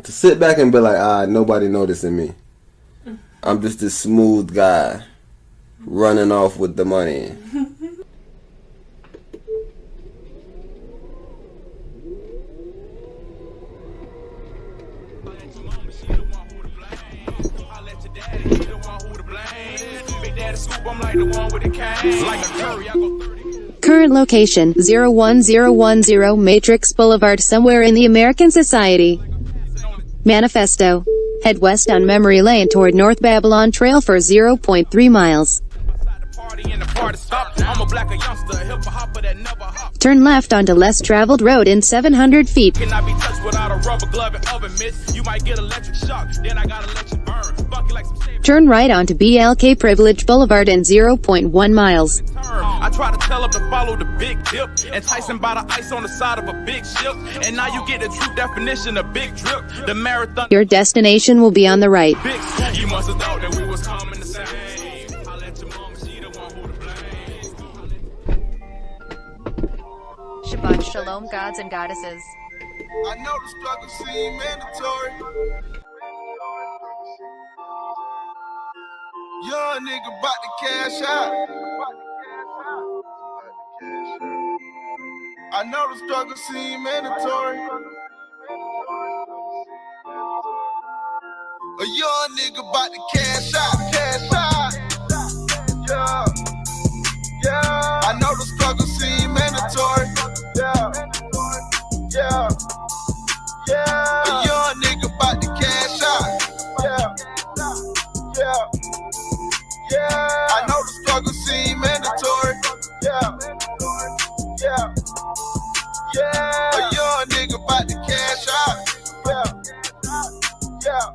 To sit back and be like, nobody noticing me. I'm just this smooth guy running off with the money. Current location 01010 Matrix Boulevard, somewhere in the American Society. Manifesto. Head west on Memory Lane toward North Babylon Trail for 0.3 miles. Turn left onto less traveled road in 700 feet. Turn right onto BLK Privilege Boulevard in 0.1 miles. I try to tell him to follow the big dip, enticing by the ice on the side of a big ship. And now you get the true definition of big drip. The marathon. Your destination will be on the right. You must have thought that we was coming the same. I let your mom, she the one who to blame. Shabbat Shalom, gods and goddesses. I know the struggle seems mandatory. Young nigga bout to cash out. I know the struggle seems mandatory. A young nigga bout to cash out, cash out. Yeah, yeah. I know the struggle seems mandatory. Yeah, yeah, yeah. A young nigga bout to cash out. Yeah, yeah, yeah. I know the struggle seems mandatory. Yeah, yeah, yeah. A young nigga bout to cash out. Yeah, yeah,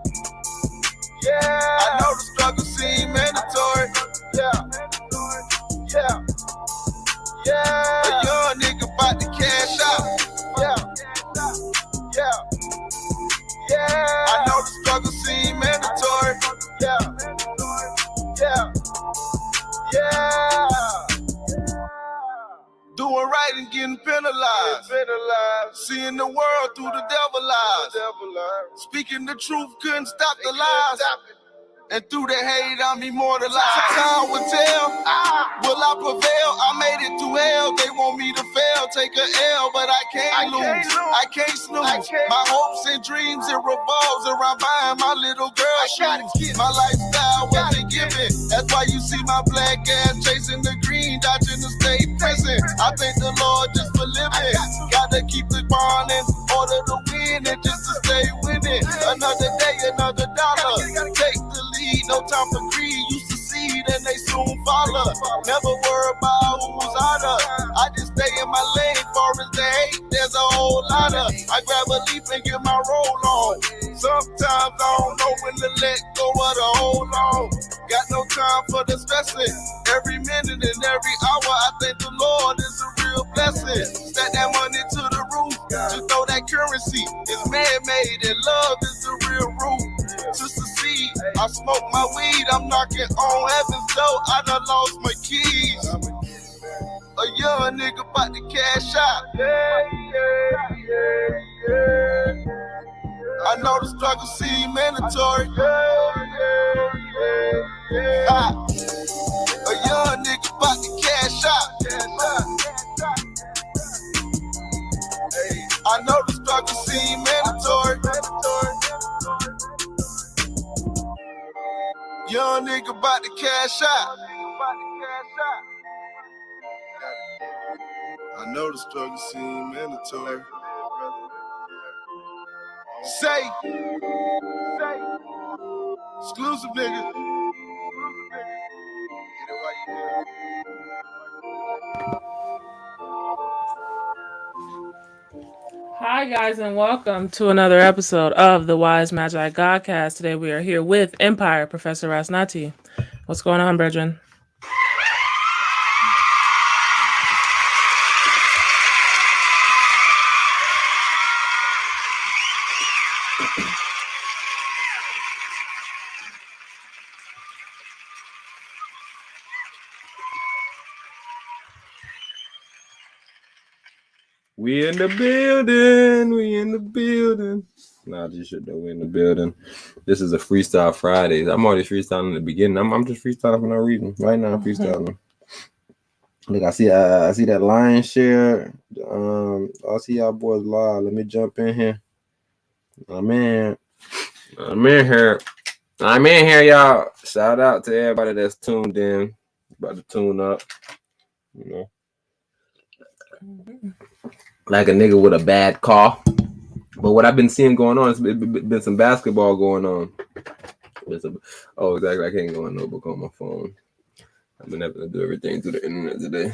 yeah. I know the struggle seems mandatory. Yeah, yeah, yeah. A young nigga bout to cash out. Yeah, yeah, yeah. I know the struggle seems mandatory. Yeah, yeah, yeah. Doing right and getting penalized. Seeing the world through the devil eyes. Speaking the truth couldn't stop the lies. And through the hate, I'm immortalized. Time will tell, will I prevail? I made it through hell. They want me to fail, take a L, but I can't lose. I can't snooze. My hopes and dreams, it revolves around buying my little girl shoes. My lifestyle wasn't given. That's why you see my black ass chasing the green, dodging the state prison. I thank the Lord just for living. Gotta keep the bond in order to win and just to stay winning. Another day, another dollar. Take the lead, no time for greed. Used to seed and they soon follow. Never worry about who's hotter. I just stay in my lane, far as the hate, there's a whole lot of. I grab a leap and get my roll on. Sometimes I don't know when to let go of the hold on. Got no time for the stressing. Every minute and every hour, I thank the Lord is a real blessing. Stack that money to the roof, just know that currency is man-made and love is the real root. To succeed, I smoke my weed, I'm knocking on heaven's door, I done lost my keys. A young nigga about to cash out. I know the struggle seems mandatory. A young nigga about to cash out. I know the struggle seems mandatory. Young nigga about to cash out. I know the struggle seems mandatory. Say, exclusive nigga. Hi guys, and welcome to another episode of the Wise Magi Godcast. Today we are here with Empire, Professor Ras Natty. What's going on, brethren? We in the building. We in the building. Nah, this shit though. We in the building. This is a freestyle Friday. I'm already freestyling in the beginning. I'm just freestyling for no reason. Right now, I'm freestyling. Look, I see that lion share. I see y'all boys live. Let me jump in here. I'm in here, y'all. Shout out to everybody that's tuned in. About to tune up. You know, like a nigga with a bad car. But what I've been seeing going on, it's been some basketball going on. Oh, exactly. I can't go on notebook on my phone. I've been having to do everything through the internet today.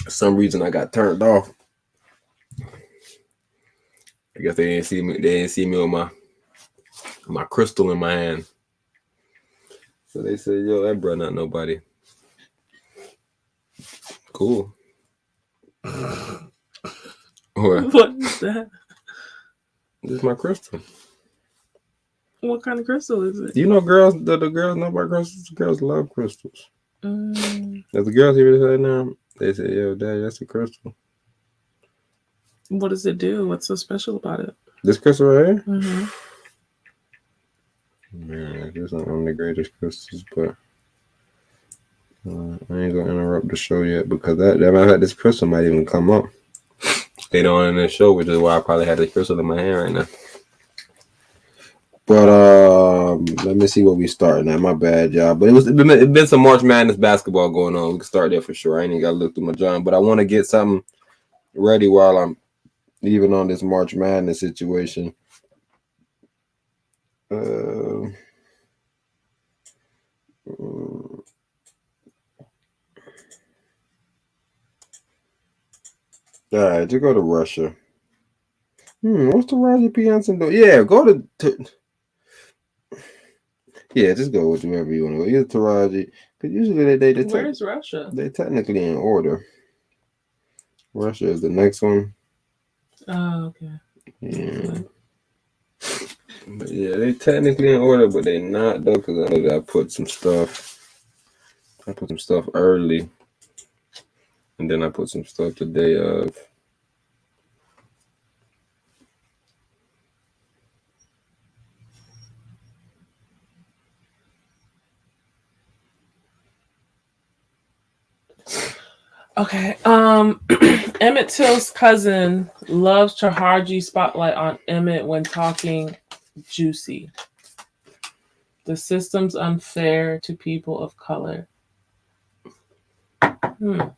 For some reason, I got turned off. I guess they didn't see me. They didn't see me with my crystal in my hand. So they said, "Yo, that bro, not nobody." Cool. What is that? This is my crystal. What kind of crystal is it? You know, girls. The girls know about crystals. The girls love crystals. If the girls hear this right now, they say, "Yo, Dad, that's a crystal." What does it do? What's so special about it? This crystal right here? Mm-hmm. Man, this is one of the greatest crystals, but I ain't gonna interrupt the show yet because that matter of fact, this crystal might even come up. They don't in the show, which is why I probably had the crystal in my hand right now. But let me see what we starting at. My bad, y'all. But it's been some March Madness basketball going on. We can start there for sure. I ain't even gotta look through my John, but I want to get something ready while I'm even on this March Madness situation. All right, to go to Russia. What's Taraji P. Henson do? Yeah, go to yeah, just go with whoever you want to go. Either Taraji, because usually they Where's Russia? They're technically in order. Russia is the next one. Oh, okay. Yeah. But yeah, they technically in order, but they not though, because I know that I put some stuff early, and then I put some stuff the day of. Okay. Emmett Till's cousin loves Taraji spotlight on Emmett when talking juicy. The system's unfair to people of color. Taraji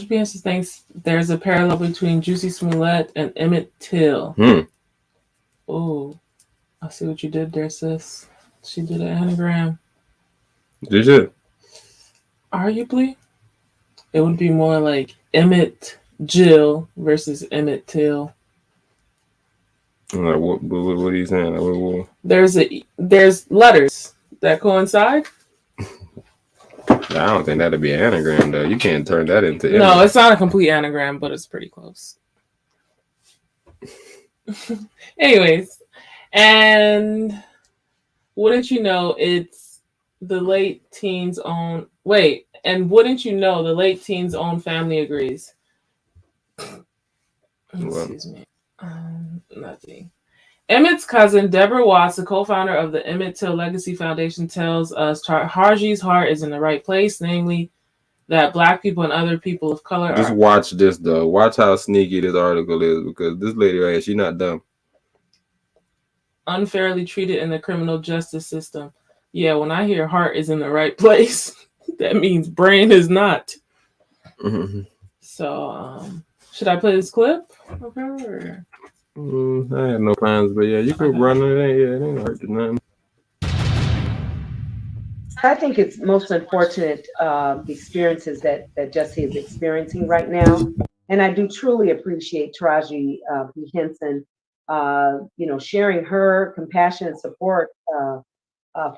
P. Henson thinks there's a parallel between Jussie Smollett and Emmett Till. Oh, I see what you did there, sis. She did an anagram. Did you? Arguably, it would be more like Emmett Jill versus Emmett Till. Like what are you saying? Like, what? There's letters that coincide. I don't think that'd be an anagram though. You can't turn that into. No, it's not a complete anagram, but it's pretty close. Anyways, and wouldn't you know it's the late teens own. Wait, and wouldn't you know the late teens own family agrees? Excuse me. Nothing. Emmett's cousin, Deborah Watts, the co-founder of the Emmett Till Legacy Foundation, tells us Taraji's heart is in the right place, namely that Black people and other people of color Just watch this, though. Watch how sneaky this article is, because this lady right here, she's not dumb. Unfairly treated in the criminal justice system. Yeah, when I hear heart is in the right place, that means brain is not. Mm-hmm. So, should I play this clip? Okay. I had no plans, but yeah, you could run it. It ain't hurt to nothing. I think it's most unfortunate the experiences that Jussie is experiencing right now, and I do truly appreciate Taraji P. Henson, sharing her compassion and support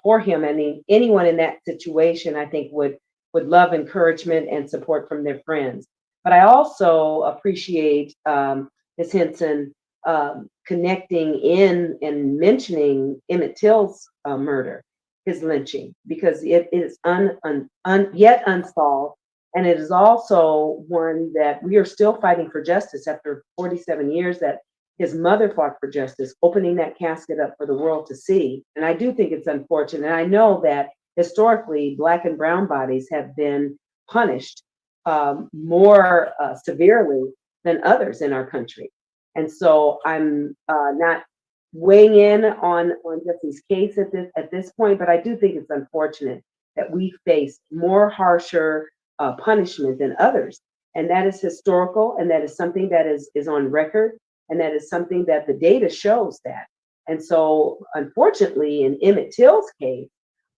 for him. I mean, anyone in that situation, I think, would love encouragement and support from their friends. But I also appreciate Ms. Henson connecting in and mentioning Emmett Till's murder, his lynching, because it is yet unsolved, And it is also one that we are still fighting for justice after 47 years that his mother fought for justice, opening that casket up for the world to see. And I do think it's unfortunate. And I know that historically, Black and brown bodies have been punished more severely than others in our country. And so I'm not weighing in on Jussie's case at this point, but I do think it's unfortunate that we face more harsher punishment than others. And that is historical, and that is something that is on record, and that is something that the data shows that. And so, unfortunately, in Emmett Till's case,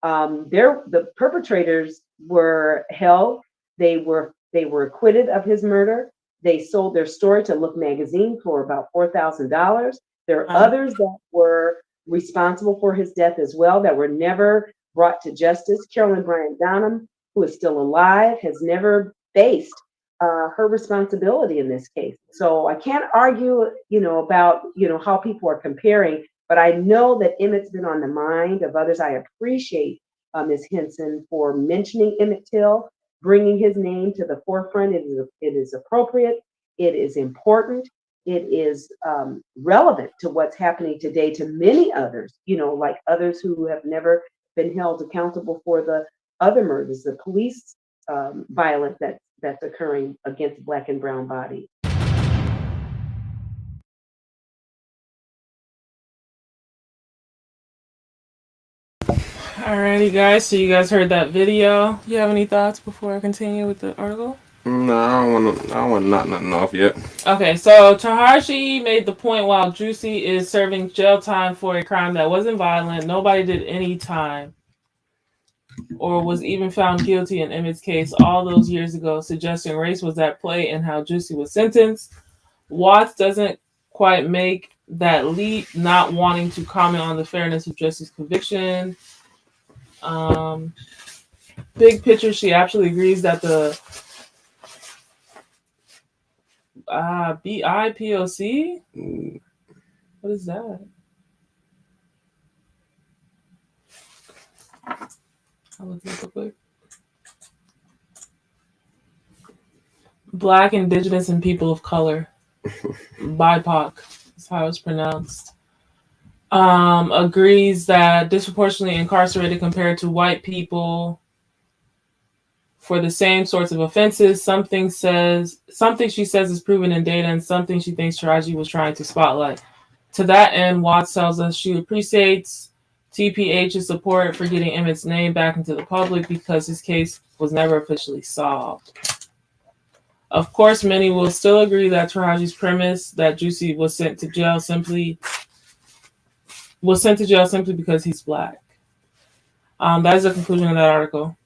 the perpetrators were held. They were acquitted of his murder. They sold their story to Look magazine for about $4,000. There are others that were responsible for his death as well that were never brought to justice. Carolyn Bryant Donham, who is still alive, has never faced her responsibility in this case. So I can't argue, about, how people are comparing, but I know that Emmett's been on the mind of others. I appreciate Ms. Henson for mentioning Emmett Till, bringing his name to the forefront. It is appropriate. It is important. It is relevant to what's happening today to many others, like others who have never been held accountable for the other murders, the police violence that's occurring against Black and brown bodies. Alrighty, guys. So you guys heard that video. You have any thoughts before I continue with the article? No, I don't want to knock nothing off yet. Okay, so Taraji made the point while Jussie is serving jail time for a crime that wasn't violent. Nobody did any time or was even found guilty in Emmett's case all those years ago, suggesting race was at play in how Jussie was sentenced. Watts doesn't quite make that leap, not wanting to comment on the fairness of Jussie's conviction. Big picture, she actually agrees that the BIPOC? What is that? I'll look this real quick. Black, Indigenous, and People of Color. BIPOC is how it's pronounced. Agrees that disproportionately incarcerated compared to white people for the same sorts of offenses. Something she says is proven in data, and something she thinks Taraji was trying to spotlight. To that end, Watts tells us she appreciates TPH's support for getting Emmett's name back into the public because his case was never officially solved. Of course, many will still agree that Taraji's premise that Jussie was sent to jail simply because he's Black. That is the conclusion of that article.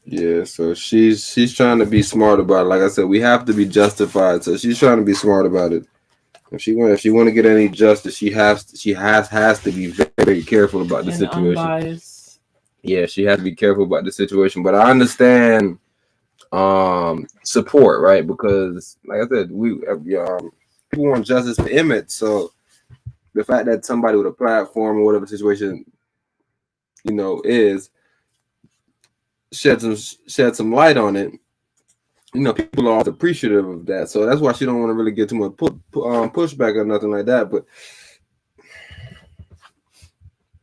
Yeah, so she's trying to be smart about it. Like I said, we have to be justified. So she's trying to be smart about it. If she want to get any justice, she has to be very, very careful about the situation. Unbiased. Yeah, she has to be careful about the situation. But I understand support, right? Because like I said, people want justice for Emmett. So the fact that somebody with a platform or whatever situation, is shed some light on it. People are always appreciative of that. So that's why she don't want to really get too much pushback or nothing like that. But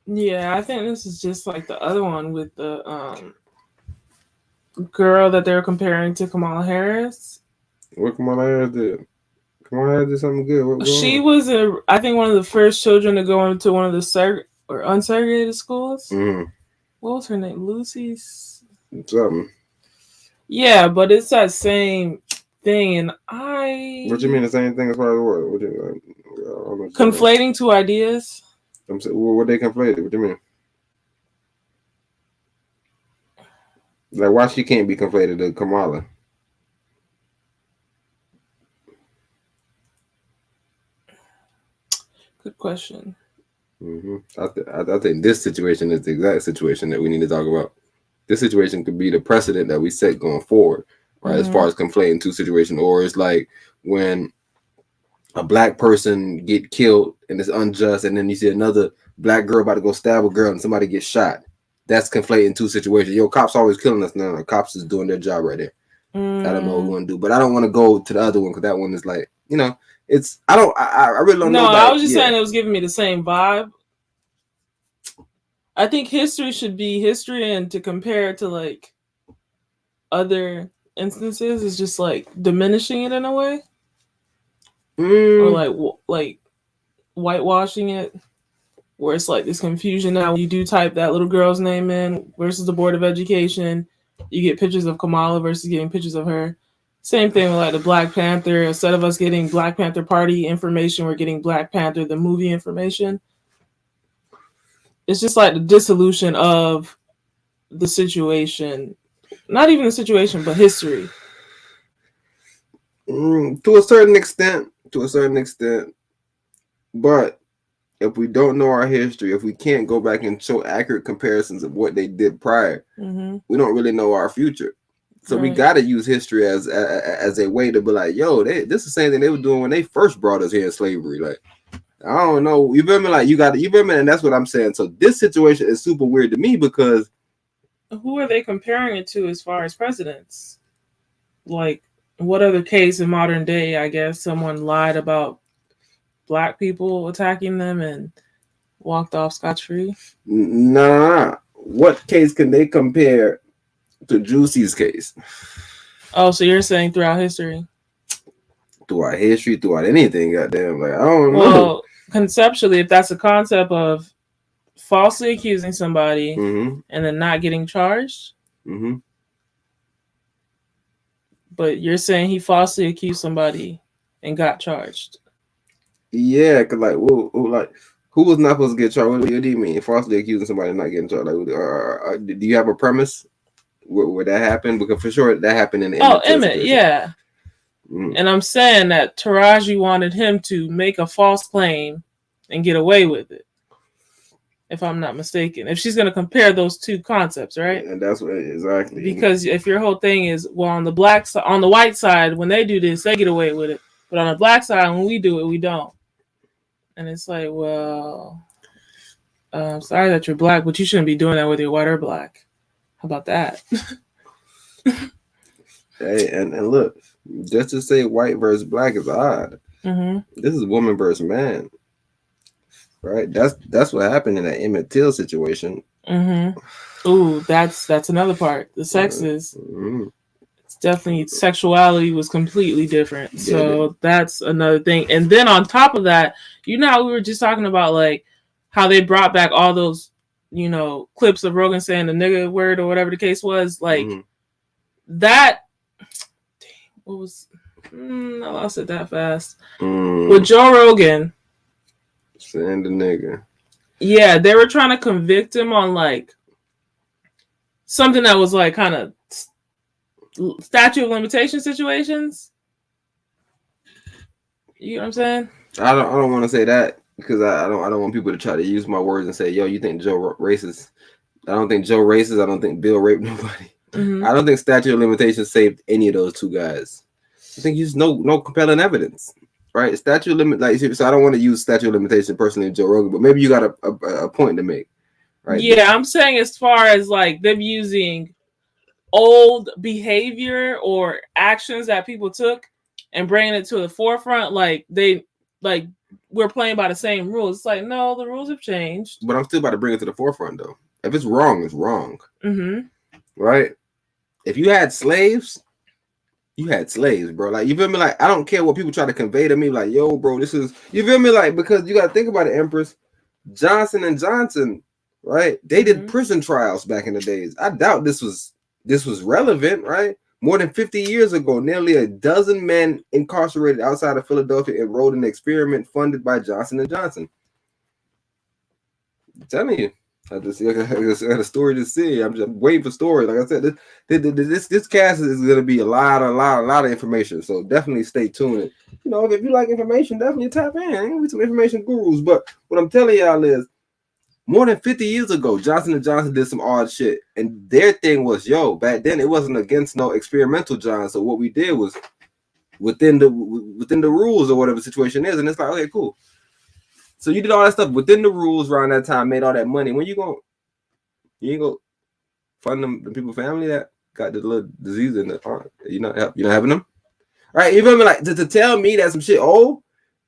yeah, I think this is just like the other one with the girl that they're comparing to Kamala Harris. What Kamala Harris did? Kamala Harris did something good. She was I think one of the first children to go into one of the unsegregated schools. Mm-hmm. What was her name? Lucy's something. Yeah, but it's that same thing, and What you mean the same thing as far as what? What you conflating two ideas. I'm saying, what they conflated? What do you mean? Like, why she can't be conflated to Kamala? Good question. I think this situation is the exact situation that we need to talk about. This situation could be the precedent that we set going forward, right? As far as conflating two situations, or it's like when a Black person get killed and it's unjust, and then you see another Black girl about to go stab a girl and somebody gets shot. that's conflating two situations. Yo, cops always killing us. No, cops is doing their job right there. I don't know what we want to do, but I don't want to go to the other one because that one is like, you know, it's I really don't know. No, I was just saying it was giving me the same vibe. I think history should be history, and to compare it to like other instances is just like diminishing it in a way, or like whitewashing it, where it's like this confusion now. When you do type that little girl's name in versus the Board of Education, you get pictures of Kamala versus getting pictures of her. Same thing with like the Black Panther. Instead of us getting Black Panther Party information, we're getting Black Panther the movie information. It's just like the dissolution of the situation. Not even the situation, but history. To a certain extent. But if we don't know our history, if we can't go back and show accurate comparisons of what they did prior, we don't really know our future. So we got to use history as a way to be like, yo, this is the same thing they were doing when they first brought us here in slavery. Like, I don't know. You feel me? Like, you feel me? And that's what I'm saying. So this situation is super weird to me because who are they comparing it to as far as presidents? Like, what other case in modern day, I guess, someone lied about Black people attacking them and walked off scot-free? Nah. What case can they compare to Jussie's case? Oh, so you're saying throughout history? Throughout history, throughout anything, goddamn. Like, I don't know. Well, conceptually, if that's a concept of falsely accusing somebody and then not getting charged, but you're saying he falsely accused somebody and got charged. Yeah, cause like, who was not supposed to get charged? What do you mean? Falsely accusing somebody and not getting charged? Like, do you have a premise where that happened? Because for sure that happened in the Emmett, yeah. And I'm saying that Taraji wanted him to make a false claim and get away with it, if I'm not mistaken. If she's going to compare those two concepts, right? And that's what exactly. Because if your whole thing is, well, on the black side, on the white side, when they do this, they get away with it, but on the black side, when we do it, we don't. And it's like, well, I'm sorry that you're Black, but you shouldn't be doing that whether you're white or Black. How about that? Hey, and look, just to say white versus Black is odd. This is woman versus man, right? That's what happened in that Emmett Till situation. Ooh, that's another part. The sexes. It's definitely, sexuality was completely different. So that's another thing. And then on top of that, you know how we were just talking about like how they brought back all those, you know, clips of Rogan saying the nigga word or whatever the case was, like that. What was? I lost it that fast. With Joe Rogan saying the nigga. Yeah, they were trying to convict him on like something that was like kind of statute of limitation situations. You know what I'm saying? I don't want to say that because I don't want people to try to use my words and say, yo, you think Joe racist? I don't think Joe racist. I don't think Bill raped nobody. I don't think statute of limitations saved any of those two guys. I think there's no compelling evidence, right? Statute of limit, like, so I don't want to use statute of limitation personally in Joe Rogan, but maybe you got a point to make, right? Yeah, I'm saying as far as like them using old behavior or actions that people took and bringing it to the forefront, like we're playing by the same rules. It's like, no, the rules have changed. But I'm still about to bring it to the forefront, though. If it's wrong, it's wrong. Right? If you had slaves, bro. Like, you feel me? Like, I don't care what people try to convey to me. Like, yo, bro, this is, you feel me? Like, because you got to think about it, Empress. Jonson and Jonson, right? They did prison trials back in the days. I doubt this was relevant, right? More than 50 years ago, nearly a dozen men incarcerated outside of Philadelphia enrolled in an experiment funded by Johnson & Johnson. I'm telling you. I got a story to see. I'm just waiting for stories. Like I said, this cast is going to be a lot of information. So definitely stay tuned. And, you know, if you like information, definitely tap in. We're some information gurus. But what I'm telling y'all is, more than 50 years ago, Johnson & Johnson did some odd shit. And their thing was, yo, back then it wasn't against no experimental John. So what we did was within the rules or whatever the situation is. And it's like, okay, cool. So you did all that stuff within the rules around that time, made all that money. When you going, You ain't go fund them the people family that got the little disease in the arm. You not having them, right? You feel me? Like to tell me that some shit old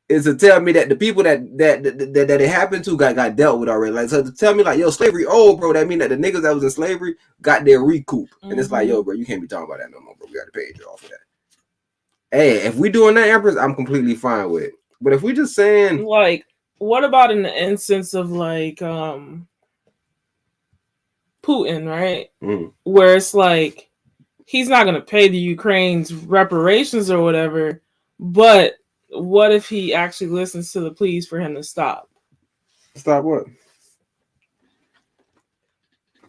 is to tell me that the people that it happened to got dealt with already. Like, so to tell me like, yo, slavery old, bro, that mean that the niggas that was in slavery got their recoup. And it's like, yo, bro, you can't be talking about that no more, bro. We got to pay you off of that. Hey, if we doing that, Empress, I'm completely fine with it. But if we just saying like, what about in the instance of like Putin, right? Where it's like he's not gonna pay the Ukraine's reparations or whatever, but what if he actually listens to the pleas for him to stop? Stop what?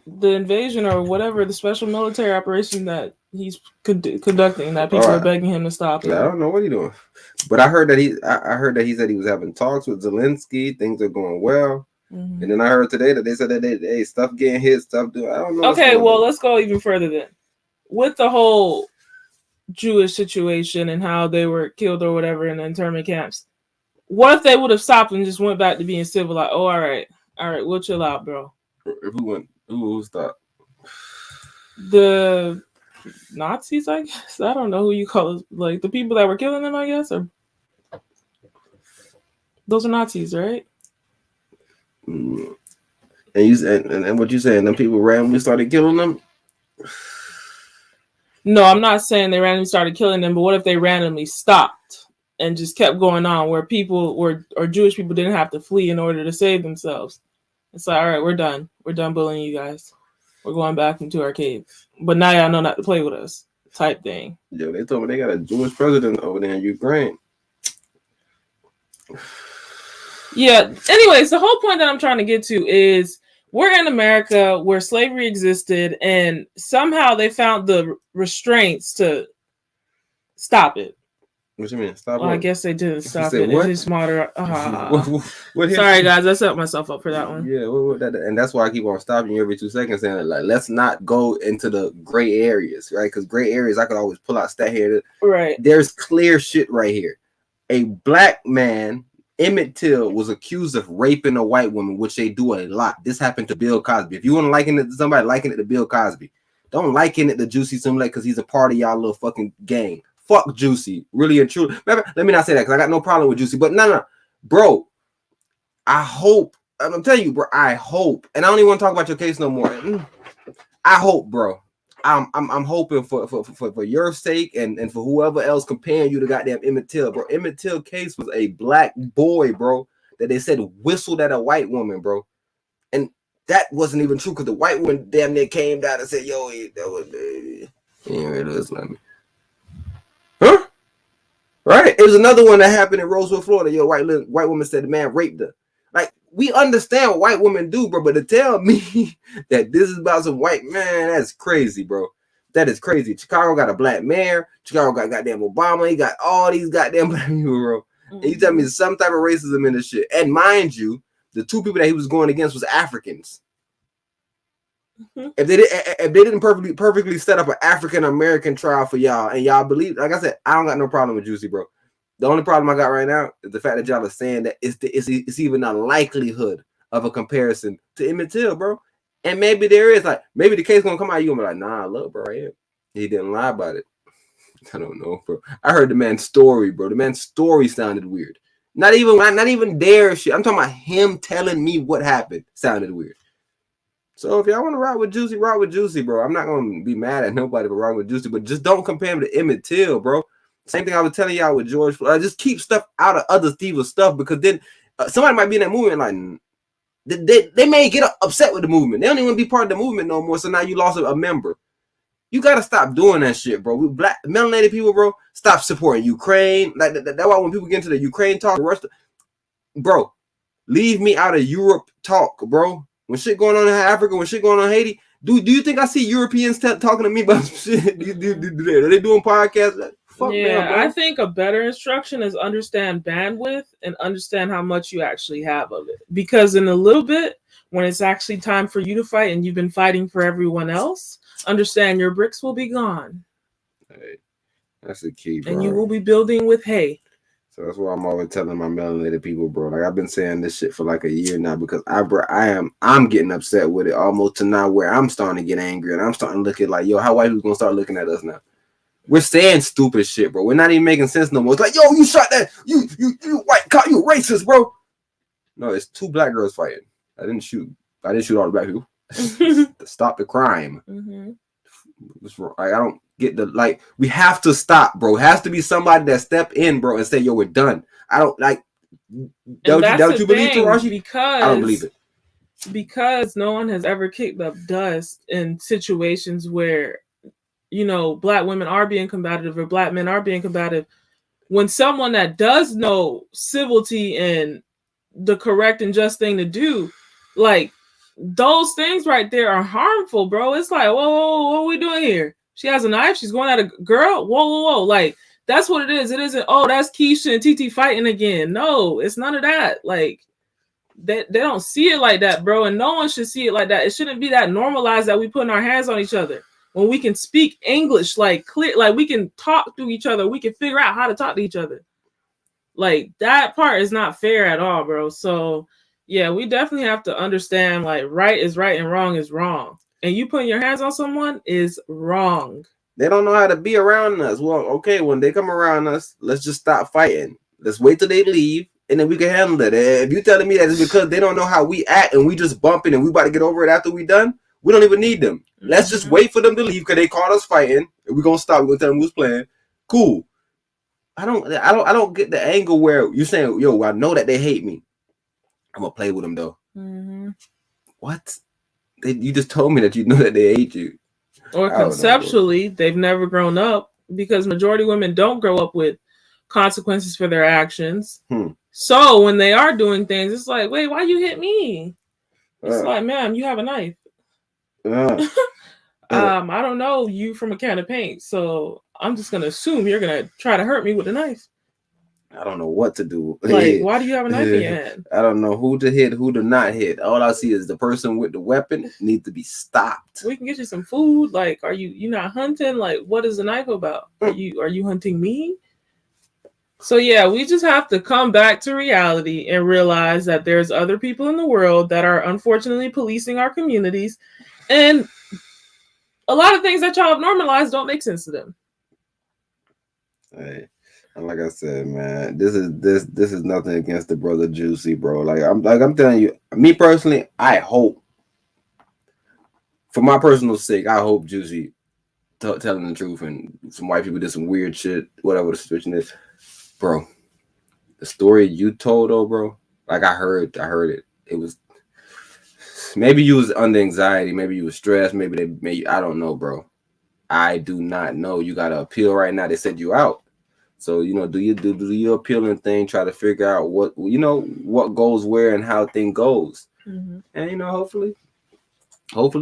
The invasion or whatever, the special military operation that he's conducting, that people are begging him to stop. Yeah, I don't know what he's doing, but I heard that I heard that he said he was having talks with Zelensky. Things are going well, and then I heard today that they said that they stuff getting hit, stuff doing. I don't know. Okay, well, let's go even further then. With the whole Jewish situation and how they were killed or whatever in the internment camps, what if they would have stopped and just went back to being civil? Like, oh, all right, we'll chill out, bro. If who stopped? The Nazis, I guess. I don't know who you call it. Like the people that were killing them, I guess. Or those are Nazis, right? And you and what you saying? Them people randomly started killing them? No, I'm not saying they randomly started killing them, but what if they randomly stopped and just kept going on, where people or Jewish people didn't have to flee in order to save themselves? It's like, all right, we're done. We're done bullying you guys. We're going back into our cave. But now y'all know not to play with us, type thing. Yo, they told me they got a Jewish president over there in Ukraine. Yeah. Anyways, the whole point that I'm trying to get to is we're in America where slavery existed, and somehow they found the restraints to stop it. What you mean? Stop? Well, what? I guess they didn't stop it. What? It's just moderate. What Sorry, guys. I set myself up for that one. Yeah, and that's why I keep on stopping you every 2 seconds, saying like, let's not go into the gray areas, right? Because gray areas, I could always pull out stat here. Right. There's clear shit right here. A black man, Emmett Till, was accused of raping a white woman, which they do a lot. This happened to Bill Cosby. If you want to liken it to somebody, liken it to Bill Cosby. Don't liken it to Jussie Smollett because he's a part of y'all little fucking gang. Fuck Jussie, really and truly. Let me not say that because I got no problem with Jussie. But no, bro. I hope. I'm telling you, bro. I hope, and I don't even want to talk about your case no more. I hope, bro. I'm hoping for your sake and for whoever else comparing you to goddamn Emmett Till, bro. Emmett Till case was a black boy, bro, that they said whistled at a white woman, bro, and that wasn't even true because the white woman damn near came down and said, "Yo, that was baby." Yeah, it is, let me. Huh? Right? It was another one that happened in Roseville, Florida. Yo, white woman said the man raped her. Like, we understand what white women do, bro, but to tell me that this is about some white man, that's crazy, bro. That is crazy. Chicago got a black mayor. Chicago got goddamn Obama. He got all these goddamn black people, bro. And you tell me there's some type of racism in this shit. And mind you, the two people that he was going against was Africans. If they didn't perfectly set up an African American trial for y'all, and y'all believe, like I said, I don't got no problem with Jussie, bro. The only problem I got right now is the fact that y'all are saying that it's even a likelihood of a comparison to Emmett Till, bro. And maybe there is, like, maybe the case gonna come out, you gonna be like, nah, look, bro, he didn't lie about it. I don't know, bro. I heard the man's story, bro. The man's story sounded weird. Not even their shit. I'm talking about him telling me what happened sounded weird. So if y'all want to ride with Jussie, bro. I'm not gonna be mad at nobody for riding with Jussie, but just don't compare him to Emmett Till, bro. Same thing I was telling y'all with George Floyd. Just keep stuff out of other people's stuff, because then somebody might be in that movement like they may get upset with the movement. They don't even want to be part of the movement no more. So now you lost a member. You gotta stop doing that shit, bro. We black melanated people, bro. Stop supporting Ukraine. Like that's why when people get into the Ukraine talk, bro, leave me out of Europe talk, bro. When shit going on in Africa, when shit going on in Haiti, do you think I see Europeans talking to me about shit? Are they doing podcasts? Fuck yeah, man, I think a better instruction is understand bandwidth and understand how much you actually have of it. Because in a little bit, when it's actually time for you to fight and you've been fighting for everyone else, understand your bricks will be gone. Hey, that's the key, bro. And you will be building with hay. So that's why I'm always telling my melanated people, bro. Like I've been saying this shit for like a year now because I'm getting upset with it almost to now where I'm starting to get angry and I'm starting to look at like, yo, how white people gonna start looking at us now? We're saying stupid shit, bro. We're not even making sense no more. It's like, yo, you shot that, you white cop, you racist, bro. No, it's 2 black girls fighting. I didn't shoot all the black people. To stop the crime. What's wrong? I don't get the like. We have to stop, bro. It has to be somebody that step in, bro, and say, "Yo, we're done." I don't like. That you believe, Taraji? Because I don't believe it. Because no one has ever kicked up dust in situations where, you know, black women are being combative or black men are being combative. When someone that does know civility and the correct and just thing to do, like. Those things right there are harmful, bro. It's like, whoa, what are we doing here? She has a knife. She's going at a girl. Whoa. Like, that's what it is. It isn't, oh, that's Keisha and TT fighting again. No, it's none of that. Like, they don't see it like that, bro. And no one should see it like that. It shouldn't be that normalized that we putting our hands on each other. When we can speak English, like, clear, like, we can talk to each other. We can figure out how to talk to each other. Like, that part is not fair at all, bro. So, yeah, we definitely have to understand like right is right and wrong is wrong. And you putting your hands on someone is wrong. They don't know how to be around us. Well, okay, when they come around us, let's just stop fighting. Let's wait till they leave and then we can handle it. If you're telling me that it's because they don't know how we act and we just bumping and we about to get over it after we done, we don't even need them. Let's just wait for them to leave because they caught us fighting and we're gonna stop. We're gonna tell them who's playing. Cool. I don't get the angle where you're saying, yo, I know that they hate me. I'm gonna play with them though. What? You just told me that you know that they hate you. Or conceptually, they've never grown up because majority of women don't grow up with consequences for their actions. So when they are doing things, it's like, wait, why you hit me? It's like, ma'am, you have a knife. I don't know you from a can of paint, so I'm just gonna assume you're gonna try to hurt me with a knife. I don't know what to do. Like, why do you have a knife in your hand? I don't know who to hit, who to not hit. All I see is the person with the weapon needs to be stopped. We can get you some food. Like, are you not hunting? Like, what is the knife about? Are you hunting me? So yeah, we just have to come back to reality and realize that there's other people in the world that are unfortunately policing our communities, and a lot of things that y'all have normalized don't make sense to them. Hey. And like I said, man, this is nothing against the brother Jussie, bro. I'm telling you, me personally, I hope, for my personal sake, I hope Jussie telling the truth and some white people did some weird shit, whatever the situation is, bro. The story you told, though, bro, like I heard it. It was maybe you was under anxiety, maybe you was stressed, maybe I don't know, bro. I do not know. You got to appeal right now. They said you out. So, you know, do your appealing thing, try to figure out what goes where and how thing goes. And, you know, hopefully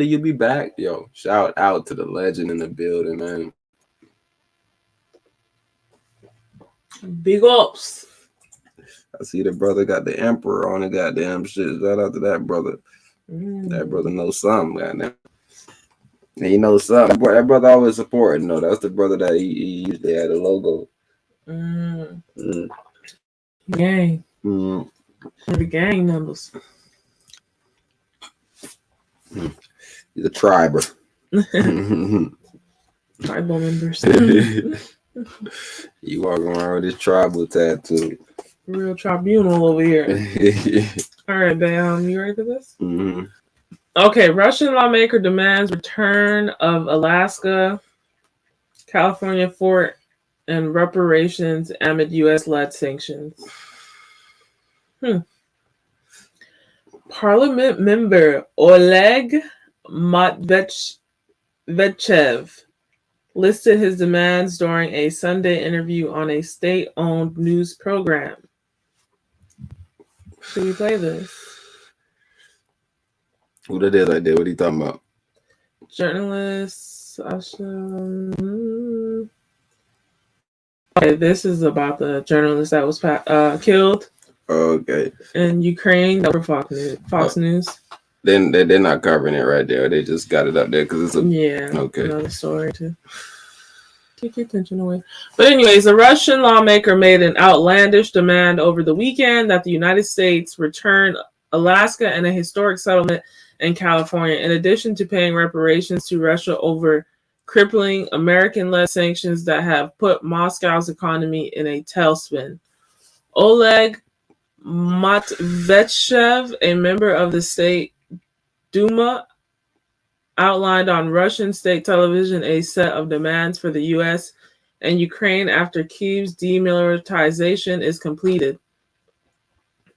you'll be back. Yo, shout out to the legend in the building, man. Big ups. I see the brother got the emperor on the goddamn shit. Shout out to that brother. That brother knows something, goddamn. And he knows something. That brother always supporting, though. That's the brother that he usually had a logo. Gang. The gang members. He's a triber. Tribal members. You walking around with this tribal tattoo. Real tribunal over here. All right, bam. You ready for this? Okay, Russian lawmaker demands return of Alaska, California fort, and reparations amid U.S.-led sanctions. Parliament member Oleg Matveychev listed his demands during a Sunday interview on a state-owned news program. Should we play this? Who that is right there? What are you talking about? Journalist. Okay, this is about the journalist that was killed. Okay. In Ukraine. That were Fox News. Then they're not covering it right there. They just got it up there because it's a okay. Another story too. Take your attention away. But anyways, a Russian lawmaker made an outlandish demand over the weekend that the United States return Alaska and a historic settlement in California, in addition to paying reparations to Russia over crippling American-led sanctions that have put Moscow's economy in a tailspin. Oleg Matveychev, a member of the State Duma, outlined on Russian state television a set of demands for the U.S. and Ukraine after Kyiv's demilitarization is completed.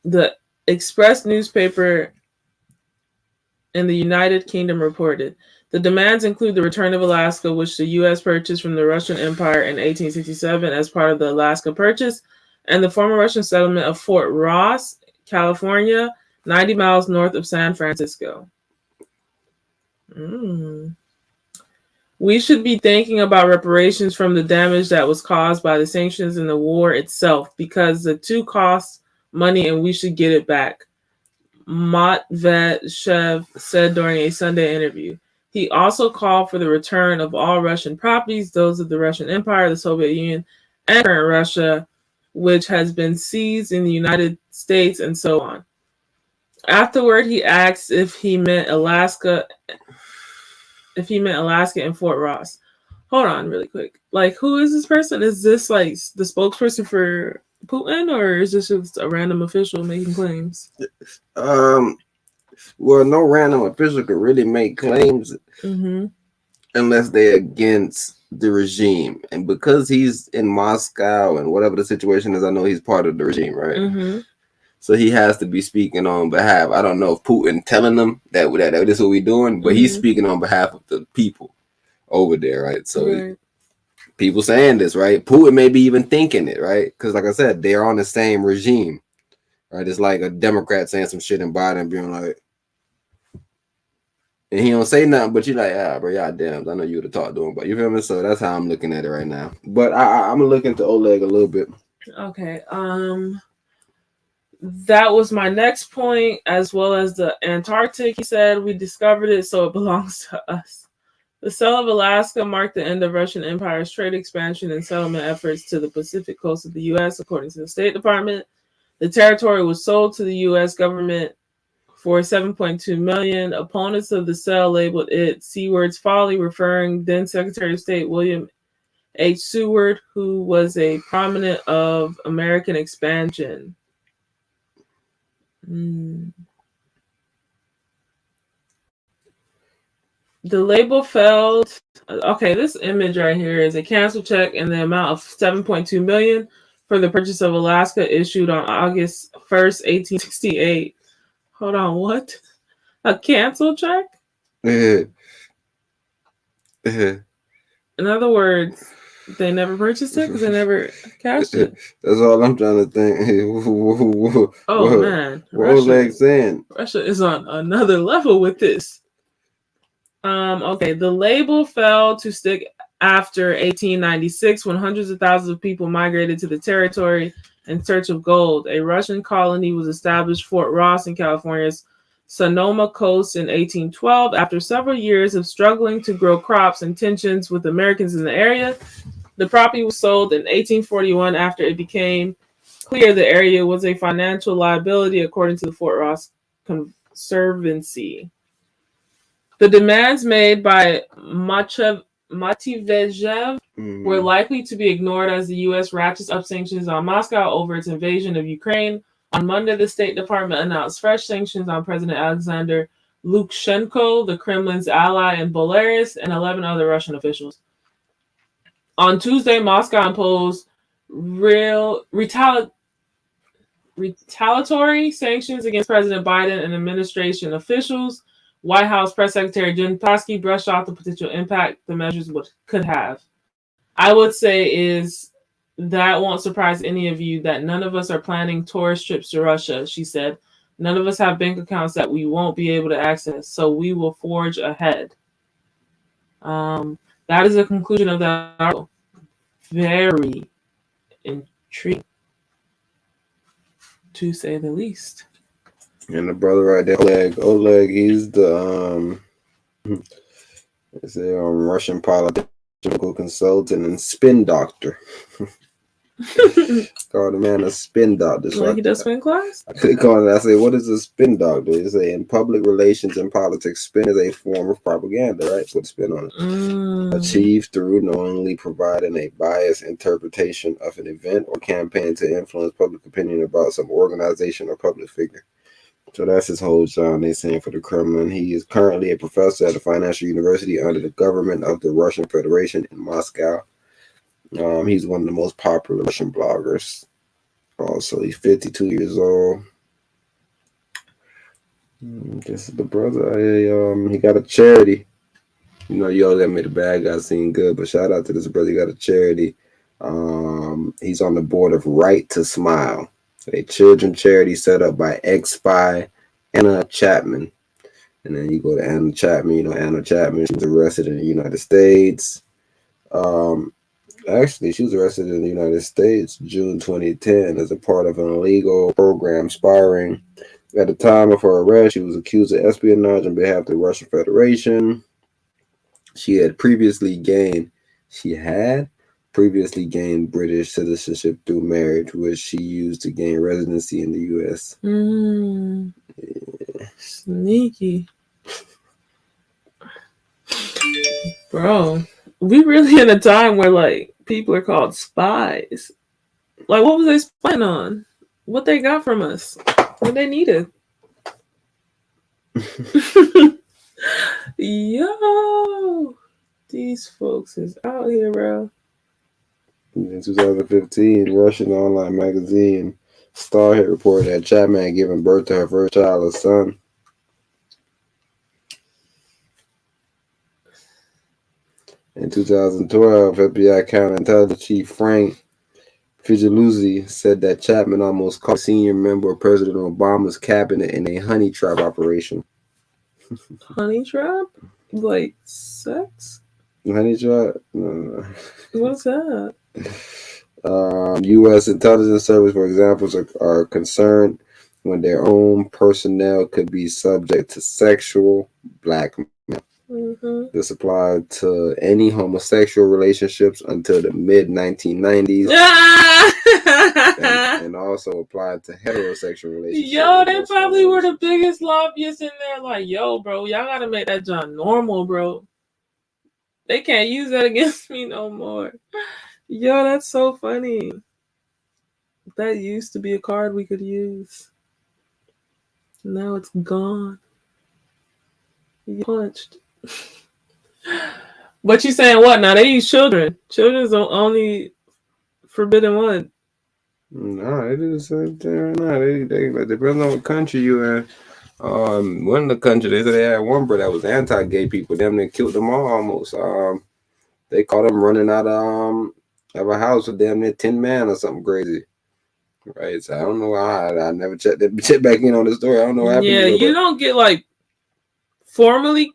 The Express newspaper in the United Kingdom reported, the demands include the return of Alaska, which the U.S. purchased from the Russian Empire in 1867 as part of the Alaska Purchase, and the former Russian settlement of Fort Ross, California, 90 miles north of San Francisco. We should be thinking about reparations from the damage that was caused by the sanctions and the war itself, because the two cost money and we should get it back, Matveychev said during a Sunday interview. He also called for the return of all Russian properties, those of the Russian Empire, the Soviet Union, and current Russia, which has been seized in the United States, and so on. Afterward, he asked if he meant Alaska and Fort Ross. Hold on really quick. Like, who is this person? Is this like the spokesperson for Putin, or is this just a random official making claims? Well, no random official could really make claims unless they're against the regime. And because he's in Moscow and whatever the situation is, I know he's part of the regime, right? So he has to be speaking on behalf. I don't know if Putin telling them that this is what we're doing, but he's speaking on behalf of the people over there, right? So people saying this, right? Putin may be even thinking it, right? Because like I said, they're on the same regime, right? It's like a Democrat saying some shit and Biden being like, and he don't say nothing, but you're like, bro, y'all damn, I know you would have talked to him, but you feel me? So that's how I'm looking at it right now. But I'm gonna look into Oleg a little bit. Okay. That was my next point, as well as the Antarctic. He said, we discovered it, so it belongs to us. The sale of Alaska marked the end of Russian Empire's trade expansion and settlement efforts to the Pacific coast of the U.S., according to the State Department. The territory was sold to the U.S. government for $7.2 million. Opponents of the sale labeled it Seward's Folly, referring then Secretary of State William H. Seward, who was a prominent of American expansion. The label failed. Okay, this image right here is a canceled check in the amount of $7.2 million for the purchase of Alaska, issued on August 1st, 1868. Hold on, what? A canceled check? In other words, they never purchased it because they never cashed it. That's all I'm trying to think. Man. What was Oleg saying? Russia is on another level with this. Okay, the label failed to stick after 1896, when hundreds of thousands of people migrated to the territory in search of gold. A Russian colony was established, Fort Ross in California's Sonoma coast, in 1812. After several years of struggling to grow crops and tensions with Americans in the area, the property was sold in 1841 after it became clear the area was a financial liability, according to the Fort Ross Conservancy. The demands made by Matveychev were likely to be ignored as the U.S. ratchets up sanctions on Moscow over its invasion of Ukraine. On Monday, the State Department announced fresh sanctions on President Alexander Lukashenko, the Kremlin's ally in Belarus, and 11 other Russian officials. On Tuesday, Moscow imposed retaliatory sanctions against President Biden and administration officials. White House Press Secretary Jen Psaki brushed off the potential impact the measures could have. I would say is that won't surprise any of you that none of us are planning tourist trips to Russia, she said. None of us have bank accounts that we won't be able to access, so we will forge ahead. That is the conclusion of that article. Very intriguing, to say the least. And the brother right there, Oleg, he's the Russian politician chemical consultant, and spin doctor. Called the man a spin doctor. So Like he does spin class? I click on it. I say, what is a spin doctor? They say in public relations and politics, spin is a form of propaganda, right? Put spin on it. Achieved through knowingly providing a biased interpretation of an event or campaign to influence public opinion about some organization or public figure. So that's his whole job, they saying, for the Kremlin. He is currently a professor at a financial university under the government of the Russian Federation in Moscow. He's one of the most popular Russian bloggers. Also, he's 52 years old. This is the brother. He got a charity. You know, you always got to make the bad guy seem good, but shout out to this brother. He got a charity. He's on the board of Right to Smile, a children's charity set up by ex-spy Anna Chapman. And then you go to Anna Chapman. You know, Anna Chapman, she was arrested in the United States. Actually, she was arrested in the United States June 2010 as a part of an illegal program spying. At the time of her arrest, she was accused of espionage on behalf of the Russian Federation. She had previously gained British citizenship through marriage, which she used to gain residency in the U.S. Yeah. Sneaky. Bro, we really in a time where, like, people are called spies. Like, what was they spying on? What they got from us? What they needed? Yo, these folks is out here, bro. In 2015, Russian online magazine Starhit reported that Chapman had given birth to her first child, a son. In 2012, FBI counterintelligence chief Frank Figliuzzi said that Chapman almost caught a senior member of President Obama's cabinet in a honey trap operation. Honey trap? Like sex? Honey trap? No. What's that? U.S. intelligence service, for example, are concerned when their own personnel could be subject to sexual blackmail. This applied to any homosexual relationships until the mid-1990s. and also applied to heterosexual relationships. Yo, they probably were the biggest lobbyists in there. Like, yo, bro, y'all gotta make that John normal, bro. They can't use that against me no more. Yo, that's so funny. That used to be a card we could use. Now it's gone. You punched. But you saying what now? They use children. Children's the only forbidden one. No, they do the same thing right now. They like, depending on what country you in. One of the countries, they said they had one brother that was anti-gay people. Them they killed them all almost. They caught him running out of a house with damn near 10 men or something crazy. Right, so I don't know why. I never checked back in on the story. I don't know what happened. Yeah, you don't get like formally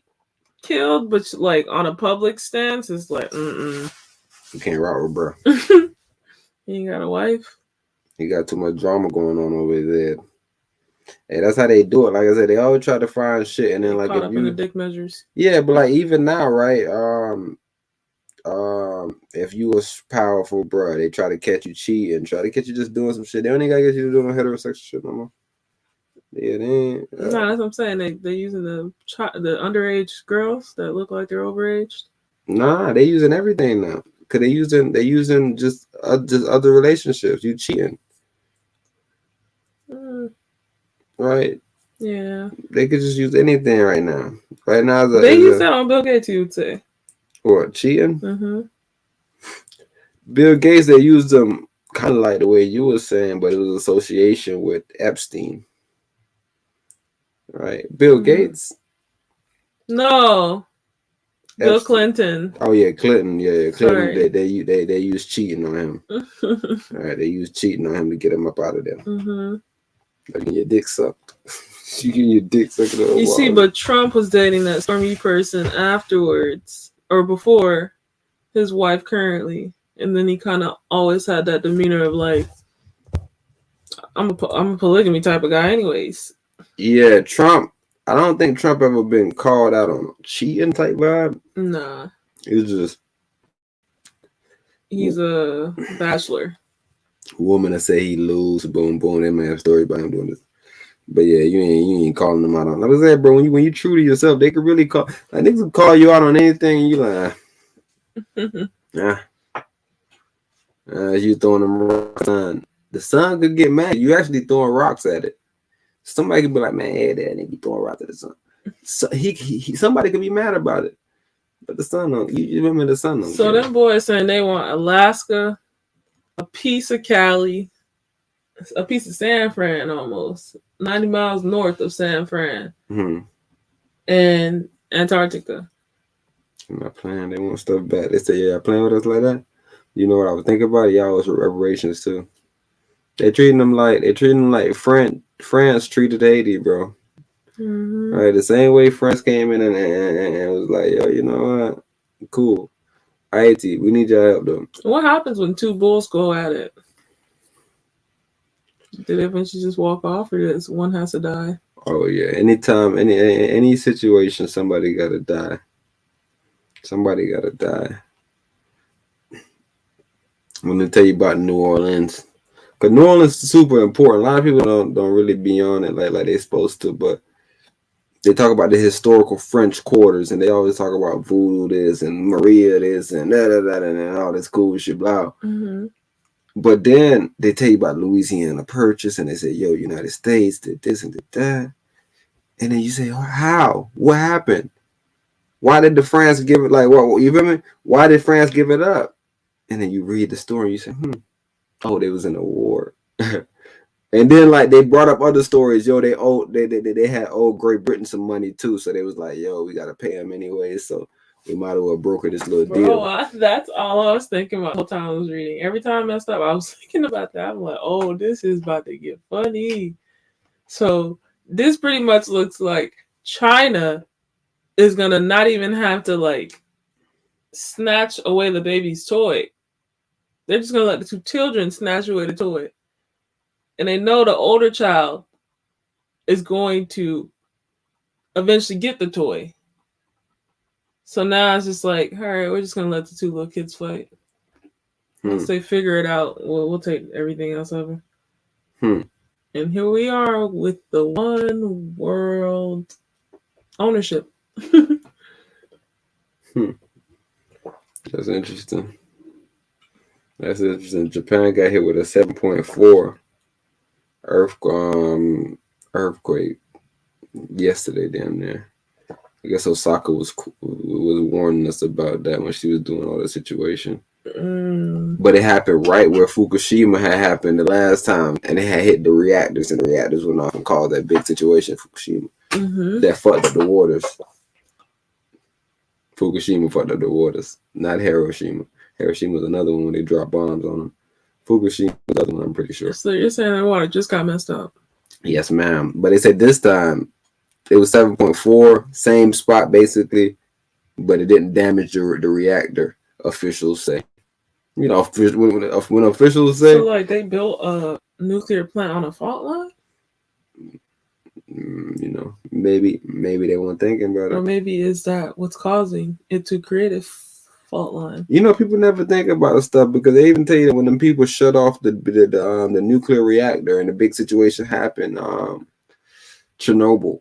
killed, but like on a public stance, it's like, You can't rock with bro. You ain't got a wife. He got too much drama going on over there. Hey, that's how they do it. Like I said, they always try to find shit, and then like caught up in the dick measures. Yeah, but like even now, right? If you was powerful, bro, they try to catch you cheating, try to catch you just doing some shit. They don't even gotta get you to do no heterosexual shit no more. Yeah, they ain't. No, that's what I'm saying. They using the underage girls that look like they're overaged. Nah, they using everything now. Cause they using just other relationships. You cheating, right? Yeah. They could just use anything right now. Right now, they use that on Bill Gates. You would say. What, cheating? Bill Gates, they used them kind of like the way you were saying, but it was association with Epstein. Right? Bill Gates? No. Bill Clinton. Oh yeah, Clinton. Yeah, Clinton. They used cheating on him. All right, they used cheating on him to get him up out of there. Like your dick sucked. You getting your dick sucked. You see, but Trump was dating that stormy person afterwards or before his wife currently, and then he kind of always had that demeanor of like, I'm a polygamy type of guy, anyways. Yeah, Trump. I don't think Trump ever been called out on cheating type vibe. Nah. It was just He's a bachelor. Woman that say he lose, boom, boom. That man have a story about him doing this. But yeah, you ain't calling them out on. Like I said, bro, when you true to yourself, they could really call. Like niggas will call you out on anything, and you like, you throwing them rocks on. The sun could get mad. You actually throwing rocks at it. Somebody could be like, man, that nigga be throwing rocks at the sun. So he somebody could be mad about it. But the sun don't. You remember the sun don't. So them boys saying they want Alaska, a piece of Cali, a piece of San Fran almost, 90 miles north of San Fran, and Antarctica. I'm not playing. They want stuff back. They say, yeah, playing with us like that. You know what I was thinking about? Y'all was reparations too. They treating them like France treated Haiti, bro. Right, the same way France came in and was like, yo, you know what? Cool. Haiti, we need your help though. What happens when two bulls go at it? Did they eventually just walk off, or does one has to die? Oh yeah. Anytime, any situation, somebody gotta die. Somebody gotta die. I'm gonna tell you about New Orleans. Because New Orleans is super important. A lot of people don't really be on it like they're supposed to, but they talk about the historical French quarters, and they always talk about voodoo this and Maria this and that and all this cool shit, blah. But then they tell you about Louisiana Purchase, and they say, yo, United States did this and did that. And then you say, oh, how? What happened? Why did the France give it, like, what, you feel me? Why did France give it up? And then you read the story, and you say, oh, they was in a war. And then like they brought up other stories, yo, they had owed Great Britain some money too, so they was like, yo, we gotta pay them anyway, so we might as well broker this little deal. That's all I was thinking about the whole time I was reading. Every time I messed up, I was thinking about that. I'm like, oh, this is about to get funny. So this pretty much looks like China is gonna not even have to like snatch away the baby's toy. They're just gonna let the two children snatch away the toy. And they know the older child is going to eventually get the toy. So now it's just like, all right, we're just going to let the two little kids fight. Once they figure it out, we'll take everything else over. And here we are with the one world ownership. That's interesting. That's interesting. Japan got hit with a 7.4 earthquake yesterday, damn near. I guess Osaka was warning us about that when she was doing all the situation. But it happened right where Fukushima had happened the last time, and it had hit the reactors, and the reactors went off and caused that big situation in Fukushima. That fucked up the waters. Fukushima fucked up the waters, not Hiroshima. Hiroshima was another one when they dropped bombs on them. Fukushima was the other one, I'm pretty sure. So you're saying the water just got messed up? Yes, ma'am. But they said this time it was 7.4, same spot basically, but it didn't damage the reactor. Officials say, you know, when officials say, so like they built a nuclear plant on a fault line. You know, maybe they weren't thinking about it, or maybe is that what's causing it to create a fault line? You know, people never think about the stuff because they even tell you that when them people shut off the nuclear reactor and the big situation happened, Chernobyl.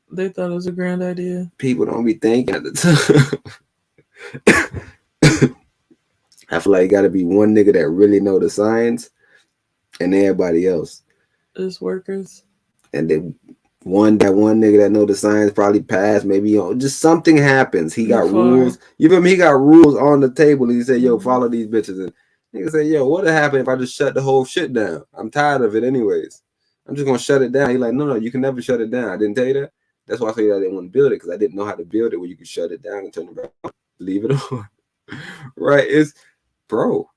They thought it was a grand idea. People don't be thinking at the time. I feel like you got to be one nigga that really know the science, and everybody else is workers. And then that one nigga that know the science probably passed. Maybe just something happens. He got rules. You feel me? He got rules on the table. And he said, "Yo, follow these bitches." And nigga say, "Yo, what'd happen if I just shut the whole shit down? I'm tired of it, anyways. I'm just gonna shut it down." He like, "No, you can never shut it down. I didn't tell you that. That's why I said I didn't want to build it because I didn't know how to build it where you could shut it down and turn it back on, leave it on." Right? It's bro.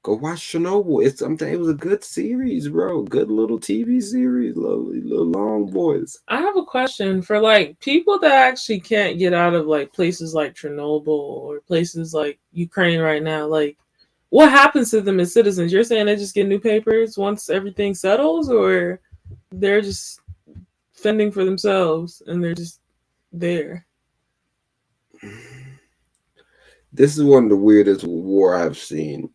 Go watch Chernobyl. It was a good series, bro. Good little TV series. Lovely little long boys. I have a question for like people that actually can't get out of like places like Chernobyl or places like Ukraine right now. Like, what happens to them as citizens? You're saying they just get new papers once everything settles, or they're just fending for themselves and they're just there? This is one of the weirdest war I've seen.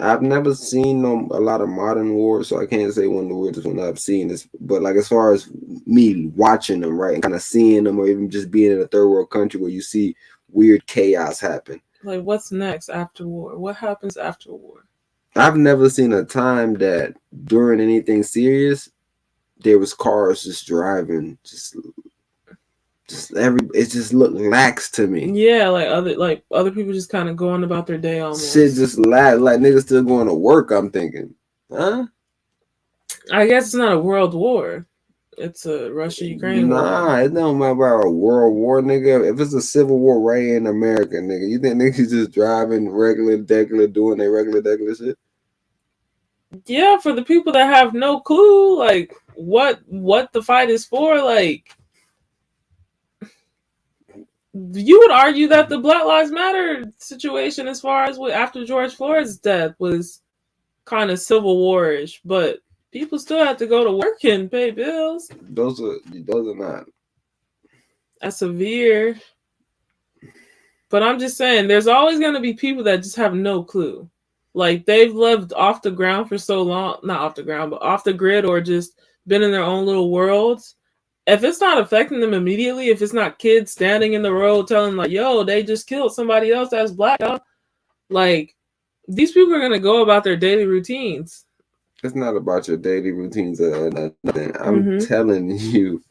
I've never seen a lot of modern wars, so I can't say one of the weirdest ones I've seen is. But like as far as me watching them, right, and kind of seeing them, or even just being in a third world country where you see weird chaos happen. Like, what's next after war? What happens after war? I've never seen a time that during anything serious, there was cars just driving, just it just looked lax to me. Yeah, like other people just kind of going about their day almost. Shit just lax, like niggas still going to work. I'm thinking, huh? I guess it's not a world war. It's a Russia-Ukraine war. Nah, it don't matter about a world war, nigga. If it's a civil war right here in America, nigga, you think niggas just driving regular, doing their regular shit? Yeah, for the people that have no clue, like what the fight is for, like you would argue that the Black Lives Matter situation, as far as after George Floyd's death, was kind of civil war-ish, but people still have to go to work and pay bills. Those are not. That's severe. But I'm just saying, there's always going to be people that just have no clue. Like, they've lived off the ground for so long, not off the ground, but off the grid, or just been in their own little worlds. If it's not affecting them immediately, if it's not kids standing in the road telling like, yo, they just killed somebody else that's Black, like, these people are going to go about their daily routines. It's not about your daily routines or nothing. I'm telling you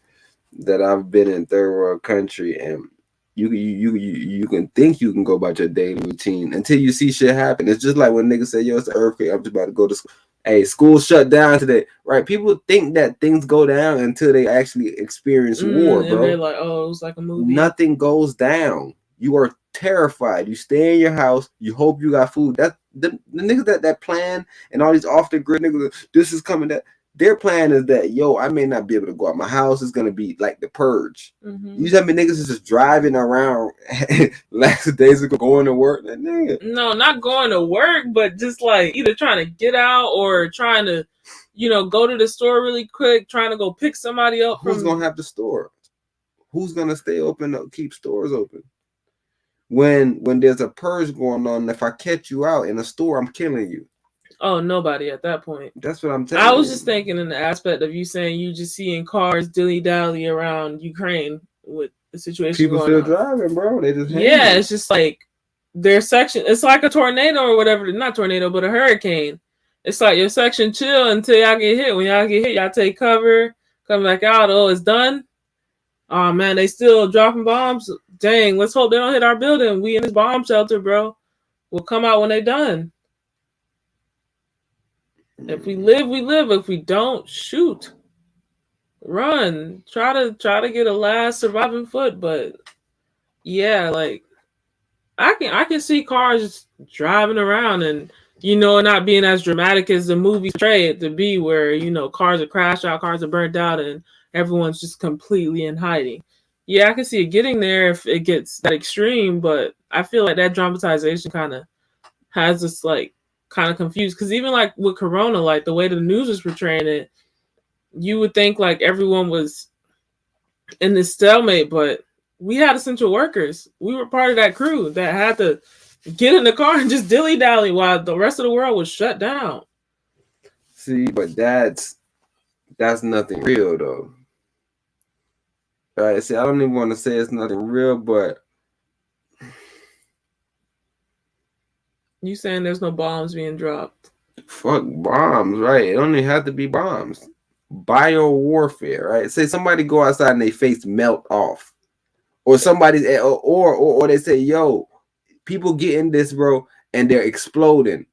that I've been in third world country, and you can think you can go about your daily routine until you see shit happen. It's just like when niggas say, yo, it's an earthquake, I'm just about to go to school. Hey, school shut down today, right? People think that things go down until they actually experience war, bro. And they're like, oh, it was like a movie. Nothing goes down. You are terrified. You stay in your house. You hope you got food. That's the niggas that plan, and all these off the grid niggas, this is coming, that their plan is that, yo, I may not be able to go out my house. It's gonna be like the purge. You tell me niggas is just driving around last days ago going to work. Like, nigga. No, not going to work, but just like either trying to get out or trying to, go to the store really quick, trying to go pick somebody up. Who's gonna have the store? Who's gonna stay open, keep stores open? When there's a purge going on, if I catch you out in a store, I'm killing you. Oh, nobody at that point. That's what I'm telling you. I was just thinking in the aspect of you saying you just seeing cars dilly-dally around Ukraine with the situation People going still on. driving, bro. They just it's just like their section. It's like a tornado or whatever. Not tornado, but a hurricane. It's like your section chill until y'all get hit. When y'all get hit, y'all take cover, come back out. Oh, it's done. Oh man, they still dropping bombs. Dang, let's hope they don't hit our building. We in this bomb shelter, bro. We'll come out when they done. If we live, we live. If we don't, shoot. Run. Try to get a last surviving foot. But yeah, like I can see cars driving around and not being as dramatic as the movie portray it to be, where cars are crashed out, cars are burnt out, and everyone's just completely in hiding. Yeah, I can see it getting there if it gets that extreme, but I feel like that dramatization kind of has us like kind of confused, because even like with Corona, like the way the news was portraying it, you would think like everyone was in this stalemate, but we had essential workers. We were part of that crew that had to get in the car and just dilly-dally while the rest of the world was shut down. See, but that's nothing real though. All right, see, I don't even want to say it's nothing real, but you saying there's no bombs being dropped? Fuck bombs, right? It don't even have to be bombs. Bio warfare, right? Say somebody go outside and their face melt off, or somebody's or they say, yo, people get in this, bro, and they're exploding.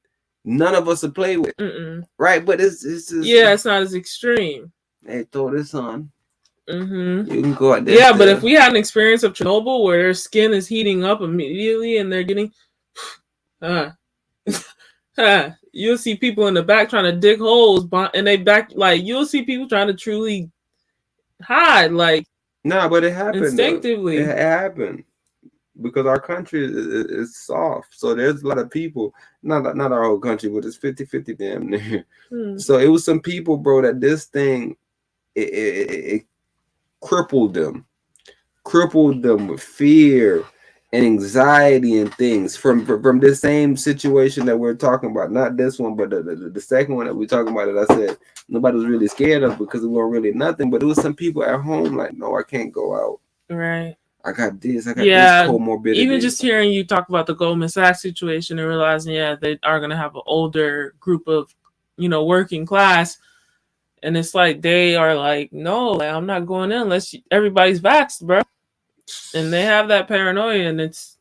None of us will play with, right? But it's just, it's not as extreme. Hey, throw this on. You can go out there. Yeah, but if we had an experience of Chernobyl where their skin is heating up immediately and they're getting, you'll see people in the back trying to dig holes, and they back like you'll see people trying to truly hide, like but it happened instinctively. It happened because our country is soft, so there's a lot of people. Not our whole country, but it's 50-50 damn near. So it was some people, bro, that this thing it crippled them with fear and anxiety and things from this same situation that we're talking about. Not this one, but the second one that we're talking about that I said nobody was really scared of because it wasn't really nothing. But it was some people at home like, no, I can't go out. Right. I got this. I got this comorbidity. Even just hearing you talk about the Goldman Sachs situation and realizing, they are going to have an older group of, working class. And it's like, they are like, no, like, I'm not going in unless everybody's vaxxed, bro. And they have that paranoia, and that's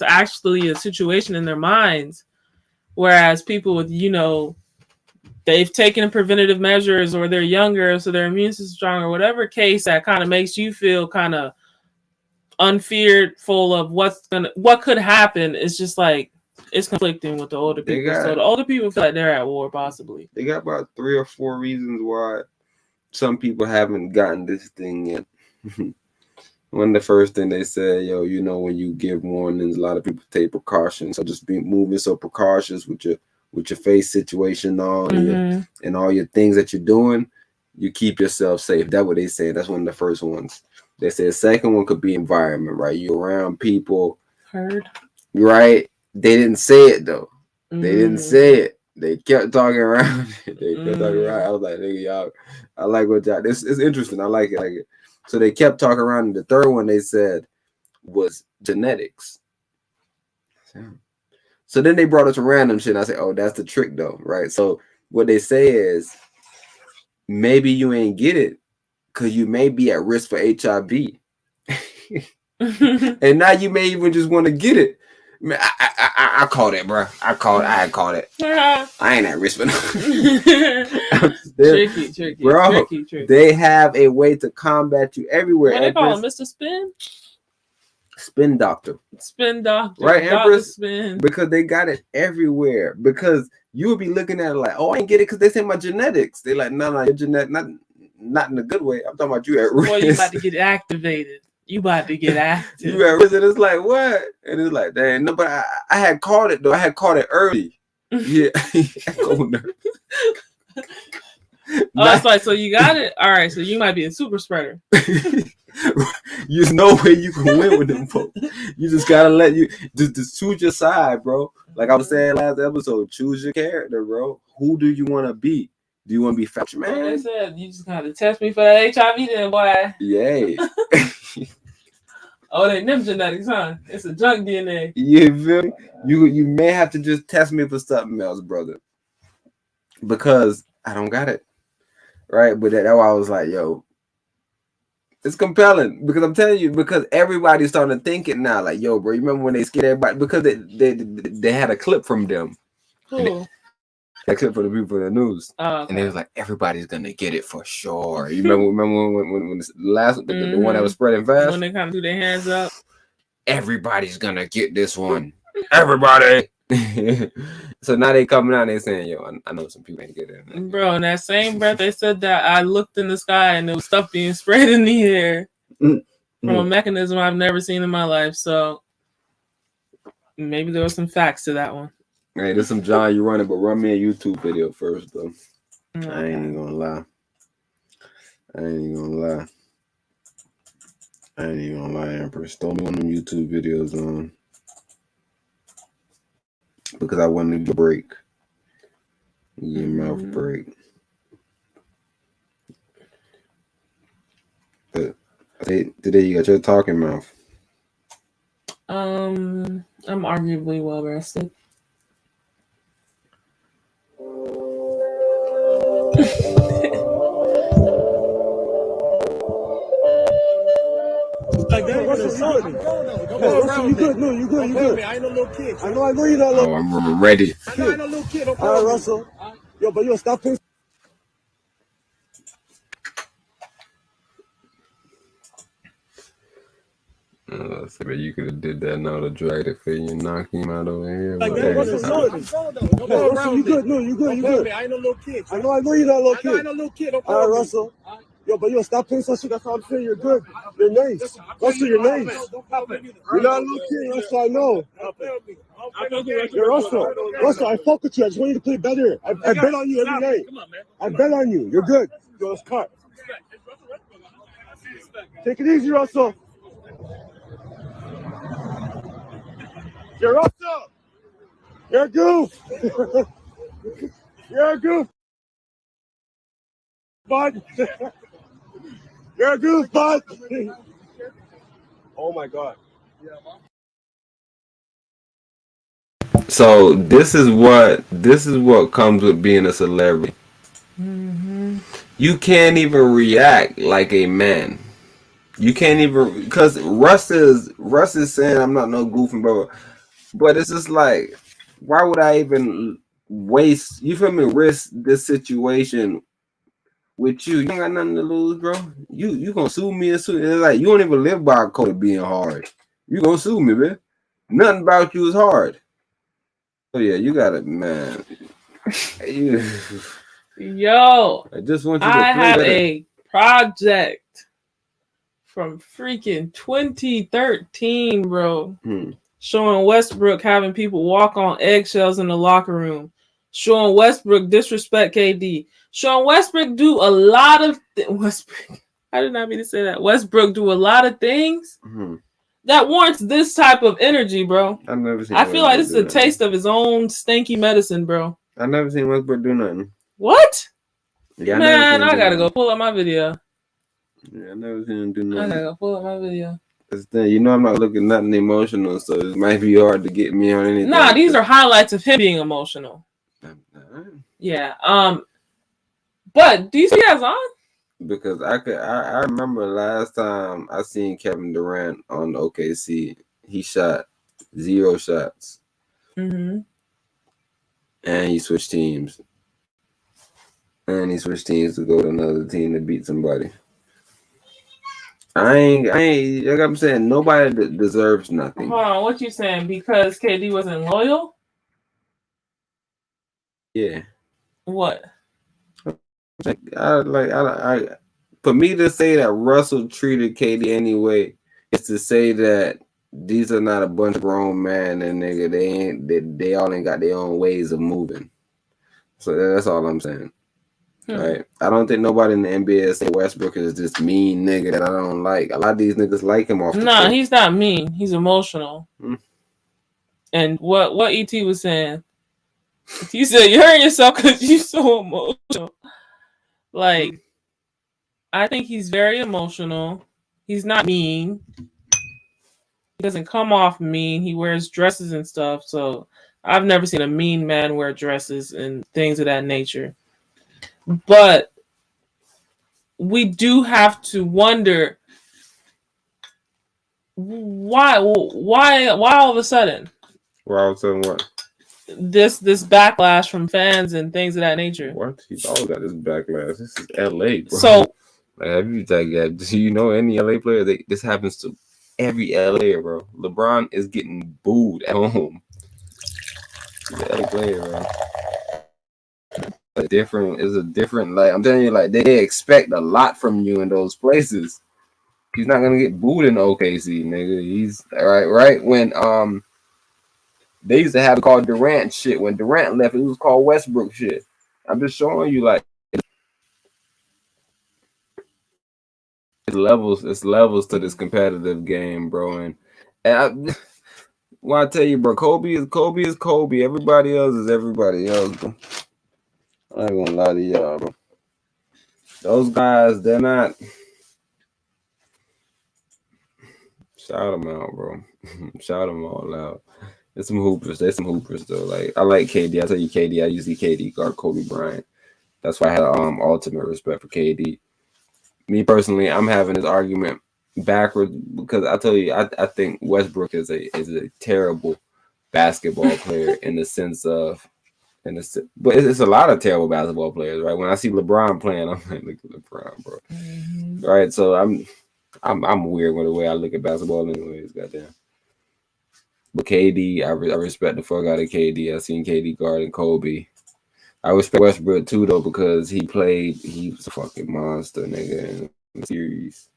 actually a situation in their minds. Whereas people with, they've taken preventative measures, or they're younger, so their immune system strong, or whatever case that kind of makes you feel kind of unfearful of what could happen. It's just like, it's conflicting with the older people. So the older people feel like they're at war, possibly. They got about 3 or 4 reasons why some people haven't gotten this thing yet. One of the first thing they said, when you give warnings, a lot of people take precautions. So just be moving so precautious with your face situation on and all your things that you're doing, you keep yourself safe. That's what they say. That's one of the first ones. They said second one could be environment, right? You're around people. Heard. Right? They didn't say it though. They didn't say it. They kept talking around. I was like, nigga, y'all, I like what y'all. It's interesting. I like it. So they kept talking around. And the third one they said was genetics. So then they brought us some random shit. And I said, oh, that's the trick though, right? So what they say is maybe you ain't get it because you may be at risk for HIV. And now you may even just want to get it. Man, I called it, bro. I had called it. I ain't at risk for nothing. Tricky, bro. Tricky. They have a way to combat you everywhere. What they call him, Mr. Spin? Spin doctor. Spin doctor. Right, Empress? Spin. Because they got it everywhere. Because you would be looking at it like, oh, I ain't get it because they say my genetics. They like, no, your genetic, not in a good way. I'm talking about you at risk. Boy, you about to get activated. You about to get active. You at risk, and it's like, what? And it's like, dang, no, but I had called it though. I had called it early. Yeah. It's like, so you got it? All right, so you might be a super spreader. There's no way you can win with them folks. You just gotta let you just choose your side, bro. Like I was saying last episode, choose your character, bro. Who do you want to be? Do you want to be Fetch Man? They said you just gotta test me for that HIV then, boy. Yay. Oh, they them genetics, huh? It's a junk DNA. You feel me? You may have to just test me for something else, brother. Because I don't got it. Right? But that's why I was like, yo, it's compelling. Because I'm telling you, because everybody's starting to think it now. Like, yo, bro, you remember when they scared everybody? Because they had a clip from them. Cool. That clip for the people in the news. Oh, okay. And they was like, everybody's gonna get it for sure. You remember when the last the one that was spreading fast? When they kind of threw their hands up. Everybody's gonna get this one. Everybody. So now they coming out and they saying, yo, I know some people ain't get it. Bro, in that same breath, they said that I looked in the sky and there was stuff being sprayed in the air from a mechanism I've never seen in my life. So maybe there was some facts to that one. Hey, there's some John you running, but run me a YouTube video first, though. Okay. I ain't even gonna lie. Empress. Throw me one of them YouTube videos on. Because I want to give a break. Give your mouth a break. But today you got your talking mouth. I'm arguably well rested. You good? No, you good. You good? I ain't no little kid. I know you're not. Oh, I'm ready. I know I ain't no little kid. All right, Russell. Yo, but yo, stop playing. So you could have did that now to drag it for you, knock him out over here. Like that, Russell, you good? No, you good. You good? I ain't no little kid. I know you're not a little kid. I ain't no little kid. All right, Russell. Yo, but yo, stop playing some shit. That's all I'm saying. You're good. You're nice. Russell, you're nice. You're not a little kid, Russell. I know. You're Russell. Russell, I fuck with you. I just want you to play better. I bet on you every night. I bet on you. You're good. Yo, let's cut. Take it easy, Russell. You're up. You're a goof. You're a goof, bud. You're a goof, bud. Oh my God. So this is what comes with being a celebrity. Mm-hmm. You can't even react like a man. You can't even, because Russ is saying I'm not no goofing bro, but it's just like, why would I even waste? You feel me? Risk this situation with you. You don't got nothing to lose, bro. You gonna sue me and sue? It's like you don't even live by a code of being hard. You gonna sue me, man? Nothing about you is hard. Oh yeah, you got it, man. Yo, I just want you to I have better. a project from freaking 2013, bro. Showing Westbrook having people walk on eggshells in the locker room. Showing Westbrook disrespect KD. Showing Westbrook do a lot of Westbrook. I did not mean to say that. Westbrook do a lot of things that warrants this type of energy, bro. I've never seen. I feel like this is a taste of his own stinky medicine, bro. I've never seen Westbrook do nothing. What? Yeah, man, I gotta go pull up my video. Yeah, I never seen him do nothing. I gotta go pull up my video. You know I'm not looking nothing emotional, so it might be hard to get me on anything. Nah, these are highlights of him being emotional. Yeah. But do you see that's on? Because I remember last time I seen Kevin Durant on the OKC, he shot 0 shots. Mm-hmm. And he switched teams. And he switched teams to go to another team to beat somebody. I ain't like I'm saying, nobody deserves nothing. Hold on, what you saying? Because KD wasn't loyal? Yeah. What? For me to say that Russell treated KD anyway is to say that these are not a bunch of grown men and nigga, they all ain't got their own ways of moving. So that's all I'm saying. Right? I don't think nobody in the NBA say Westbrook is this mean nigga that I don't like. A lot of these niggas like him off the Nah, court. he's not mean. He's emotional. And what ET was saying, you said you're hurting yourself because you're so emotional. Like, I think he's very emotional. He's not mean. He doesn't come off mean. He wears dresses and stuff. So I've never seen a mean man wear dresses and things of that nature. But we do have to wonder why all of a sudden? Why all of a sudden what? This backlash from fans and things of that nature. What? He's always got this backlash. This is LA, bro. So do you know any LA player? This happens to every LA, bro. LeBron is getting booed at home. He's an LA player, bro. It's a different, like I'm telling you, like they expect a lot from you in those places. He's not gonna get booed in OKC, nigga. He's right when they used to have it called Durant shit. When Durant left, it was called Westbrook shit. I'm just showing you, like, it's levels to this competitive game, bro. And I tell you, bro, Kobe is Kobe. Everybody else is everybody else, bro. I ain't gonna lie to y'all, bro. Those guys, they're not. Shout them out, bro. Shout them all out. There's some hoopers. There's some hoopers though. Like I like KD. I tell you, KD. I usually KD guard Kobe Bryant. That's why I had ultimate respect for KD. Me personally, I'm having this argument backwards because I tell you, I think Westbrook is a terrible basketball player in the sense of. But it's a lot of terrible basketball players, right? When I see LeBron playing, I'm like, look at LeBron, bro. Right? So I'm weird with the way I look at basketball, anyways. Goddamn. But KD, I respect the fuck out of KD. I seen KD guarding Kobe. I respect Westbrook too, though, because he was a fucking monster, nigga, in the series.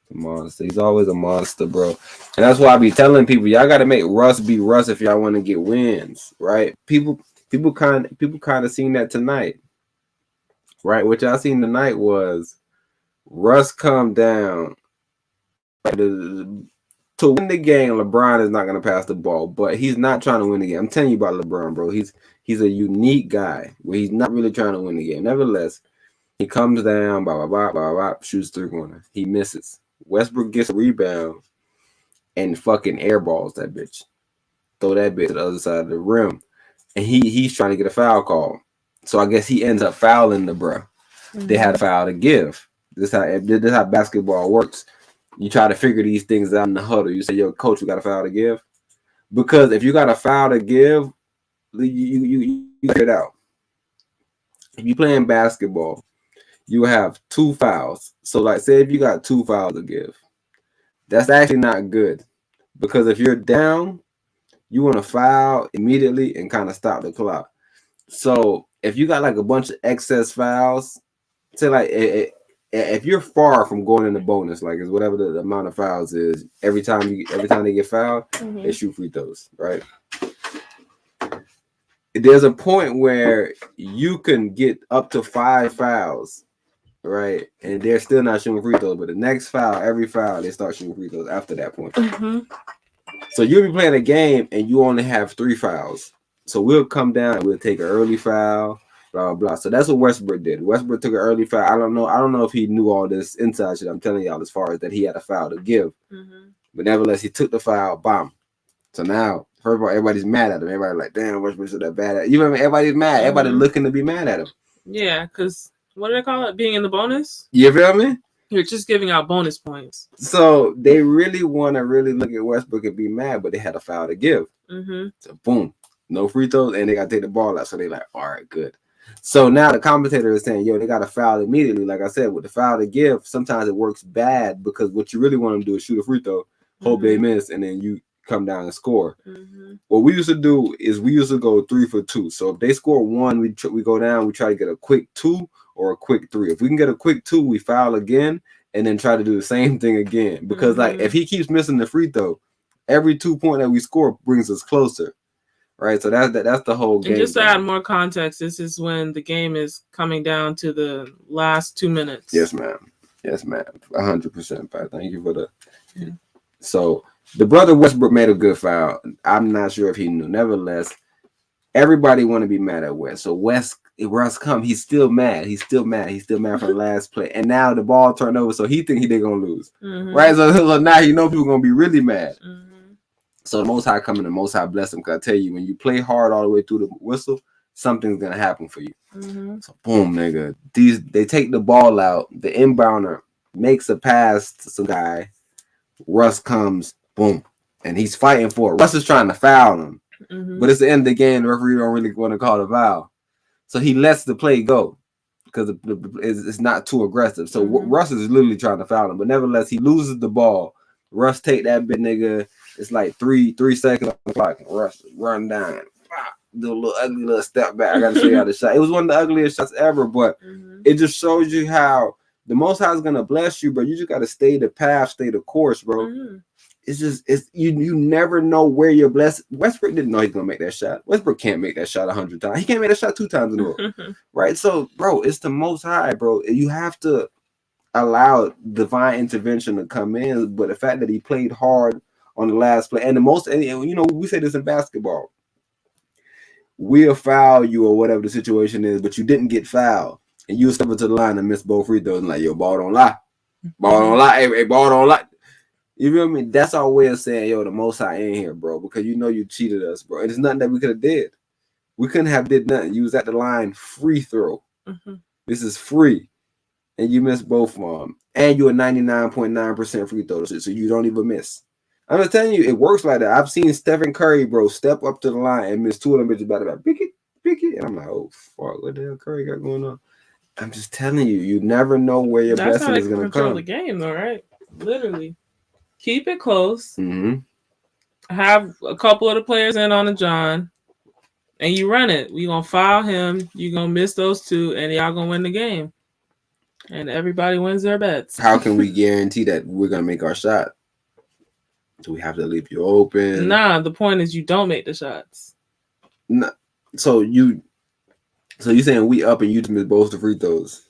A monster. He's always a monster, bro. And that's why I be telling people, y'all got to make Russ be Russ if y'all want to get wins, right? People kind of seen that tonight, right? What y'all seen tonight was Russ come down. To win the game, LeBron is not going to pass the ball, but he's not trying to win the game. I'm telling you about LeBron, bro. He's a unique guy where he's not really trying to win the game. Nevertheless, he comes down, shoots three-pointer. He misses. Westbrook gets a rebound and fucking airballs that bitch. Throw that bitch to the other side of the rim. And he's trying to get a foul call. So I guess he ends up fouling the bro. Mm-hmm. They had a foul to give. This is how basketball works. You try to figure these things out in the huddle. You say, yo, coach, we got a foul to give. Because if you got a foul to give, you figure it out. If you playing basketball, you have 2 fouls. So, like, say if you got 2 fouls to give, that's actually not good. Because if you're down, you want to foul immediately and kind of stop the clock. So, if you got like a bunch of excess fouls, say like if you're far from going in the bonus, like it's whatever the amount of fouls is, every time they get fouled, mm-hmm. they shoot free throws, right? There's a point where you can get up to 5 fouls, right? And they're still not shooting free throws, but the next foul, every foul, they start shooting free throws after that point. Mm-hmm. So you'll be playing a game and you only have 3 fouls. So we'll come down and we'll take an early foul, blah, blah, blah. So that's what Westbrook did. Westbrook took an early foul. I don't know if he knew all this inside shit I'm telling y'all as far as that he had a foul to give. Mm-hmm. But nevertheless, he took the foul, bomb. So now, first of all, everybody's mad at him. Everybody's like, damn, Westbrook's so that bad at him. You remember, everybody's mad. Mm-hmm. Everybody's looking to be mad at him. Yeah, because what do they call it? Being in the bonus? You feel me? You're just giving out bonus points. So they really want to really look at Westbrook and be mad, but they had a foul to give. Mm-hmm. So boom. No free throws, and they got to take the ball out. So they're like, all right, good. So now the commentator is saying, yo, they got to foul immediately. Like I said, with the foul to give, sometimes it works bad because what you really want them to do is shoot a free throw, hope they miss, and then you come down and score. Mm-hmm. What we used to do is we used to go 3 for 2. So if they score 1, we go down, we try to get a quick 2 or a quick 3. If we can get a quick 2, we foul again and then try to do the same thing again. Because like if he keeps missing the free throw, every 2 point that we score brings us closer. Right, so that's the whole game. And just to add more context, this is when the game is coming down to the last 2 minutes. Yes, ma'am. 100%. Thank you for the. Yeah. So the brother Westbrook made a good foul. I'm not sure if he knew. Nevertheless, everybody want to be mad at West. So Russ come, he's still mad. He's still mad from the last play, and now the ball turned over, so he think they're gonna lose. Mm-hmm. Right, so now you know people gonna be really mad. Mm-hmm. So the Most High come and the Most High bless him. Because I tell you, when you play hard all the way through the whistle, something's going to happen for you. Mm-hmm. So boom, nigga. They take the ball out. The inbounder makes a pass to some guy. Russ comes, boom. And he's fighting for it. Russ is trying to foul him. Mm-hmm. But it's the end of the game. The referee don't really want to call the foul. So he lets the play go. Because it's not too aggressive. So Russ is literally trying to foul him. But nevertheless, he loses the ball. Russ take that bit, nigga. It's like three seconds on the clock. Russ run down. Do a little ugly little step back. I gotta show you how to shot. It was one of the ugliest shots ever, but it just shows you how the Most High is gonna bless you, bro. You just gotta stay the path, stay the course, bro. Mm-hmm. It's you never know where you're blessed. Westbrook didn't know he's gonna make that shot. Westbrook can't make that shot 100 times. He can't make that shot 2 times in a row. Right? So, bro, it's the Most High, bro. You have to allow divine intervention to come in, but the fact that he played hard on the last play, and you know, we say this in basketball, we'll foul you or whatever the situation is, but you didn't get fouled, and you step into the line and miss both free throws, and like, yo, ball don't lie, hey, ball don't lie. You feel me? That's our way of saying, yo, the Most High ain't here, bro, because you know you cheated us, bro, and it's nothing that we could have did. We couldn't have did nothing. You was at the line, free throw. Mm-hmm. This is free. And you miss both of them. And you're a 99.9% free throw, so you don't even miss. I'm just telling you, it works like that. I've seen Stephen Curry, bro, step up to the line and miss 2 of them bitches back to back. Pick it. And I'm like, oh, fuck, what the hell Curry got going on? I'm just telling you, you never know where your blessing is going to come. That's how they control the game, though, right? Literally. Keep it close. Mm-hmm. Have a couple of the players in on the John, and you run it. We're going to foul him. You're going to miss those 2, and y'all going to win the game. And everybody wins their bets. How can we guarantee that we're going to make our shot? Do we have to leave you open? Nah, the point is you don't make the shots. Nah, so you saying we up and you just miss both the free throws?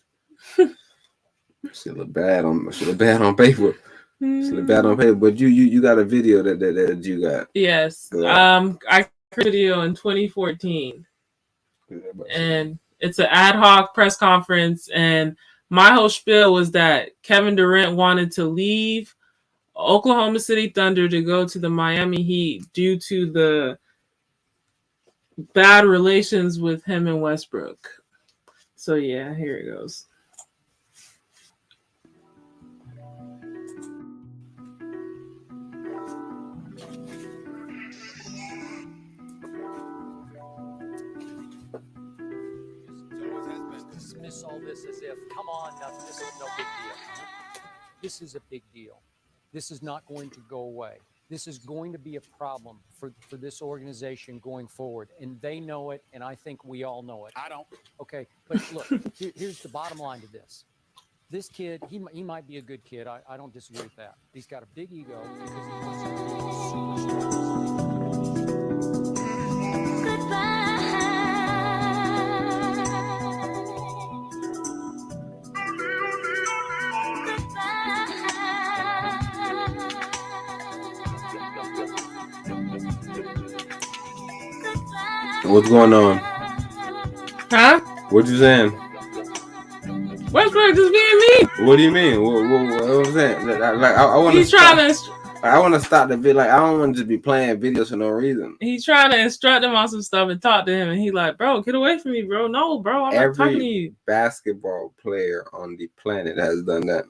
Should look bad on paper. Slip out on paper, but you got a video that you got. Yes. I created a video in 2014. And it's an ad hoc press conference, and my whole spiel was that Kevin Durant wanted to leave Oklahoma City Thunder to go to the Miami Heat due to the bad relations with him and Westbrook. So yeah, here it goes. Dismiss all this as if, come on, this is no big deal. This is a big deal. This is not going to go away. This is going to be a problem for this organization going forward. And they know it, and I think we all know it. I don't. Okay, but look, here's the bottom line to this. This kid, he might be a good kid. I don't disagree with that. He's got a big ego because he wants to be a superstar. What's going on? Huh? What you saying? Westbrook just being me. What do you mean? What was that? Like I want to. He's trying to. I want to stop the video. Like I don't want to just be playing videos for no reason. He's trying to instruct him on some stuff and talk to him, and he like, bro, get away from me, bro. No, bro, I'm not talking to you. Basketball player on the planet has done that.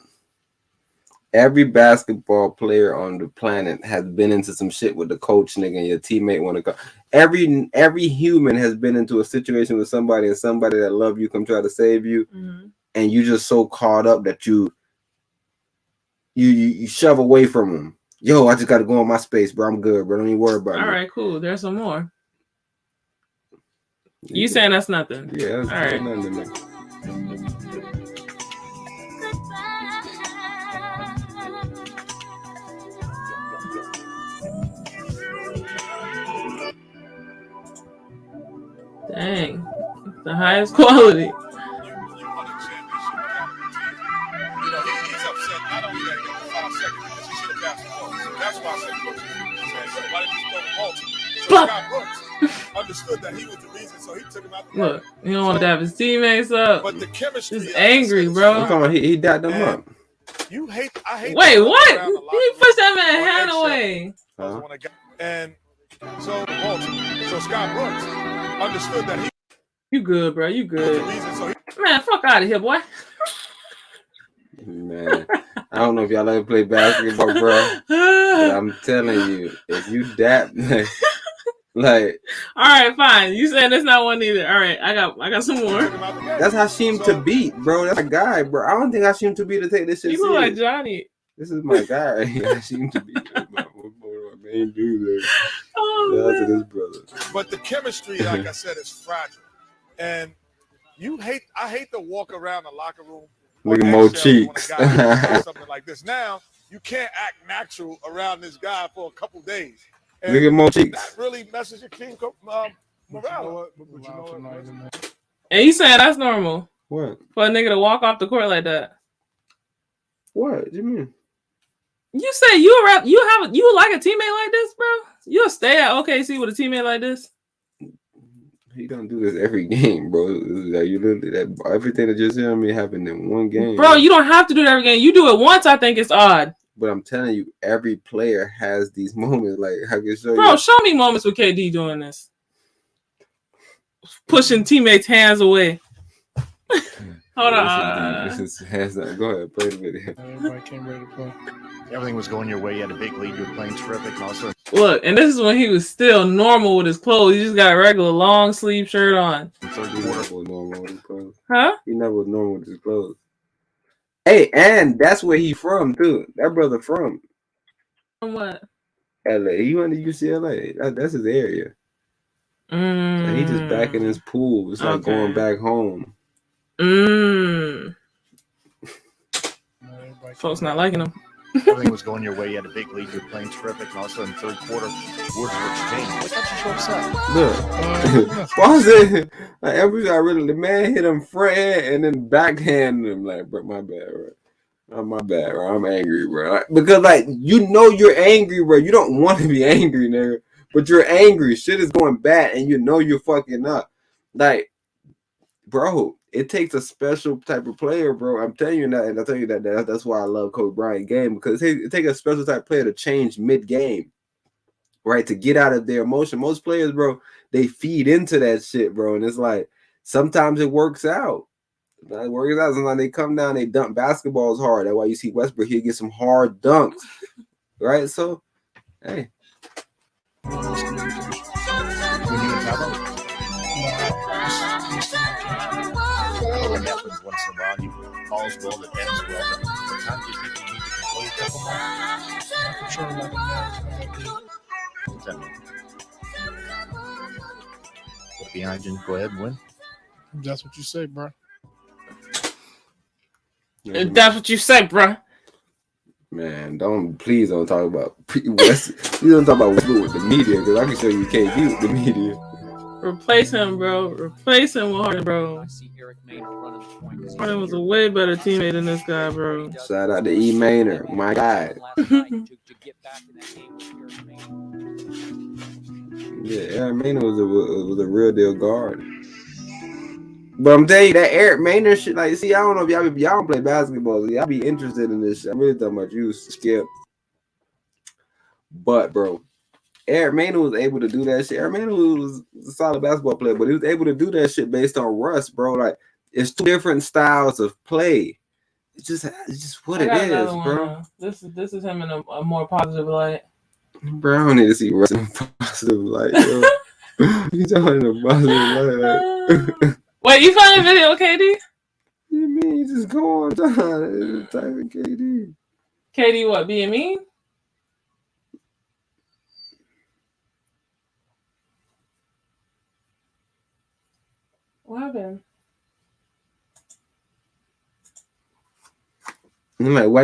Every basketball player on the planet has been into some shit with the coach nigga and your teammate want to go. Every human has been into a situation with somebody and somebody that love you come try to save you, and you just so caught up that you shove away from them. Yo, I just got to go in my space, bro. I'm good, bro. Don't even worry about it. All right, cool. There's some more. You saying that's nothing? Yeah, that's all right. Nothing to me. Dang, the highest quality. You know, he's upset not only that he got 5 seconds, because he should have passed the ball. So that's why I said, Coach, why did you throw the ball to him? So Scott Brooks understood that he was the reason, so he took him out the game. Look, he don't want to have his teammates up. But the chemistry. He's angry, bro. I'm talking about he dapped them up. I hate. Wait, what? He pushed that man hand away. And so Scott Brooks understood that he. You good, bro? You good? Man, fuck out of here, boy. Man, I don't know if y'all ever play basketball, bro. But I'm telling you, if you dap, like, all right, fine. You said that's not one either. All right, I got some more. That's Hashim to beat, bro. That's my guy, bro. I don't think Hashim to beat to take this shit. You look like Johnny. This is my guy. Hashim to beat. My main dude. Oh, that's his brother. But the chemistry, like I said, is fragile. And I hate to walk around the locker room. Look at Mo cheeks. Something like this. Now you can't act natural around this guy for a couple days. And look at Mo cheeks. That really messes your team morale. And you saying that's normal? What? For a nigga to walk off the court like that? What? What do you mean? You say you like a teammate like this, bro? You'll stay at OKC with a teammate like this? He don't do this every game, bro. Like you literally everything that you're telling me happened in one game. Bro, you don't have to do it every game. You do it once, I think it's odd. But I'm telling you, every player has these moments. Like I can show you. Bro, show me moments with KD doing this. Pushing teammates' hands away. Hold on. This is hands down. Go ahead, play the video. Everybody came ready to play. Everything was going your way. You had a big lead. You were playing terrific. And also, look, and this is when he was still normal with his clothes. He just got a regular long sleeve shirt on. He never was normal with his clothes. Huh? He never was normal with his clothes. Hey, and that's where he from too. That brother from. From what? LA. He went to UCLA. That's his area. So he just back in his pool. It's like going back home. Folks not liking him. everything was going your way. You had a big lead. You were playing terrific. And also in the third quarter, Westbrook's changed. What got you so upset? Look. Why was it? Like, every time the man hit him front hand and then backhand him. Like, bro, my bad, right? Oh, my bad, bro. I'm angry, bro. Because, like, you know you're angry, bro. You don't want to be angry, nigga. But you're angry. Shit is going bad, and you know you're fucking up. Like, bro, it takes a special type of player, bro. I'm telling you that, and I tell you that's why I love Kobe Bryant game, because it takes a special type of player to change mid-game, right? To get out of their emotion. Most players, bro, they feed into that shit, bro. And it's like, sometimes it works out. It works out. Sometimes they come down, they dunk basketballs hard. That's why you see Westbrook, he'll get some hard dunks, right? So, hey. It happens once in a while. You falls well, it ends well. But sometimes you think you need to control a couple more. What's that mean? Look behind you and go ahead and win. That's what you say, bro. That's what you say, bro. Man, please don't talk about West. You don't talk about Westbrook with the media, because I can show you KD with the media. Replace him, bro. Replace him with Harden, bro. Harden was a way better teammate than this guy, bro. Shout out to E. Manor, my guy. Yeah, Eric Manor was a real deal guard. But I'm telling you, that Eric Manor shit, like, see, I don't know if y'all don't play basketball, so y'all be interested in this shit. I'm really talking about you, Skip. But, bro, Eric Manor was able to do that shit. Eric Manor was a solid basketball player, but he was able to do that shit based on rust, bro. Like, it's two different styles of play. It's just what it is, bro. This is him in a more positive light. Bro, I don't need to see Russ in a positive light, yo. You talking in a positive light? Wait, you found a video, KD? You mean you just go on time type of KD? KD, what, being mean? What happened? I'm like, why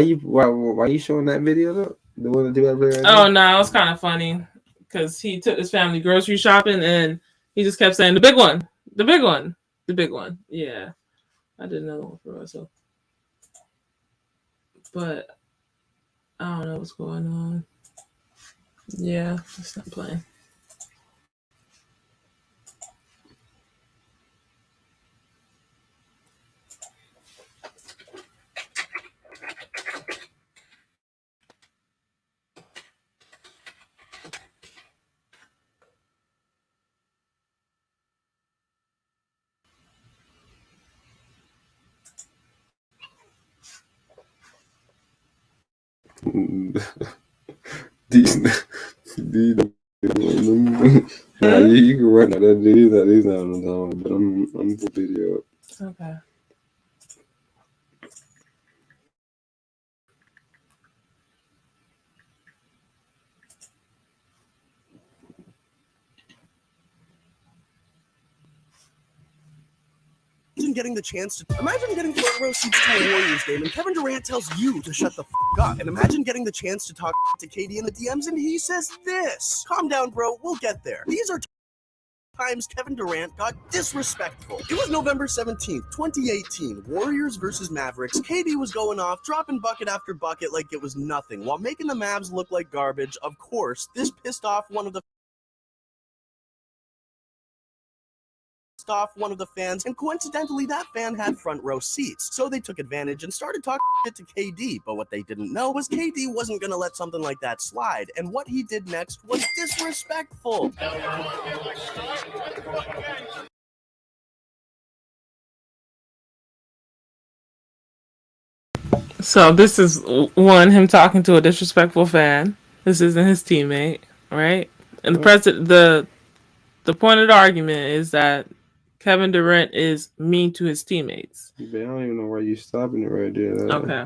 you showing that video though? The one that you got to play right now? Oh no, it was kind of funny because he took his family grocery shopping and he just kept saying the big one, the big one, the big one. Yeah, I did another one for myself, but I don't know what's going on. Yeah, it's not playing. These you can run out that. These not on the time, but I'm the video. Okay. Getting the chance to imagine getting front row seats to a Warriors game and Kevin Durant tells you to shut the up, and imagine getting the chance to talk to KD in the DMs and he says this. Calm down, bro, we'll get there. These are times Kevin Durant got disrespectful. It was November 17th, 2018, Warriors versus Mavericks. KD was going off, dropping bucket after bucket like it was nothing, while making the Mavs look like garbage. Of course, this pissed off one of the fans, and coincidentally that fan had front row seats, so they took advantage and started talking shit to KD. But what they didn't know was KD wasn't gonna let something like that slide, and what he did next was disrespectful. So this is him talking to a disrespectful fan. This isn't his teammate, right? And the point of the argument is that Kevin Durant is mean to his teammates. I don't even know why you're stopping it right there. Okay.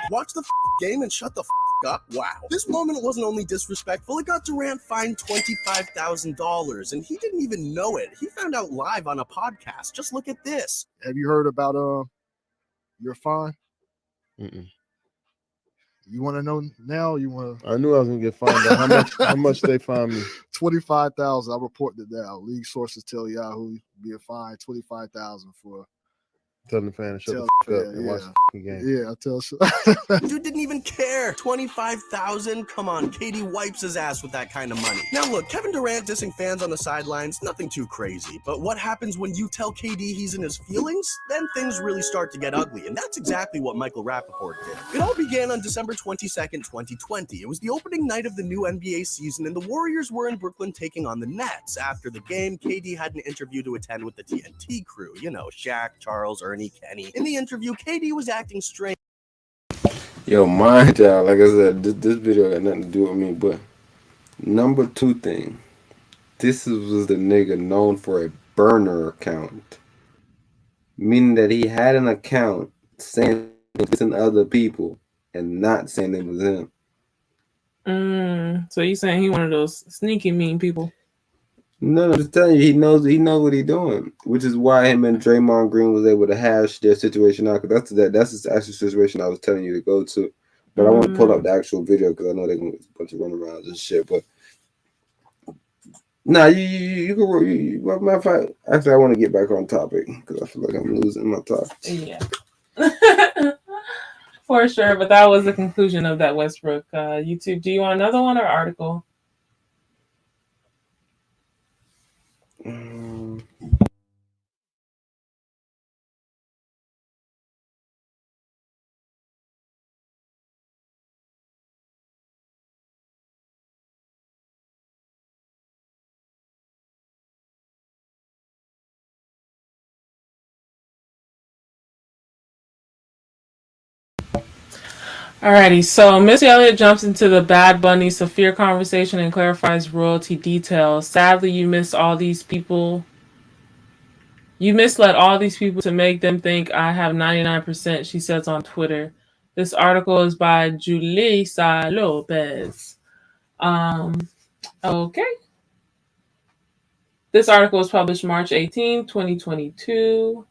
Watch the game and shut the up. Wow. This moment wasn't only disrespectful, it got Durant fined $25,000, and he didn't even know it. He found out live on a podcast. Just look at this. Have you heard about your fine? Mm-mm. You want to know now? You want to? I knew I was gonna get fined. How much they fined me? $25,000. I reported it now. League sources tell Yahoo being fined $25,000 for Telling the fan to shut Tell- the fuck up yeah, and watch yeah. the game. Yeah, I tell so. Dude didn't even care. 25,000? Come on, KD wipes his ass with that kind of money. Now look, Kevin Durant dissing fans on the sidelines, nothing too crazy. But what happens when you tell KD he's in his feelings? Then things really start to get ugly, and that's exactly what Michael Rappaport did. It all began on December 22nd, 2020. It was the opening night of the new NBA season, and the Warriors were in Brooklyn taking on the Nets. After the game, KD had an interview to attend with the TNT crew. You know, Shaq, Charles, Ernie, Kenny. In the interview, KD was acting strange. Yo, mind y'all, like I said, this video got nothing to do with me, but number 2 thing, this was the nigga known for a burner account, meaning that he had an account saying it's in other people and not saying it was him. So you saying he one of those sneaky mean people? No, I'm just telling you, he knows what he's doing, which is why him and Draymond Green was able to hash their situation out. Because that's the actual situation I was telling you to go to. But I want to pull up the actual video because I know they're going to a bunch of runarounds and shit. But nah, you can. Matter of fact, actually, I want to get back on topic because I feel like I'm losing my topic. Yeah. For sure, but that was the conclusion of that Westbrook YouTube. Do you want another one or article? Alrighty, so Missy Elliott jumps into the Bad Bunny Safaera conversation and clarifies royalty details. Sadly, you missed all these people. You misled all these people to make them think I have 99%, she says on Twitter. This article is by Julissa Lopez. Okay. This article was published March 18, 2022.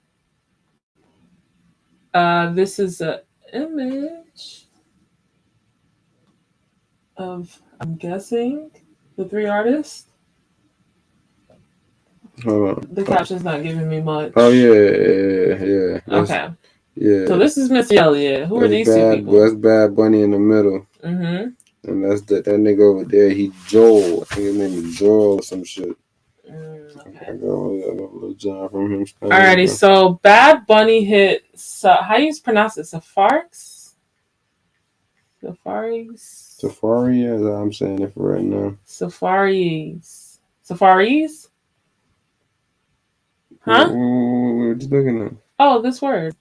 This is an image of, I'm guessing, the 3 artists. Hold on. The caption's not giving me much. Oh yeah. Okay. Yeah. So this is Missy Elliott. Who are these 2 people? That's Bad Bunny in the middle. Mm-hmm. And that's that nigga over there. He Joel. I think his name is Joel or some shit. Okay. I got a little John from him. Alrighty, so Bad Bunny hit. How do you pronounce it? Safaris. Safari, as I'm saying it for right now. Safaris. Huh? What you looking at? Oh, this word.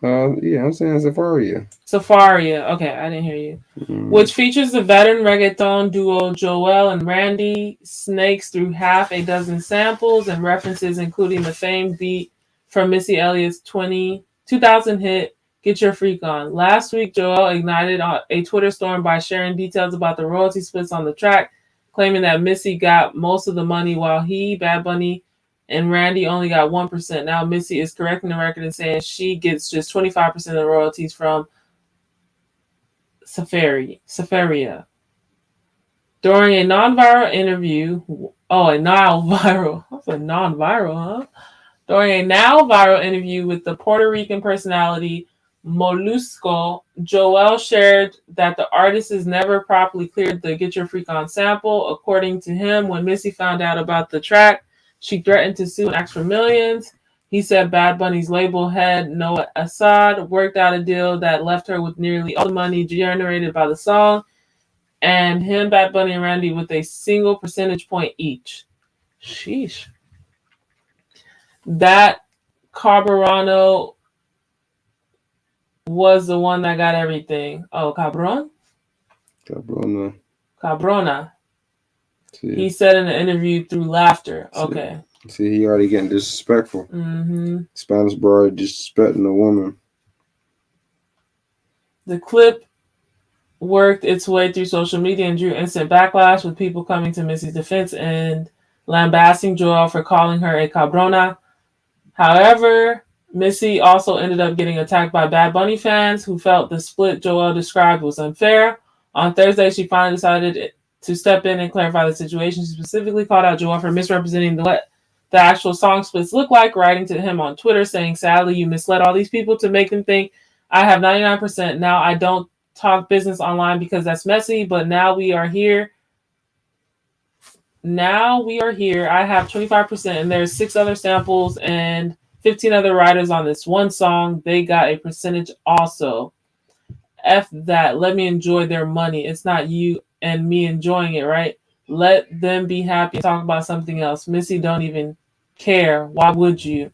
Yeah, I'm saying Safaria. Safaria. Okay, I didn't hear you. Which features the veteran reggaeton duo Joel and Randy, snakes through half a dozen samples and references, including the famed beat from Missy Elliott's 2000 hit Get Your Freak On. Last week, Joel ignited a Twitter storm by sharing details about the royalty splits on the track, claiming that Missy got most of the money while he, Bad Bunny, and Randy only got 1%. Now Missy is correcting the record and saying she gets just 25% of the royalties from Safaera. During a non-viral interview, During a now viral interview with the Puerto Rican personality Molusco, Joel shared that the artist has never properly cleared the Get Your Freak On sample. According to him, when Missy found out about the track, she threatened to sue and ask for millions. He said Bad Bunny's label head, Noah Assad, worked out a deal that left her with nearly all the money generated by the song, and him, Bad Bunny, and Randy with a single percentage point each. Sheesh. That Cabrona was the one that got everything. Oh, Cabrona. See. He said in the interview through laughter. Okay. See, he already getting disrespectful. Mm-hmm. Spanish boy disrespecting a woman. The clip worked its way through social media and drew instant backlash, with people coming to Missy's defense and lambasting Joel for calling her a cabrona. However, Missy also ended up getting attacked by Bad Bunny fans who felt the split Joel described was unfair. On Thursday, she finally decided to step in and clarify the situation. She specifically called out Joel for misrepresenting the the actual song splits look like, writing to him on Twitter saying, "Sadly, you misled all these people to make them think I have 99%. Now I don't talk business online because that's messy, but now we are here. I have 25%, and there's 6 other samples and 15 other writers on this one song. They got a percentage also. F that. Let me enjoy their money. It's not you and me enjoying it, right? Let them be happy and talk about something else. Missy don't even care. Why would you?"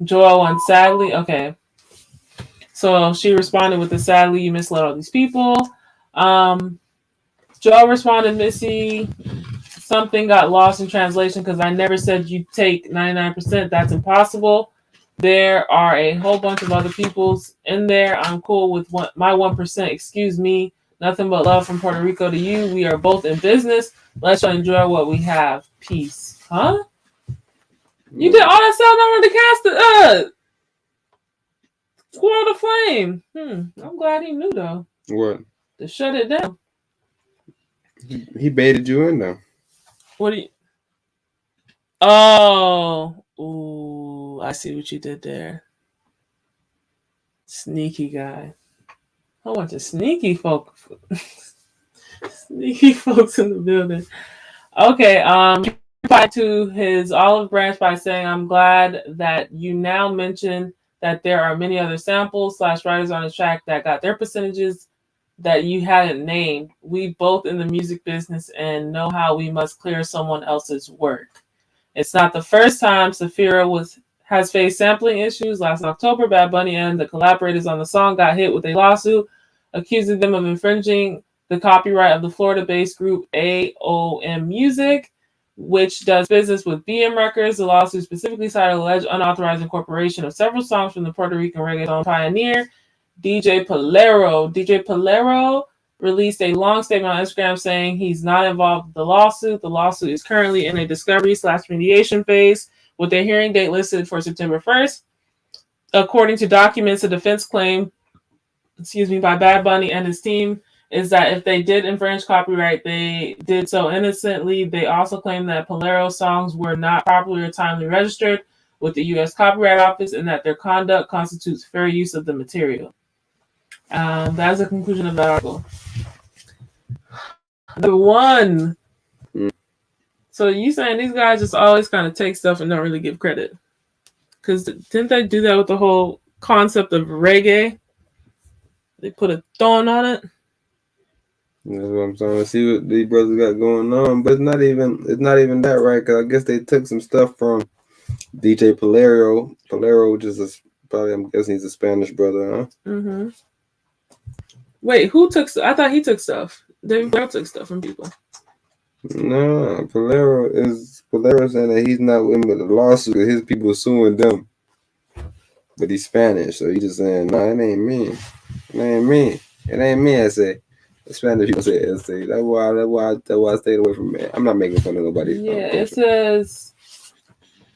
Joel won, "Sadly." Okay. So she responded with the "Sadly, you misled all these people." Joel responded, "Missy, something got lost in translation because I never said you take 99%. That's impossible. There are a whole bunch of other people's in there. I'm cool with my 1%. Excuse me. Nothing but love from Puerto Rico to you. We are both in business. Let's enjoy what we have. Peace." Huh? You did all that stuff over the cast Squirrel the Flame. I'm glad he knew though. What? To shut it down. He baited you in though. What do you? Oh, ooh, I see what you did there. Sneaky guy. I want to sneaky folk. Sneaky folks in the building. Okay, replied to his olive branch by saying, "I'm glad that you now mentioned that there are many other samples / writers on the track that got their percentages that you hadn't named. We both in the music business and know how we must clear someone else's work. It's not the first time Safaera has faced sampling issues. Last October, Bad Bunny and the collaborators on the song got hit with a lawsuit accusing them of infringing the copyright of the Florida-based group AOM Music, which does business with BM Records. The lawsuit specifically cited alleged unauthorized incorporation of several songs from the Puerto Rican reggaeton pioneer DJ Polero. DJ Polero released a long statement on Instagram saying he's not involved with the lawsuit. The lawsuit is currently in a discovery / mediation phase with a hearing date listed for September 1st. According to documents, the defense claim, by Bad Bunny and his team is that if they did infringe copyright, they did so innocently. They also claim that Polero's songs were not properly or timely registered with the U.S. Copyright Office and that their conduct constitutes fair use of the material. That's the conclusion of that article. The one. So you saying these guys just always kind of take stuff and don't really give credit? Because didn't they do that with the whole concept of reggae? They put a thorn on it. That's what I'm trying to see what these brothers got going on, but it's not even that, right? Because I guess they took some stuff from DJ Polero. Polero, which is probably, I'm guessing he's a Spanish brother, huh? Mm-hmm. Wait, who took? I thought he took stuff. David Bell took stuff from people. No, Polero saying that he's not with the lawsuit. His people suing them, but he's Spanish, so he's just saying, "No, it ain't me. It ain't me. It ain't me." I say. The Spanish people say "SA." That's why I stayed away from it. I'm not making fun of nobody. Yeah, it says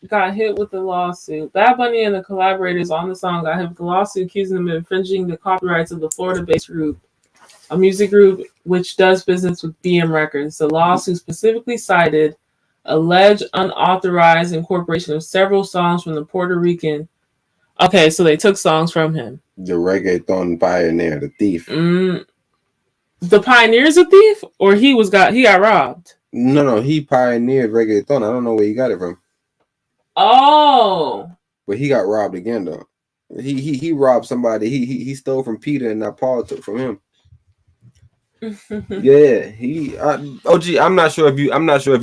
got hit with the lawsuit. Bad Bunny and the collaborators on the song got hit with the lawsuit accusing them of infringing the copyrights of the Florida-based group, a music group which does business with BM Records. The lawsuit specifically cited alleged unauthorized incorporation of several songs from the Puerto Rican. Okay, so they took songs from him. The reggaeton pioneer, the thief. The pioneer's a thief, or he got robbed? No, he pioneered reggaeton. I don't know where he got it from. Oh, but he got robbed again though. He robbed somebody. He stole from Peter, and now Paul took from him. Yeah, OG. I'm not sure if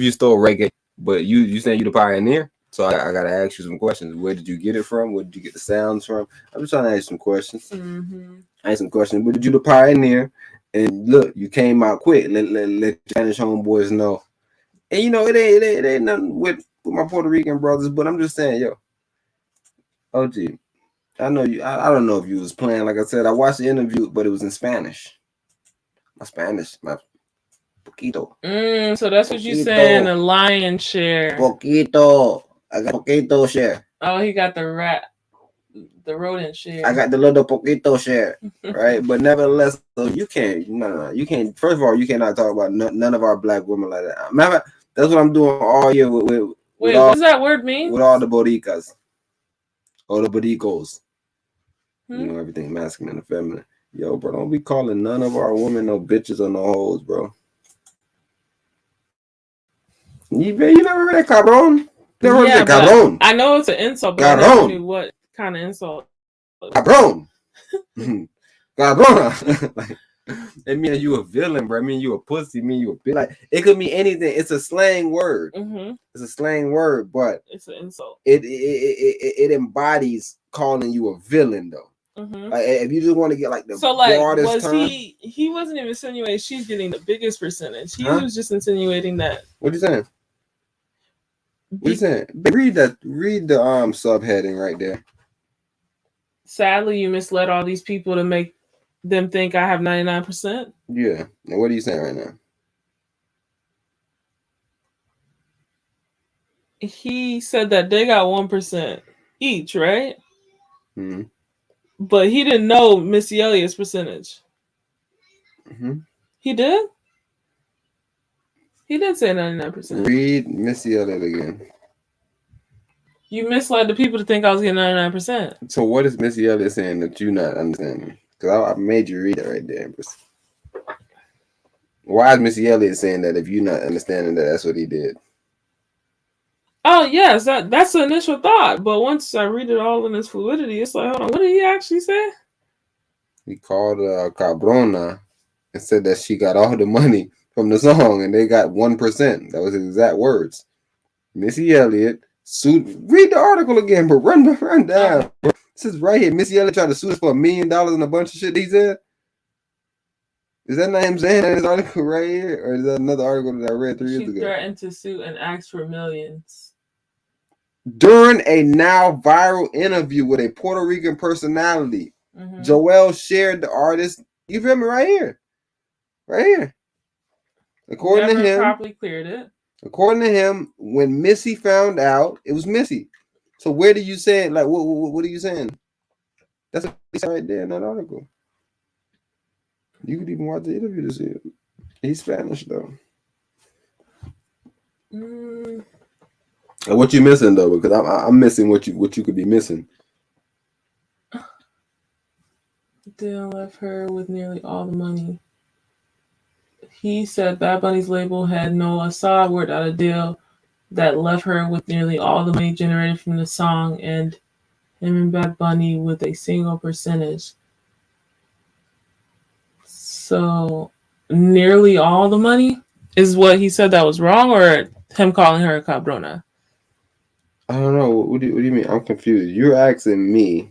you stole reggae, but you saying you the pioneer. So I gotta ask you some questions. Where did you get it from? Where did you get the sounds from? I'm just trying to ask you some questions. Ask some questions. Where did you the pioneer? And look, you came out quick. Let Spanish homeboys know. And you know, it ain't nothing with my Puerto Rican brothers, but I'm just saying, yo, OG, I know you. I don't know if you was playing. Like I said, I watched the interview, but it was in Spanish. My poquito. So that's what you saying. A lion's share. Poquito. I got poquito share. Oh, he got the rodent share. I got the little poquito share, right? But nevertheless, so you can't. No, you can't. First of all, you cannot talk about none of our black women like that. Matter of fact, that's what I'm doing all year with Wait, what does that word mean? With all the bodicas. All the bodicos. Hmm? You know, everything masculine and feminine. Yo, bro, don't be calling none of our women no bitches or no hoes, bro. You never heard that cabron? Never heard that cabron? I know it's an insult, but I never knew what kind of insult. Cabron. Cabrona. Like, it means you a villain, bro. I mean you a pussy. It mean you a bitch. Like, it could mean anything. It's a slang word. Mm-hmm. It's a slang word, but it's an insult. It embodies calling you a villain, though. Mm-hmm. Like, if you just want to get like the was term, he wasn't even insinuating she's getting the biggest percentage. He was just insinuating that. What are you saying? What are you saying? Read the subheading right there. Sadly, you misled all these people to make them think I have 99%. Yeah. And what are you saying right now? He said that they got 1% each, right? Mm-hmm. But he didn't know Missy Elliott's percentage. Mm-hmm. He did? He did say 99%. Read Missy Elliott again. You misled the people to think I was getting 99%. So what is Missy Elliott saying that you're not understanding? Because I made you read it right there, Empress. Why is Missy Elliott saying that if you're not understanding that that's what he did? Oh, yes, that's the initial thought. But once I read it all in its fluidity, it's like, hold on, what did he actually say? He called Cabrona and said that she got all the money from the song and they got 1%. That was his exact words. Missy Elliott sued. Read the article again, but run down. Bro. This is right here. Missy Elliott tried to sue us for $1 million and a bunch of shit he said. Is that not him saying that in this article right here? Or is that another article that I read 3 years ago? She threatened to sue and ask for millions. During a now viral interview with a Puerto Rican personality, Joel shared the artist. You feel me? Right here. Right here. According to him, properly cleared it. According to him, when Missy found out, it was Missy. So where do you say it? Like, what are you saying? That's what he said right there in that article. You could even watch the interview to see it. He's Spanish though. And what you missing though? Because I'm missing what you could be missing. Deal left her with nearly all the money. He said Bad Bunny's label had no Assad worked out a deal that left her with nearly all the money generated from the song, and him and Bad Bunny with a single percentage. So nearly all the money is what he said that was wrong, or him calling her a cabrona? I don't know. What do you mean? I'm confused. You're asking me,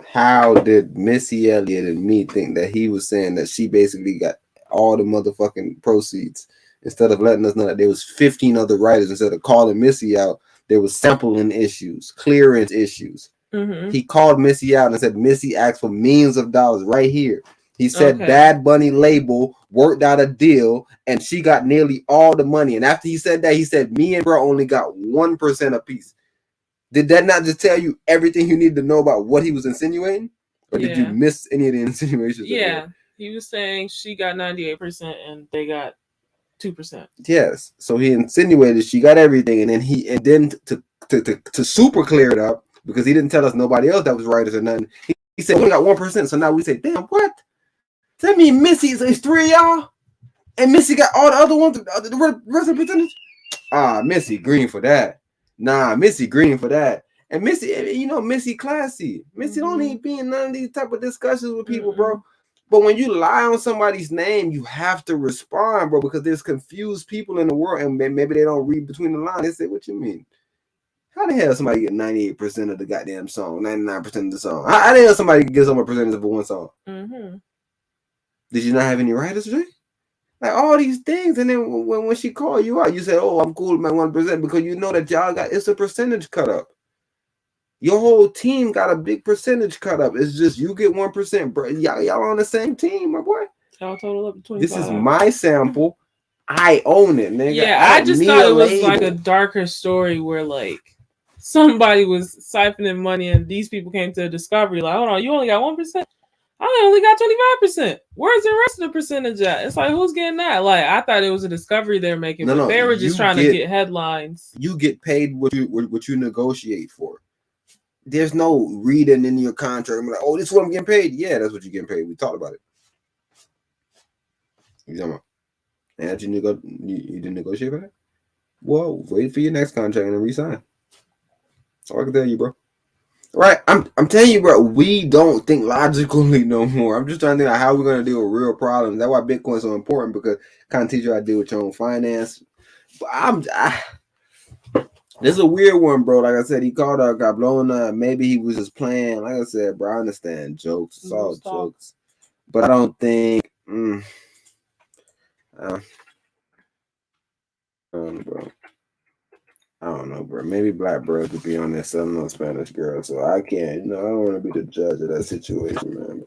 how did Missy Elliott and me think that he was saying that she basically got all the motherfucking proceeds instead of letting us know that there was 15 other writers? Instead of calling Missy out, there was sampling issues, clearance issues. Mm-hmm. He called Missy out and said Missy asked for millions of dollars right here. He said Bad Bunny label worked out a deal and she got nearly all the money. And after he said that, he said me and bro only got 1% apiece. Did that not just tell you everything you need to know about what he was insinuating? Or did you miss any of the insinuations? Yeah, he was saying she got 98% and they got 2%. Yes. So he insinuated she got everything, and then to super clear it up, because he didn't tell us nobody else that was writers or nothing. He said we got 1%. So now we say, damn, what? Does that mean Missy is 3 of y'all? And Missy got all the other ones, the rest of the percentage? Missy green for that. Nah, Missy green for that. And Missy, you know, Missy classy. Missy don't need be in none of these type of discussions with people, bro. But when you lie on somebody's name, you have to respond, bro, because there's confused people in the world, and maybe they don't read between the lines. They say, what you mean? How the hell somebody get 98% of the goddamn song, 99% of the song? How the hell somebody get some percentage of one song? Mm-hmm. Did you not have any writers, Jay? Like all these things, and then when she called you out, you said, "Oh, I'm cool with my 1%," because you know that y'all got it's a percentage cut up. Your whole team got a big percentage cut up. It's just you get 1%, bro. Y'all on the same team, my boy. Y'all total up to 25. This is my sample. I own it, nigga. Yeah, I just thought it was like a darker story where like somebody was siphoning money and these people came to a discovery. Like, hold on, you only got 1%. I only got 25%. Where's the rest of the percentage at? It's like, who's getting that? Like, I thought it was a discovery they're making, but they were just trying to get headlines. You get paid what you negotiate for. There's no reading in your contract. I'm like, oh, this is what I'm getting paid. Yeah, that's what you're getting paid. We talked about it. You talking about? And you didn't negotiate for that? Well, wait for your next contract and then resign. That's all I can tell you, bro. Right, I'm telling you, bro, we don't think logically no more. I'm just trying to think of how we're gonna deal with real problems. That's why Bitcoin is so important, because it kind of teach you how to deal with your own finance. But this is a weird one, bro. Like I said, he called out Cabrona. Maybe he was just playing. Like I said, bro, I understand jokes. It's all jokes. But I don't think bro. I don't know, bro. Maybe black bro could be on there selling on Spanish girl, so I can't. I don't want to be the judge of that situation, man.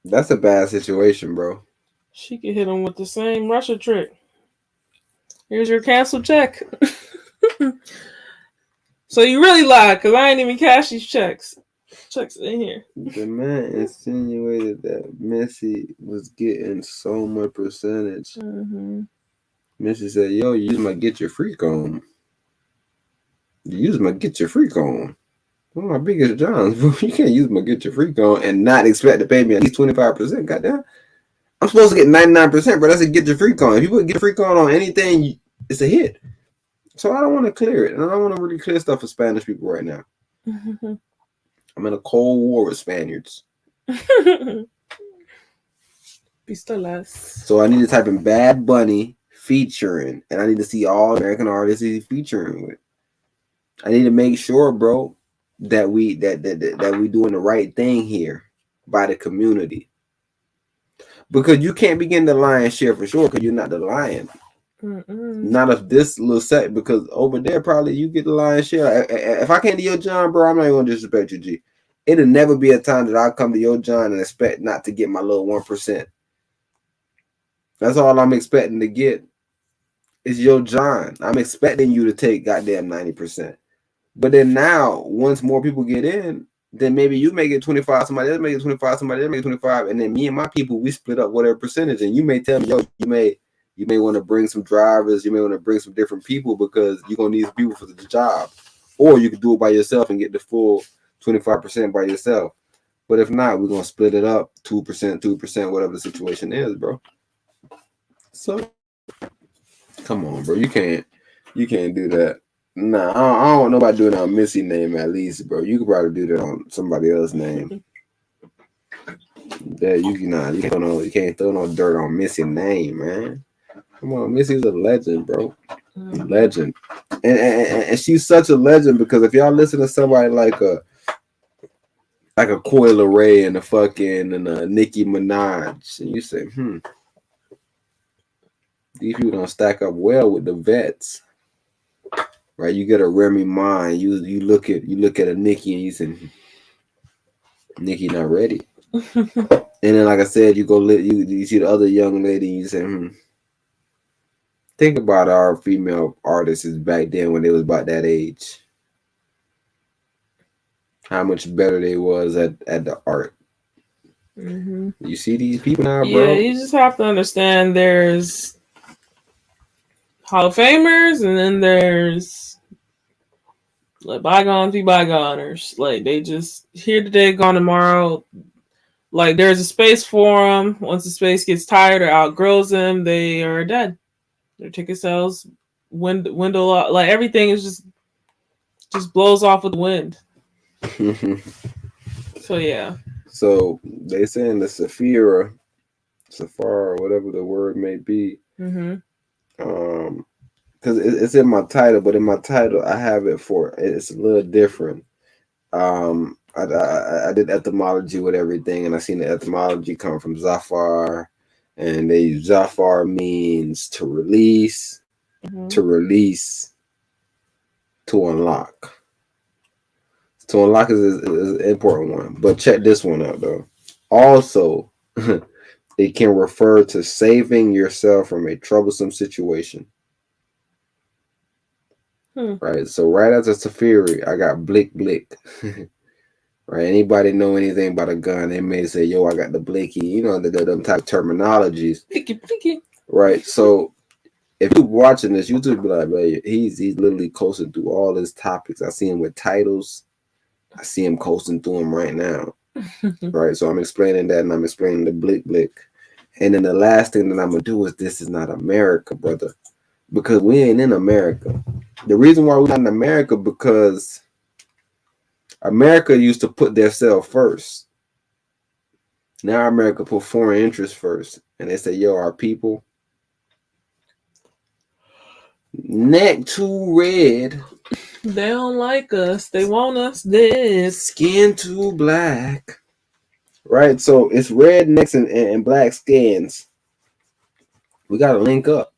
That's a bad situation, bro. She could hit him with the same Russia trick. Here's your canceled check. So you really lied, because I ain't even cash these checks. Checks in here. The man insinuated that Missy was getting so much percentage. Mm-hmm. Missy said, yo, you might get your freak on. You might get your freak on. One of my biggest Johns, bro. You can't use my get your freak on and not expect to pay me at least 25%. Goddamn. I'm supposed to get 99%, but that's a get your freak on. If you put get your freak on anything, it's a hit. So I don't want to clear it. And I don't want to really clear stuff for Spanish people right now. Mm-hmm. I'm in a cold war with Spaniards. Pistolas. So I need to type in Bad Bunny featuring, and I need to see all American artists he's featuring with. I need to make sure, bro, that we doing the right thing here by the community. Because you can't begin the lion's share for sure, because you're not the lion. Not of this little set, because over there probably you get the lion's share. If I came to your John, bro, I'm not even gonna disrespect you, G. It'll never be a time that I come to your John and expect not to get my little 1%. That's all I'm expecting to get. Is your John. I'm expecting you to take goddamn 90%. But then now, once more people get in, then maybe you make it 25, somebody else make it 25, somebody else make it 25, and then me and my people, we split up whatever percentage. And you may tell me, yo, you may want to bring some drivers, you may want to bring some different people because you're gonna need some people for the job. Or you can do it by yourself and get the full 25% by yourself. But if not, we're gonna split it up 2%, whatever the situation is, bro. So come on, bro. You can't do that. Nah, I don't want nobody doing it on Missy name at least, bro. You could probably do that on somebody else's name. Yeah, you can't throw no dirt on Missy name, man. Come on, Missy's a legend, bro. Legend. And she's such a legend because if y'all listen to somebody like a Coi Leray and a Nicki Minaj, and you say, these people don't stack up well with the vets. Right, you get a Remy Ma, you look at a Nicki and you say, Nicki not ready. And then, like I said, you see the other young lady and you say, think about our female artists back then when they was about that age. How much better they was at the art. Mm-hmm. You see these people now, bro? Yeah, you just have to understand there's Hall of Famers and then there's like bygones be bygoners. Like they just here today, gone tomorrow. Like there's a space for them. Once the space gets tired or outgrows them, they are dead. Their ticket sales dwindle out. Like everything is just blows off with the wind. So yeah. So they saying the Safaera, whatever the word may be. Mm-hmm. Because it's in my title, but in my title I have it's a little different. I did etymology with everything, and I seen the etymology come from Zafar, and Zafar means to release, to unlock. To unlock is an important one, but check this one out though. Also, it can refer to saving yourself from a troublesome situation. Right, so right after Safaera, I got Blick Blick. right? Anybody know anything about a gun, they may say, yo, I got the blicky, you know, them type of terminologies. Blicky. Right. So if you're watching this, YouTube be like, man, he's literally coasting through all his topics. I see him with titles. I see him coasting through them right now. Right. So I'm explaining that, and I'm explaining the blick blick. And then the last thing that I'm gonna do is this is not America, brother. Because we ain't in America. The reason why we're not in America because America used to put themselves first. Now America put foreign interests first. And they say, yo, our people, neck too red. They don't like us. They want us dead. Skin too black. Right? So it's rednecks and black skins. We got to link up.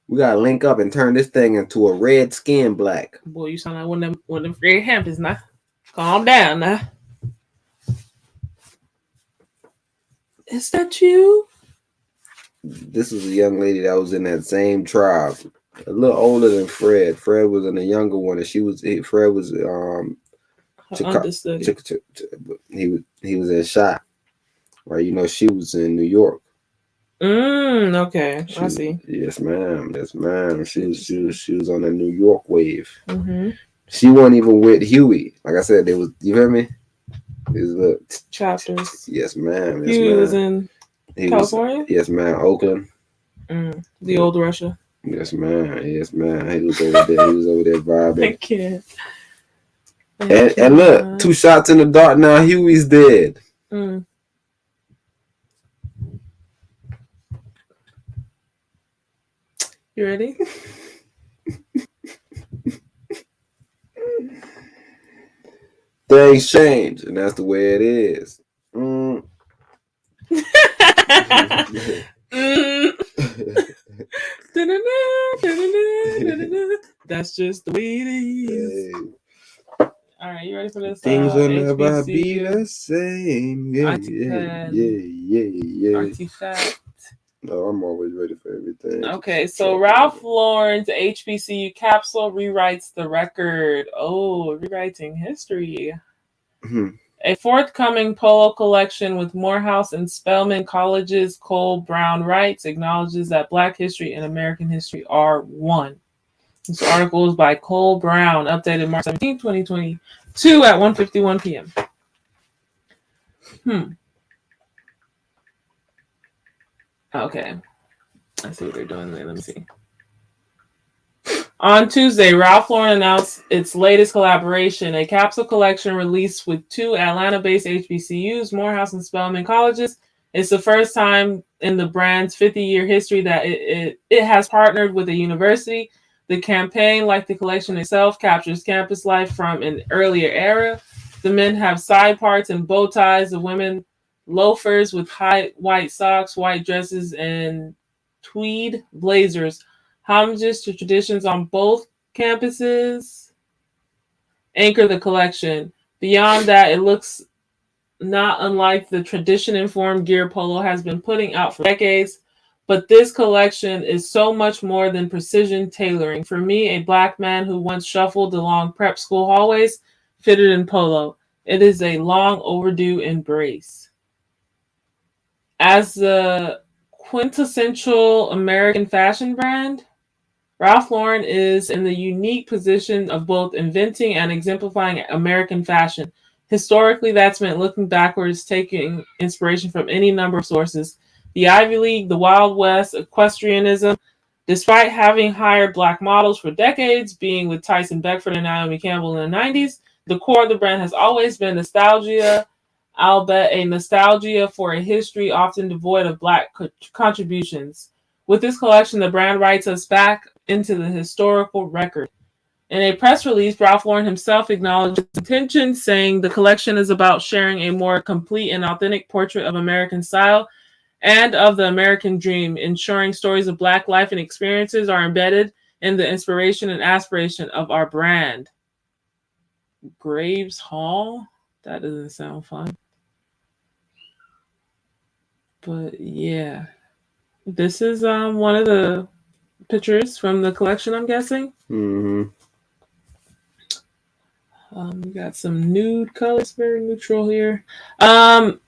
We got to link up and turn this thing into a red skin black. Boy, you sound like one of them Fred Hamptons now. Calm down now. Is that you? This was a young lady that was in that same tribe. A little older than Fred. Fred was in the younger one, and Fred was he was in shot. Right, you know, she was in New York. Okay. I see. Yes, ma'am. Yes, ma'am. She was on the New York wave. Mm-hmm. She wasn't even with Huey. Like I said, there was, you hear me? These little chapters. Yes, ma'am. Yes, Huey ma'am. was in California? Yes, ma'am. Oakland. The old Russia. Yes, ma'am. Yes, ma'am. He was over there. He was over there vibing. I can't. And look, 2 shots in the dark now. Huey's dead. You ready? Things change, and that's the way it is. That's just the way it is. Hey. All right, you ready for this? Things will never be the same. Yeah. Artifact. No, I'm always ready for everything. Okay, so Ralph Lauren's HBCU capsule rewrites the record. Oh, rewriting history. A forthcoming polo collection with Morehouse and Spelman College's Cole Brown Writes acknowledges that Black history and American history are one. This article is by Cole Brown, updated March 17, 2022 at 1:51 p.m. Okay. I see what they're doing there. Let me see. On Tuesday, Ralph Lauren announced its latest collaboration, a capsule collection released with 2 Atlanta-based HBCUs, Morehouse and Spelman Colleges. It's the first time in the brand's 50-year history that it has partnered with a university. The campaign, like the collection itself, captures campus life from an earlier era. The men have side parts and bow ties. The women, loafers with high white socks, white dresses, and tweed blazers. Homages to traditions on both campuses anchor the collection. Beyond that, it looks not unlike the tradition-informed gear Polo has been putting out for decades. But this collection is so much more than precision tailoring. For me, a Black man who once shuffled along prep school hallways, fitted in Polo. It is a long overdue embrace. As the quintessential American fashion brand, Ralph Lauren is in the unique position of both inventing and exemplifying American fashion. Historically, that's meant looking backwards, taking inspiration from any number of sources. The Ivy League, the Wild West, equestrianism. Despite having hired Black models for decades, being with Tyson Beckford and Naomi Campbell in the 90s, the core of the brand has always been nostalgia, albeit a nostalgia for a history often devoid of Black contributions. With this collection, the brand writes us back into the historical record. In a press release, Ralph Lauren himself acknowledged his intention, saying the collection is about sharing a more complete and authentic portrait of American style and of the American dream, ensuring stories of Black life and experiences are embedded in the inspiration and aspiration of our brand. Graves Hall? That doesn't sound fun. But yeah. This is one of the pictures from the collection, I'm guessing. We got some nude colors, very neutral here. It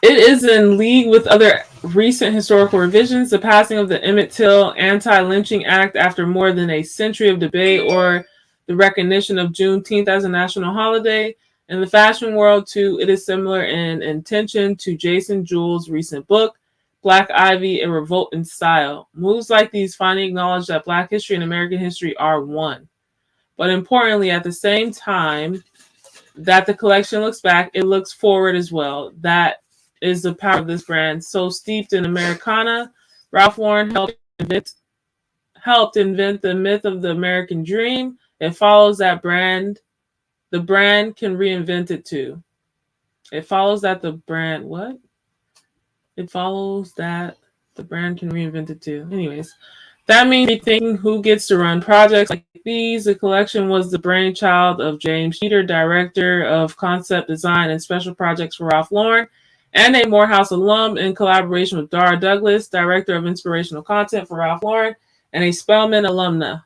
is in league with other recent historical revisions. The passing of the Emmett Till Anti-Lynching Act after more than a century of debate, or the recognition of Juneteenth as a national holiday. In the fashion world, too, it is similar in intention to Jason Jewell's recent book, Black Ivy, A Revolt in Style. Moves like these finally acknowledge that Black history and American history are one. But importantly, at the same time that the collection looks back, it looks forward as well. That is the power of this brand. So steeped in Americana, Ralph Lauren helped invent the myth of the American dream. It follows that brand. The brand can reinvent it too. It follows that the brand, what? It follows that the brand can reinvent it too. Anyways, that means rethinking who gets to run projects like these. The collection was the brainchild of James Sheeter, director of concept design and special projects for Ralph Lauren, and a Morehouse alum, in collaboration with Dara Douglas, director of inspirational content for Ralph Lauren, and a Spelman alumna.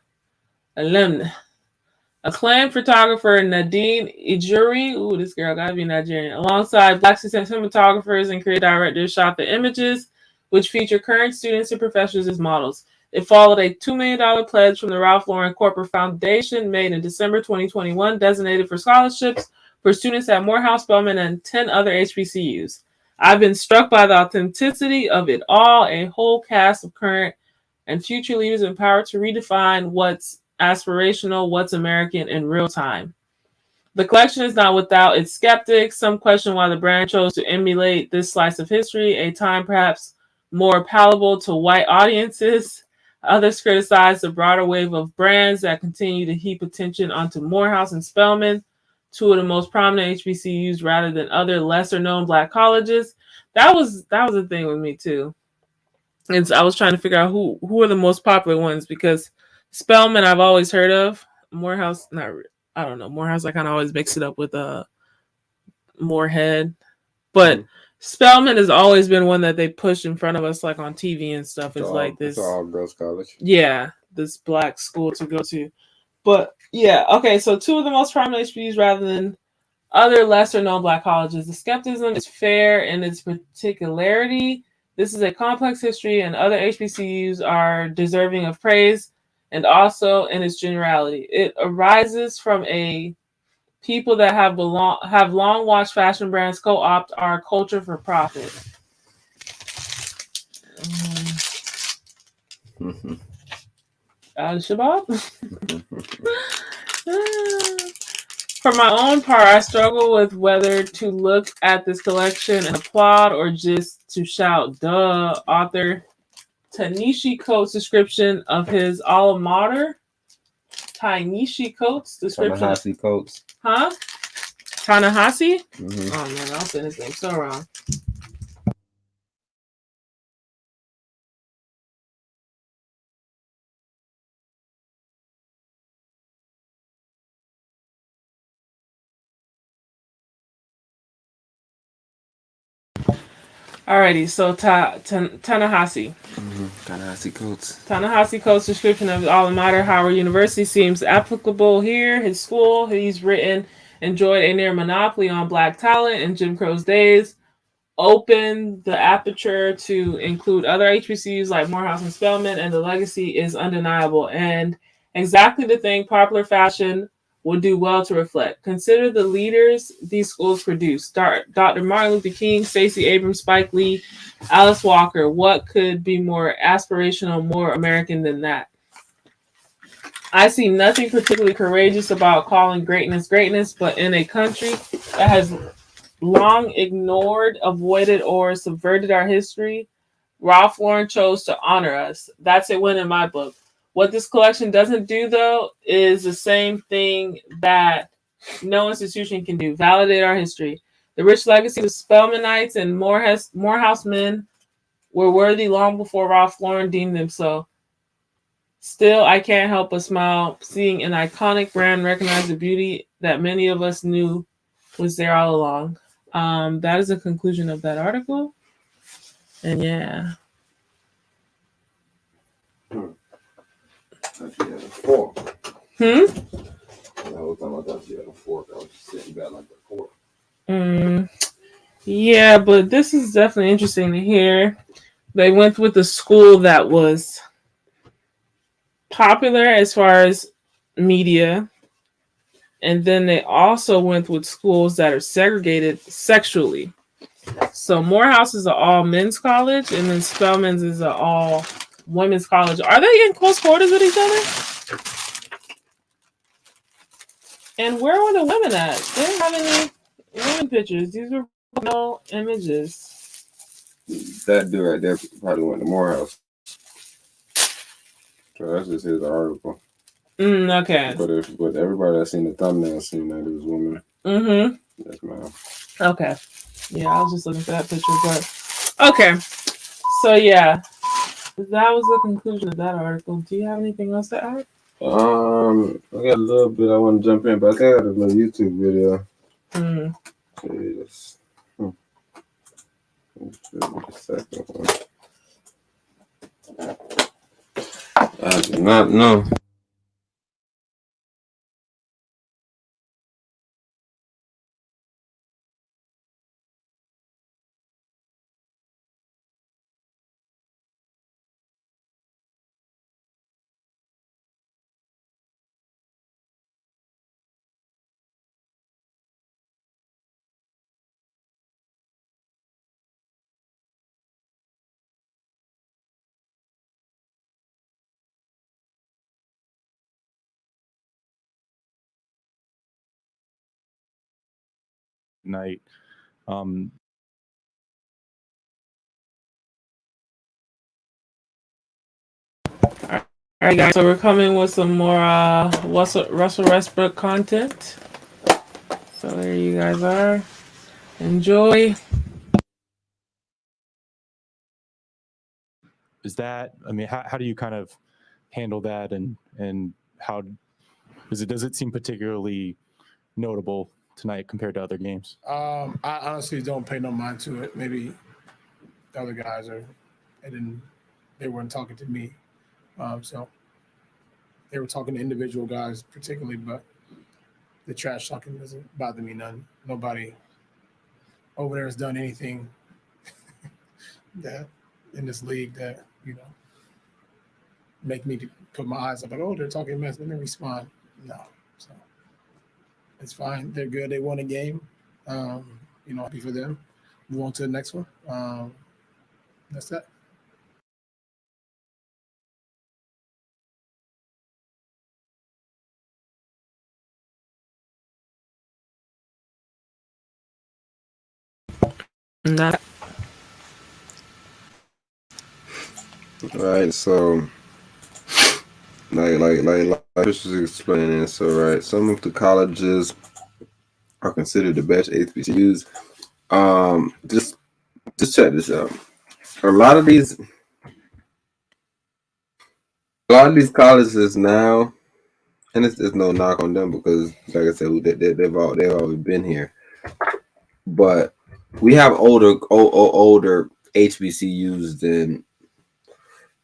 Acclaimed photographer Nadine Ijuri, ooh, this girl gotta be Nigerian, alongside Black cinematographers and creative directors, shot the images, which feature current students and professors as models. It followed a $2 million pledge from the Ralph Lauren Corporate Foundation made in December 2021, designated for scholarships for students at Morehouse, Spelman, and 10 other HBCUs. I've been struck by the authenticity of it all, a whole cast of current and future leaders empowered to redefine what's aspirational, what's American in real time. The collection is not without its skeptics. Some question why the brand chose to emulate this slice of history, a time perhaps more palatable to white audiences. Others criticize the broader wave of brands that continue to heap attention onto Morehouse and Spelman, two of the most prominent HBCUs, rather than other lesser-known Black colleges. That was the thing with me too. And I was trying to figure out who are the most popular ones, because Spelman I've always heard of. Morehouse, I don't know. Morehouse, I kind of always mix it up with Morehead. But Spelman has always been one that they push in front of us, like on TV and stuff. It's like this. It's all girls college. Yeah, this Black school to go to. But yeah, okay. So two of the most prominent HBCUs rather than other lesser known Black colleges. The skepticism is fair in its particularity. This is a complex history, and other HBCUs are deserving of praise, and also in its generality. It arises from a people that have long watched fashion brands co-opt our culture for profit. Al-Shabaab? For my own part, I struggle with whether to look at this collection and applaud or just to shout, duh. Author Tanishi Coates' description of his alma mater. Tanishi Coates' description. Ta-Nehisi Coates. Huh? Ta-Nehisi? Mm-hmm. Oh man, I'll say his name so wrong. Alrighty, so Ta-Nehisi. Ta-Nehisi Coates. Ta-Nehisi Coates' description of his alma mater, Howard University, seems applicable here. His school, he's written, enjoyed a near monopoly on Black talent in Jim Crow's days, opened the aperture to include other HBCUs like Morehouse and Spelman, and the legacy is undeniable and exactly the thing popular fashion would do well to reflect. Consider the leaders these schools produce. Dr. Martin Luther King, Stacey Abrams, Spike Lee, Alice Walker. What could be more aspirational, more American than that? I see nothing particularly courageous about calling greatness greatness, but in a country that has long ignored, avoided, or subverted our history, Ralph Lauren chose to honor us. That's a win in my book. What this collection doesn't do, though, is the same thing that no institution can do: validate our history. The rich legacy of Spelmanites and Morehouse men were worthy long before Ralph Lauren deemed them so. Still, I can't help but smile seeing an iconic brand recognize the beauty that many of us knew was there all along. That is the conclusion of that article. And yeah. Four. I was talking about that thought she had a fork. I was just sitting back like a fork. Yeah, but this is definitely interesting to hear. They went with the school that was popular as far as media, and then they also went with schools that are segregated sexually. So Morehouse is an all men's college, and then Spelman's is an all women's college. Are they in close quarters with each other? And where were the women at? They didn't have any women pictures. These were no images. That dude right there probably went to Morehouse. So that's just his article. Okay. But everybody that seen the thumbnail seen that it was women. Mm-hmm. Yes, ma'am. Okay. Yeah, I was just looking for that picture, but okay. So yeah, that was the conclusion of that article. Do you have anything else to add? I got a little bit I want to jump in, but I got a little YouTube video. Yes. The second one. I do not know. Night. All right, guys. So we're coming with some more Russell Westbrook content. So there you guys are. Enjoy. Is that? I mean, how do you kind of handle that, and how does it seem particularly notable tonight compared to other games? I honestly don't pay no mind to it. Maybe the other guys are, and then they weren't talking to me. So they were talking to individual guys particularly, but the trash talking doesn't bother me none. Nobody over there has done anything that in this league that, make me put my eyes up like, oh, they're talking mess. Let me respond. No. So it's fine. They're good. They won a game. Happy for them. Move on to the next one. That's that. Right, so like Chris was explaining, so right, some of the colleges are considered the best HBCUs. Just check this out. A lot of these colleges now, and it's no knock on them because, like I said, they've always been here. But we have older HBCUs than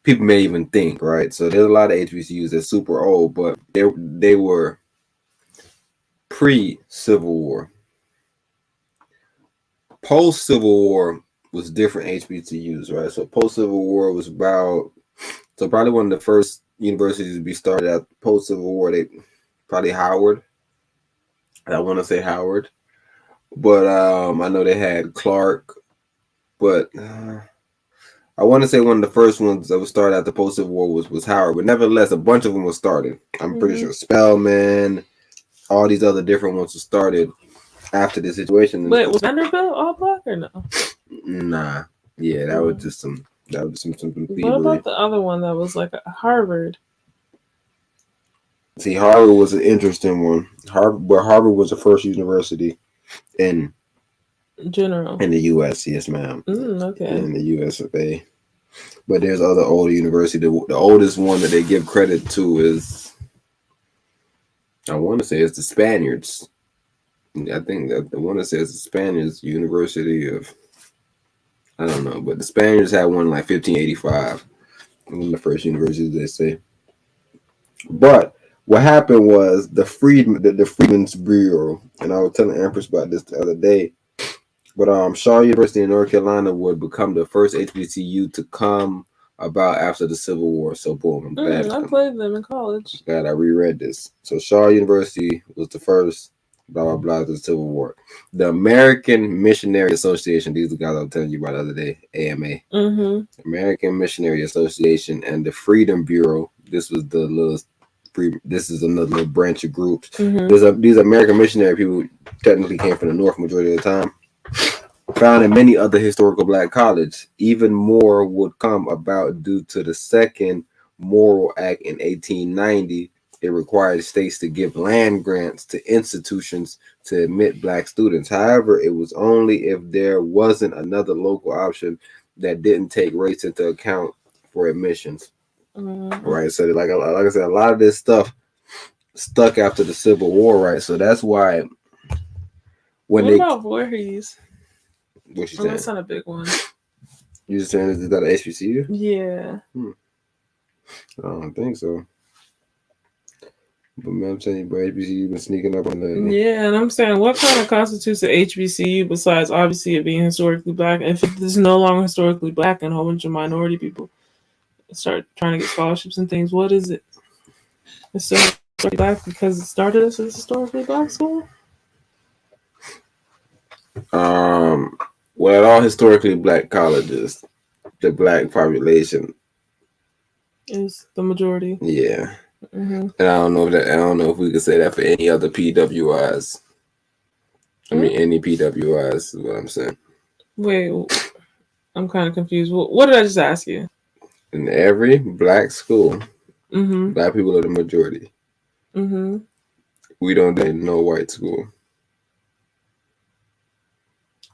people may even think, right? So there's a lot of HBCUs that's super old, but they were pre-Civil War. Post-Civil War was different HBCUs, right? So post-Civil War was probably one of the first universities to be started at post-Civil War. They probably Howard. I want to say Howard, but I know they had Clark, but I want to say one of the first ones that was started at the post-Civil War was Howard, but nevertheless, a bunch of them were started. I'm pretty sure Spelman, all these other different ones were started after the situation. Wait, was Vanderbilt all black or no? Nah, yeah, that was just some thievery. What about the other one that was like Harvard? See, Harvard was an interesting one. Harvard was the first university in general in the U.S. Yes, ma'am. Okay. In the U.S. of A. But there's other older universities. The oldest one that they give credit to is, I want to say, it's the Spaniards. I think that the one that says the Spaniards University of, I don't know, but the Spaniards had one like 1585. One of the first universities, they say. But what happened was the Freedmen's Bureau, and I was telling Empress about this the other day. But Shaw University in North Carolina would become the first HBCU to come about after the Civil War. So boom, I'm glad. I played them in college. Glad I reread this. So Shaw University was the first, blah blah blah, to the Civil War. The American Missionary Association, these are the guys I was telling you about the other day, AMA. American Missionary Association and the Freedom Bureau. This was the little. This is another little branch of groups. These American missionary people technically came from the North majority of the time. Found in many other historical black colleges. Even more would come about due to the Second Morrill Act in 1890. It required states to give land grants to institutions to admit black students. However, it was only if there wasn't another local option that didn't take race into account for admissions. Right, so like I said, a lot of this stuff stuck after the Civil War, right? So that's why when what about Voorhees? What you saying? That's not a big one. You just saying is that an HBCU? Yeah. I don't think so. But man, I'm telling you, bro, HBCU been sneaking up on that. Yeah, and I'm saying, what kind of constitutes an HBCU besides obviously it being historically black? If it is no longer historically black and a whole bunch of minority people start trying to get scholarships and things, what is it? It's still historically black because it started as a historically black school? Well, at all historically black colleges, the black population is the majority. Yeah. And I don't know if we could say that for any other PWIs. I mean, any PWIs is what I'm saying. Wait, I'm kind of confused. What did I just ask you? In every black school, black people are the majority. We don't do no white school.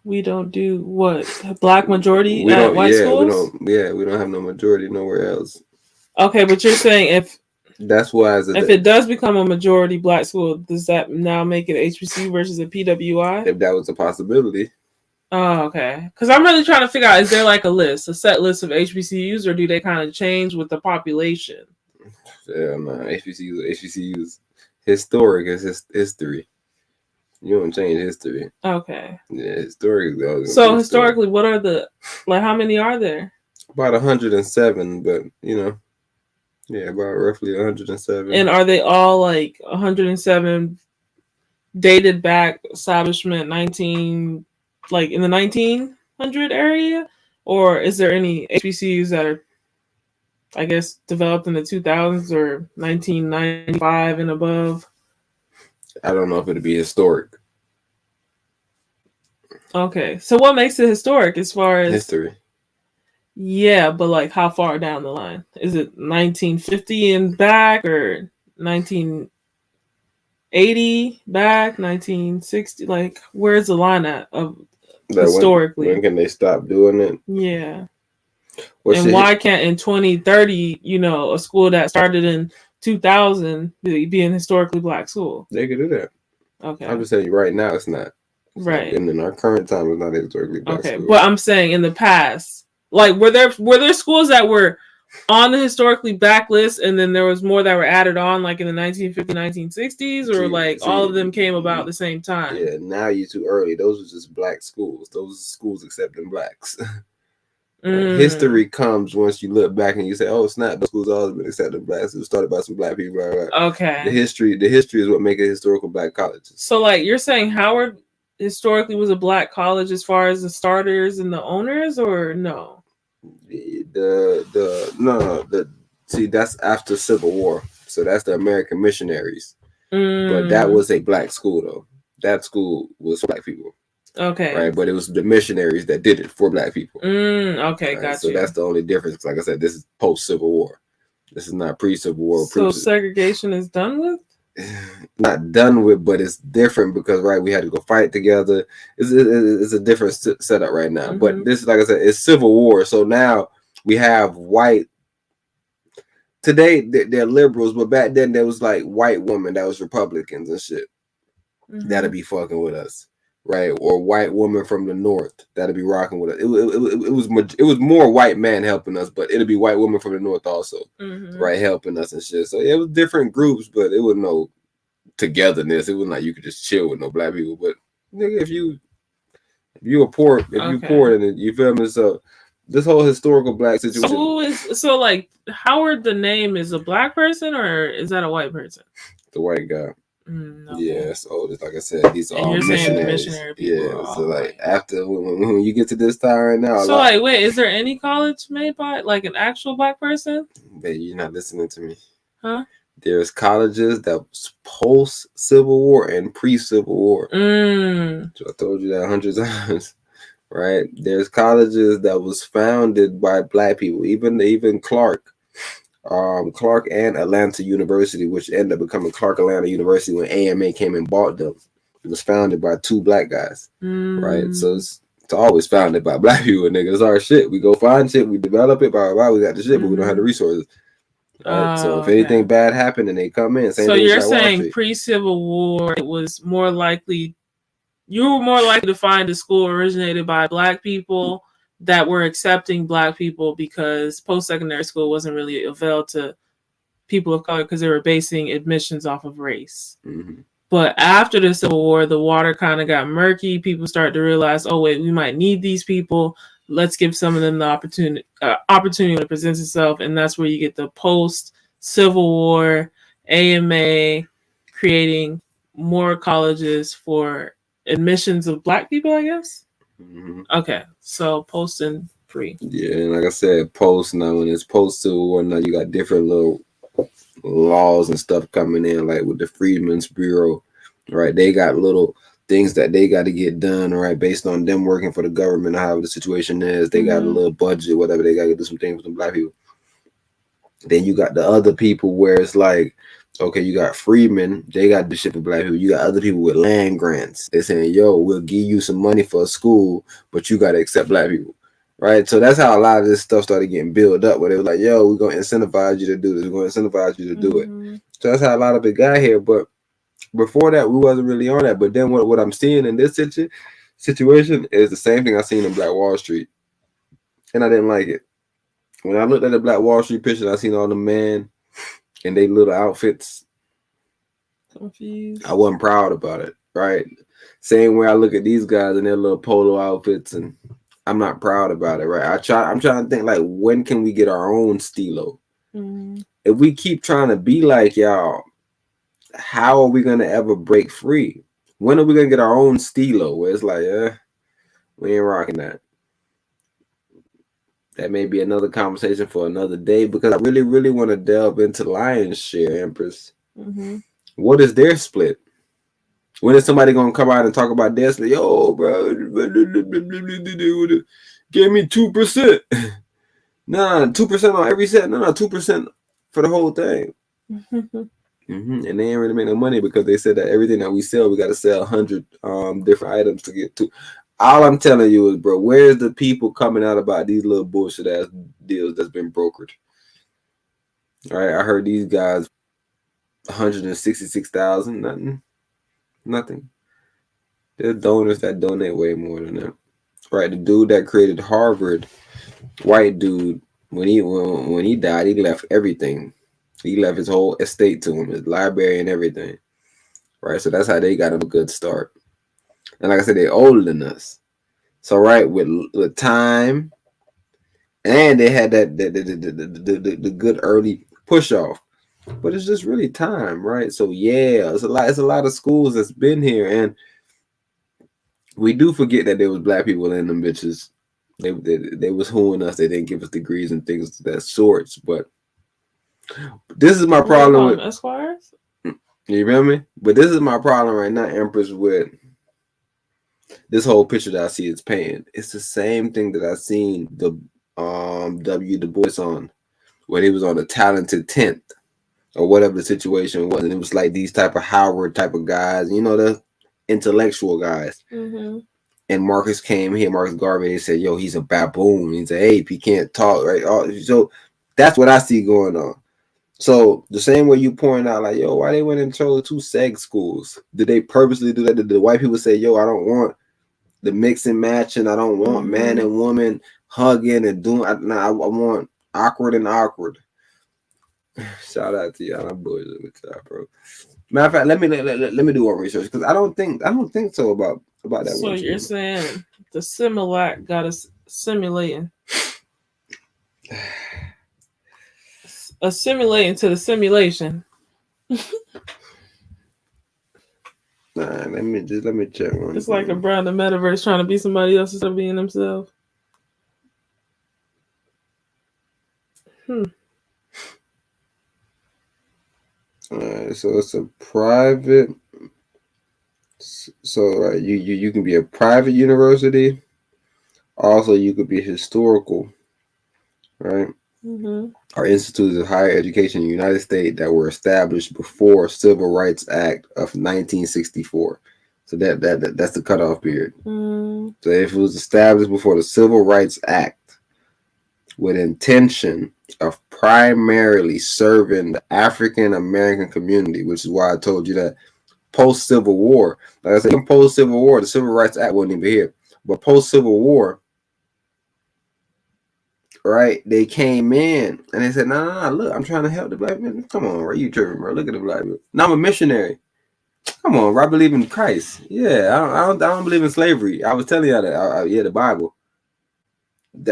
We don't do what? Black majority at white schools? We don't have no majority nowhere else. Okay, but you're saying if it does become a majority black school, does that now make it HBCU versus a PWI? If that was a possibility. Oh, okay. Because I'm really trying to figure out, is there like a set list of HBCUs, or do they kind of change with the population? Yeah, no, HBCUs. Historic is history. You don't change history. Okay. Yeah, historically. So historically, what are how many are there? About 107, but about roughly 107. And are they all like 107 dated back establishment in the 1900 area, or is there any HBCUs that are, I guess, developed in the 2000s or 1995 and above? I don't know if it'd be historic. Okay, so what makes it historic as far as history? Yeah, but how far down the line? Is it 1950 and back, or 1980 back, 1960? Where's the line at of historically? When can they stop doing it? Yeah. And why can't in 2030, a school that started in 2000 be an historically black school? They could do that. Okay. I'm just telling you right now, it's not. Right. And in our current time, it's not historically black. Okay, school. But I'm saying in the past, were there schools that were on the historically black list, and then there was more that were added on, in the 1950s, 1960s, or all of them came about at the same time? Yeah, now you're too early. Those are just black schools. Those are schools accepting blacks. History comes once you look back and you say, "Oh, snap! Those schools always been accepting blacks. It was started by some black people." Right? Okay. The history is what makes it historical black colleges. So, you're saying Howard historically was a black college as far as the starters and the owners, or no? See, that's after Civil War, so that's the American missionaries. But that was a black school, though. That school was for black people. Okay. Right, but it was the missionaries that did it for black people. Okay, right? gotcha. So that's the only difference. Like I said, this is post-Civil War. This is not pre-Civil War. So segregation is done with? Not done with, but it's different because we had to go fight together. It's a different setup right now. But this, like I said, it's Civil War. So now we have white. Today they're liberals, but back then there was white women that was Republicans and shit. That'll be fucking with us. right, or white woman from the north that'll be rocking with us. It was more white man helping us, but it'll be white woman from the north also, right, helping us and shit. So yeah, it was different groups, but it was no togetherness. It was like you could just chill with no black people. But nigga, if you are poor, you poor, then you feel me. So this whole historical black situation. So who is like Howard? The name is a black person or is that a white person? The white guy. Okay. Yeah, so it's like I said, these are all missionary people. Yeah, so like after when you get to this time right now. So like, wait, is there any college made by like an actual black person? Babe, you're not listening to me. Huh? There's colleges that was post Civil War and pre Civil War. So I told you that 100 times, right? There's colleges that was founded by black people, even Clark and Atlanta University, which ended up becoming Clark Atlanta University when AMA came and bought them. It was founded by 2 black guys, right? So it's always founded by black people, nigga. It's our shit. We go find shit, we develop it, blah, blah, blah. We got the shit, but we don't have the resources. Right? So if anything bad happened and they come in, so you're saying pre-Civil War, it was more likely, you were more likely to find a school originated by black people that were accepting black people because post-secondary school wasn't really available to people of color because they were basing admissions off of race. But after the Civil War, the water kind of got murky. People started to realize, oh wait, we might need these people. Let's give some of them the opportunity when it presents itself, and that's where you get the post-Civil War AMA creating more colleges for admissions of black people, I guess. Okay, so post and pre. Yeah, and like I said, post now when it's post Civil War, now you got different little laws and stuff coming in, like with the Freedmen's Bureau, right? They got little things that they got to get done, right, based on them working for the government, however the situation is. They got a little budget, whatever. They got to do some things with some black people. Then you got the other people where it's like, okay, you got freedmen, they got the shit for black people. You got other people with land grants. They're saying, yo, we'll give you some money for a school, but you got to accept black people, right? So that's how a lot of this stuff started getting built up, where they were like, yo, we're going to incentivize you to do this. We're going to incentivize you to do it. So that's how a lot of it got here. But before that, we wasn't really on that. But then what I'm seeing in this situation is the same thing I seen in Black Wall Street. And I didn't like it. When I looked at the Black Wall Street picture, I seen all the men in their little outfits. Confused. I wasn't proud about it, right? Same way I look at these guys in their little polo outfits, and I'm not proud about it, right? I'm trying to think, like, when can we get our own stilo? If we keep trying to be like y'all, how are we gonna ever break free? When are we gonna get our own stilo where it's like, we ain't rocking that? That may be another conversation for another day, because I really, really want to delve into Lion's Share, Empress. What is their split? When is somebody gonna come out and talk about their split? Yo, bro, give me 2%. Nah, 2% on every set. No, 2% for the whole thing. And they ain't really make no money because they said that everything that we sell, we got to sell 100 different items to get to. All I'm telling you is, bro, where's the people coming out about these little bullshit ass deals that's been brokered? All right, I heard these guys 166,000, nothing. There's donors that donate way more than that. Right, the dude that created Harvard, white dude, when he died, he left everything. He left his whole estate to him, his library and everything. Right, so that's how they got him a good start. And like I said, they're older than us. So right, with time, and they had the good early push off. But it's just really time, right? So yeah, it's a lot of schools that's been here, and we do forget that there was black people in them bitches. They was hooing us. They didn't give us degrees and things of that sorts. But this is my problem with Esquires. You feel me? But this is my problem right now, Empress, with this whole picture that I see is painted. It's the same thing that I seen the W. Du Bois on when he was on the Talented 10th or whatever the situation was. And it was like these type of Howard type of guys, you know, the intellectual guys. And Marcus came here, Marcus Garvey, he said, yo, he's a baboon. He's an ape. He can't talk, right? So that's what I see going on. So the same way you point out, like, yo, why they went and chose 2 sex schools? Did they purposely do that? Did the white people say, yo, I don't want the mix and matching, I don't want man and woman hugging and doing, I want awkward and awkward. Shout out to y'all. I'm bullshit with y'all, bro. Matter of fact, let me do one research because I don't think so about that. So you're saying the Similac got us simulating, assimilating to the simulation. Nah, let me check one. It's like a bro in the metaverse trying to be somebody else instead of being themselves. So it's a private. So you can be a private university. Also, you could be historical, right? Or institutes of higher education in the United States that were established before Civil Rights Act of 1964. So that's the cutoff period. So if it was established before the Civil Rights Act with intention of primarily serving the African American community, which is why I told you that post-Civil War, like I said, post-Civil War, the Civil Rights Act wasn't even here. But post-Civil War, right, they came in and they said, no, look, I'm trying to help the black men. Come on, right? You tripping, bro. Look at the black people. Now I'm a missionary. Come on, bro. I believe in Christ. Yeah, I don't believe in slavery. I was telling y'all that. The Bible.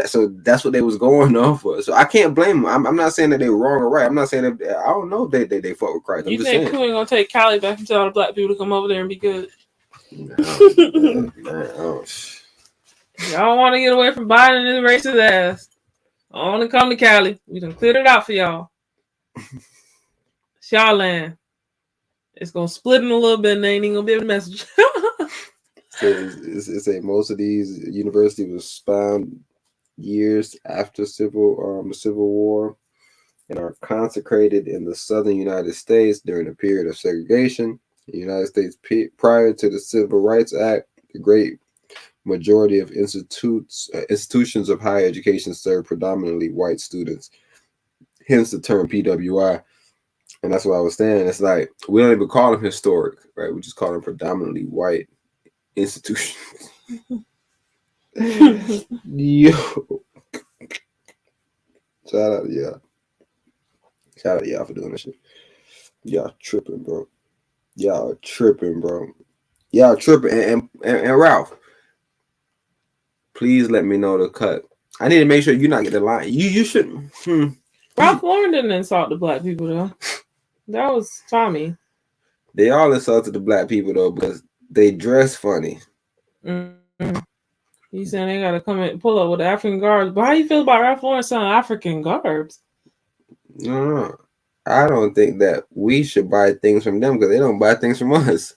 So that's what they was going on for. So I can't blame them. I'm not saying that they were wrong or right. I'm not saying that I don't know if they fuck with Christ. You think Pooh ain't gonna take Cali back and tell all the black people to come over there and be good? Y'all want to get away from Biden and his racist ass. I want to come to Cali. We done cleared it out for y'all. It's y'all land. It's gonna split in a little bit and they ain't even gonna be able to message. So it's a most of these universities was found years after the Civil War and are consecrated in the southern United States during a period of segregation. The United States prior to the Civil Rights Act, the great majority of institutions of higher education serve predominantly white students. Hence the term PWI. And that's what I was saying. It's like we don't even call them historic, right? We just call them predominantly white institutions. Yo. Shout out to y'all. Shout out to y'all for doing this shit. Y'all tripping, bro. Y'all tripping, bro. Y'all tripping. And Ralph, please let me know the cut. I need to make sure you're not getting the line. You shouldn't. Ralph Lauren didn't insult the black people though. That was Tommy. They all insulted the black people though because they dress funny. He's saying they gotta come and pull up with African garbs. But how you feel about Ralph Lauren selling African garbs? No, I don't think that we should buy things from them because they don't buy things from us.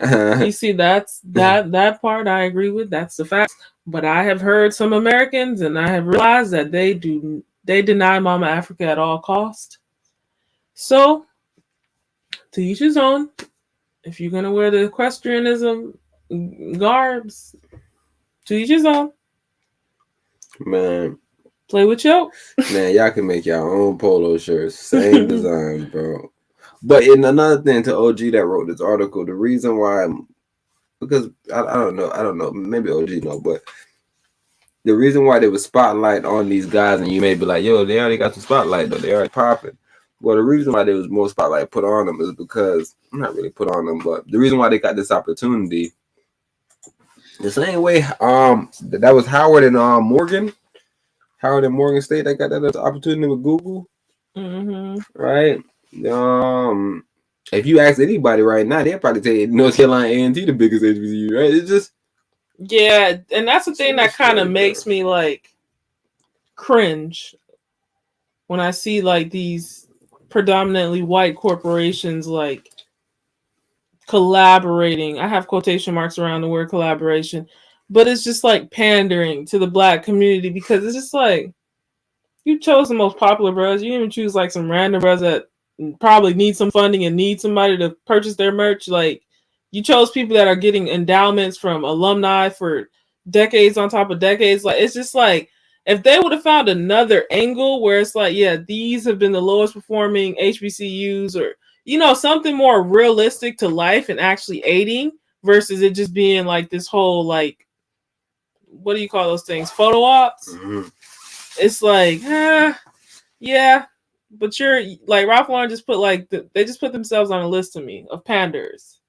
You see, that part I agree with. That's the fact. But I have heard some Americans, and I have realized that they deny Mama Africa at all cost. So, to each his own. If you're gonna wear the equestrianism garbs, to each his own. Man, play with you. Man, y'all can make your own polo shirts, same design, bro. But in another thing to OG that wrote this article, the reason why, because I don't know, maybe OG know, but the reason why there was spotlight on these guys, and you may be like, yo, they already got some spotlight though, they already popping. Well, the reason why there was more spotlight put on them is because, not really put on them, but the reason why they got this opportunity, the same way that was Howard and Morgan State that got that opportunity with Google, right? If you ask anybody right now, they'll probably tell you North Carolina A&T the biggest HBCU, right? It's just and that's the thing that kind of makes me like cringe when I see like these predominantly white corporations like collaborating. I have quotation marks around the word collaboration, but it's just like pandering to the black community because it's just like you chose the most popular bros. You didn't even choose like some random bros that probably need some funding and need somebody to purchase their merch. Like you chose people that are getting endowments from alumni for decades on top of decades. Like it's just like If they would have found another angle where it's like, yeah, these have been the lowest performing HBCUs, or something more realistic to life and actually aiding, versus it just being like this whole like, what do you call those things? Photo ops. Mm-hmm. It's like, yeah, but you're like Ralph Lauren just put like they just put themselves on a list to me of panders,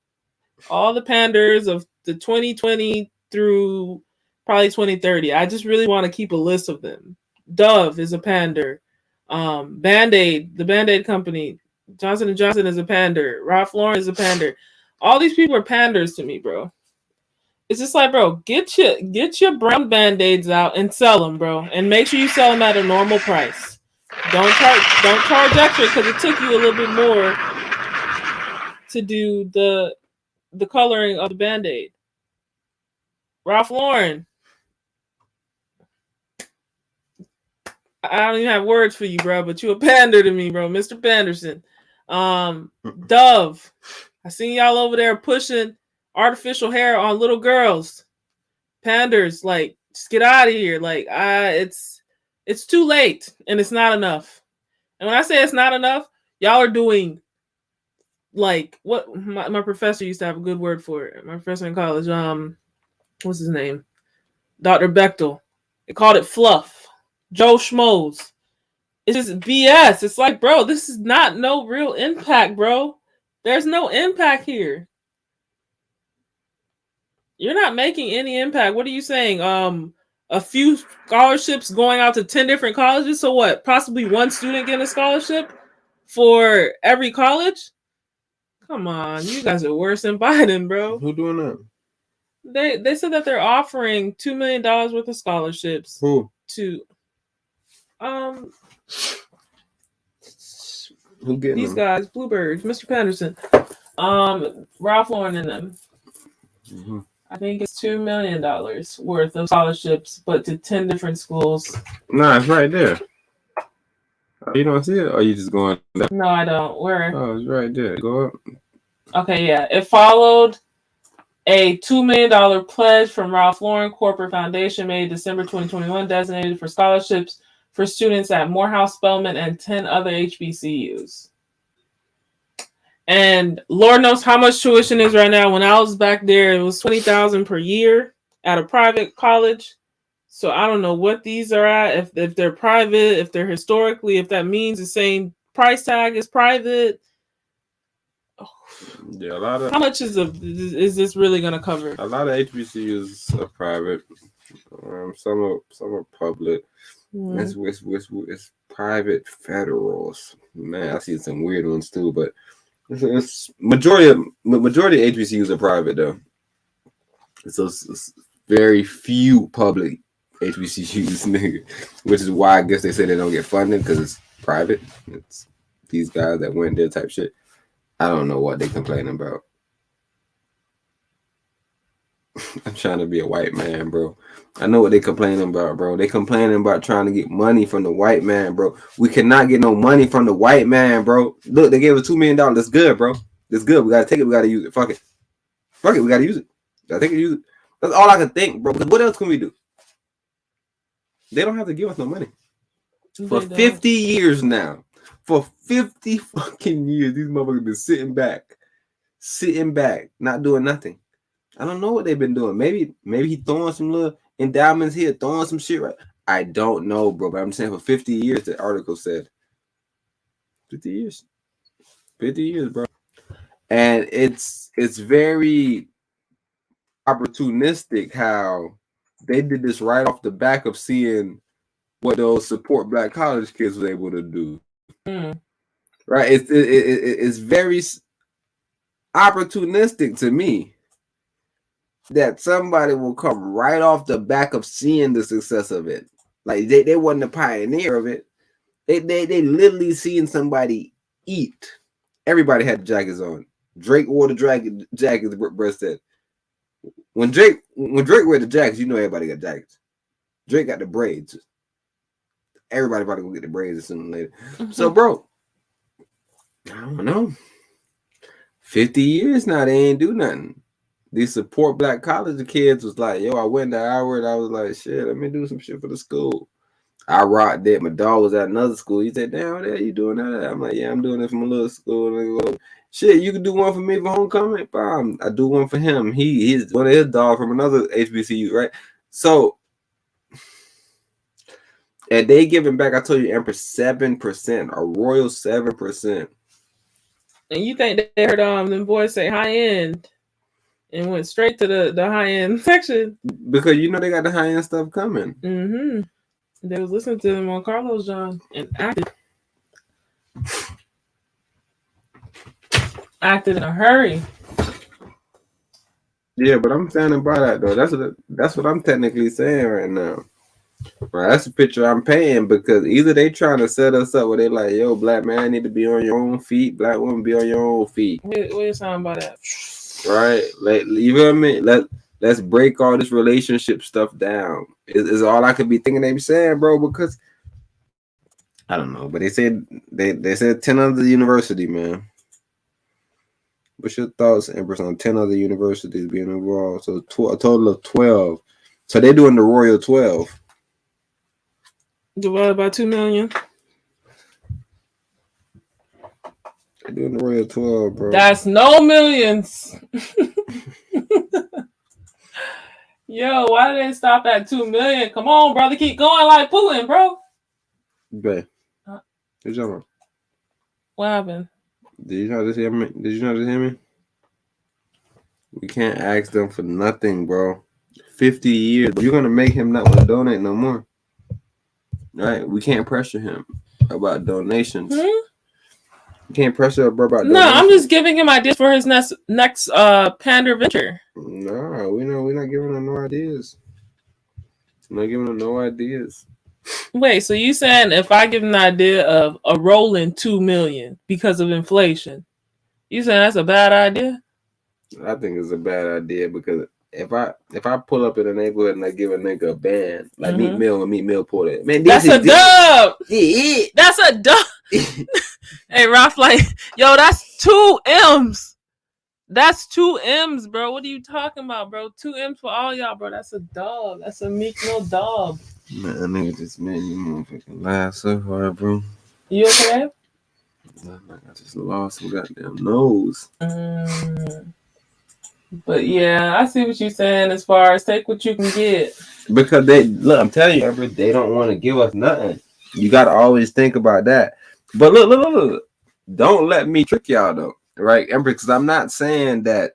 all the panders of the 2020 through probably 2030. I just really want to keep a list of them. Dove is a pander. Band-Aid, the Band-Aid company, Johnson & Johnson is a pander. Ralph Lauren is a pander. All these people are panders to me, bro. It's just like, bro, get your brown Band-Aids out and sell them, bro, and make sure you sell them at a normal price. Don't charge extra, because it took you a little bit more to do the coloring of the Band-Aid. Ralph Lauren, I don't even have words for you, bro, but you a pander to me, bro, Mr. Panderson. Dove, I seen y'all over there pushing artificial hair on little girls. Panders, like, just get out of here. Like, it's too late, and it's not enough. And when I say it's not enough, y'all are doing like what my professor used to have a good word for it. My professor in college, what's his name? Dr. Bechtel. They called it fluff. Joe Schmoes. It's just BS. It's like, bro, this is not no real impact, bro. There's no impact here. You're not making any impact. What are you saying? A few scholarships going out to 10 different colleges. So what? Possibly one student getting a scholarship for every college? Come on, you guys are worse than Biden, bro. Who doing that? They said that they're offering $2 million worth of scholarships. Who? To Who getting these them? guys, Bluebirds, Mr. Patterson, Ralph Lauren and them. Mm-hmm. I think it's $2 million worth of scholarships, but to 10 different schools. Nah, it's right there. Oh, you don't see it? Or are you just going down? No, I don't. Where? Oh, it's right there. Go up. Okay, yeah. It followed a $2 million pledge from Ralph Lauren Corporate Foundation made December 2021, designated for scholarships for students at Morehouse, Spelman, and 10 other HBCUs. And Lord knows how much tuition is right now. When I was back there, it was $20,000 per year at a private college. So I don't know what these are at. If they're private, if they're historically, if that means the same price tag is private. Yeah, a lot of. How much is this really going to cover? A lot of HBCUs are private. Some are public. It's private federals. Man, I see some weird ones too, but it's majority of HBCUs are private though. So it's very few public HBCUs, nigga. Which is why I guess they say they don't get funded, because it's private. It's these guys that went there type shit. I don't know what they complaining about. I'm trying to be a white man, bro. I know what they complaining about, bro. They complaining about trying to get money from the white man, bro. We cannot get no money from the white man, bro. Look, they gave us $2 million. That's good, bro. That's good. We gotta take it. We gotta use it. Fuck it. Fuck it. We gotta use it. Gotta take it. Use it. That's all I can think, bro. Because what else can we do? They don't have to give us no money. For 50 years now. For 50 fucking years, these motherfuckers been sitting back, not doing nothing. I don't know what they've been doing. Maybe he throwing some little endowments here, throwing some shit right. I don't know, bro. But I'm saying for 50 years, the article said. 50 years. 50 years, bro. And it's very opportunistic how they did this right off the back of seeing what those support black college kids were able to do. Right? It's very opportunistic to me that somebody will come right off the back of seeing the success of it. Like they wasn't the pioneer of it. They literally seeing somebody eat. Everybody had jackets on. Drake wore the jackets, Brett said. When Drake wear the jackets, you know everybody got jackets. Drake got the braids. Everybody probably gonna get the braids sooner or later. So, bro, I don't know. 50 years now, they ain't do nothing. These support black college kids was like, yo, I went to Howard. I was like, shit, let me do some shit for the school. I rocked it. My dog was at another school. He said, "Damn, what the hell you doing that?" I'm like, "Yeah, I'm doing it for my little school." And they go, "Shit, you can do one for me for homecoming." Bam, I do one for him. He's one of his dogs from another HBCU, right? So, and they giving back. I told you, Empress 7%, a royal 7%. And you think they heard them boys say high end and went straight to the high end section? Because you know they got the high end stuff coming. Mm-hmm. They was listening to them on Carlos John and acted in a hurry. Yeah, but I'm standing by that though. That's what I'm technically saying right now. Right, that's the picture I'm paying, because either they trying to set us up where they like, yo, black man need to be on your own feet, black woman be on your own feet. What you talking about that? Right, like, you know what I mean? Let's break all this relationship stuff down. Is all I could be thinking they be saying, bro, because I don't know, but they said 10 other university, man. What's your thoughts, Empress, on 10 other universities being involved? So a total of 12. So they're doing the Royal 12. Divided by 2 million. They're doing the Royal 12, bro. That's no millions. Yo, why did they stop at 2 million? Come on, brother, keep going like Putin, bro. Bae. What's up? What happened? Did you not just hear me? We can't ask them for nothing, bro. 50 years. You're gonna make him not want to donate no more. Right? We can't pressure him about donations. You can't pressure a bro about donations. No, I'm just giving him ideas for his next Pander venture. No, we're not giving him no ideas. We're not giving him no ideas. Wait, so you saying if I give him the idea of a rolling 2 million because of inflation, you saying that's a bad idea? I think it's a bad idea, because if I pull up in a neighborhood and I give a nigga a band, like Meat Mill pulled it. Man, that's a dub. That's a dub. Hey, Ralph, like, yo, that's 2 M's. That's 2 M's, bro. What are you talking about, bro? 2 M's for all y'all, bro. That's a dub. That's a Meat Mill dub. Man, that nigga just made me motherfucking laugh so hard, bro. You okay? I just lost some goddamn nose. But yeah, I see what you're saying as far as take what you can get. Because I'm telling you, Empress, they don't want to give us nothing. You got to always think about that. But look. Don't let me trick y'all, though. Right, Empress? Because I'm not saying that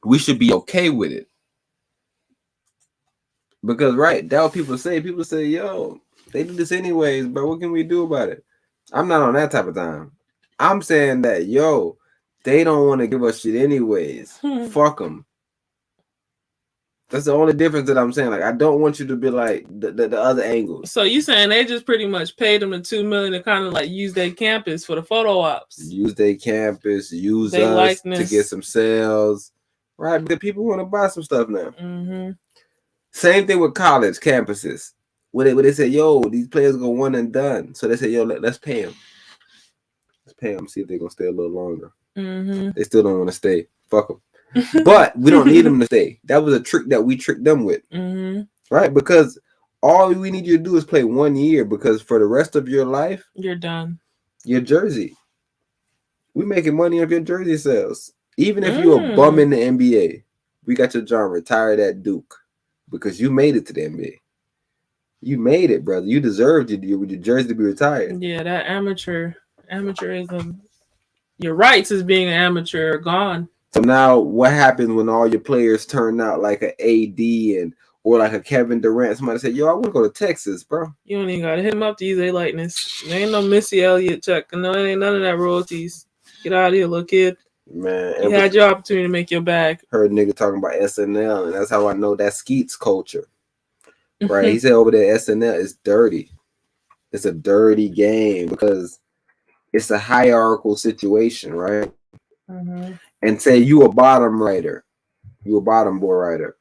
we should be okay with it. Because, right, that's what people say. People say, yo, they do this anyways, bro. What can we do about it? I'm not on that type of time. I'm saying that, yo, they don't want to give us shit anyways. Fuck them. That's the only difference that I'm saying. Like, I don't want you to be like the other angles. So you saying they just pretty much paid them the 2 million to kind of like use their campus for the photo ops? Use their campus, use they us likeness. To get some sales. Right? Because people want to buy some stuff now. Mm-hmm. Same thing with college campuses. Where they say, yo, these players go one and done. So they say, yo, let's pay them. Let's pay them. See if they're going to stay a little longer. Mm-hmm. They still don't want to stay. Fuck them. But we don't need them to stay. That was a trick that we tricked them with. Mm-hmm. Right? Because all we need you to do is play 1 year, because for the rest of your life, you're done. Your jersey. We making money off your jersey sales. Even if you're a bum in the NBA, we got your John retired at Duke because you made it to the NBA. You made it, brother. You deserved your jersey to be retired. Yeah, that amateurism. Your rights as being an amateur are gone. So now what happens when all your players turn out like an AD or like a Kevin Durant? Somebody said, yo, I want to go to Texas, bro. You don't even got to hit him up to use their likeness. There ain't no Missy Elliott check. No, it ain't none of that royalties. Get out of here, little kid. Man, you had your opportunity to make your bag. Heard nigga talking about SNL, and that's how I know that Skeets culture. Right? He said over there SNL is dirty. It's a dirty game because it's a hierarchical situation, right? Mm-hmm. And say you a bottom writer, you a bottom boy writer,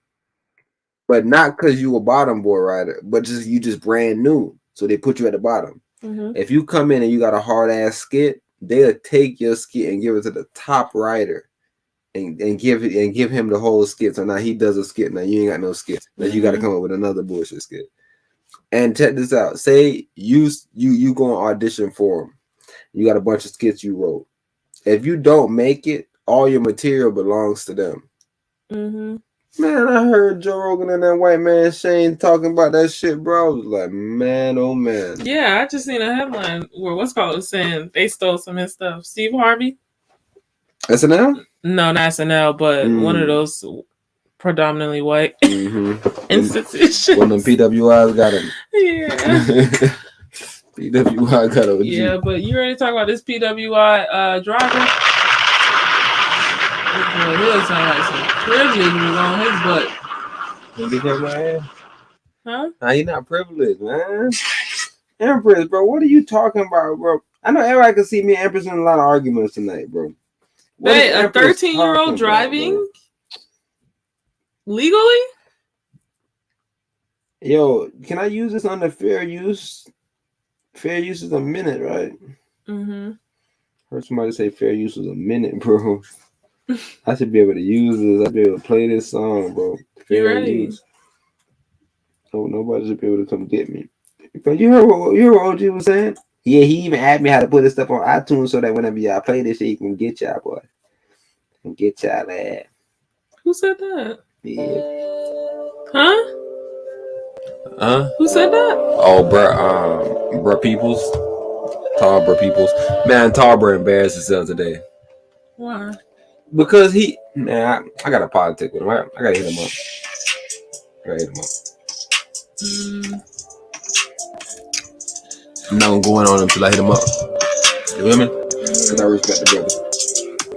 but not because you a bottom boy writer, but you just brand new, so they put you at the bottom. Mm-hmm. If you come in and you got a hard ass skit, they'll take your skit and give it to the top writer, and give him the whole skit. So now he does a skit. Now you ain't got no skit. Now you got to come up with another bullshit skit. And check this out. Say you go and audition for them. You got a bunch of skits you wrote. If you don't make it, all your material belongs to them. Mm-hmm. Man, I heard Joe Rogan and that white man Shane talking about that shit, bro. I was like, man, oh man. Yeah, I just seen a headline where what's called was saying they stole some of his stuff. Steve Harvey? SNL? No, not SNL, but one of those predominantly white institutions. One of them PWIs got him. Yeah. PWI got OG. Yeah, but you ready to talk about this PWI driver? He'll sound like some privilege was on his butt. You get that, man? Huh? Nah, you not privileged, man. Empress, bro, what are you talking about, bro? I know everybody can see me and Empress in a lot of arguments tonight, bro. Hey, a 13-year-old driving legally? Yo, can I use this under fair use? Fair use is a minute, right? Mm-hmm. Heard somebody say fair use is a minute, bro. I should be able to use this. I'll be able to play this song, bro. You ready? Use. Oh, nobody should be able to come get me. But you heard what OG was saying? Yeah, he even asked me how to put this stuff on iTunes so that whenever y'all play this shit, you can get y'all, boy. And get y'all that. Who said that? Yeah. Huh? Huh? Who said that? Oh, bruh Peoples. Tall bruh Peoples. Man, Tall bruh embarrassed himself today. Why? Because I got a politic with him. I gotta hit him up. I'm not gonna go in on him till I hit him up. You feel me? Because I respect the brother.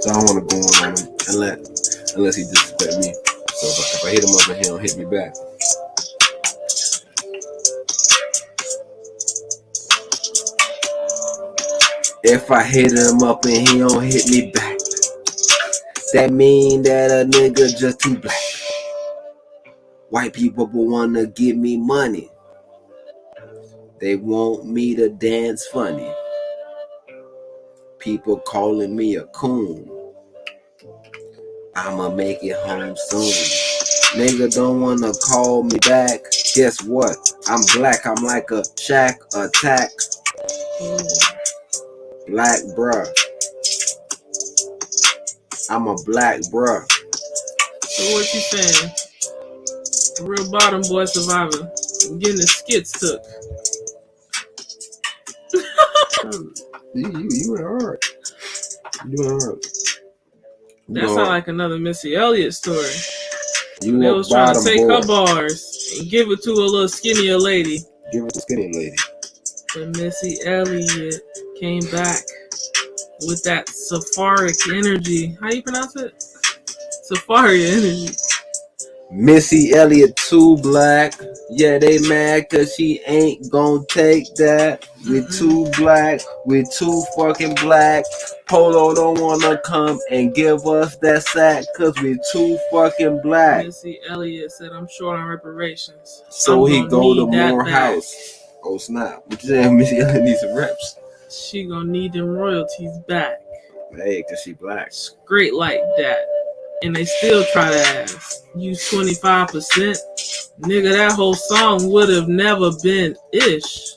So I don't want to go in on him unless he disrespect me. So if I hit him up and he don't hit me back. If I hit him up and he don't hit me back, that mean that a nigga just too black. White people will wanna give me money. They want me to dance funny. People calling me a coon. I'ma make it home soon. Nigga don't wanna call me back. Guess what? I'm black. I'm like a shack attack. Black bruh. I'm a black bruh. So what you saying? A real bottom boy survivor. Getting his skits took. You went hard. That sounds like another Missy Elliott story. They was trying to take her bars and give it to a little skinnier lady. Give it to skinny lady. And Missy Elliott came back with that safaric energy. How you pronounce it? Safari energy. Missy Elliott too black. Yeah, they mad cause she ain't gon' take that. We too black. We too fucking black. Polo don't wanna come and give us that sack cause we too fucking black. Missy Elliott said, I'm short on reparations. So he go to Morehouse. Oh snap. What you saying? Missy Elliott needs some reps. She gonna need them royalties back. Hey, cause she black. Straight like that. And they still try to use 25%. Nigga, that whole song would have never been ish.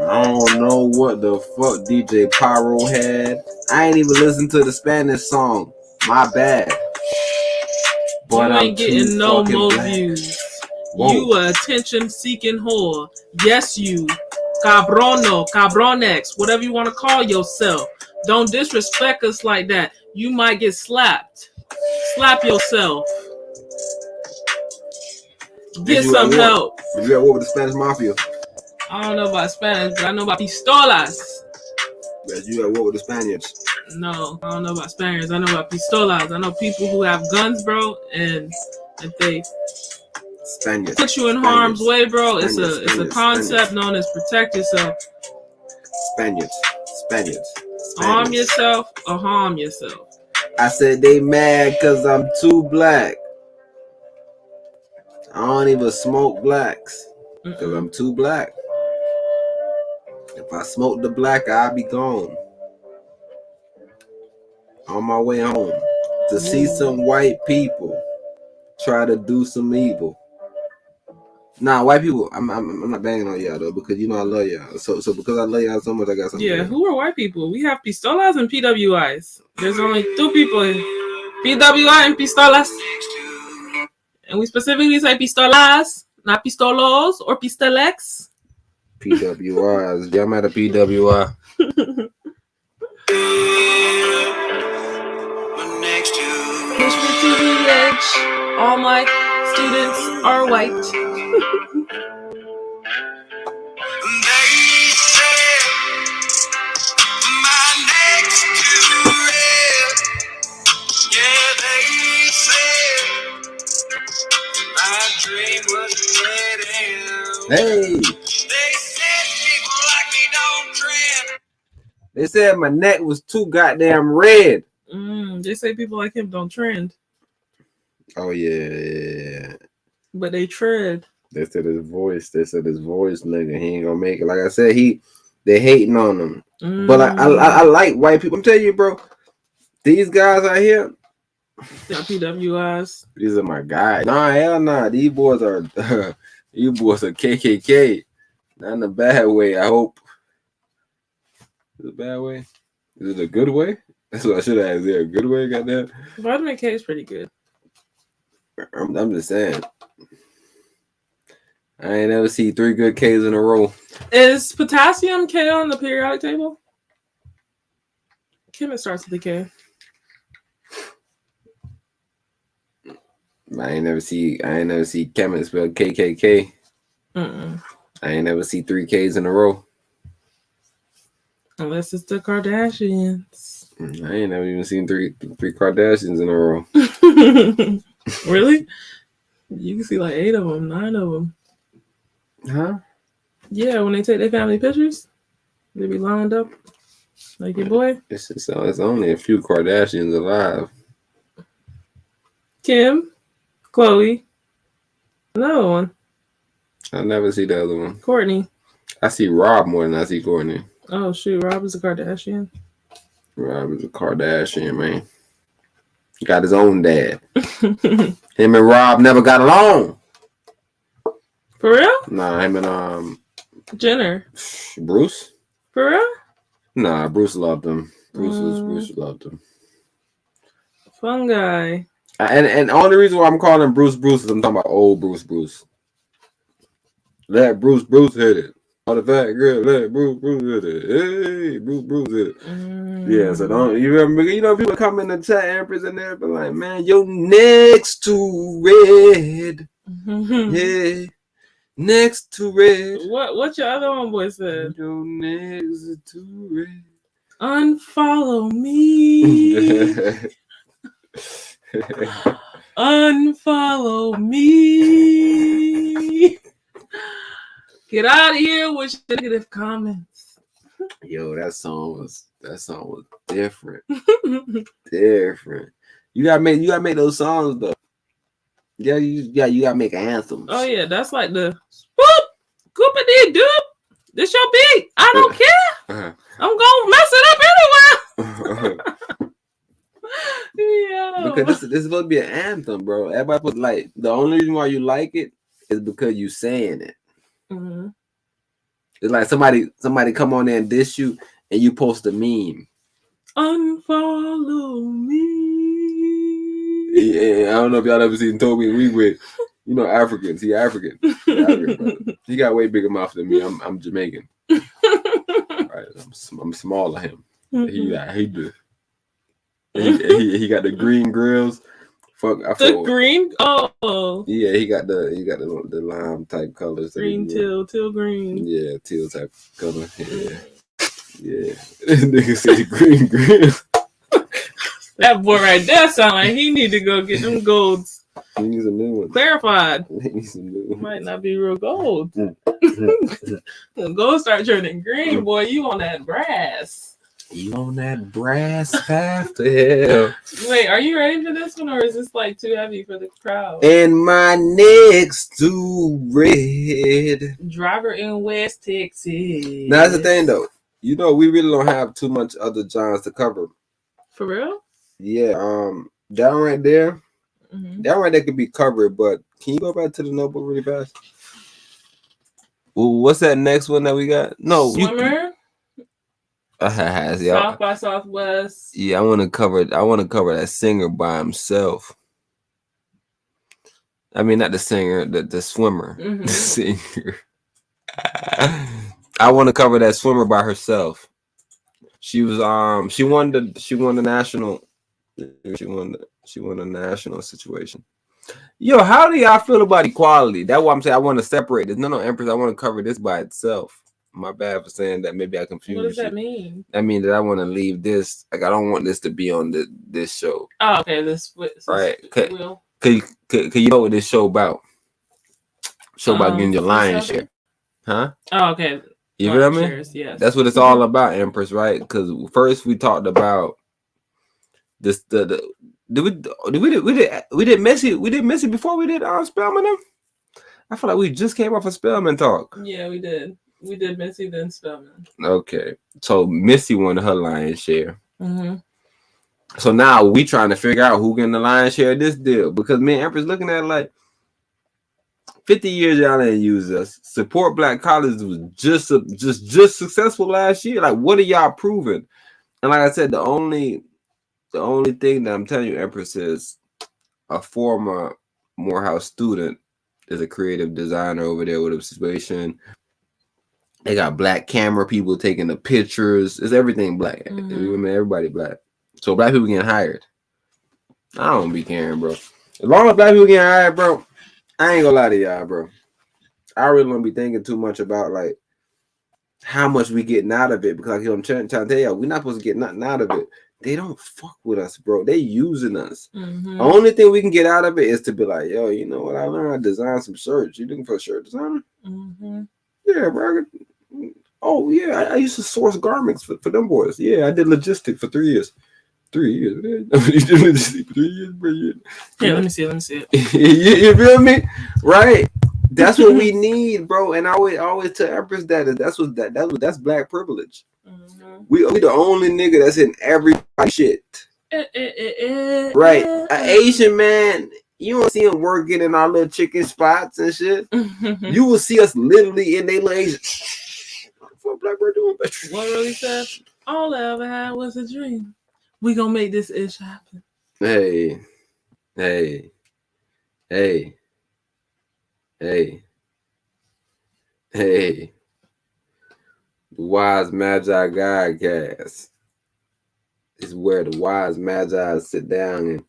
I don't know what the fuck DJ Pyro had. I ain't even listened to the Spanish song. My bad. But you ain't getting no more views. Whoa. You a attention-seeking whore. Yes, you. Cabrono, cabronex, whatever you want to call yourself. Don't disrespect us like that. You might get slapped. Slap yourself. Get some help. You at war with the Spanish Mafia? I don't know about Spanish, but I know about pistolas. Yeah, you at war with the Spaniards? No, I don't know about Spaniards. I know about pistolas. I know people who have guns, bro, and if they put you in harm's way, bro, it's a concept known as protect yourself. Spaniards. Arm yourself or harm yourself. I said they mad cause I'm too black. I don't even smoke blacks cause I'm too black. If I smoke the black, I'll be gone. On my way home to see some white people try to do some evil. Nah, white people. I'm not banging on y'all though because you know I love y'all. So because I love y'all so much, I got something. Yeah, who are white people? We have pistolas and PWIs. There's only 2 people here. PWI and pistolas. And we specifically say pistolas, not pistolos or pistolex. PWIs. Y'all mad at PWI? Push me to the edge. All my students are white. Hey. They said my neck was too goddamn red. They say people like him don't trend. Oh yeah. But they tread. They said his voice, nigga, he ain't gonna make it. Like I said, they hating on him. But I like white people. I'm telling you, bro, these guys out here. Yeah, PWIs. These are my guys. Nah, hell nah. These boys are KKK. Not in a bad way, I hope. Is it a bad way? Is it a good way? That's what I should have asked. Is there a good way? Goddamn. Vitamin K is pretty good. I'm just saying. I ain't never see 3 good K's in a row. Is potassium K on the periodic table? Kim, it starts with a K. I ain't never see chemists spell KKK. I ain't never see 3 K's in a row. Unless it's the Kardashians. I ain't never even seen three Kardashians in a row. Really? You can see like 8 of them, 9 of them. Huh? Yeah, when they take their family pictures, they be lined up like your boy. It's only a few Kardashians alive. Kim, Chloe, another one. I never see the other one. Courtney. I see Rob more than I see Courtney. Oh shoot, Rob is a Kardashian. Rob is a Kardashian, man. He got his own dad. Him and Rob never got along. For real? Nah, him and Jenner. Bruce. For real? Nah, Bruce loved him. Bruce loved him. Fun guy. And the only reason why I'm calling him Bruce is I'm talking about old Bruce. Let Bruce hit it. All the fat girl, let Bruce hit it. Hey, Bruce hit it. Yeah, so don't you remember? You know, people come in the chat, Empress, and they're like, "Man, your neck's too red." Yeah, next to red. What your other homeboy said? Your neck's too red. Unfollow me. Unfollow me. Get out of here with negative comments. Yo, that song was different. Different. You gotta make those songs though. Yeah, you gotta make anthems. Oh yeah, that's like the whoop, Coopity doop. This your beat. I don't care. I'm gonna mess it up anyway. Yeah. Because this is supposed to be an anthem, bro. Everybody put like the only reason why you like it is because you saying it. Mm-hmm. It's like somebody come on there and diss you and you post a meme. Unfollow me. Yeah, I don't know if y'all ever seen Toby and with, you know, Africans. He African. He got way bigger mouth than me. I'm Jamaican. Right, I'm smaller than him. Mm-hmm. He got the green grills. The green? Oh. Yeah, he got the lime type colors. Green teal green. Yeah, teal type color. Yeah. This nigga said green grills. That boy right there sound like he need to go get them golds. He needs a new one. Clarified. He needs some new one. Might not be real gold. When gold start turning green, boy, you on that brass. You on that brass path to hell. Wait, are you ready for this one, or is this like too heavy for the crowd? And my neck's too red. Driver in West Texas. Now that's the thing though. You know, we really don't have too much other genres to cover. For real? Yeah. That right there. Mm-hmm. That right there could be covered, but can you go back to the notebook really fast? What's that next one that we got? No, Swimmer. Yeah, South by Southwest. yeah. I want to cover that singer by himself. I mean, not the singer, the swimmer, the singer. I want to cover that swimmer by herself. She was she won the national. She won the national situation. Yo, how do y'all feel about equality? That's why I'm saying I want to separate this. No, Empress, I want to cover this by itself. My bad for saying that. Maybe I confused you. What does that mean? I mean that I want to leave this. Like I don't want this to be on this show. Oh, okay. This right. Could you know what this show about? Show about getting your lion share, huh? Oh, okay. You feel me? Shares, yes. That's what it's all about, Empress, right? Because first we talked about this. We did Missy before we did Spellman. I feel like we just came off a Spellman talk. Yeah, we did. We did Missy then Spellman. Okay, so Missy won her lion's share. Mm-hmm. So now we trying to figure out who getting the lion's share of this deal because me and Empress looking at it like 50 years y'all didn't use us. Support Black colleges was just successful last year. Like what are y'all proving? And like I said, the only thing that I'm telling you, Empress, is a former Morehouse student is a creative designer over there with a situation. They got black camera people taking the pictures. It's everything black. Mm-hmm. Everybody black. So black people getting hired. I don't be caring, bro. As long as black people getting hired, bro, I ain't gonna lie to y'all, bro. I really don't be thinking too much about like how much we getting out of it because I'm trying to tell y'all, we're not supposed to get nothing out of it. They don't fuck with us, bro. They using us. Mm-hmm. The only thing we can get out of it is to be like, yo, you know what? I learned how to design some shirts. You looking for a shirt designer? Mm-hmm. Yeah, bro. Oh, yeah. I used to source garments for them boys. Yeah, I did logistics for 3 years. 3 years. You did logistics for 3 years, bro. Yeah, let me see it. you feel me? Right. That's what we need, bro. And I always tell Empress that's black privilege. Mm-hmm. We the only nigga that's in every shit. Right. An Asian man, you don't see him working in our little chicken spots and shit. You will see us literally in their little Asian. What black boy doing? What really said? All I ever had was a dream. We gonna make this ish happen. Hey. The Wise Magi Godcast is where the Wise Magi sit down and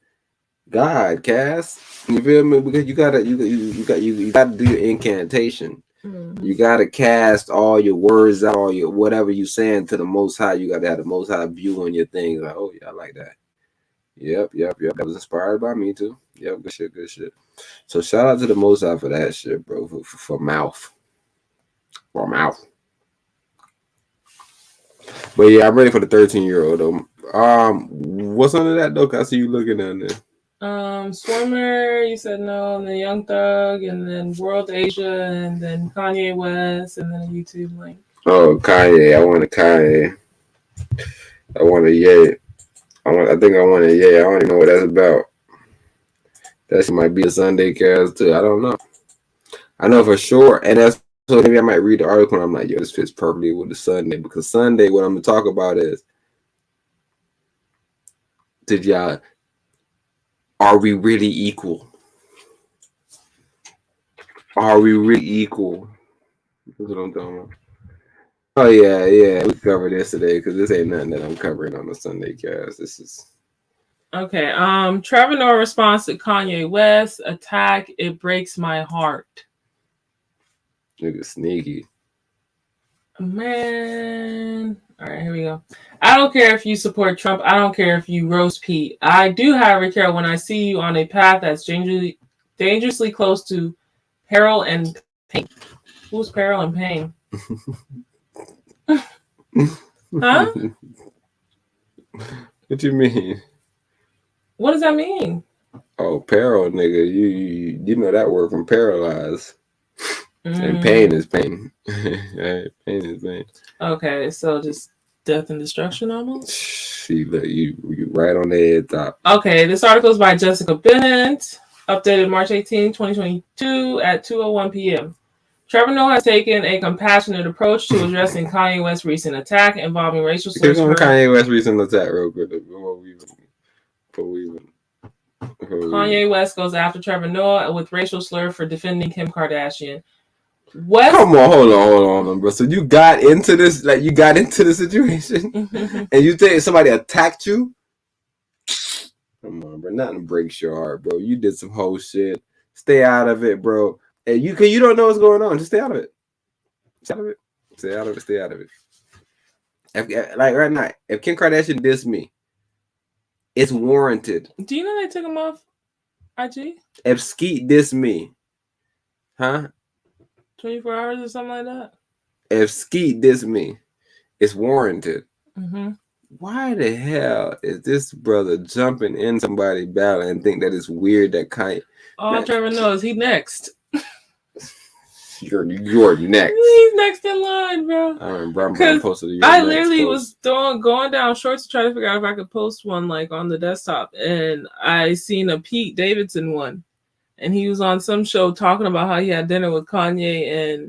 Godcast. You feel me? Because you gotta do your incantation. Mm-hmm. You gotta cast all your words out, all your whatever you saying to the Most High. You gotta have the Most High view on your things. Like, oh yeah, I like that. Yep. That was inspired by me too. Yep, good shit. So shout out to the Most High for that shit, bro. For mouth. But yeah, I'm ready for the 13-year-old though. What's under that though? I see you looking down there. Swimmer, you said no, and then Young Thug, and then World Asia, and then Kanye West, and then a YouTube link. Oh, Kanye. I want a Kanye. I want a Ye. I think I want a Ye. I don't even know what that's about. That might be a Sunday cast too. I don't know. I know for sure, and that's so maybe I might read the article and I'm like, yo, this fits perfectly with the Sunday because Sunday, what I'm gonna talk about is, are we really equal? Are we really equal? That's what I'm talking about. Oh yeah, we covered this today because this ain't nothing that I'm covering on the Sunday cast. This is. Okay, Trevor Noah responds to Kanye West attack. It breaks my heart. Nigga sneaky. Man. All right, here we go. I don't care if you support Trump. I don't care if you roast Pete. I do, however, care when I see you on a path that's dangerously close to peril and pain. Who's peril and pain? Huh? What you mean? What does that mean? Oh, peril, nigga. You know that word from paralyze. And pain is pain. Pain is pain. Okay, so just death and destruction almost? See, look, you right on the head top. Okay, this article is by Jessica Bennett, updated March 18, 2022 at 2:01 p.m. Trevor Noah has taken a compassionate approach to addressing Kanye West's recent attack involving racial slurs. Kanye West's recent attack real quick before we Kanye West goes after Trevor Noah with racial slur for defending Kim Kardashian. West, come on, hold on, bro. So you got into this, like you got into the situation, and you think somebody attacked you? Come on, bro. Nothing breaks your heart, bro. You did some whole shit. Stay out of it, bro. And you don't know what's going on. Just stay out of it. Stay out of it. Stay out of it. Stay out of it. Like right now, if Kim Kardashian dissed me, it's warranted. Do you know they took him off IG? If Skeet dissed me, 24 hours or something like that. If Skeet dissed me, it's warranted. Mm-hmm. Why the hell is this brother jumping in somebody's battle and think that it's weird that Kanye? All Trevor knows, he next. You're next. He's next in line, bro. I remember posted. I literally was going down shorts to try to figure out if I could post one like on the desktop, and I seen a Pete Davidson one, and he was on some show talking about how he had dinner with Kanye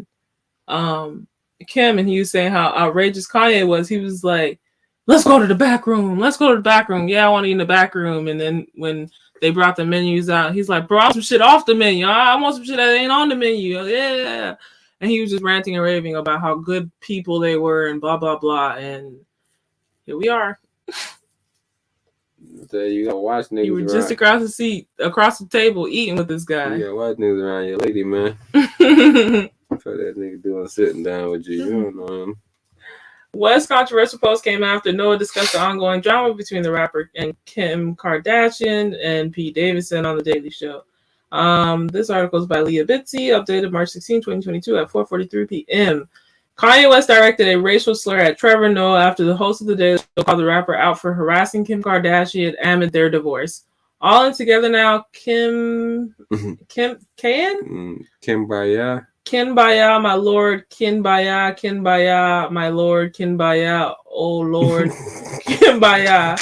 and Kim, and he was saying how outrageous Kanye was. He was like, "Let's go to the back room. Let's go to the back room. Yeah, I want to eat in the back room." And then when they brought the menus out, he's like, "Bro, I want some shit off the menu. I want some shit that ain't on the menu." Yeah. And he was just ranting and raving about how good people they were and blah, blah, blah. And here we are. So you gotta watch niggas. You were just across the table, eating with this guy. Yeah, watch niggas around your lady, man. For that nigga doing sitting down with you. You don't know him. West's controversial post came after Noah discussed the ongoing drama between the rapper and Kim Kardashian and Pete Davidson on The Daily Show. This article is by Leah Bitsy, updated March 16, 2022 at 4:43 p.m. Kanye West directed a racial slur at Trevor Noah after the host of The Daily Show called the rapper out for harassing Kim Kardashian amid their divorce. All in together now, Kim Baya. Kinbaya, my lord, Kinbaya, my lord, Kinbaya, oh lord, Kinbaya.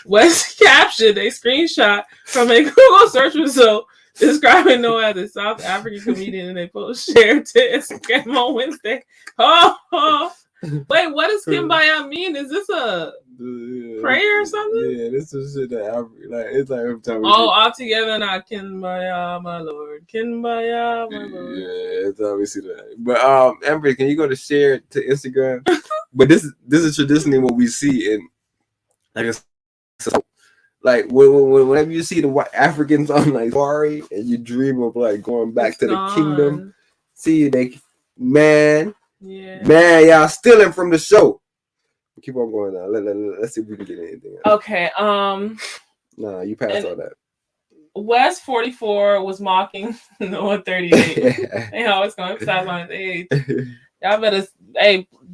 West captioned a screenshot from a Google search result describing Noah as a South African comedian, and they post shared to Instagram on Wednesday. Oh. Wait, what does Kinbaya mean? Is this a prayer or something? Yeah, this is shit that it's like every time. All together now, Kinbaya, my lord, Kinbaya, my lord. Yeah, it's how we see that. But Empress, can you go to share to Instagram? But this is traditionally what we see in like whenever you see the white Africans on like safari and you dream of like going back to the kingdom. See man. Yeah. Man, y'all stealing from the show. Keep on going now. Let's see if we can get anything else. Okay. Nah, you passed all that. West 44 was mocking Noah 38. They always gonna emphasize on his age. Y'all better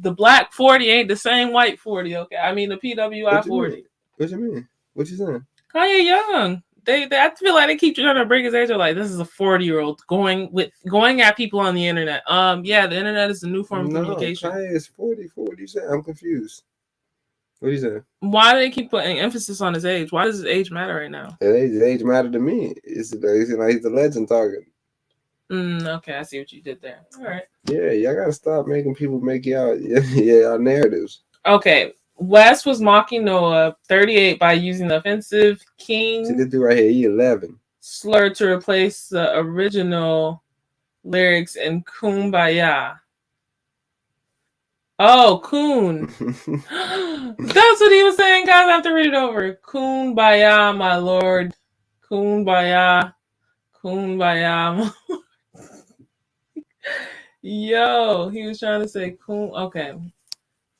the black 40 ain't the same white 40, okay? I mean the PWI 40. What you mean? What you saying? Kanye young. They I feel like they keep trying to bring his age up like this is a 40-year-old going at people on the internet. Yeah, the internet is a new form of communication. Kanye is 40. What do you say? I'm confused. What do you say? Why do they keep putting emphasis on his age? Why does his age matter right now? His age matter to me. It's like he's the legend talking. Okay, I see what you did there. All right. Yeah, y'all gotta stop making people make y'all narratives. Okay. West was mocking Noah 38 by using the offensive king. See this dude right here, he 11. Slur to replace the original lyrics in Kumbaya. Oh, Coon. That's what he was saying, guys. I have to read it over. Kumbaya, my lord. Kumbaya. Kumbaya. Yo, he was trying to say Kun. Okay.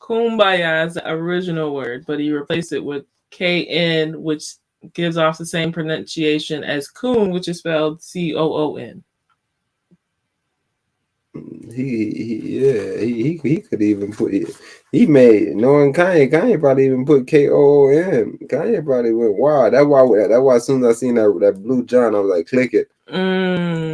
Kumbaya is the original word, but he replaced it with KN, which gives off the same pronunciation as Coon, which is spelled COON. He could even put it. He made knowing Kanye probably even put KOON. Kanye probably went wild. That's why as soon as I seen that blue John, I was like, click it. I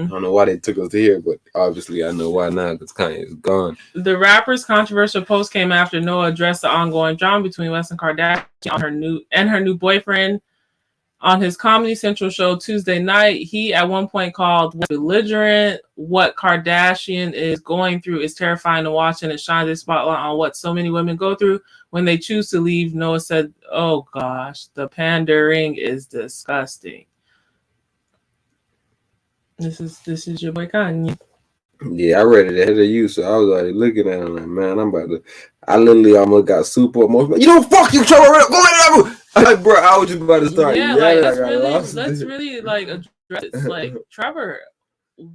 don't know why they took us here, but obviously I know why now because Kanye is gone. The rapper's controversial post came after Noah addressed the ongoing drama between West and Kardashian on her new boyfriend. On his Comedy Central show Tuesday night, he at one point called belligerent. What Kardashian is going through is terrifying to watch, and it shines a spotlight on what so many women go through when they choose to leave. Noah said, "Oh gosh, the pandering is disgusting." This is your boy Kanye. Yeah, I read it ahead of you, so I was already looking at him like, man, I'm about to. I literally almost got super emotional. You know, fuck you, Trevor. Go ahead, like, bro. I was just about to start. Yeah, yelling. let's really like address this. Like, Trevor,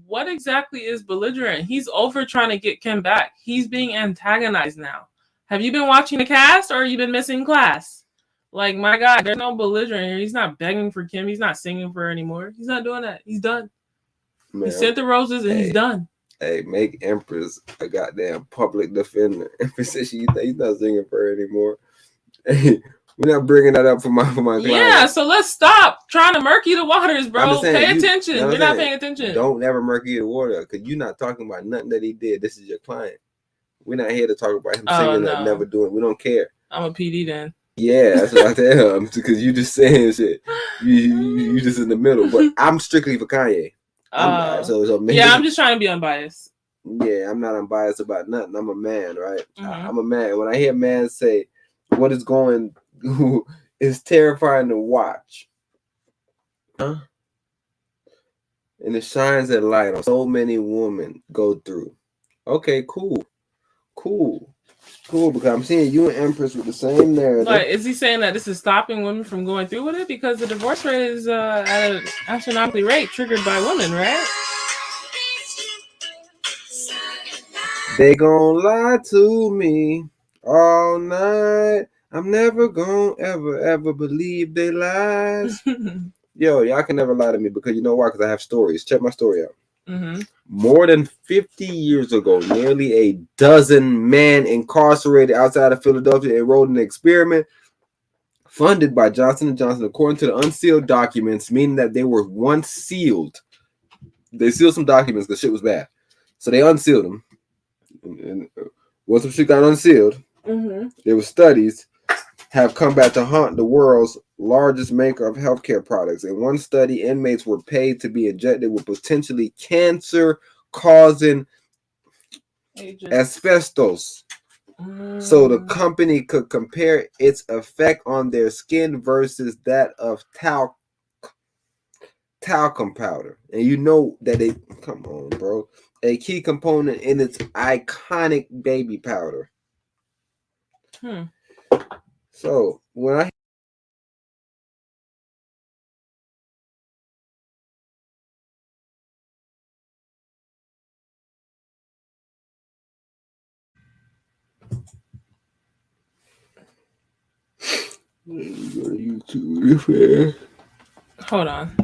what exactly is belligerent? He's over trying to get Kim back. He's being antagonized now. Have you been watching the cast, or you been missing class? Like, my God, there's no belligerent here. He's not begging for Kim. He's not singing for her anymore. He's not doing that. He's done. Man, he sent the roses and he's done. Hey, make Empress a goddamn public defender. Empress says he's not singing for her anymore. Hey, we're not bringing that up for my client. Yeah, so let's stop trying to murky the waters, bro. Pay attention. You're not paying attention. Don't never murky the water, because you're not talking about nothing that he did. This is your client. We're not here to talk about him singing and never doing. We don't care. I'm a PD then. Yeah, that's what I tell him, because you just saying shit. You just in the middle. But I'm strictly for Kanye. So maybe, yeah, I'm just trying to be unbiased. Yeah, I'm not unbiased about nothing. I'm a man, right? I'm a man. When I hear man say, "What is going," it's terrifying to watch. Huh? And it shines a light on so many women go through. Okay, cool, because I'm seeing you and Empress with the same narrative. Like, is he saying that this is stopping women from going through with it? Because the divorce rate is at an astronomically rate triggered by women, right? They gon' lie to me all night. I'm never gonna ever believe they lies. Yo, y'all can never lie to me, because you know why? Because I have stories. Check my story out. More than 50 years ago, nearly a dozen men incarcerated outside of Philadelphia enrolled in an experiment funded by Johnson & Johnson, according to the unsealed documents, meaning that they were once sealed. They sealed some documents because shit was bad. So they unsealed them. And once some shit got unsealed, there were studies have come back to haunt the world's largest maker of healthcare products. In one study, inmates were paid to be injected with potentially cancer-causing asbestos, so the company could compare its effect on their skin versus that of talcum powder. And you know that come on, bro, a key component in its iconic baby powder. So when I go to YouTube. Hold on.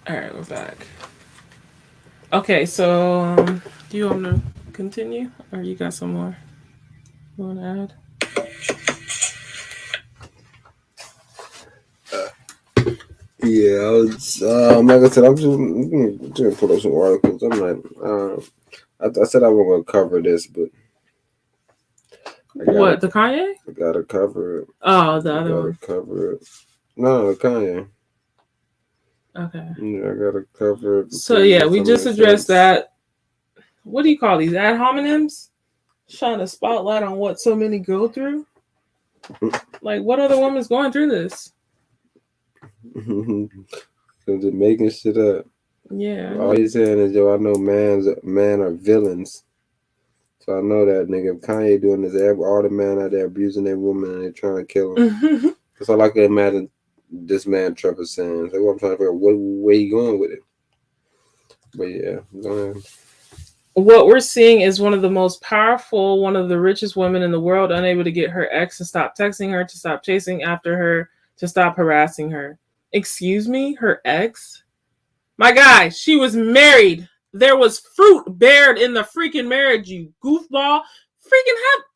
All right, we're back. Okay, so do you want to continue, or you got some more you want to add? Yeah, I was like I said, I'm just put up some articles. I'm like, I said I wasn't gonna cover this, but what, the Kanye? I gotta cover it. Oh, the other one. Cover it. No, Kanye. Okay. Yeah, I gotta cover it. So yeah, we just addressed that. What do you call these ad hominems? Shine a spotlight on what so many go through. Like, what other woman's going through this? Because they're making shit up. Yeah. All he's saying is, yo, I know men are villains. So I know that nigga. If Kanye doing this, all the men out there abusing their woman and they're trying to kill them. Because all I can imagine this man Trevor saying. So I'm trying to figure out where he going with it. But yeah, go ahead. What we're seeing is one of the most powerful, one of the richest women in the world, unable to get her ex to stop texting her, to stop chasing after her, to stop harassing her. Excuse me, her ex? My guy, she was married. There was fruit bared in the freaking marriage, you goofball.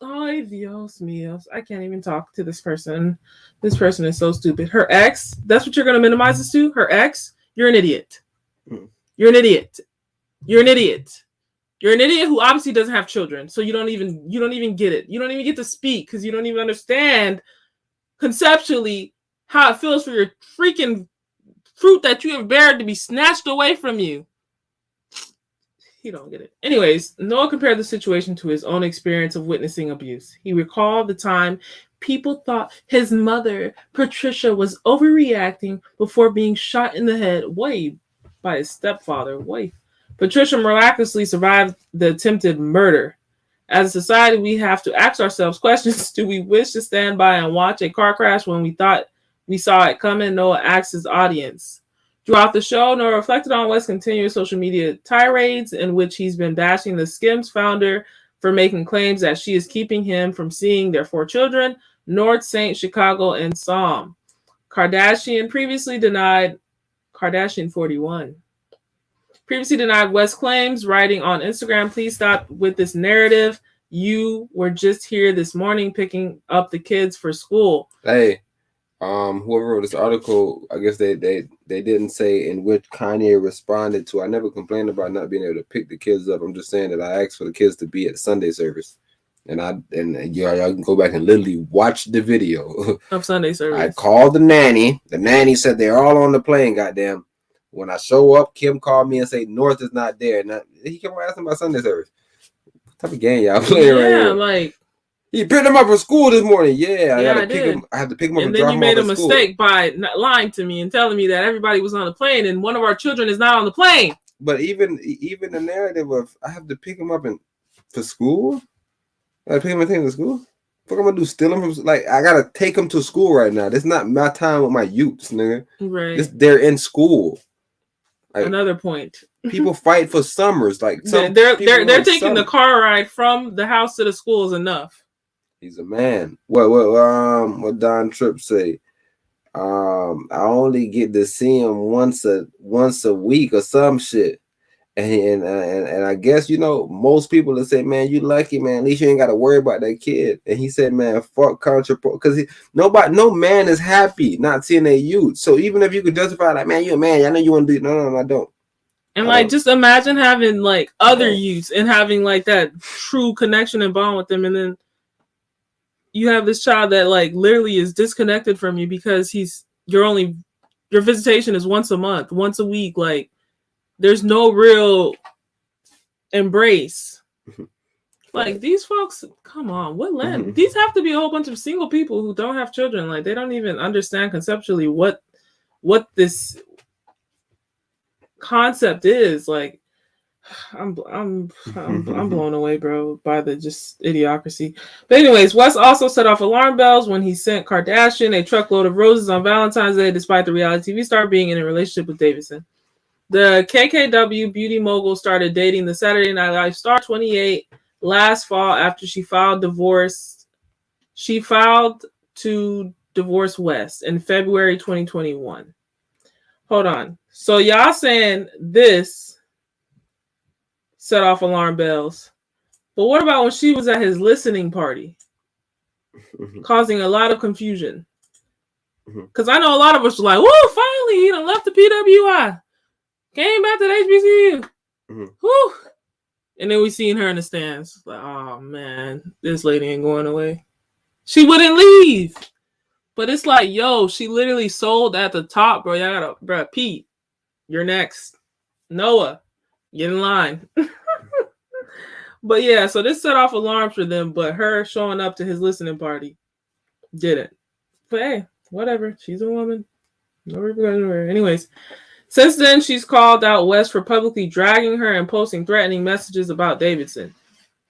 Ay, Dios míos. I can't even talk to this person. This person is so stupid. Her ex, that's what you're going to minimize this to? Her ex? You're an idiot. You're an idiot. You're an idiot. You're an idiot who obviously doesn't have children. So you don't even get it. You don't even get to speak because you don't even understand conceptually how it feels for your freaking fruit that you have bared to be snatched away from you. You don't get it. Anyways, Noah compared the situation to his own experience of witnessing abuse. He recalled the time people thought his mother, Patricia, was overreacting before being shot in the head by his stepfather. Patricia miraculously survived the attempted murder. As a society, we have to ask ourselves questions. Do we wish to stand by and watch a car crash when we thought we saw it coming? Noah asked his audience. Throughout the show, Noah reflected on West's continuous social media tirades in which he's been bashing the Skims founder for making claims that she is keeping him from seeing their 4 children, North St. Chicago and Psalm. Kardashian 41. Previously denied West's claims, writing on Instagram, "Please stop with this narrative. You were just here this morning picking up the kids for school." Hey. Whoever wrote this article, I guess they didn't say in which Kanye responded to. I never complained about not being able to pick the kids up. I'm just saying that I asked for the kids to be at Sunday service, and y'all can go back and literally watch the video of Sunday service. I called the nanny. The nanny said they're all on the plane. Goddamn! When I show up, Kim called me and said North is not there. And he kept asking about Sunday service. What type of game y'all playing right here? Like. You picked him up for school this morning. Yeah, I had to pick him up and then drop you him made off a at school. mistake by not lying to me and telling me that everybody was on the plane and one of our children is not on the plane. But even the narrative of I have to pick him up for school. I pick him and take him to school. What am I gonna do? Steal him from I gotta take him to school right now. This is not my time with my youths, nigga. Right. They're in school. Like, another point. People fight for summers. Like they're taking the car ride from the house to the school is enough. He's a man. What Don Tripp say? I only get to see him once a week or some shit. And I guess most people will say, man, you lucky, man. At least you ain't got to worry about that kid. And he said, man, fuck culture, because no man is happy not seeing their youth. So even if you could justify, like, man, you a man, I know you want to do. No, I don't. And just imagine having like other youths and having like that true connection and bond with them, and then you have this child that like literally is disconnected from you because your visitation is once a month, once a week. Like there's no real embrace. Like these folks, come on, what land? These have to be a whole bunch of single people who don't have children. Like they don't even understand conceptually what this concept is. Like I'm blown away, bro, by the just idiocracy. But anyways, West also set off alarm bells when he sent Kardashian a truckload of roses on Valentine's Day, despite the reality TV star being in a relationship with Davidson. The KKW beauty mogul started dating the Saturday Night Live star 28 last fall after she filed to divorce West in February 2021. Hold on. So y'all saying this set off alarm bells. But what about when she was at his listening party? Causing a lot of confusion. Because I know a lot of us were like, woo, finally, he done left the PWI. Came back to the HBCU. Woo. And then we seen her in the stands. Like, oh, man, this lady ain't going away. She wouldn't leave. But it's like, yo, she literally sold at the top, bro. Y'all gotta, bro, Pete, you're next. Noah, get in line. But yeah, so this set off alarms for them, but her showing up to his listening party didn't. But hey, whatever. She's a woman. No regret anywhere. Anyways, since then, she's called out West for publicly dragging her and posting threatening messages about Davidson.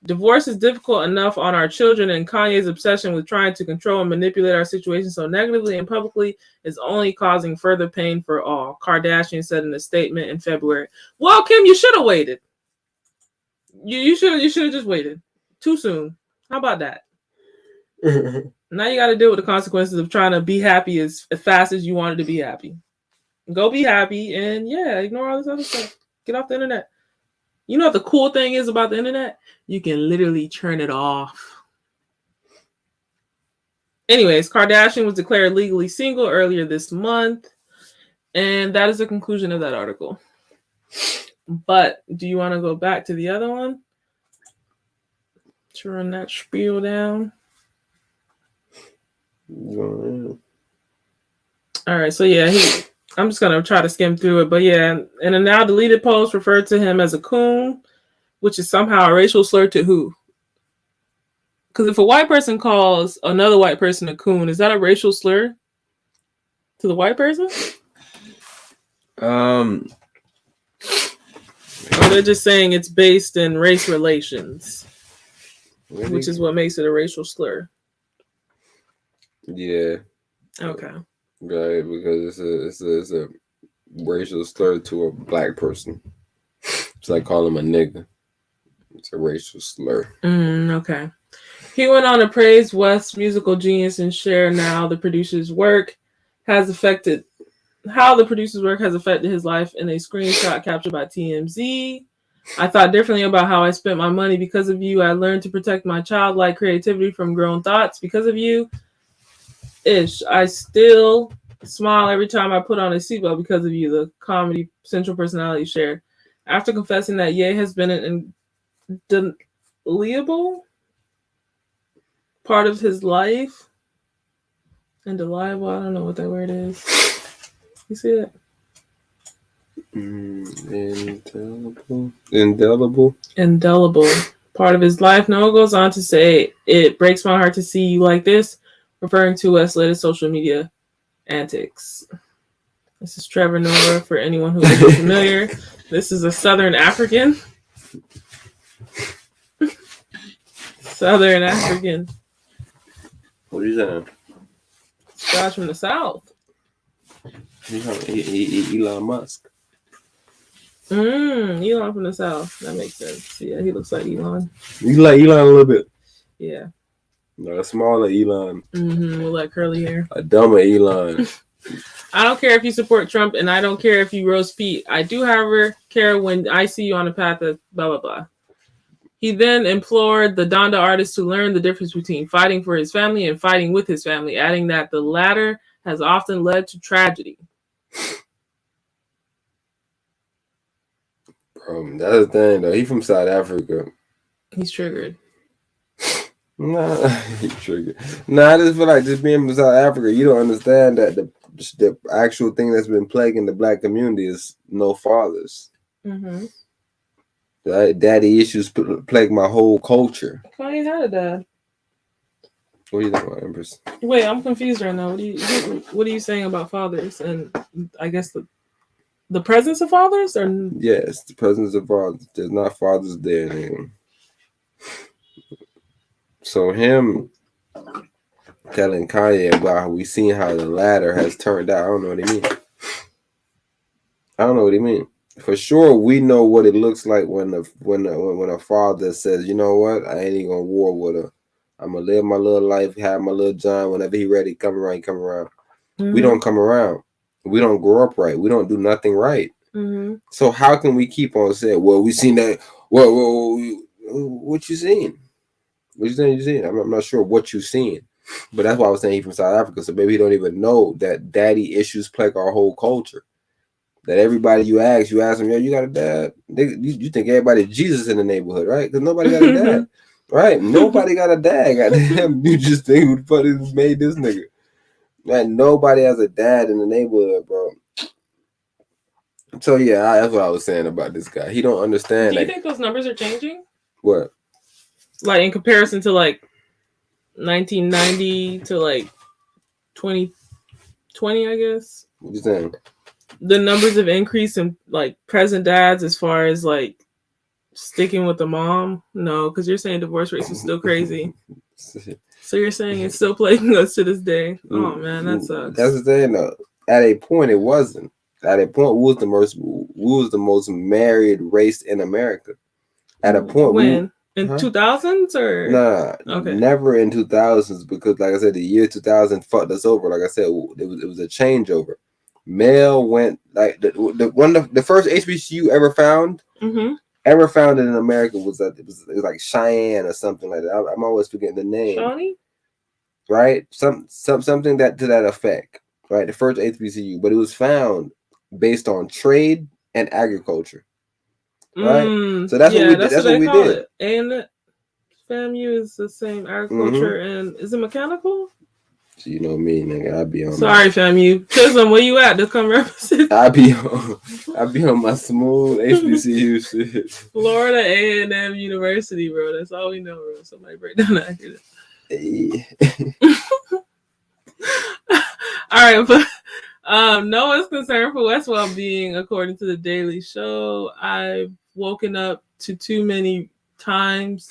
Divorce is difficult enough on our children, and Kanye's obsession with trying to control and manipulate our situation so negatively and publicly is only causing further pain for all, Kardashian said in a statement in February. Well, Kim, you should have waited. You should have just waited. Too soon. How about that? Now you got to deal with the consequences of trying to be happy as fast as you wanted to be happy. Go be happy and ignore all this other stuff. Get off the internet. You know what the cool thing is about the internet? You can literally turn it off. Anyways, Kardashian was declared legally single earlier this month. And that is the conclusion of that article. But do you want to go back to the other one? To run that spiel down. All right, so yeah, I'm just gonna try to skim through it, but yeah, in a now deleted post referred to him as a coon, which is somehow a racial slur to who? Because if a white person calls another white person a coon, is that a racial slur to the white person? Or they're just saying it's based in race relations, which is what makes it a racial slur. Yeah. Okay. Right, because it's a racial slur to a black person. It's like calling him a nigga. It's a racial slur. Okay. He went on to praise West's musical genius and share how the producer's work has affected his life in a screenshot captured by TMZ. I thought differently about how I spent my money because of you. I learned to protect my childlike creativity from grown thoughts because of you. I still smile every time I put on a seatbelt because of you, the Comedy Central personality shared. After confessing that Ye has been an indelible part of his life. Indelible, I don't know what that word is. You see it? Indelible part of his life. Noah goes on to say, it breaks my heart to see you like this, referring to West's latest social media antics. This is Trevor Noah, for anyone who is familiar. This is a Southern African. Southern African. What are you saying? Guys from the South. Elon Musk. Elon from the South. That makes sense. Yeah, he looks like Elon. You like Elon a little bit. Yeah. No, a smaller Elon. With like curly hair. A dumber Elon. I don't care if you support Trump, and I don't care if you roast Pete. I do, however, care when I see you on the path of blah, blah, blah. He then implored the Donda artist to learn the difference between fighting for his family and fighting with his family, adding that the latter has often led to tragedy. Bro, that's the thing, though. He's from South Africa. He's triggered. Nah, he's triggered. Nah, I just feel like just being from South Africa, you don't understand that the actual thing that's been plaguing the black community is no fathers. Daddy issues plague my whole culture. Kanye had a dad. What are you talking about, Empress? Wait, I'm confused right now. What are you saying about fathers? And I guess the presence of fathers? Or yes, the presence of fathers. There's not fathers there anymore. So him telling Kanye about how we seen how the latter has turned out. I don't know what he mean. For sure, we know what it looks like when a father says, you know what, I ain't even gonna war with her. I'm gonna live my little life, have my little John. Whenever he ready, come around. We don't come around. We don't grow up right. We don't do nothing right. So how can we keep on saying, well, we seen that? Well, what you seen? What you saying? You seen? I'm not sure what you seen, but that's why I was saying he's from South Africa. So maybe he don't even know that daddy issues plague our whole culture. That everybody you ask them, yo, you got a dad? You think everybody Jesus in the neighborhood, right? Because nobody got a dad, right? Nobody got a dad. Goddamn, you just think who the fuck made this nigga? Man, nobody has a dad in the neighborhood, bro. So yeah, that's what I was saying about this guy. He don't understand. Do you think those numbers are changing? What? Like in comparison to like 1990 to like 2020, I guess. What you saying? The numbers have increased in like present dads as far as like sticking with the mom. No, because you're saying divorce rates are still crazy. So you're saying it's still plaguing us to this day. Oh man, that sucks. That's the thing though. At a point it wasn't. At a point we was the most married race in America. At a point when? In 2000s or nah, okay, never in 2000s, because like I said, the year 2000 fucked us over. Like I said, it was a changeover. Male went like the first HBCU ever found ever founded in America was that it was like Cheyenne or something like that. I'm always forgetting the name. Shawnee? Right? Something that to that effect. Right? The first HBCU, but it was found based on trade and agriculture. Right? So that's what we did. That's what we did. It. And FAMU is the same agriculture and is it mechanical? So you know me, nigga. I be on. Sorry, FAMU. Chisholm, where you at to come represent? I be on my smooth HBCU shit. Florida A&M University, bro. That's all we know, bro. Somebody break down that. All right, but no one's concerned for West's well-being, according to the Daily Show. I've woken up to too many times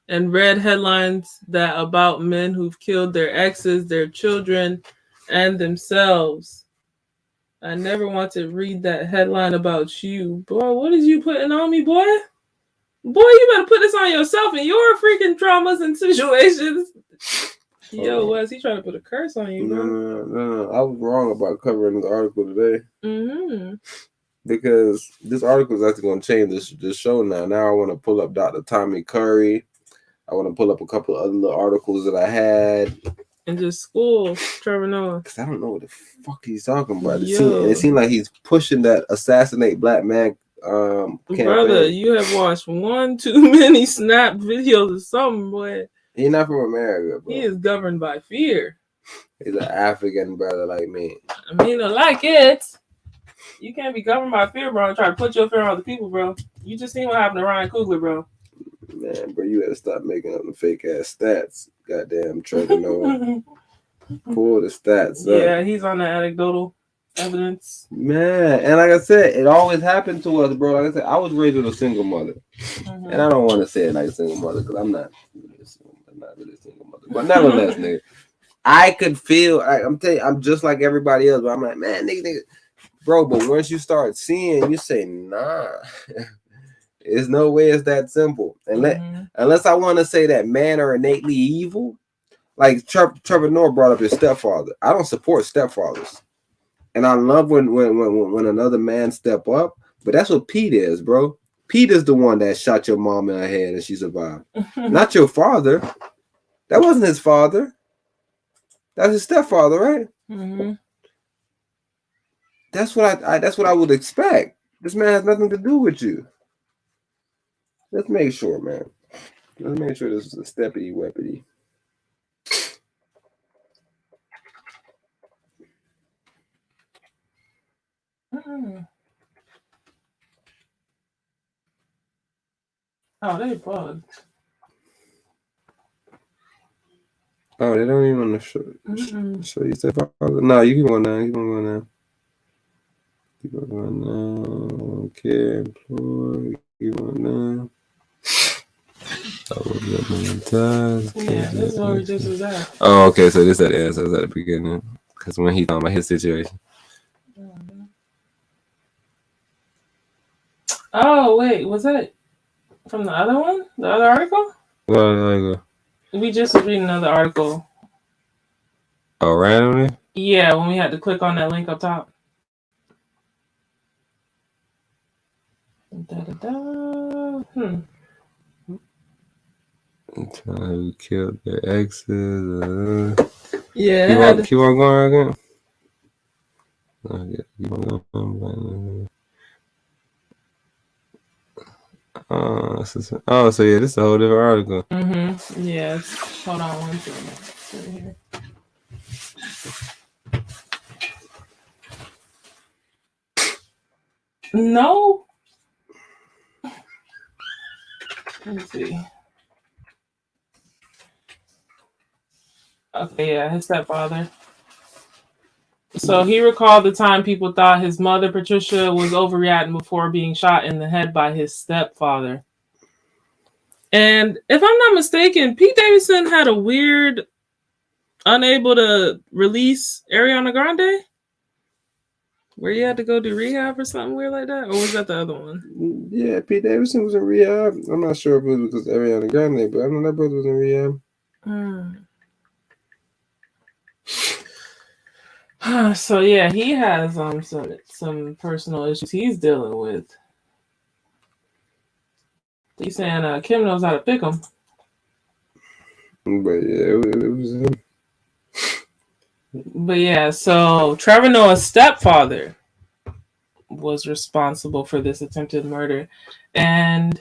and read headlines that about men who've killed their exes, their children, and themselves. I never want to read that headline about you. Boy, what is you putting on me, boy? Boy, you better put this on yourself and your freaking traumas and situations. Yo, Wes, he trying to put a curse on you, bro. No. I was wrong about covering this article today. Mm-hmm. Because this article is actually going to change this show now. Now I want to pull up Dr. Tommy Curry. I want to pull up a couple of other little articles that I had. And just school Trevor Noah. Because I don't know what the fuck he's talking about. It seemed like he's pushing that assassinate black man campaign. Brother, you have watched one too many snap videos or something, boy. He's not from America, bro. He is governed by fear. He's an African brother like me. I mean, I like it. You can't be governed by fear, bro, and try to put your fear on other people, bro. You just seen what happened to Ryan Coogler, bro. Man, bro, you had to stop making up the fake ass stats. Goddamn, Trevor Noah. Pull the stats up. Yeah, he's on the anecdotal evidence. Man, and like I said, it always happened to us, bro. Like I said, I was raised with a single mother. And I don't want to say it like a single mother because I'm not really a single mother. But nevertheless, nigga, I could feel, I'm telling you, I'm just like everybody else, but I'm like, man, nigga. Bro, but once you start seeing, you say, nah. There's no way it's that simple. Unless I want to say that men are innately evil. Like Trevor Noah brought up his stepfather. I don't support stepfathers. And I love when another man step up. But that's what Pete is, bro. Pete is the one that shot your mom in her head and she survived. Not your father. That wasn't his father. That's his stepfather, right? Mm-hmm. That's what I would expect. This man has nothing to do with you. Let's make sure, man. Let's make sure this is a steppity weppity. Oh, they bugged. Oh, they don't even want to show you stepfather. No, you keep going down. Keep on going down. Keep on going down. Okay, employee. Keep on down. Yeah, this is where we just was at. Oh, okay. So this at the end. So it's at the beginning. Because when he talking about his situation. Oh, wait. Was that from the other one? The other article? Well, We just was reading another article. Oh, randomly? Yeah, when we had to click on that link up top. Who killed their exes? Yeah. Keep on going again. Keep on going. So yeah, this is a whole different article. Mm-hmm. Yes. Hold on one second. No. Let's see. Okay, yeah, his stepfather. So he recalled the time people thought his mother, Patricia, was overreacting before being shot in the head by his stepfather. And if I'm not mistaken, Pete Davidson had a weird, unable to release Ariana Grande, where he had to go do rehab or something weird like that? Or was that the other one? Yeah, Pete Davidson was in rehab. I'm not sure if it was because Ariana Grande, but I know that brother was in rehab. So yeah, he has some personal issues he's dealing with. He's saying Kim knows how to pick him. But yeah, it was him. But yeah, so Trevor Noah's stepfather was responsible for this attempted murder. And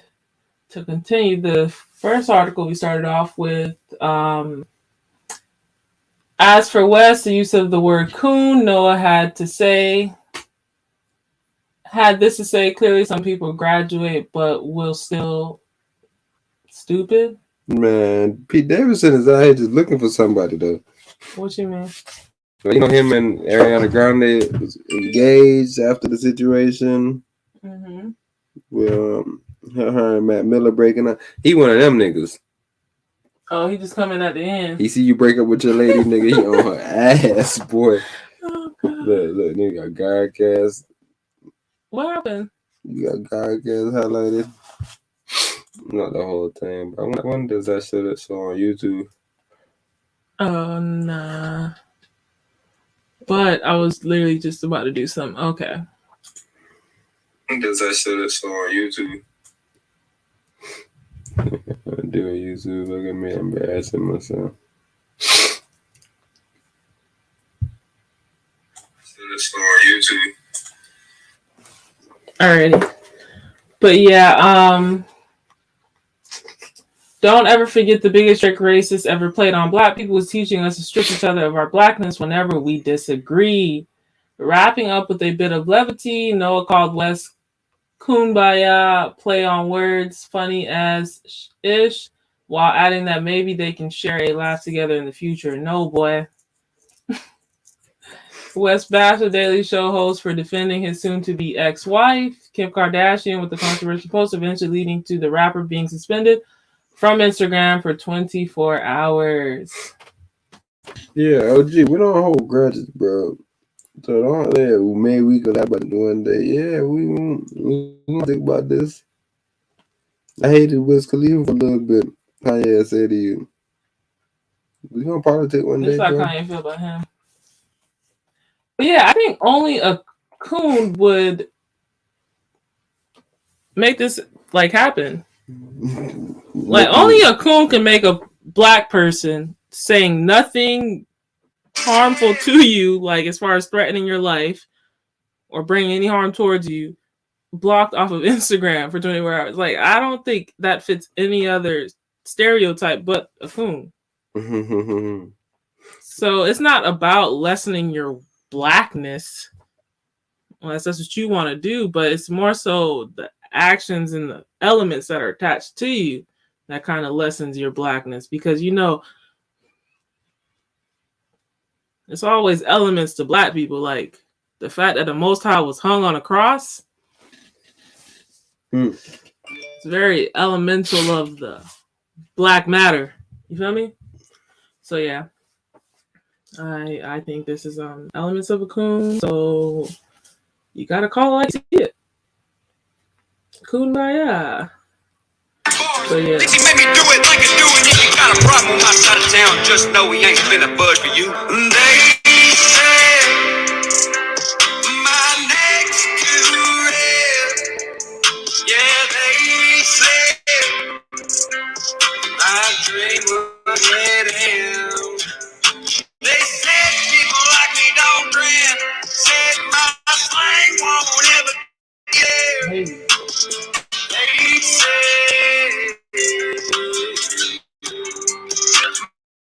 to continue, the first article we started off with, as for West, the use of the word coon, Noah had this to say, clearly some people graduate but will still stupid. Man, Pete Davidson is out here just looking for somebody though. What you mean? You know, him and Ariana Grande was engaged after the situation. Mm-hmm. With her and Matt Miller breaking up. He one of them niggas. Oh, he just coming at the end. He see you break up with your lady, nigga. He on her ass, boy. Oh, look, nigga got Godcast. What happened? You got Godcast highlighted. Not the whole thing, but when does that show on YouTube? Oh, nah. But I was literally just about to do something. Okay. When does that show on YouTube? Doing YouTube, look at me embarrassing myself. It's on YouTube. Alrighty. But yeah, don't ever forget the biggest trick racists ever played on black people was teaching us to strip each other of our blackness whenever we disagree. Wrapping up with a bit of levity, Noah called West Kumbaya, play on words, funny as ish, while adding that maybe they can share a laugh together in the future. No, boy. West bashed the Daily Show host for defending his soon-to-be ex-wife, Kim Kardashian, with the controversial post eventually leading to the rapper being suspended from Instagram for 24 hours. Yeah, OG, we don't hold grudges, bro. So don't maybe we could have about doing that. Yeah, we don't think about this. I hated Wiz Khalifa for a little bit. Kanye said to you, we gonna politic one day, That's how bro. Kanye feel about him. But yeah, I think only a coon would make this like happen. Like only a coon can make a black person saying nothing harmful to you, like as far as threatening your life or bringing any harm towards you, blocked off of Instagram for 24 hours. Like I don't think that fits any other stereotype but a coon. So it's not about lessening your blackness, unless that's what you want to do, but it's more so the actions and the elements that are attached to you that kind of lessens your blackness, because you know it's always elements to black people, like the fact that the Most High was hung on a cross. It's very elemental of the black matter. You feel me? So yeah, I think this is elements of a coon. So you gotta call it like you see it. Kumbaya. So yeah. Think he made me do it like I do it. If you got a problem with my side of town, just know he ain't finna budge for you. They said my neck's too red. Yeah, they said my dream was dead end. They said people like me don't Drant. Said my slang won't ever get there. They said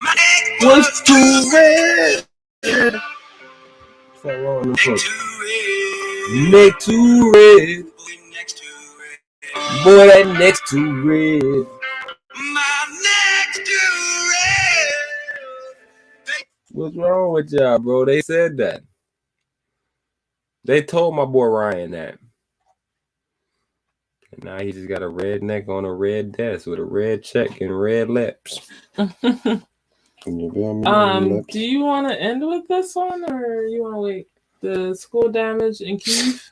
my neck was too red. Neck too red. Boy, that neck's too red. My neck's too red. What's wrong with y'all, bro? They said that. They told my boy Ryan that. And now he just got a red neck on a red desk with a red check and red lips. Do you want to end with this one, or you want to wait? The school damage in Kyiv.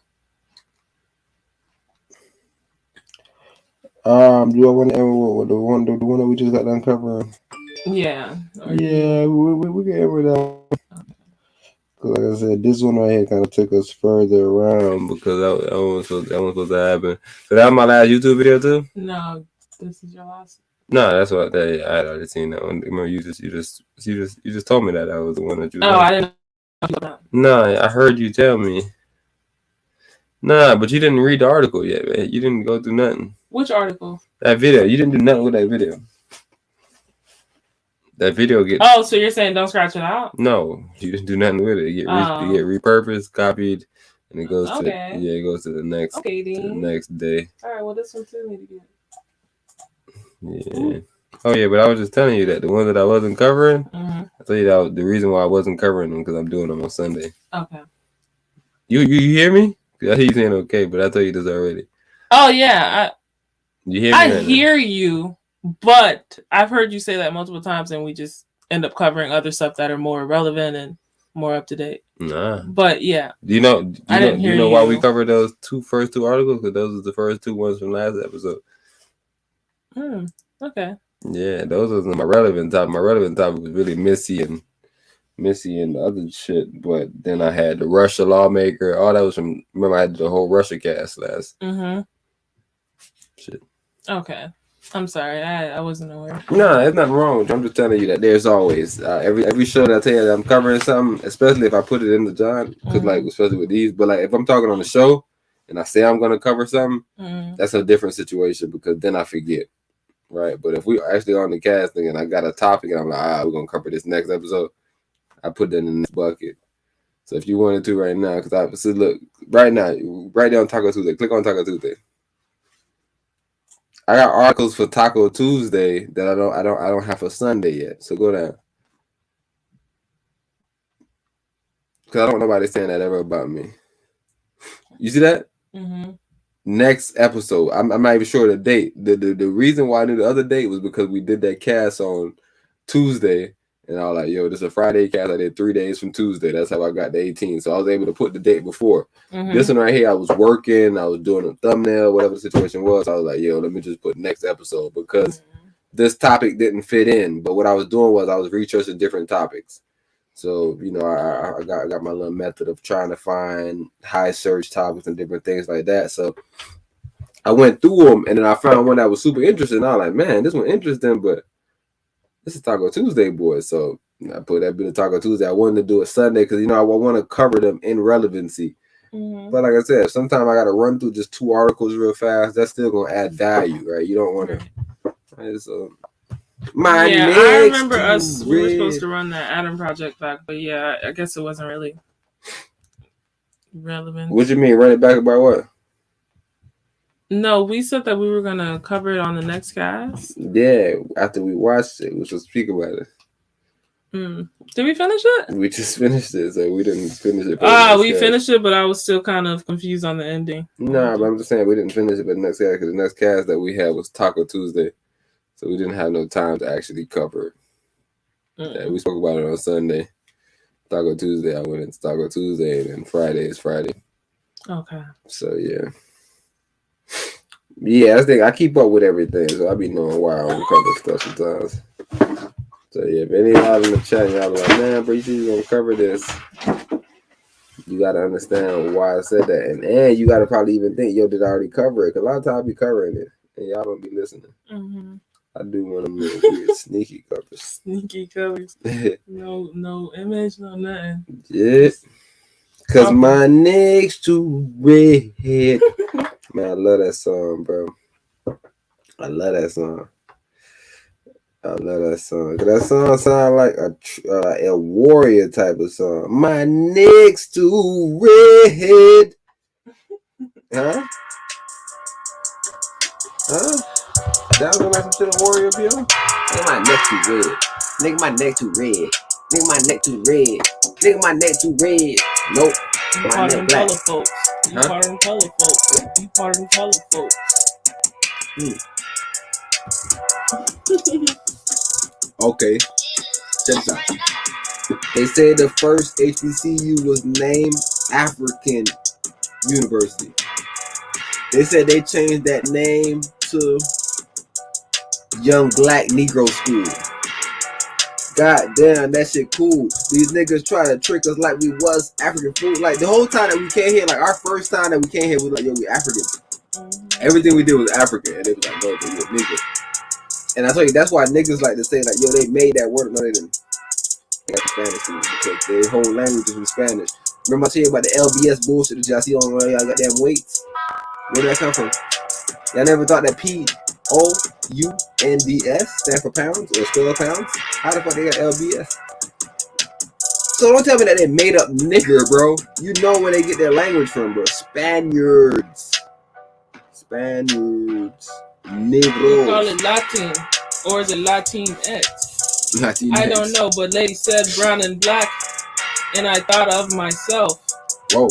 Do I want to end with the one that we just got done covering? Yeah. Yeah, we can end with that. Like I said, this one right here kind of took us further around because that one was supposed to happen. So that was my last YouTube video too. No, this is your last. No, that's what I had already seen that one. Remember, you just told me that was the one that you. Oh, I didn't know. No, I heard you tell me. Nah, but you didn't read the article yet, man. You didn't go through nothing. Which article? That video. You didn't do nothing with that video. That video gets. Oh, so you're saying don't scratch it out? No, you didn't do nothing with it. It get repurposed, copied, and it goes to it goes to the next to the next day. All right, well this one too need to get. Yeah. Oh yeah, but I was just telling you that the ones that I wasn't covering, I tell you that the reason why I wasn't covering them because I'm doing them on Sunday. Okay. You hear me? I hear you saying okay, but I told you this already. Oh yeah, you hear me? I hear you, but I've heard you say that multiple times, and we just end up covering other stuff that are more relevant and more up to date. Nah. But yeah. Do you know why we covered those first two articles? Because those are the first two ones from last episode. Okay. Yeah, those are my relevant topic. My relevant topic was really Missy and the other shit. But then I had the Russia Lawmaker. All that was from. Remember, I had the whole Russia cast last. Shit. Okay. I'm sorry. I wasn't aware. No, there's nothing wrong with you. I'm just telling you that there's always every show that I tell you that I'm covering something, especially if I put it in the John, because like especially with these. But like if I'm talking on the show and I say I'm gonna cover something, that's a different situation because then I forget. Right, but if we are actually on the casting and I got a topic and I'm like, we're gonna cover this next episode, I put that in this bucket. So if you wanted to right now, because I said, look, right now, right there on Taco Tuesday, click on Taco Tuesday. I got articles for Taco Tuesday that I don't have for Sunday yet. So go down, because I don't want nobody saying that ever about me. You see that? Next episode, I'm not even sure the date. The reason why I knew the other date was because we did that cast on Tuesday, and I was like, yo, this is a Friday cast. I did 3 days from Tuesday. That's how I got the 18th. So I was able to put the date before. This one right here, I was working, I was doing a thumbnail, whatever the situation was. I was like, yo, let me just put next episode because this topic didn't fit in. But what I was doing was I was researching different topics. So, you know, I got my little method of trying to find high search topics and different things like that. So I went through them and then I found one that was super interesting. I was like, man, this one interesting, but this is Taco Tuesday, boy. So I put that bit of Taco Tuesday. I wanted to do it Sunday because, you know, I want to cover them in relevancy. But like I said, sometimes I got to run through just 2 articles real fast. That's still going to add value, right? You don't want to. Right, so. I remember us. We were supposed to run that Adam project back, but yeah, I guess it wasn't really relevant. What you mean, run it back about what? No, we said that we were gonna cover it on the next cast. Yeah, after we watched it, we should speak about it. Did we finish it? We just finished it, so we didn't finish it. We finished it, but I was still kind of confused on the ending. Nah, but I'm just saying we didn't finish it for the next cast because the next cast that we had was Taco Tuesday. So we didn't have no time to actually cover it. Yeah, we spoke about it on Sunday. Taco Tuesday, I went into Taco Tuesday, and then Friday is Friday. Okay. So yeah. Yeah, I think I keep up with everything, so I be knowing why I don't cover stuff sometimes. So yeah, if any of y'all in the chat, y'all be like, man, bro, you think you're gonna cover this? You gotta understand why I said that. And you gotta probably even think, yo, did I already cover it? Because a lot of times I be covering it, and y'all don't be listening. I do want to make weird sneaky covers. Sneaky covers. no image, no nothing. Yeah. Cause my next too red. Man, I love that song, bro. I love that song. That song sound like a warrior type of song. My next too red. Huh? That was like some shit on Warrior Bill. Nigga, my neck too red. Nigga, my neck too red. Nigga, my neck too red. Nigga, my neck too red. Nope. You part of them color folks. You part of them color folks. You part of them color folks. Okay. Check this out. They said the first HBCU was named African University. They said they changed that name to Young Black Negro School. God damn, that shit cool. These niggas try to trick us like we was African food. Like the whole time that we came here, like our first time that we came here, we like, yo, we Africans. Everything we did was African. And they was like, no, they were niggas. And I tell you, that's why niggas like to say like, yo, they made that word. No, they didn't. They got Spanish food because their whole language is from Spanish. Remember I told you about the LBS bullshit that y'all see on all y'all goddamn weights? Where did that come from? Y'all never thought that POUNDS stand for pounds or spell pounds? How the fuck they got LBS? So don't tell me that they made up nigger, bro. You know where they get their language from, bro. Spaniards. Negros. You call it Latin, or is it Latinx? I don't know, but lady said brown and black, and I thought of myself. Whoa.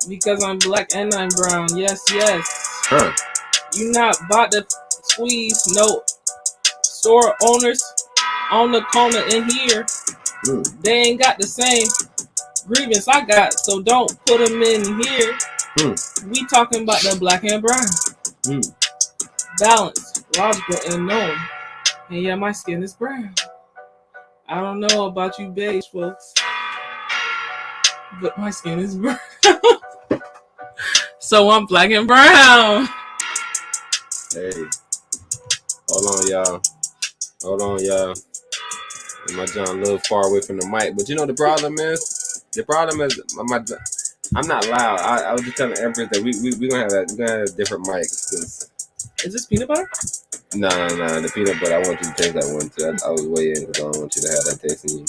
Because I'm black and I'm brown. Yes, yes. Huh. You not about to squeeze no store owners on the corner in here. They ain't got the same grievance I got, so don't put them in here. We talking about the black and brown. Balanced, logical, and known. And yeah, my skin is brown. I don't know about you beige folks, but my skin is brown. So I'm black and brown. Hey, hold on, y'all. And my John a little far away from the mic, but you know the problem is I'm not loud. I was just telling Empress that we gonna have different mics. Is this peanut butter? No, the peanut butter. I want you to taste that one too. I was waiting because I don't want you to have that taste in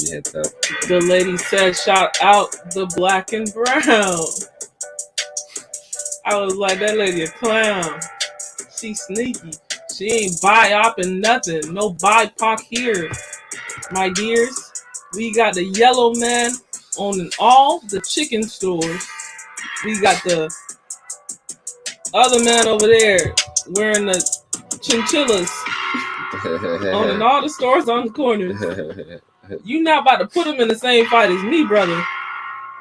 your head top. The lady said, "Shout out the black and brown." I was like, that lady a clown. She sneaky. She ain't BIPOC nothing. No BIPOC here. My dears, we got the yellow man owning all the chicken stores. We got the other man over there wearing the chinchillas owning all the stores on the corners. You not about to put him in the same fight as me, brother.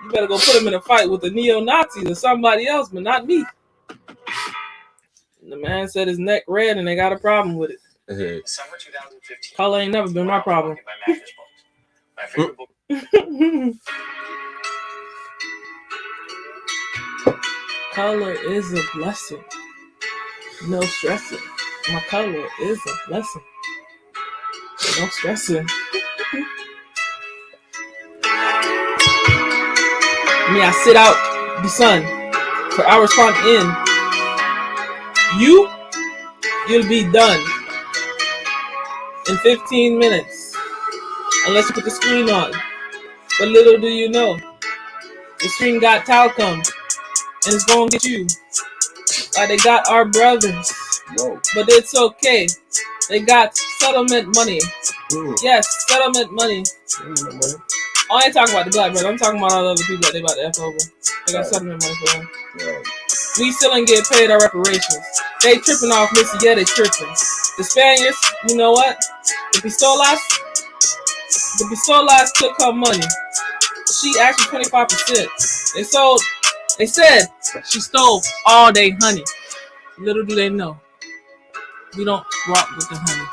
You better go put him in a fight with the neo-Nazis or somebody else, but not me. The man said his neck red and they got a problem with it. Summer 2015. Color ain't never been my problem. My favorite book. Color is a blessing. No stressing. My color is a blessing. No stressing. Me, I sit out the sun for I respond in. You'll be done in 15 minutes unless you put the screen on. But little do you know, the screen got talcum and it's gonna get you. Like they got our brothers. Whoa. But it's okay. They got settlement money. Yes, settlement money. I ain't talking about the black brothers. I'm talking about all the other people that they about to F over. They got settlement money for them. We still ain't get paid our reparations. They tripping off Missy, yeah, they tripping. The Spaniards, you know what? The pistolas took her money. She actually 25%. They said she stole all day honey. Little do they know, we don't rock with the honey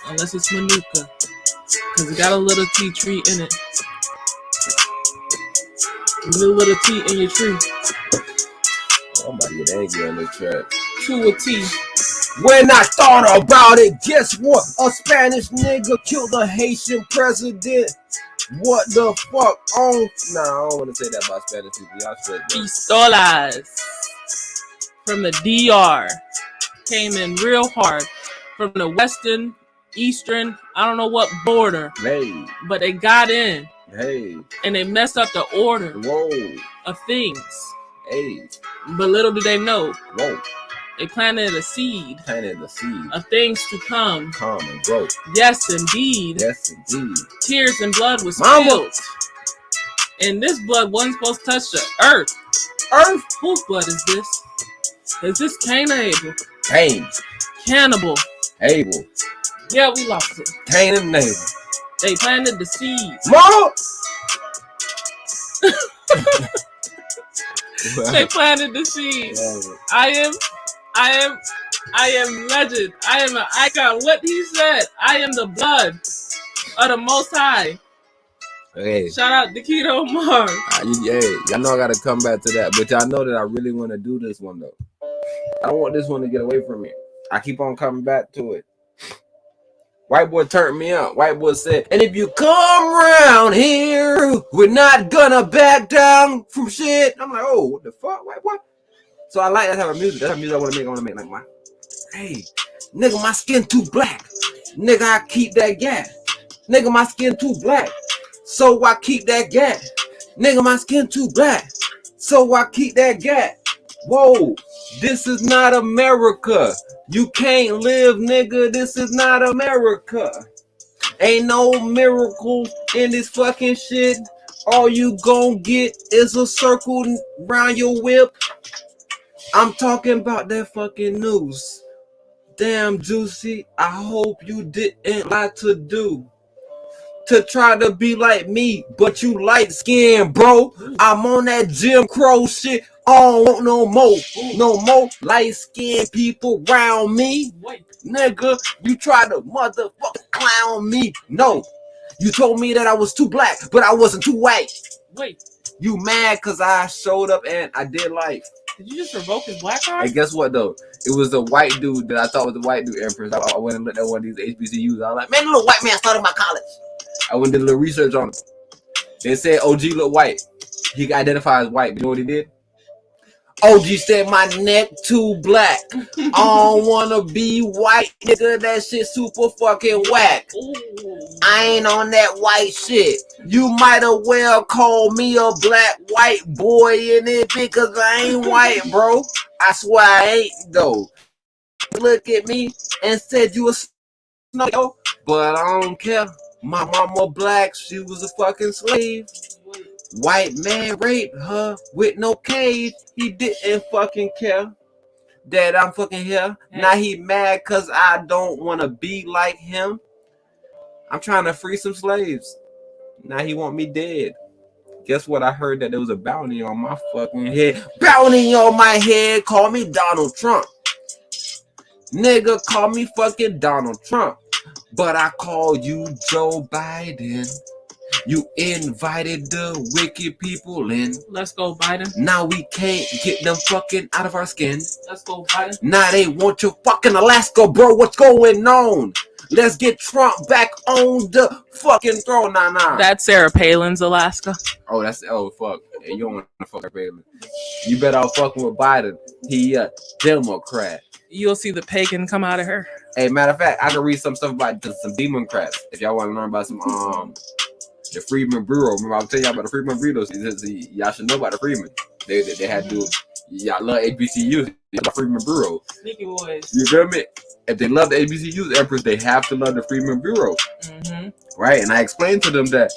unless it's Manuka, because it got a little tea tree in it. A little tea in your tree. I'm about to get angry on this track. To a tea. When I thought about it, guess what? A Spanish nigga killed a Haitian president. What the fuck? Nah, I don't want to say that about Spanish people. Y'all straight. Pistolas from the DR came in real hard from the western, eastern, I don't know what border. Hey. But they got in. Hey. And they messed up the order. Whoa. Of things. Hey. But little do they know. Whoa. They planted a seed. Of things to come. Come and grow. Yes, indeed. Yes, indeed. Tears and blood was spilled. And this blood wasn't supposed to touch the earth. Earth? Whose blood is this? Is this Cain or Abel? Cain. Cannibal. Abel. Yeah, we lost it. Cain and Abel. They planted the seeds. Mama! They planted the seeds. I am legend. I am an icon. What he said, I am the blood. of the Most High. Hey, Shout out to Keto Omar. Y'all know I gotta come back to that, but y'all know that I really want to do this one though. I don't want this one to get away from me. I keep on coming back to it. White boy turned me up. White boy said, and if you come around here, we're not gonna back down from shit. I'm like, oh, what the fuck, white boy? So I like that type of music. That's the music I want to make. Like, hey, nigga, my skin too black. Nigga, I keep that gap. Nigga, my skin too black. So I keep that gap. Nigga, my skin too black. So I keep that gap. Whoa, this is not America. You can't live, nigga. This is not America. Ain't no miracles in this fucking shit. All you gon' get is a circle around your whip. I'm talking about that fucking news. Damn, Jussie, I hope you didn't lie to try to be like me, but you light skinned, bro. I'm on that Jim Crow shit. I don't want no more light skinned people around me. Nigga, you try to motherfucking clown me. No, you told me that I was too black, but I wasn't too white. Wait. You mad because I showed up and I did life. Did you just revoke his black card? And guess what though? It was the white dude that I thought was the white dude Empress. I went and looked at one of these HBCUs. I was like, man, little white man started my college. I went and did a little research on him. They said OG looked white. He got identified as white. You know what he did? OG said my neck too black. I don't wanna be white, nigga. That shit super fucking whack. I ain't on that white shit. You might have well called me a black white boy in it because I ain't white, bro. I swear I ain't though. Look at me and said you a snow, but I don't care. My mama black, she was a fucking slave. White man raped her with no cage. He didn't fucking care that I'm fucking here. Now he mad because I don't want to be like him. I'm trying to free some slaves. Now he want me dead. Guess what? I heard that there was a bounty on my fucking head. Bounty on my head. Call me Donald Trump. Nigga, call me fucking Donald Trump. But I call you Joe Biden. You invited the wicked people in. Let's go, Biden. Now we can't get them fucking out of our skin. Let's go, Biden. Now they want your fucking Alaska, bro. What's going on? Let's get Trump back on the fucking throne. Nah. That's Sarah Palin's Alaska. Oh, fuck. Hey, you don't want to fuck Palin. You better off fucking with Biden. He a Democrat. You'll see the pagan come out of her. Hey, matter of fact, I can read some stuff about some Democrats. If y'all want to learn about some the Freedmen Bureau. Remember I was telling y'all about the Freedmen Bureau. Y'all should know about the Freedmen. They had to. Y'all love HBCUs. The Freedmen Bureau. Sneaky boys. You feel me? If they love the HBCUs, Empress, they have to love the Freedmen Bureau. Mm-hmm. Right? And I explained to them that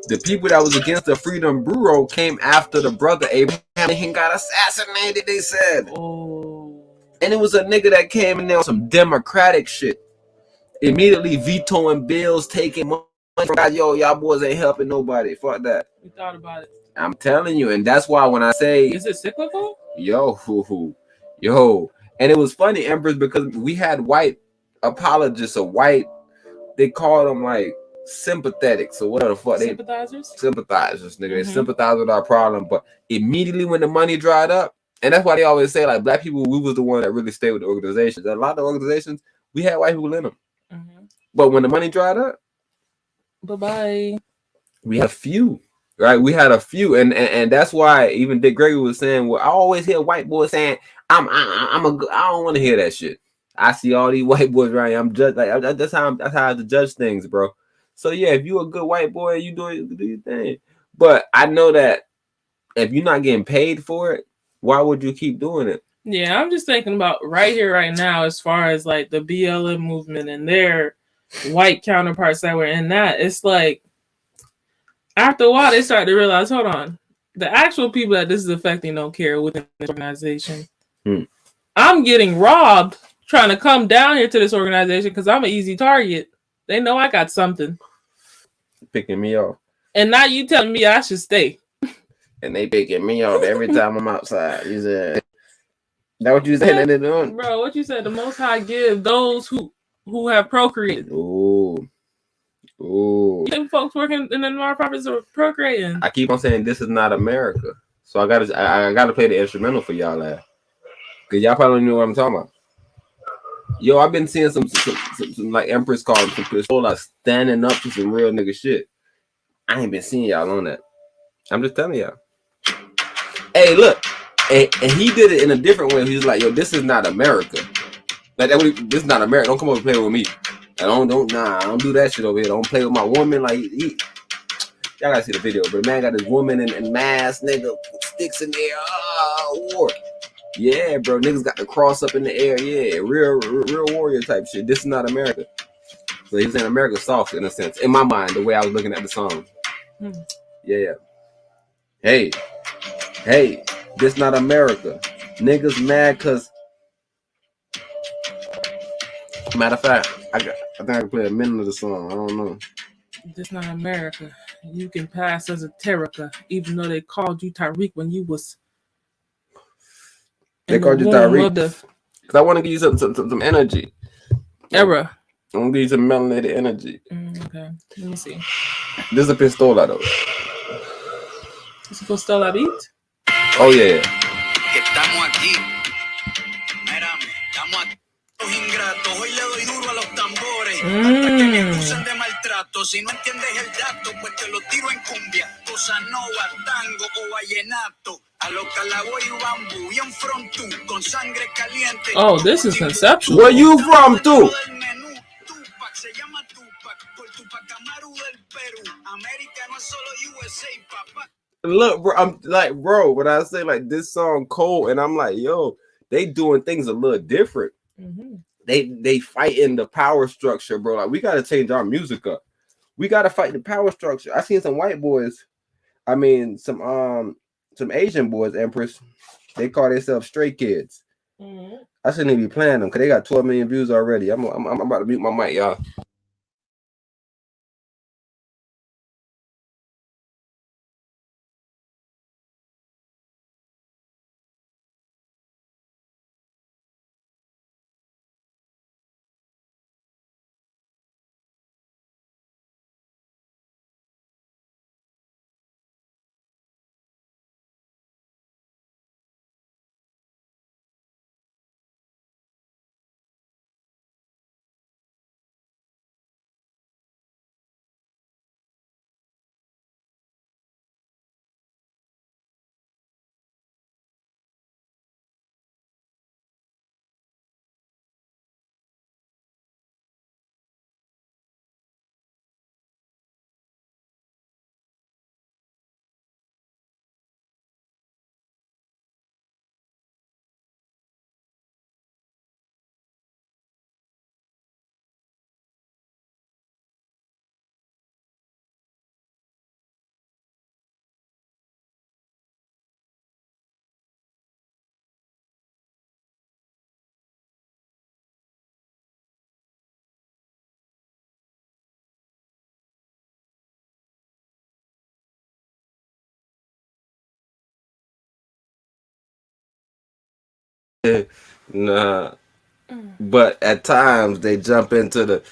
the people that was against the Freedom Bureau came after the brother Abraham Lincoln got assassinated, they said. Oh. And it was a nigga that came in there on some democratic shit. Immediately vetoing bills, taking money from God. Yo, y'all boys ain't helping nobody. Fuck that. We thought about it. I'm telling you. And that's why when I say... Is it cyclical? Yo. And it was funny, Empress, because we had white apologists or white... They called them like sympathetic. So whatever the fuck. Sympathizers, nigga. They sympathize with our problem. But immediately when the money dried up, and that's why they always say, like, black people, we was the one that really stayed with the organizations. A lot of organizations, we had white people in them. Mm-hmm. But when the money dried up, bye-bye. We had a few, right? We had a few. And that's why even Dick Gregory was saying, well, I always hear white boys saying, I don't want to hear that shit. I see all these white boys around here. I'm judged like that's how I have to judge things, bro. So yeah, if you a good white boy, you do your thing. But I know that if you're not getting paid for it, why would you keep doing it? Yeah, I'm just thinking about right here, right now, as far as like the BLM movement and their white counterparts that were in that. It's like after a while they start to realize, hold on, the actual people that this is affecting don't care within this organization. I'm getting robbed trying to come down here to this organization because I'm an easy target. They know I got something. Picking me off. And now you telling me I should stay. And they picking me off every time I'm outside. You said, that what you said they're doing? Bro, what you said, the Most High give those who have procreated. Ooh. Ooh. Them folks working in the nonprofits are procreating. I keep on saying this is not America. So I gotta play the instrumental for y'all cause y'all probably know what I'm talking about. Yo, I've been seeing some like Empress called some Pistola standing up to some real nigga shit. I ain't been seeing y'all on that. I'm just telling y'all. Hey, look, and he did it in a different way. He was like, yo, this is not America. Like this is not America. Don't come over and play with me. I don't do that shit over here. Don't play with my woman. Like y'all gotta see the video. But the man got his woman and mask, nigga, sticks in there. War. Yeah, bro. Niggas got the cross up in the air. Yeah, real warrior type shit. This is not America. So he was saying America's soft in a sense. In my mind, the way I was looking at the song. Yeah. Hey, this not America. Niggas mad cause matter of fact, I think I can play a minute of the song. I don't know. This not America. You can pass as a Terrica, even though they called you Tariq when you was. They called you Tariq. Cause I want to give you some energy. Era. I want to give you some melanated energy. Okay, let me see. This is a pistola though. Is it Pistola Beat? Oh yeah. Estamos aquí. Mírame, estamos aquí. Los ingratos, hoy le doy duro a los tambores. Hasta que me acusen de maltrato. Si no entiendes el dato, pues te lo tiro en cumbia. Bossa nova, tango o vallenato. A lo calaboy y bambú, bien frontú, con sangre caliente. Oh, this is conceptual. Where you from, too? Se llama Tupac, por Tupac Amaru del Perú. América no es solo USA, papá. Look, bro, I'm like, bro, when I say like this song cold, and I'm like, yo, they doing things a little different. They fighting the power structure, bro. Like we gotta change our music up. We gotta fight the power structure. I seen some white boys, I mean some Asian boys, Empress. They call themselves stray kids. I shouldn't even be playing them because they got 12 million views already. I'm about to mute my mic, y'all. Nah, but at times they jump into the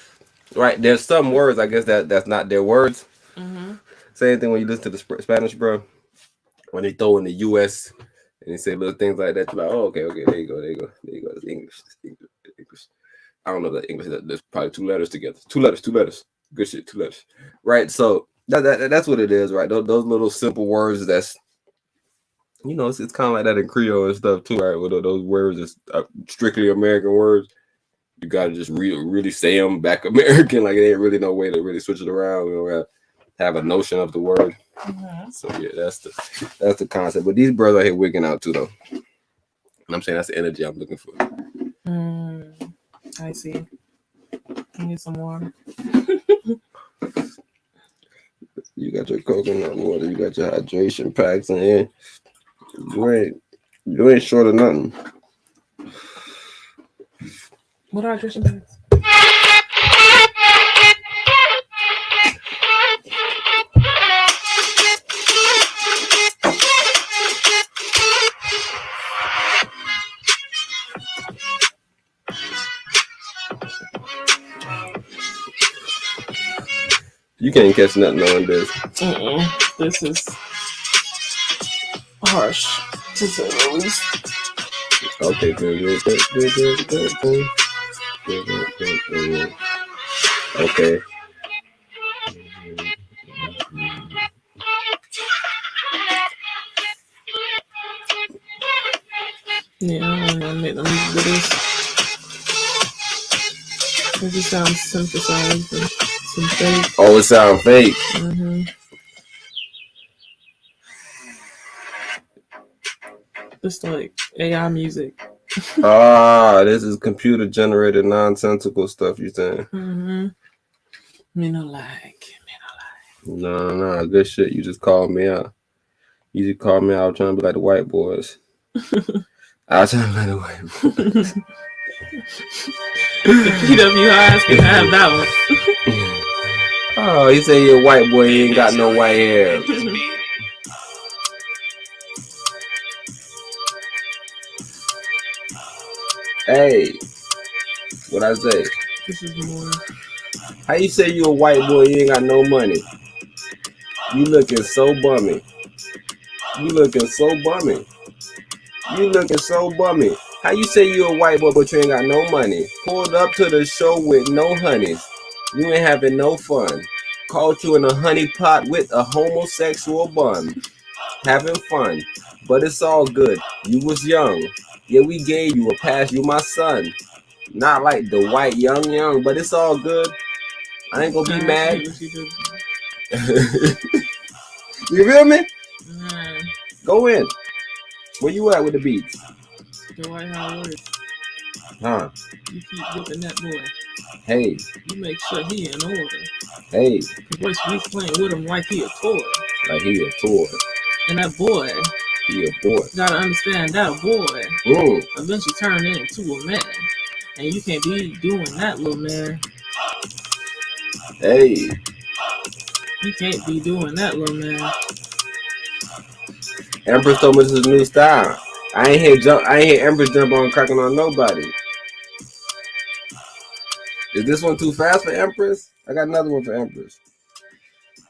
right. There's some words, I guess that's not their words. Same thing when you listen to the Spanish, bro. When they throw in the U.S. and they say little things like that, you're like, oh, okay, there you go. It's English. I don't know the English. There's probably two letters together. Two letters. Good shit. 2 letters. Right. So that's what it is, right? Those little simple words. That's it's kind of like that in Creole and stuff too, right? With those words are strictly American words. You gotta just really say them back American. Like there ain't really no way to really switch it around. Have a notion of the word. So yeah, that's the concept. But these brothers are here wigging out too, though. And I'm saying that's the energy I'm looking for. I see. I need some water. You got your coconut water. You got your hydration packs in here. You ain't short of nothing. What hydration packs? You can't catch nothing on this. This is harsh, to say the least. Okay, good. Okay. Yeah, I don't want to make them music videos. It just sounds synthesized and synthetic. Oh, it sounds fake. It's like AI music. This is computer generated nonsensical stuff you saying. Me no like. No, good shit. You just called me out. You just called me out trying to be like the white boys. I was trying to be like the white boys. The PWIs can have that one. Oh, he said you're a white boy, you ain't got no white hair. Hey, what I say? This is more. How you say you a white boy, you ain't got no money? You looking so bummy. You looking so bummy. How you say you a white boy but you ain't got no money? Pulled up to the show with no honeys. You ain't having no fun. Caught you in a honey pot with a homosexual bun. Having fun, but it's all good. You was young. Yeah, we gave you a pass. You my son. Not like the white young, but it's all good. I ain't gonna be mad. You feel me? Go in. Where you at with the beats? The White Howard. Huh? You keep whipping that boy. Hey. You make sure he in order. Hey. Cause we playing with him like he a toy. Like he a toy. And that boy. He a boy. Gotta understand that a boy eventually turn into a man. And you can't be doing that, little man. Hey. You can't be doing that, little man. Empress told me this is a new style. I ain't hear Empress jump on cracking on nobody. Is this one too fast for Empress? I got another one for Empress.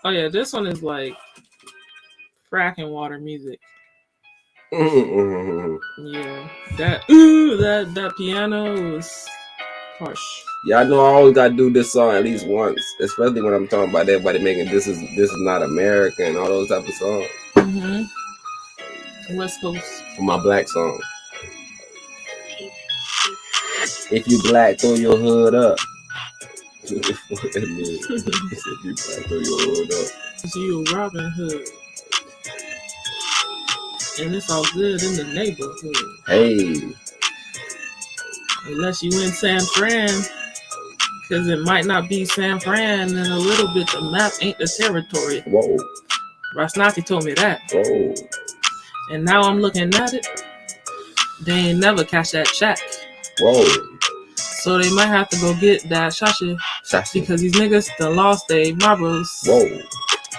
Oh yeah, this one is like fracking water music. Yeah, that piano is harsh. Yeah, I know I always gotta do this song at least once, especially when I'm talking about everybody making this is not America and all those type of songs. West Coast. For my black song. If you black, throw your hood up. What that mean? If you black, throw your hood up. You a Robin Hood. And it's all good in the neighborhood. Hey. Unless you in San Fran. Because it might not be San Fran and a little bit the map ain't the territory. Whoa. Ras Natty told me that. Whoa. And now I'm looking at it. They ain't never catch that check. Whoa. So they might have to go get that shashi. Because these niggas done lost their marbles. Whoa.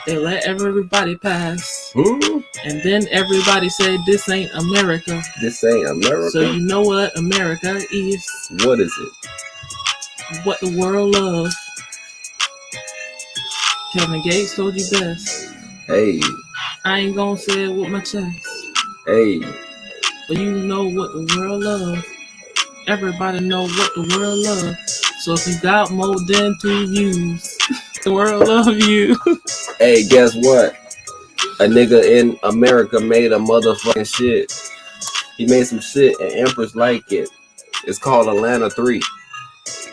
They let everybody pass. And then everybody say this ain't America. This ain't America? So you know what America is. What is it? What the world loves. Kevin Gates told you best. Hey. I ain't gonna say it with my chest. Hey. But you know what the world loves. Everybody know what the world loves. So if you got more than 2 views, the world love you. Hey, guess what? A nigga in America made a motherfucking shit. He made some shit and Empress like it. It's called Atlanta 3.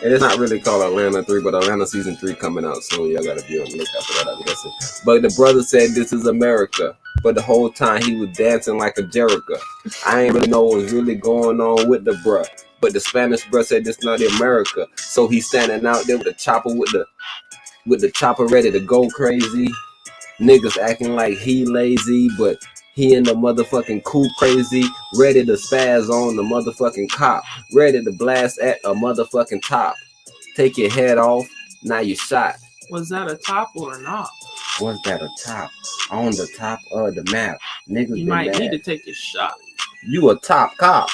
And it's not really called Atlanta 3, but Atlanta season 3 coming out soon. Y'all gotta be on the lookout for that, I'm guessing. But the brother said this is America. But the whole time he was dancing like a Jericho. I ain't really know what was really going on with the bruh. But the Spanish bruh said this not America. So he's standing out there with the chopper with the chopper ready to go crazy. Niggas acting like he lazy, but he in the motherfucking cool crazy, ready to spaz on the motherfucking cop, ready to blast at a motherfucking top. Take your head off, now you shot. Was that a top or a knock? Was that a top? On the top of the map. Niggas You might need to take your shot. You a top cop.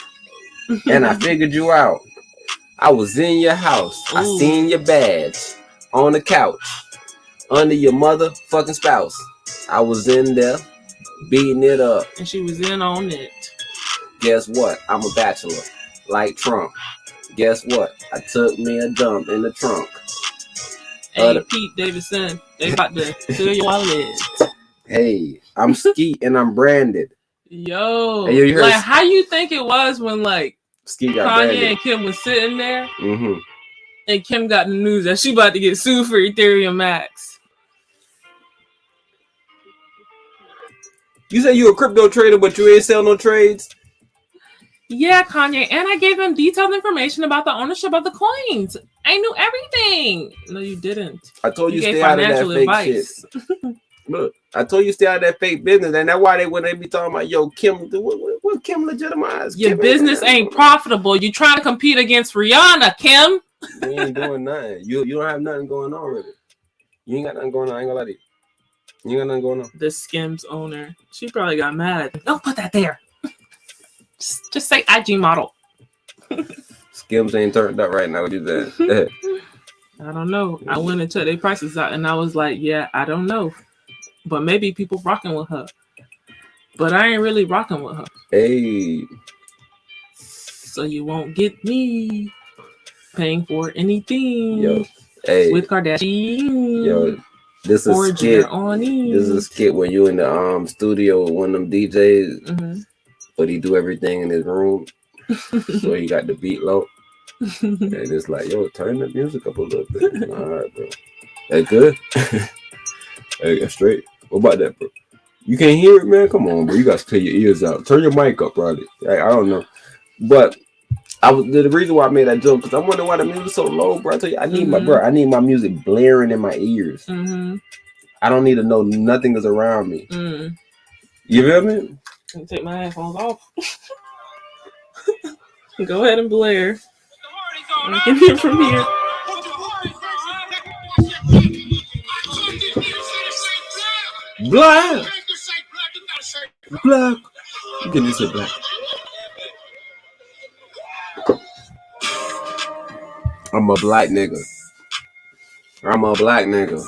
And I figured you out. I was in your house. I seen your badge on the couch. under your motherfucking spouse. I was in there beating it up. And she was in on it. Guess what? I'm a bachelor, like Trump. Guess what? I took me a dump in the trunk. Hey, Pete Davidson, they about to fill your wallet. Hey, I'm Skeet and I'm branded. Yo, Hey, you heard like how you think it was when like Skeet got Kanye branded. and Kim was sitting there, Mm-hmm. and Kim got the news that she about to get sued for Ethereum Max. You say you a crypto trader, but you ain't sell no trades? Yeah, Kanye, and I gave him detailed information about the ownership of the coins. I knew everything. No, you didn't. I told you gave stay out of that financial fake advice. shit. Look, I told you stay out of that fake business, and that's why when they be talking about, yo, Kim, what Kim legitimized? Your Kim business ain't profitable. You trying to compete against Rihanna, Kim? You ain't doing nothing. You don't have nothing going on with it. You ain't got nothing going on. I ain't gonna lie to you. You ain't got nothing going on. The Skims owner. She probably got mad. Don't put that there. Just say IG model. Skims ain't turned up right now. What you said? I don't know. I went and checked their prices out, and I was like, yeah, I don't know. But maybe people rocking with her. But I ain't really rocking with her. Hey. So you won't get me paying for anything. Yo. Hey. With Kardashian. Yo. This is a skit. This is a skit where you in the studio with one of them DJs, mm-hmm. but he do everything in his room. So he got the beat low. And it's like, yo, turn the music up a little bit. All right, bro. That good? Hey, that's straight. What about that, bro? You can't hear it, man? Come on, bro. You got to clear your ears out. Turn your mic up, probably. I don't know. But the reason why I made that joke, because I wonder why the music's so low, bro. I tell you, I need I need my music blaring in my ears. Mm-hmm. I don't need to know nothing is around me. Mm. You feel me? Let me take my headphones off. Go ahead and blare. I can hear from here. Black. Black. You can just say black. I'm a black nigga. I'm a black nigga.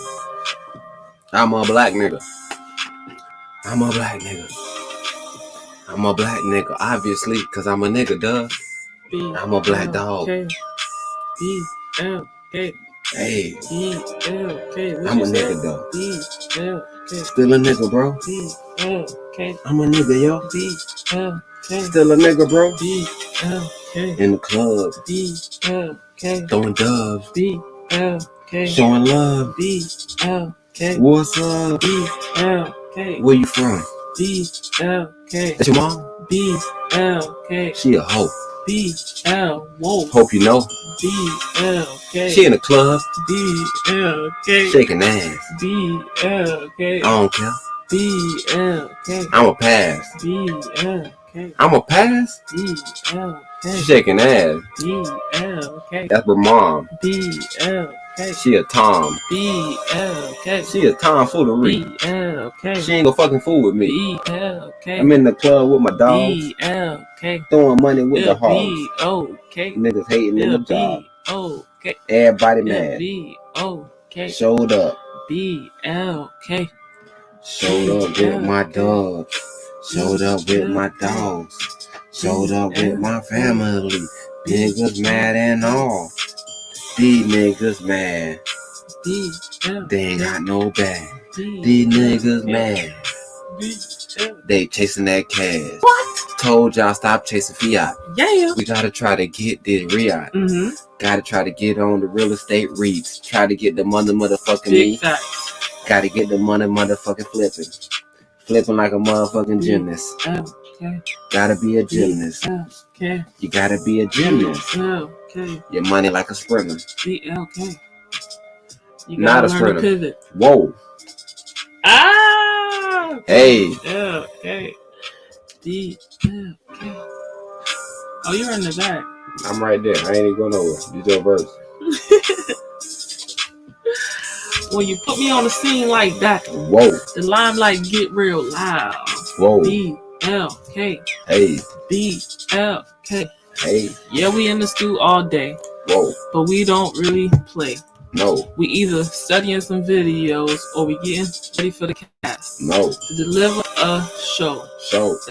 I'm a black nigga. I'm a black nigga. I'm a black nigga, obviously, because I'm a nigga, duh. I'm a black dog. B-L-K. Hey. B-L-K. I'm a nigga, though. B-L-K. Still a nigga, bro. B-L-K. I'm a nigga, yo. B-L-K. Still a nigga, bro. B-L-K. In the club. B-L-K. Throwing doves. B-L-K. Showing love. B-L-K. What's up? B-L-K. Where you from? B-L-K. That's your mom? B-L-K. She a hoe. B-L. Whoa. Hope you know. B-L-K. She in the club. B-L-K. Shaking ass. B-L-K. I don't care. B-L-K. I'm a pass. B-L-K. I'm a pass. B-L-K. Shaking ass. B-L-K. That's her mom. B-L-K. She a Tom. B-L-K. She a tomfoolery. B-L-K. She ain't gonna fucking fool with me. B-L-K. I'm in the club with my dogs. B-L-K. Throwing money with the hogs. B-O-K. Niggas hating in the job. B-O-K. Everybody mad. B-O-K. Showed up. B-L-K. Showed up with my dogs. Showed up with my dogs. Showed up with my family. Niggas mad and all. These niggas mad. They ain't got no bag. These niggas mad. They chasing that cash. What? Told y'all stop chasing fiat. Yeah. We gotta try to get this Riot. Mm-hmm. Gotta try to get on the real estate REITs. Try to get the money motherfucking Big me. facts. Gotta get the money motherfucking flipping. Flipping like a motherfucking gymnast. Okay. Gotta be a gymnast. Okay. You gotta be a gymnast. Okay. Your money like a sprinter. B-L-K. You Not gotta a learn sprinter. to pivot. Whoa. Ah! Hey. Okay. D-L-K. Oh, you're in the back. I'm right there. I ain't even going nowhere. It's your verse. When you put me on the scene like that, Whoa. the limelight get real loud. Whoa. B-L-K. Hey. B-L-K. Hey. Yeah, we in the stew all day. Whoa. But we don't really play. No. We either studying some videos or we getting ready for the cast. No. To deliver a show.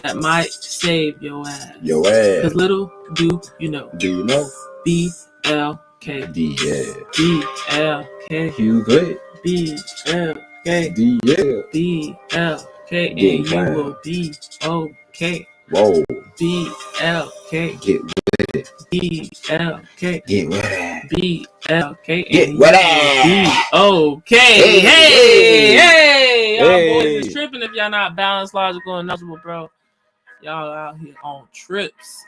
That might save your ass. Your ass. Because little do you know. Do you know? BLK. BLK. You good? BLK. BLK. And Get you wild. will be okay. Whoa. BLK. Get with it. BLK. Get with it. BLK. Get and with you it. will be okay. Hey. Y'all boys is tripping if y'all not balanced, logical, and knowledgeable, bro. Y'all out here on trips.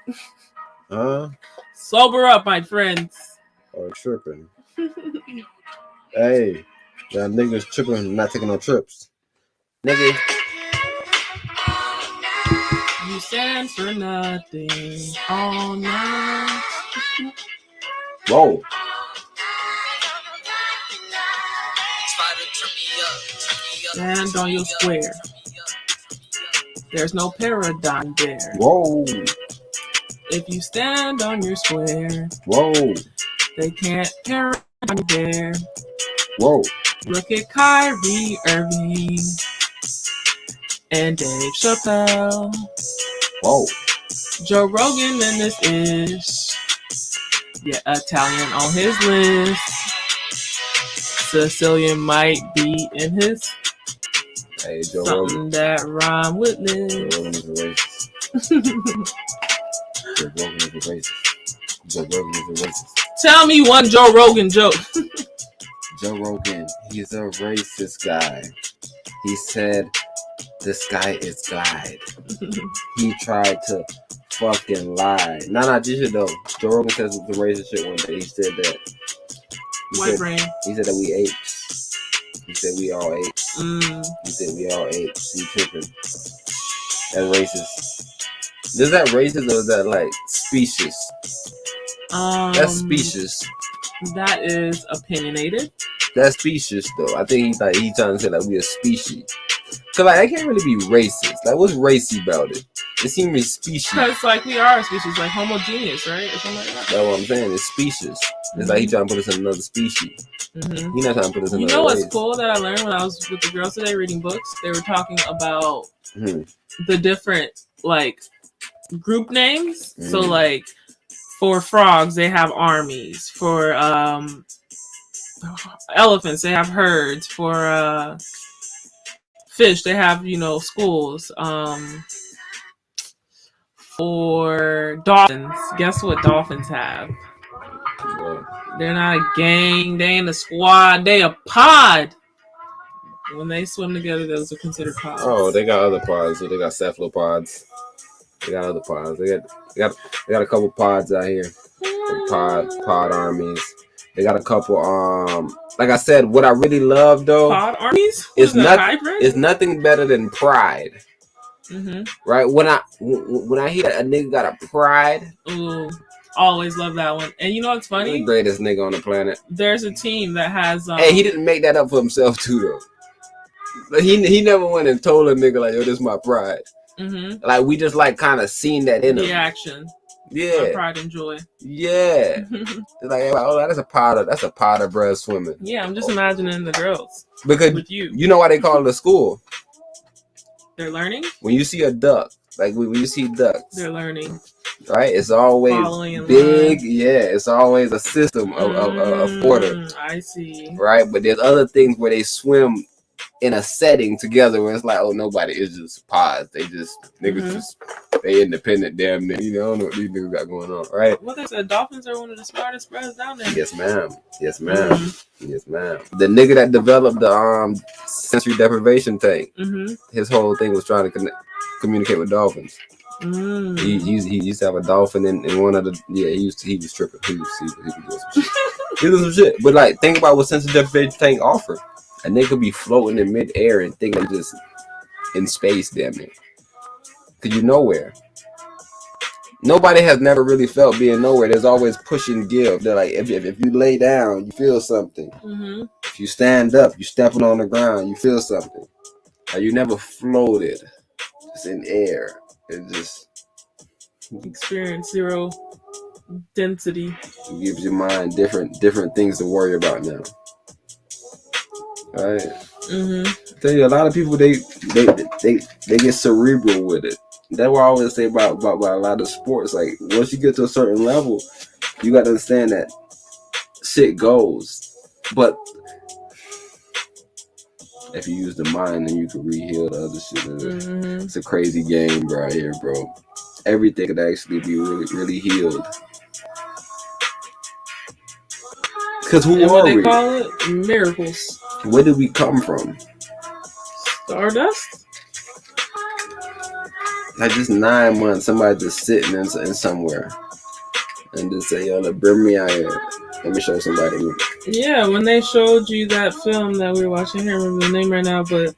Sober up, my friends. Oh, tripping. Hey, y'all niggas tripping, not taking no trips. Nigga. You stand for nothing all night. Whoa. Stand on your square. There's no paradigm there. Whoa. If you stand on your square, Whoa. they can't paradigm you there. Whoa. Look at Kyrie Irving and Dave Chappelle. Whoa. Joe Rogan in this ish. Yeah, Italian on his list. Sicilian might be in his. Hey, Joe something Rogan. that rhyme with Liz. Joe Rogan is a racist. Joe Rogan is a racist. Joe Rogan is a racist. Tell me one Joe Rogan joke. Joe Rogan, he's a racist guy. He said the sky is glide. He tried to fucking lie. Nah, this shit though. Joe Rogan says some racist shit one day. He said that. White brain. He said that we apes. He said we all apes. He said we all apes. He tripping. That's racist. Is that racist or is that like specious? That's specious. That is opinionated. That's specious though. I think he's trying to say like we a species. Cause like I can't really be racist. Like what's racy about it? It seems to be species. Because like we are a species, like homogeneous, right? Or something like that. That's what I'm saying. It's species. It's like he trying to put us in another species. Mm-hmm. He not trying to put us in You another know what's race. cool that I learned when I was with the girls today reading books? They were talking about Mhm. the different like group names. So Mhm. like for frogs, they have armies. For elephants, they have herds. For fish, they have, schools. For dolphins, guess what dolphins have? They're not a gang, they ain't a squad, they a pod. When they swim together, those are considered pods. Oh, they got other pods. So they got cephalopods. They got other pods. They got a couple pods out here. Pod armies. They got a couple. Like I said, what I really love though. Pod armies? Is that, nothing. It's nothing better than pride. Mm-hmm. Right? When I hear a nigga got a pride. Ooh, always love that one. And you know what's funny? The greatest nigga on the planet. There's a team that has. Hey, he didn't make that up for himself too though. But he never went and told a nigga like, yo, this is my pride. Mm-hmm. Like we just like kind of seen that in him. The action. Yeah. Pride and joy. Yeah. It's like, oh, that's a pot of bread swimming. Yeah, I'm just imagining the girls. Because with you. You know why they call it a school? They're learning? When you see a duck, like when you see ducks. They're learning. Right? It's always big. Line. Yeah, it's always a system of order. I see. Right? But there's other things where they swim in a setting together where it's like, oh, nobody is just pods. They just niggas just they independent damn niggas. I don't know what these niggas got going on, right? Well, they said dolphins are one of the smartest birds down there. Yes, ma'am. Yes, ma'am. Yes, ma'am. The nigga that developed the sensory deprivation tank, his whole thing was trying to communicate with dolphins. He used to have a dolphin in one of the he was tripping. He was doing some shit. He was some shit. But like think about what sensory deprivation tank offered. A nigga be floating in midair and thinking just in space, damn near. Cause you nowhere. Nobody has never really felt being nowhere. There's always push and give. They're like, if you lay down, you feel something. If you stand up, you stepping on the ground, you feel something. Like you never floated, just in air. It just experience zero density. It gives your mind different things to worry about now. Right. Mm-hmm. Tell you, a lot of people they get cerebral with it. That's what I always say about a lot of sports. Like once you get to a certain level, you got to understand that shit goes. But if you use the mind, then you can re-heal the other shit. Mm-hmm. It's a crazy game right here, bro. Everything could actually be really, really healed. Because who and are what they we? call it? Miracles. Where did we come from? Stardust? Like just 9 months, somebody just sitting in somewhere and just say, yo, bring me out here. Let me show somebody. Yeah, when they showed you that film that we were watching, I can't remember the name right now, but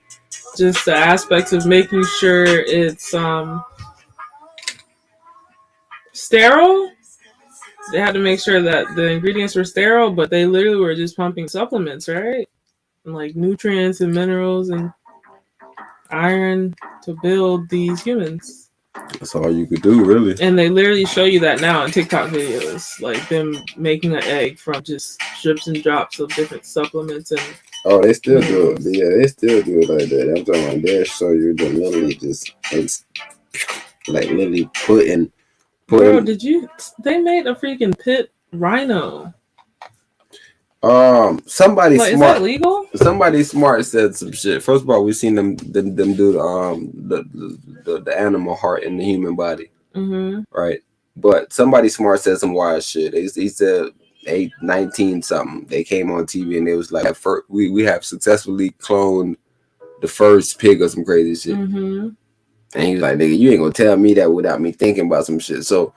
just the aspects of making sure it's sterile. They had to make sure that the ingredients were sterile, but they literally were just pumping supplements, right? And like nutrients and minerals and iron to build these humans. That's all you could do, really. And they literally show you that now in TikTok videos, like them making an egg from just drips and drops of different supplements and. Oh, they still do it. Yeah, they still do it like that. I'm talking about they'll show you the literally just it's like literally putting. Bro, did you? They made a freaking pit rhino. Somebody like, smart. Is that legal? Somebody smart said some shit. First of all, we seen them do the animal heart in the human body, right? But somebody smart said some wild shit. He said 19 something. They came on TV and it was like, we have successfully cloned the first pig or some crazy shit. And he was like, nigga, you ain't gonna tell me that without me thinking about some shit. So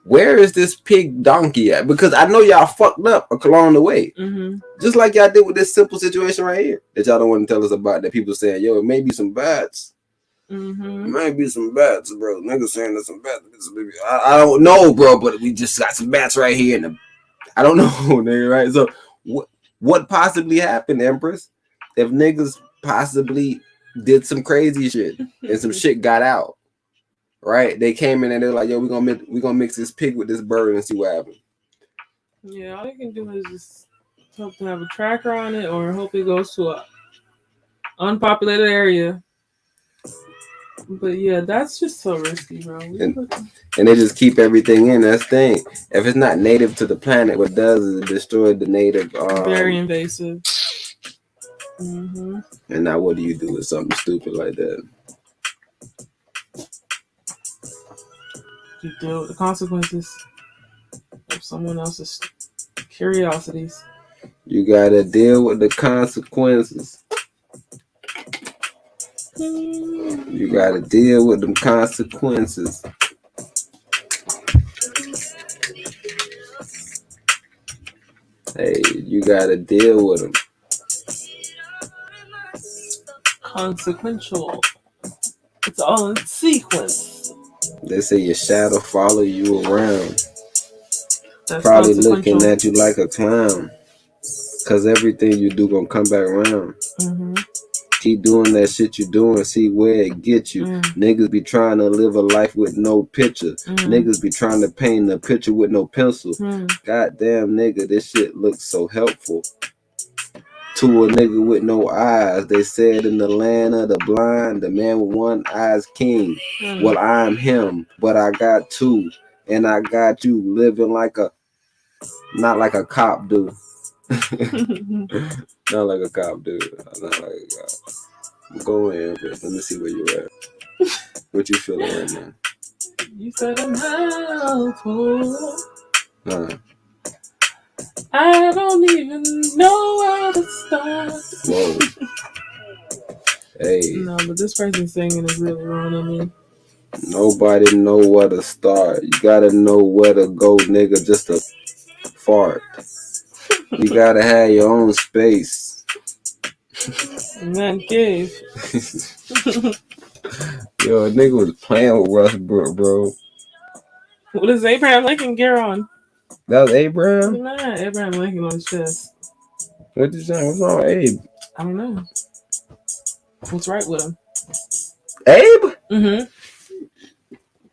where is this pig donkey at? Because I know y'all fucked up along the way. Just like y'all did with this simple situation right here that y'all don't want to tell us about, that people saying, yo, it may be some bats. It might be some bats, bro. Niggas saying there's some bats. I don't know, bro, but we just got some bats right here. I don't know, nigga, right? So what possibly happened, Empress, if niggas possibly did some crazy shit and some shit got out? Right, they came in and they're like, "Yo, we gonna mix this pig with this bird and see what happens." Yeah, all they can do is just hope to have a tracker on it, or hope it goes to a unpopulated area. But yeah, that's just so risky, bro. And they just keep everything in. That's the thing. If it's not native to the planet, what it does is it destroys the native. Very invasive. And now, what do you do with something stupid like that? You deal with the consequences of someone else's curiosities. You gotta deal with the consequences. You gotta deal with them consequences. Hey, you gotta deal with them. Consequential. It's all in sequence. They say your shadow follow you around. That's probably looking at you like a clown. Cause everything you do gonna come back around. Keep doing that shit you doing, see where it gets you. Niggas be trying to live a life with no picture. Niggas be trying to paint a picture with no pencil. Goddamn nigga, this shit looks so helpful. To a nigga with no eyes, they said in the land of the blind, the man with one eye's king. Well, I'm him, but I got two, and I got you living like not like a cop do. Not like a cop do. Not like a cop. Go in, let me see where you're at. What you feeling right now? You said I'm helpful. Huh. I don't even know how to start. Whoa. Hey. No, but this person singing is really ruining me. Nobody know where to start. You gotta know where to go, nigga, just to fart. You gotta have your own space. Man cave. Yo, a nigga was playing with Westbrook, bro. What is Abraham Lincoln gear on? That was Abraham? Nah, Abraham Lincoln on his chest. What you saying? What's wrong with Abe? I don't know. What's right with him? Abe?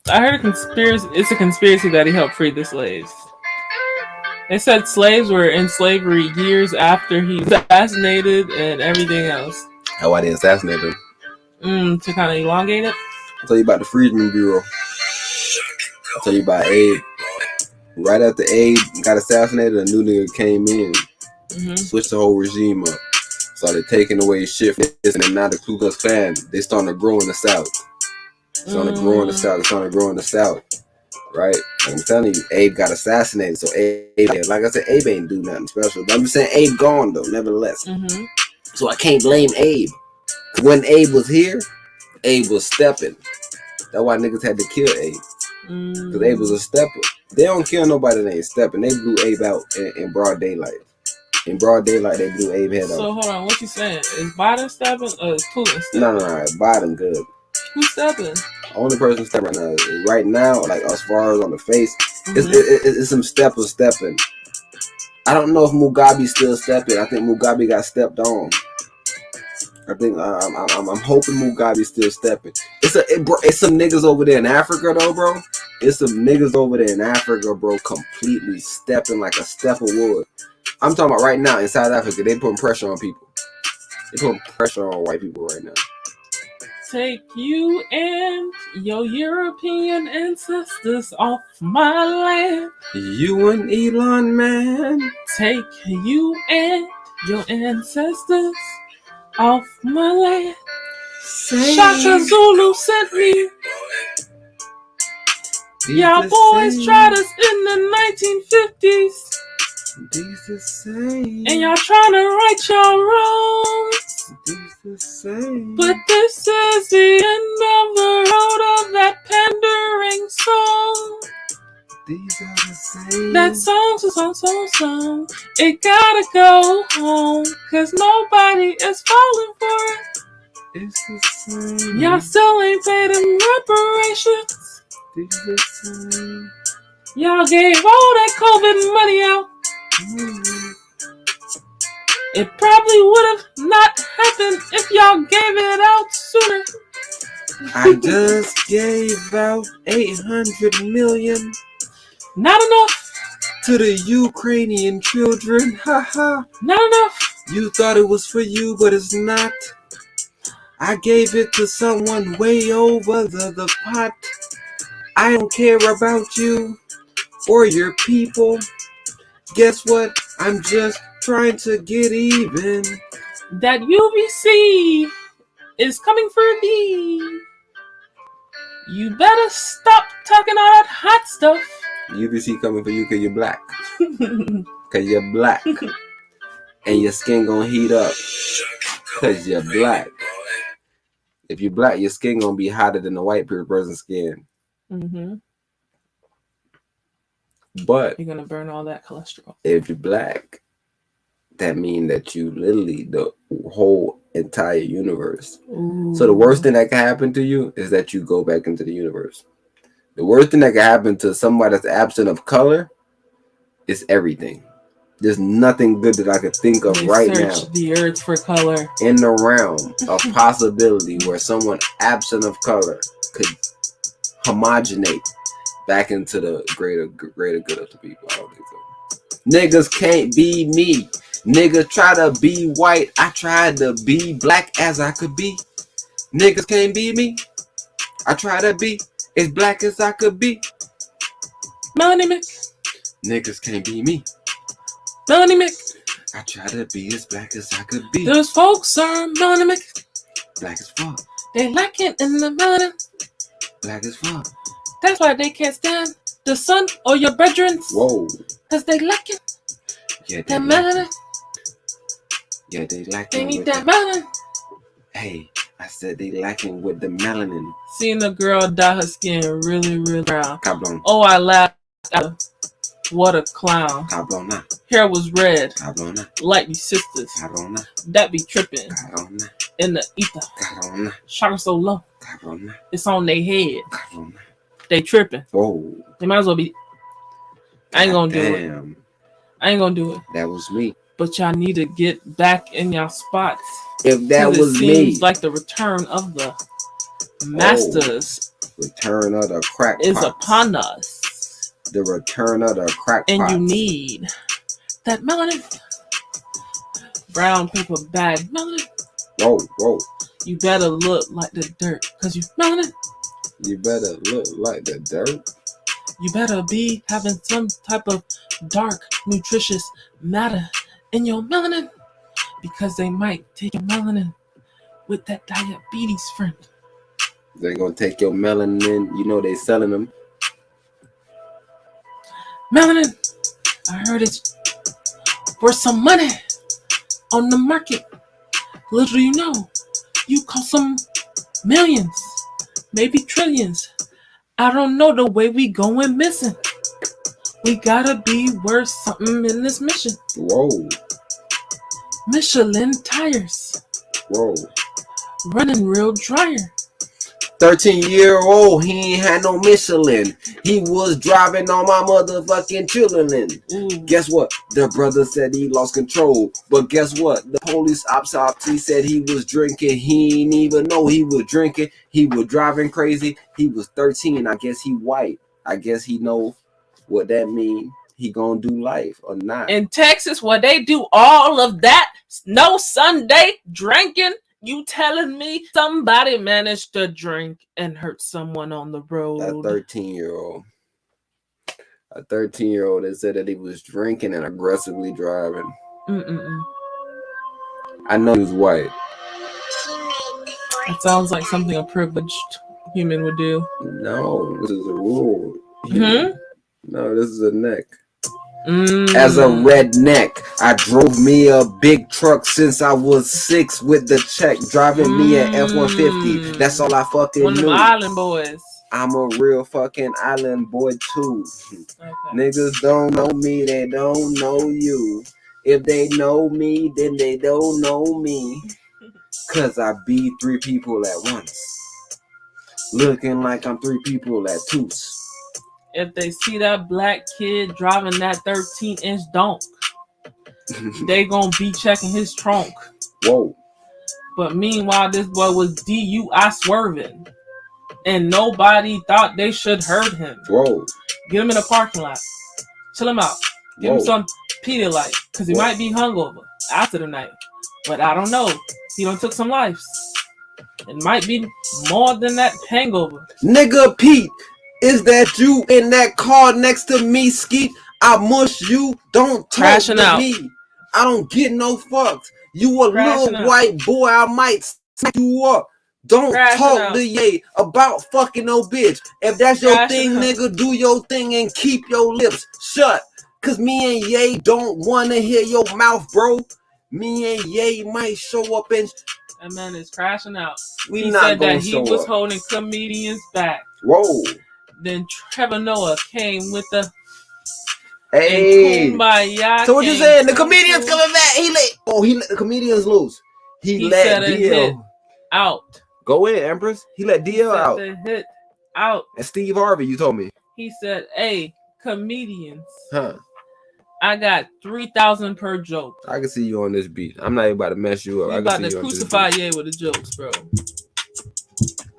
I heard a conspiracy. It's a conspiracy that he helped free the slaves. They said slaves were in slavery years after he was assassinated and everything else. How why they assassinated him? To kind of elongate it. I'll tell you about the Freedmen Bureau. I'll tell you about Abe. Right after Abe got assassinated, a new nigga came in, switched the whole regime up, started taking away shit from this, and now the Ku Klux Klan, they starting to grow in the South. Starting to grow in the South. Right? Like I'm telling you, Abe got assassinated. So Abe, like I said, Abe ain't do nothing special. But I'm just saying Abe gone though, nevertheless. So I can't blame Abe. When Abe was here, Abe was stepping. That's why niggas had to kill Abe. Because Abe was a stepper. They don't kill nobody that ain't stepping. They blew Abe out in broad daylight. In broad daylight, they blew Abe head out. So hold on, what you saying? Is Biden stepping or is Putin stepping? No, Biden good. Who's stepping? Only person stepping right now, like as far as on the face, it's some steppers stepping. I don't know if Mugabe's still stepping. I think Mugabe got stepped on. I think I'm hoping Mugabe's still stepping. It's some niggas over there in Africa though, bro. It's some niggas over there in Africa, bro, completely stepping like a step of wood. I'm talking about right now in South Africa. They putting pressure on people. They putting pressure on white people right now. Take you and your European ancestors off my land. You and Elon, man. Take you and your ancestors off my land. Shaka Zulu sent me. Y'all boys tried us in the 1950s. And y'all trying to right your wrongs. But this is the end of the road of that pandering song. These are the same. That song. It gotta go home. Cause nobody is falling for it. It's the same. Y'all still ain't paid them reparations. These are the same. Y'all gave all that COVID money out. It probably would have not happened if y'all gave it out sooner. I just gave out 800 million. Not enough. To the Ukrainian children. Haha. Not enough. You thought it was for you, but it's not. I gave it to someone way over the pot. I don't care about you or your people. Guess what? I'm just trying to get even. That UVC is coming for thee. You better stop talking all that hot stuff. UVC coming for you because you're black. Because you're black. And your skin gonna heat up. Because you're black. If you're black, your skin gonna be hotter than the white person's skin. But you're gonna burn all that cholesterol. If you're black, that means that you literally the whole entire universe. Ooh. So the worst thing that can happen to you is that you go back into the universe. The worst thing that can happen to somebody that's absent of color is everything. There's nothing good that I could think of right now. The earth for color. In the realm of possibility where someone absent of color could homogenate back into the greater good of the people. I don't think so. Niggas can't be me. Niggas try to be white. I tried to be black as I could be. Niggas can't be me. I try to be as black as I could be. Melanie Mick. Niggas can't be me. Melanie Mick. I try to be as black as I could be. Those folks are Melanie Mick. Black as fuck. They lacking in the melanin. Black as fuck. That's why they can't stand the sun or your brethren. Whoa. Because they lacking. Yeah, that melanin. Yeah, they lacking. They need that melanin. Hey, I said they lacking with the melanin. Seeing a girl dye her skin really, really brown. Cabrona. Oh, I laughed. What a clown. Cabrona. Hair was red. Cabrona. Like you sisters. Cabrona. That be tripping. Cabrona. In the ether. Cabrona. Shot so low. Cabrona. It's on their head. Cabrona. They tripping. Whoa. They might as well be. I ain't gonna do it. I ain't gonna do it. That was me. But y'all need to get back in y'all spots. If that was me. Seems like the return of the masters. Return of the crack is upon us. The return of the crackpot. And you need that melanin. Brown paper bag melanin. Whoa. You better look like the dirt, cause you melanin. You better look like the dirt. You better be having some type of dark, nutritious matter in your melanin, because they might take your melanin with that diabetes friend. They're gonna take your melanin. You know they selling them. Melanin, I heard it's worth some money on the market. Little do you know, you cost some millions, maybe trillions. I don't know, the way we going missing. We gotta be worth something in this mission. Whoa. Michelin tires. Whoa. Running real dryer. 13-year-old, he ain't had no Michelin. He was driving on my motherfucking chillin'. Guess what? The brother said he lost control. But guess what? The police autopsy said he was drinking. He ain't even know he was drinking. He was driving crazy. He was 13. I guess he white. I guess he know what that mean. He gonna do life or not. In Texas, where they do all of that, no Sunday drinking. You telling me somebody managed to drink and hurt someone on the road? A 13-year-old. A 13-year-old that said that he was drinking and aggressively driving. I know he was white. It sounds like something a privileged human would do. No, this is a rule. No, this is a neck. As a redneck, I drove me a big truck since I was 6 with the check, driving me an F-150. That's all I fucking One of knew. them island boys. I'm a real fucking island boy too. Niggas don't know me, they don't know you. If they know me, then they don't know me. Cause I be 3 people at once. Looking like I'm 3 people at once. If they see that black kid driving that 13-inch donk, they gonna be checking his trunk. Whoa. But meanwhile, this boy was DUI swerving, and nobody thought they should hurt him. Whoa. Get him in a parking lot. Chill him out. Give him some Pedialyte, because he might be hungover after the night. But I don't know. He done took some lives. It might be more than that hangover. Nigga Pete, is that you in that car next to me, Skeet? I mush you, don't talk to me. I don't get no fucks. You a little white boy, I might smack you up. Don't talk to Ye about fucking no bitch. If that's your thing, nigga, do your thing and keep your lips shut. Cause me and Ye don't wanna hear your mouth, bro. Me and Ye might show up and that man is crashing out. We he not said gonna that he show was up. holding comedians back. Whoa. Then Trevor Noah came with the hey. Kumbaya. So what you saying? The comedian's coming back. He let the comedians loose. He let DL out. Go in, Empress. He let DL out. The hit out. And Steve Harvey, you told me. He said, "Hey, comedians. Huh. I got 3,000 per joke. I can see you on this beat. I'm not even about to mess you up. You I about can see to you crucify Ye with the jokes, bro.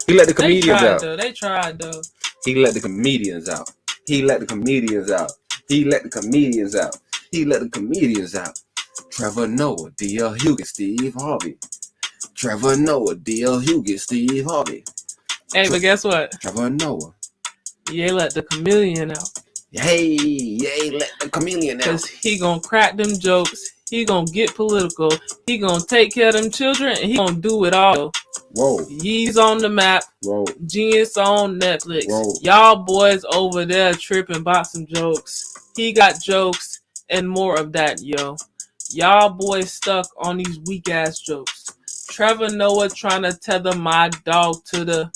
He let the comedians out. They tried though. He let the comedians out. He let the comedians out. He let the comedians out. He let the comedians out. Trevor Noah, D.L. Hughes, Steve Harvey. Trevor Noah, D.L. Hughes, Steve Harvey. Hey, but guess what? Trevor Noah. Ye let the chameleon out. Hey, let the chameleon out. Cause he gonna crack them jokes. He gonna get political. He gonna take care of them children, and he gonna do it all. Whoa. Ye's on the map. Whoa. Genius on Netflix. Whoa. Y'all boys over there tripping about some jokes. He got jokes and more of that, yo. Y'all boys stuck on these weak ass jokes. Trevor Noah trying to tether my dog to the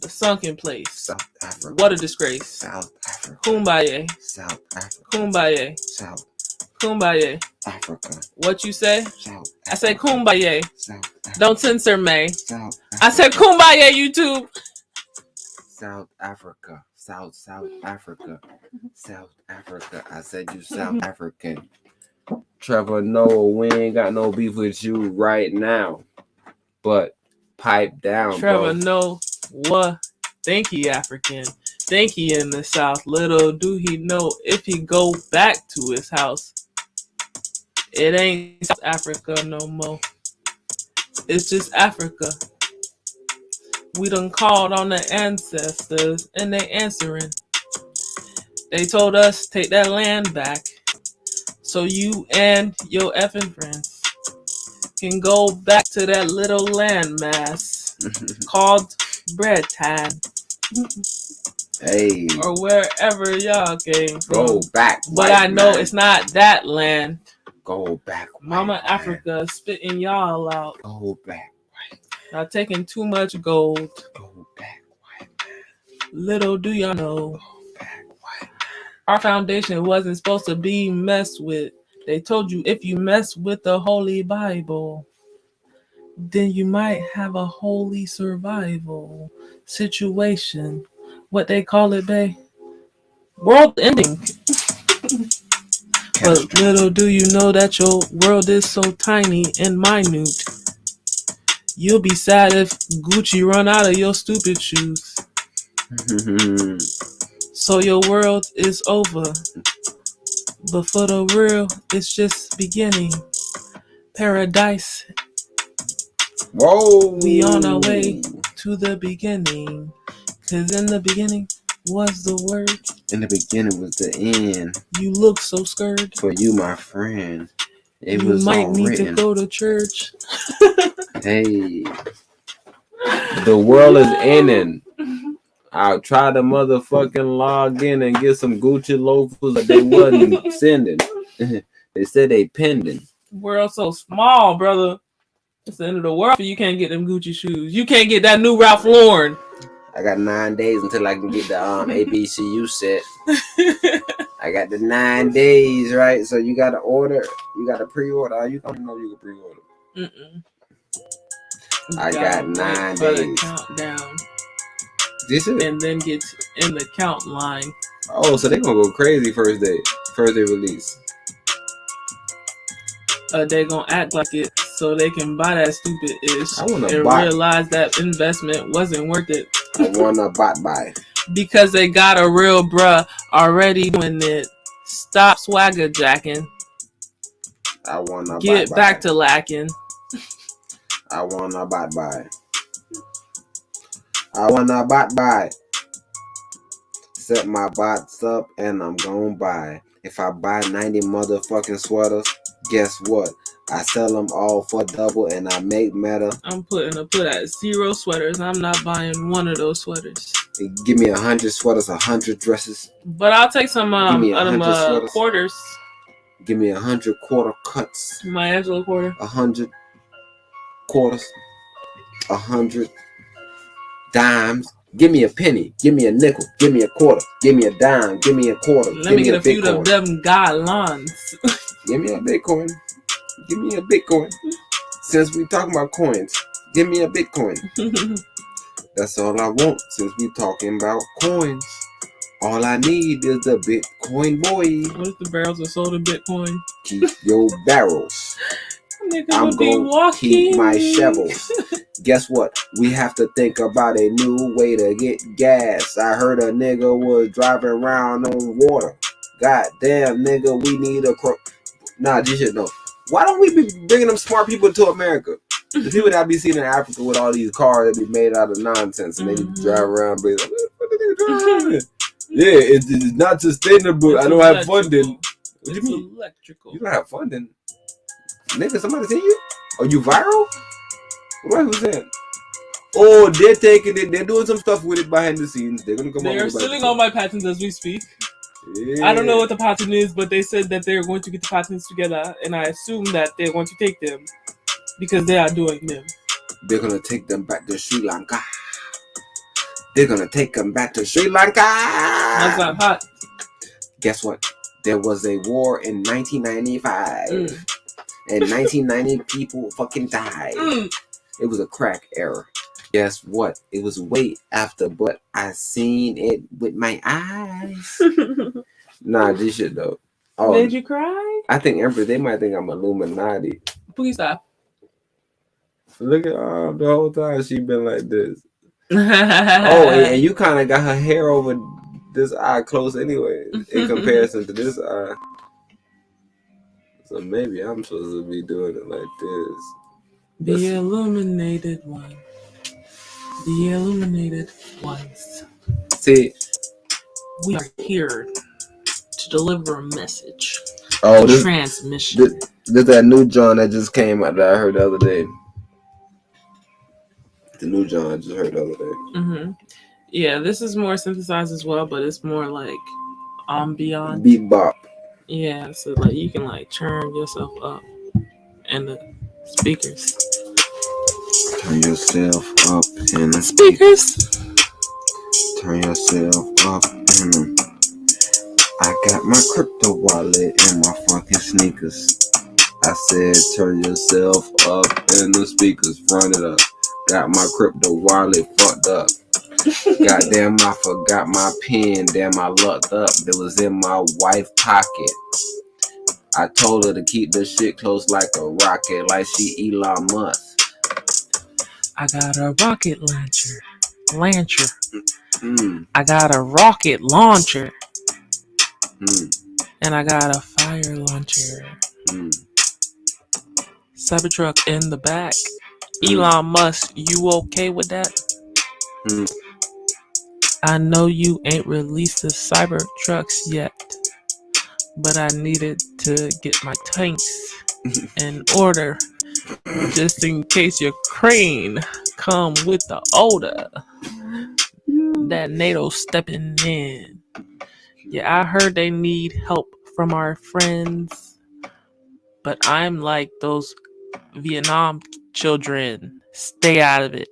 sunken place. South Africa. What a disgrace. South Africa. Kumbaya. South Africa. Kumbaya. South Kumbaya. Africa. What you say? South I say kumbaya. South Africa. Don't censor me. South I said kumbaya, YouTube. South Africa. South Africa. South Africa. I said you South African. Trevor Noah, we ain't got no beef with you right now. But pipe down, Trevor bro. Noah think he African. think he in the South. Little do he know if he go back to his house, it ain't South Africa no more. It's just Africa. We done called on the ancestors and they answering. They told us take that land back so you and your effing friends can go back to that little landmass called Breadtown. Hey. Or wherever y'all came from. Go back. But I know it's not that land. Go back. Mama Africa spitting y'all out. Go back. Not taking too much gold. Go back. Little do y'all know. Our foundation wasn't supposed to be messed with. They told you if you mess with the Holy Bible, then you might have a holy survival situation. What they call it, bae? World ending. But little do you know that your world is so tiny and minute. You'll be sad if Gucci run out of your stupid shoes. So your world is over. But for the real, it's just beginning. Paradise. Whoa. We on our way to the beginning. Cause in the beginning was the word. In the beginning was the end. You look so scared. For you, my friend. It You was might all need written. to go to church. Hey. The world is ending. I tried to motherfucking log in and get some Gucci loafers, but they wasn't sending. They said they pending. World so small, brother. It's the end of the world for you can't get them Gucci shoes. You can't get that new Ralph Lauren. I got 9 days until I can get the ABCU set. I got the 9 days, right? So you got to order. You got to pre-order. You don't know you can pre-order. I got 9 days. Countdown. This is and then get in the count line. Oh, so they're gonna go crazy first day release. They gonna act like it so they can buy that stupid ish and buy. realize that investment wasn't worth it. I wanna buy because they got a real bruh already doing it. Stop swagger jacking. I wanna get back to lacking. I wanna buy. I wanna buy. Set my bots up and I'm gonna buy. If I buy 90 motherfucking sweaters, guess what? I sell them all for double and I make meta. I'm put at 0 sweaters. I'm not buying one of those sweaters. Give me 100 sweaters, 100 dresses. But I'll take some quarters. Give me 100 quarter cuts. My Angela quarter. 100 quarters. 100 dimes. Give me a penny. Give me a nickel. Give me a quarter. Give me a dime. Give me a quarter. Let me get a few of them guidelines. Give me a Bitcoin. Give me a Bitcoin. Since we talking about coins, give me a Bitcoin. That's all I want since we talking about coins. All I need is the Bitcoin, boy. What if the barrels are sold in Bitcoin? Keep your barrels. I'm going to keep my shovels. Guess what? We have to think about a new way to get gas. I heard a nigga was driving around on water. God damn, nigga, we need a Nah, this shit no. Why don't we be bringing them smart people to America? The people that I be seeing in Africa with all these cars that be made out of nonsense and they drive around, but what are they driving? Yeah, it's not sustainable. I don't have funding. What do you mean? Electrical. You don't have funding. Nigga, somebody see you? Are you viral? What was that? Oh, they're taking it. They're doing some stuff with it behind the scenes. They're gonna come. They are selling all my patents as we speak. Yeah. I don't know what the patent is, but they said that they're going to get the patents together, and I assume that they're going to take them because they are doing them. They're gonna take them back to Sri Lanka. They're gonna take them back to Sri Lanka. That's not hot. Guess what? There was a war in 1995. And 1990 people fucking died. It was a crack era. Guess what? It was way after, but I seen it with my eyes. Nah, this shit though. Oh, did you cry? I think Empress, they might think I'm Illuminati. Please stop. Look at the whole time she been like this. Oh, and you kind of got her hair over this eye close anyway in comparison to this eye. So maybe I'm supposed to be doing it like this. The illuminated one. The illuminated ones. See, we are here to deliver a message. Oh, this transmission. This that new John that just came out that I heard the other day. The new John I just heard the other day. Mm-hmm. Yeah, this is more synthesized as well, but it's more like ambient. Beat bop. Yeah, so like you can like turn yourself up in the speakers. Turn yourself up in the speakers. Turn yourself up in them. I got my crypto wallet in my fucking sneakers. I said turn yourself up in the speakers. Run it up. Got my crypto wallet fucked up. Goddamn, I forgot my pen. Damn, I lucked up. It was in my wife's pocket. I told her to keep the shit close like a rocket, like she Elon Musk. I got a rocket launcher. I got a rocket launcher. And I got a fire launcher. Cybertruck in the back. Elon Musk, you okay with that? I know you ain't released the Cybertrucks yet, but I needed to get my tanks in order just in case your crane come with the odor that NATO stepping in. Yeah, I heard they need help from our friends, but I'm like those Vietnam children. Stay out of it.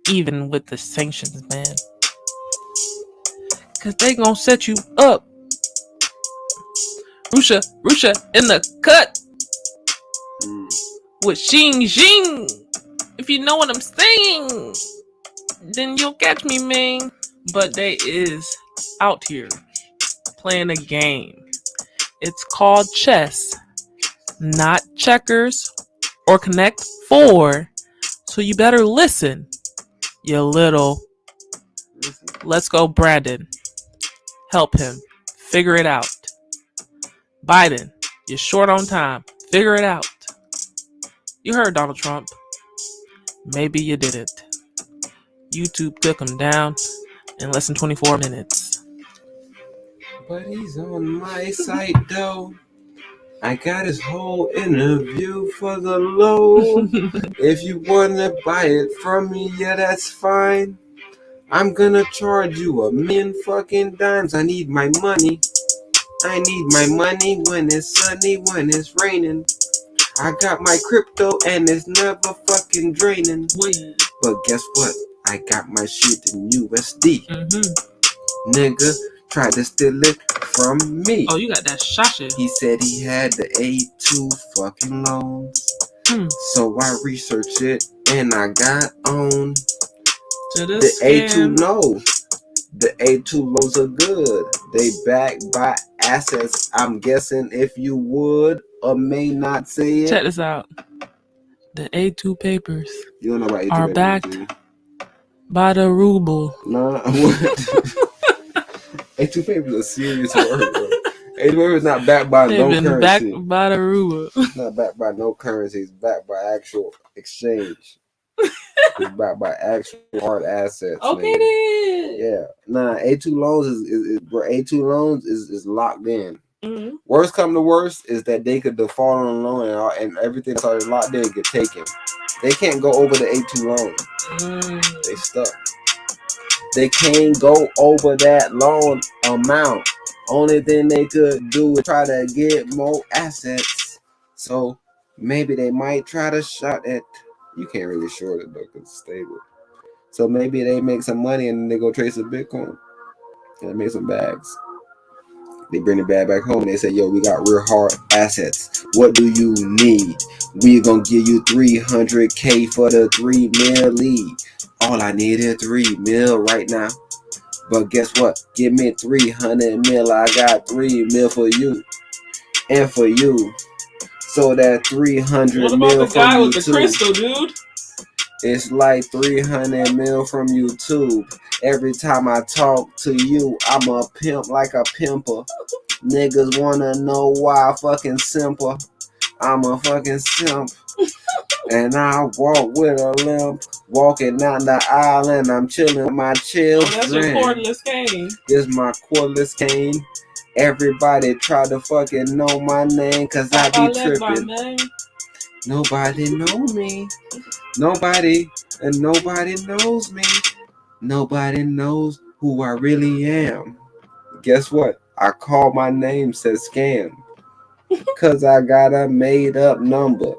Even with the sanctions, man. Cause they gonna set you up. Russia in the cut. With Xing Jing. If you know what I'm saying, then you'll catch me, man. But they is out here playing a game. It's called chess, not checkers or Connect 4. So you better listen, you little. Let's go, Brandon. Help him figure it out. Biden, you're short on time. Figure it out. You heard Donald Trump. Maybe you didn't. YouTube took him down in less than 24 minutes. But he's on my site though. I got his whole interview for the low. If you wanna buy it from me, yeah, that's fine. I'm gonna charge you $1 million fucking dimes. I need my money. I need my money when it's sunny, when it's raining. I got my crypto and it's never fucking draining. But guess what? I got my shit in USD. Nigga tried to steal it from me. Oh, you got that shasha. He said he had the A2 fucking loans. So I researched it and I got on the A2 no. The A2 loans are good. They backed by assets. I'm guessing if you would or may not say it. Check this out. The A2 papers you don't know about A2 are papers, backed by the ruble. Nah, A2 papers are serious word, bro. A2 papers is not backed by no currency. Backed by the ruble. It's not backed by no currency. It's backed by actual exchange. It's backed by actual hard assets. Okay, then. Yeah. Nah, A2 loans is A2 loans is locked in. Mm-hmm. Worst come to worst is that they could default on a loan and everything that's already locked in get taken. They can't go over the A2 loan. They stuck. They can't go over that loan amount. Only thing they could do is try to get more assets. So maybe they might try to shot at. You can't really short it though because it's stable. So maybe they make some money and then they go trade some Bitcoin and make some bags. They bring the bag back home and they say, yo, we got real hard assets. What do you need? We're going to give you $300K for the 3 mil lead. All I need is 3 mil right now. But guess what? Give me 300 mil. I got 3 mil for you and for you. So that 300 what about mil the guy for with the too. crystal, dude? It's like 300 mil from YouTube. Every time I talk to you, I'm a pimp like a pimper. Niggas wanna know why I fucking simple. I'm a fucking simp. And I walk with a limp. Walking down the aisle and I'm chilling with my children. That's your cordless cane. This my cordless cane. Everybody try to fucking know my name cause I be tripping. Nobody know me. Nobody knows me. Nobody knows who I really am. Guess what? I call my name says scam. Cause I got a made up number.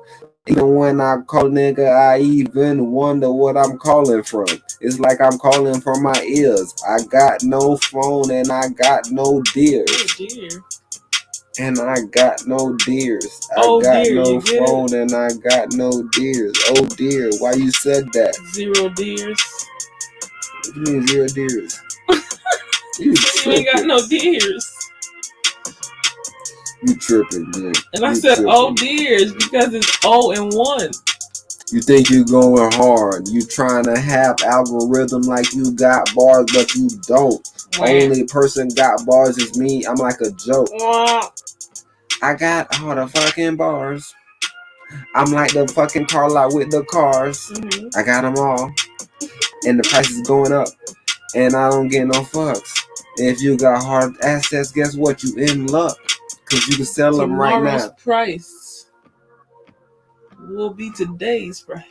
Even when I call nigga, I even wonder what I'm calling from. It's like I'm calling from my ears. I got no phone and I got no dears. Oh dear. And I got no dears. Oh, I got dear, no you get phone and I got no dears. Oh dear, why you said that? 0 deers. What do you mean 0 deers? You ain't got no deers. You tripping, man. And I You said, tripping. oh dears, because it's 0 and 1. You think you going hard. You trying to have algorithm like you got bars, but you don't. Only person got bars is me. I'm like a joke. I got all the fucking bars. I'm like the fucking car lot with the cars. I got them all. And the price is going up. And I don't get no fucks. If you got hard assets, guess what? You in luck. Because you can sell them right Tomorrow's now. price will be today's price.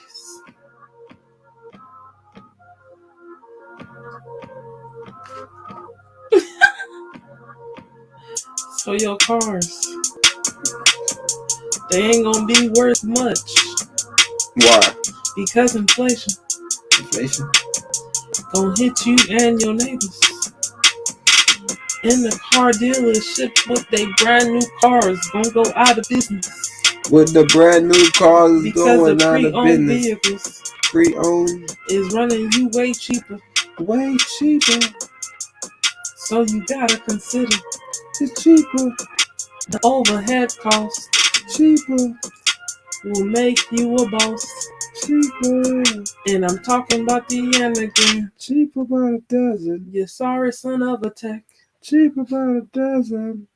So your cars, they ain't gonna be worth much. Why? Because inflation. Inflation? Gonna hit you and your neighbors. And the car dealership with they brand new cars gonna go out of business. With the brand new cars Because going the out of pre-owned business. vehicles Pre-owned? is running you way cheaper. Way cheaper. So you gotta consider it's cheaper. The overhead cost cheaper will make you a boss. Cheaper. And I'm talking about the anagram. Cheaper by a dozen. You sorry son of a tech. Cheaper by a dozen.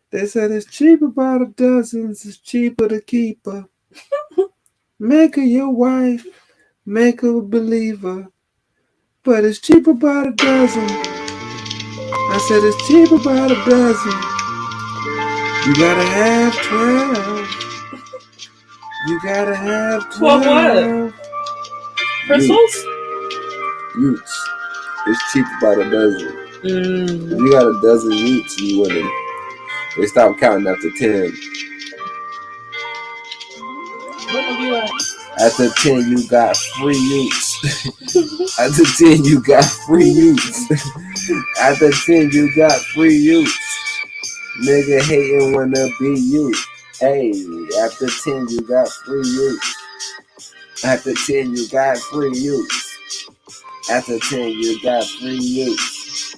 They said it's cheaper by the dozens. It's cheaper to keep her. Make her your wife. Make her a believer. But it's cheaper by the dozen. I said it's cheaper by the dozen. You gotta have 12. You gotta have 12. 12 what? Crystals? Utes. It's cheaper by the dozen. If you got a dozen utes, you winning. They stop counting after 10. What will be like? After 10, you got free utes. After 10, you got free utes. After 10, you got free utes. Nigga hating wanna be you. Hey, after 10, you got free utes. After 10, you got free utes. After 10, you got free utes.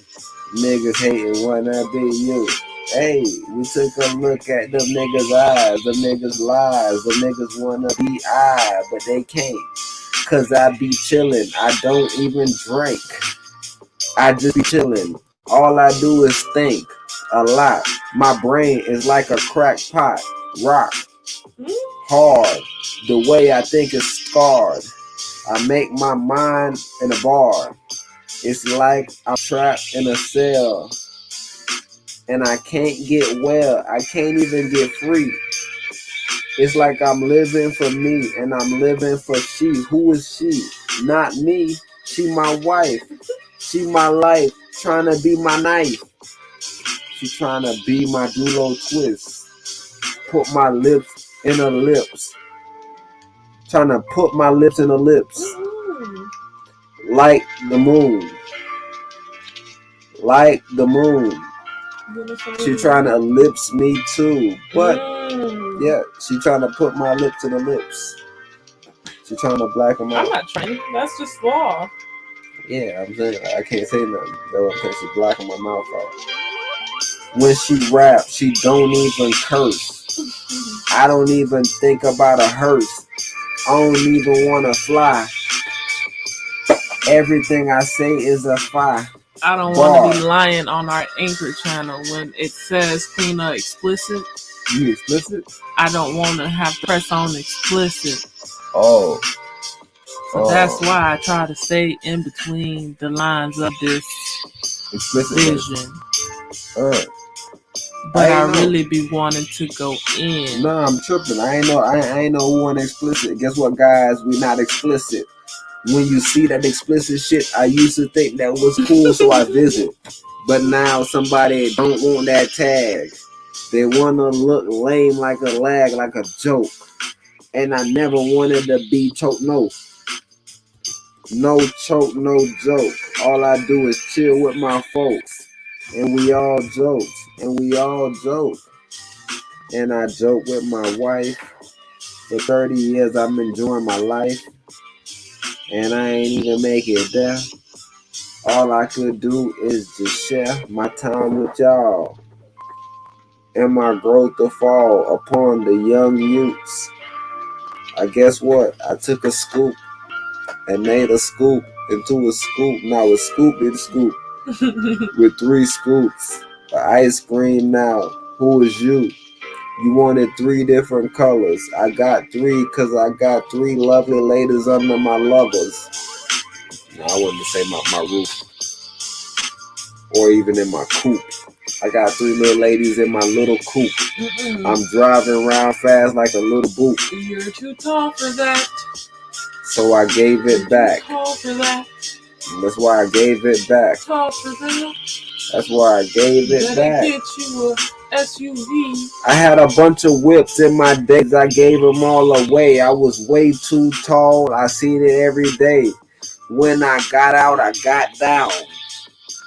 Niggas hating wanna be you. Hey, we took a look at them niggas' eyes, them niggas' lies, them niggas wanna be I, but they can't. Cause I be chillin', I don't even drink. I just be chillin'. All I do is think a lot. My brain is like a crack pot, rock, hard. The way I think is scarred. I make my mind in a bar. It's like I'm trapped in a cell. And I can't get well. I can't even get free. It's like I'm living for me and I'm living for she. Who is she? Not me. She my wife. She my life. Trying to be my knife. She trying to be my dulo twist. Put my lips in her lips. Trying to put my lips in her lips. Like the moon. Like the moon. She trying to ellipse me too. But yeah, she trying to put my lips in her lips. She trying to black them out. I'm not trying. That's just law. Yeah, I'm saying I can't say nothing. That's what I'm saying. She blacking my mouth out. When she rap, she don't even curse. I don't even think about a hearse. I don't even wanna fly. Everything I say is a fire. I don't want to be lying on our Anchor channel when it says Cleaner explicit. You explicit? I don't want to have to press on explicit. Oh. So that's why I try to stay in between the lines of this explicit vision. But I really be wanting to go in. No, I'm tripping. I ain't no one explicit. Guess what, guys? We not explicit. When you see that explicit shit, I used to think that was cool, so I visit. But now somebody don't want that tag. They want to look lame like a lag, like a joke. And I never wanted to be choked, no. No choke, no joke. All I do is chill with my folks. And we all joke. And we all joke. And I joke with my wife. For 30 years, I'm enjoying my life. And I ain't even make it there. All I could do is just share my time with y'all. And my growth to fall upon the young youths. I guess what? I took a scoop and made a scoop into a scoop. Now a scoop in scoop with 3 scoops. The ice cream now. Who is you? You wanted 3 different colors. I got 3 because I got 3 lovely ladies under my lovers. No, I wouldn't say my roof. Or even in my coupe. I got 3 little ladies in my little coupe. I'm driving around fast like a little boot. You're too tall for that. So I gave it back. Tall for that. That's why I gave it back. Tall for that. That's why I gave it back. Get you a SUV. I had a bunch of whips in my days. I gave them all away. I was way too tall. I seen it every day. When I got out, I got down.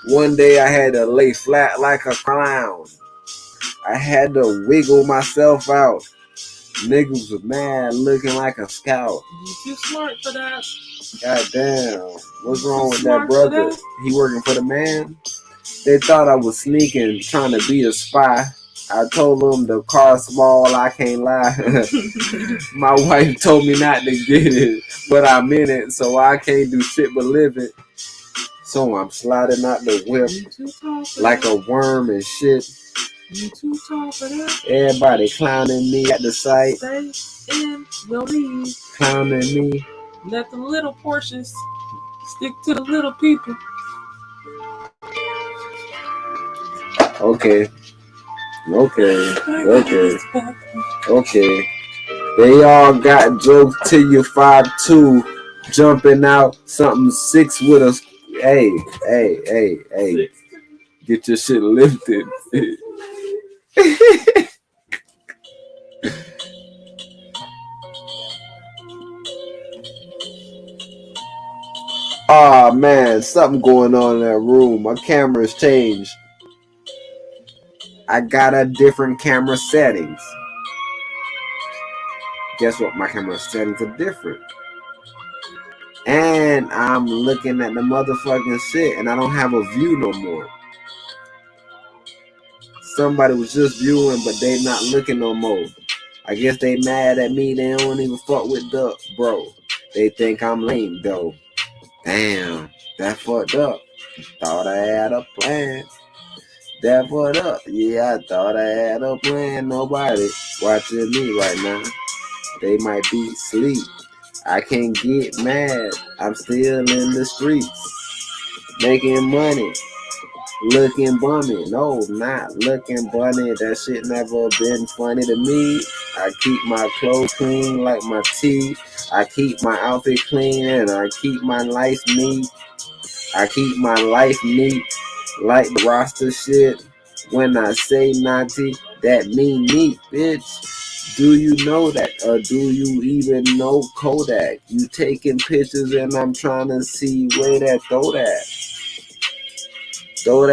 One day I had to lay flat like a clown. I had to wiggle myself out. Niggas was mad looking like a scout. You too smart for that. God damn. What's wrong with that brother? He working for the man? They thought I was sneaking, trying to be a spy. I told them the car's small, I can't lie. My wife told me not to get it, but I'm in it, so I can't do shit but live it. So I'm sliding out the whip like a worm and shit. You too tall for that. Everybody clowning me at the site. Stay in your league. Clowning me. Let the little portions stick to the little people. Okay. They all got jokes till you 5'2", jumping out something 6 with a. Hey. Get your shit lifted. Oh man, something going on in that room. My camera's changed. I got a different camera settings. Guess what? My camera settings are different. And I'm looking at the motherfucking shit and I don't have a view no more. Somebody was just viewing, but they not looking no more. I guess they mad at me. They don't even fuck with the bro. They think I'm lame though. Damn, that fucked up. Thought I had a plan. That fucked up. Yeah, I thought I had a plan. Nobody watching me right now. They might be asleep. I can't get mad. I'm still in the streets. Making money. Looking bunny. No, not looking bunny. That shit never been funny to me. I keep my clothes clean like my teeth. I keep my outfit clean and I keep my life neat. I keep my life neat like the roster shit. When I say naughty, that mean neat, bitch. Do you know that? Or do you even know Kodak? You taking pictures and I'm trying to see where that throw that. Throw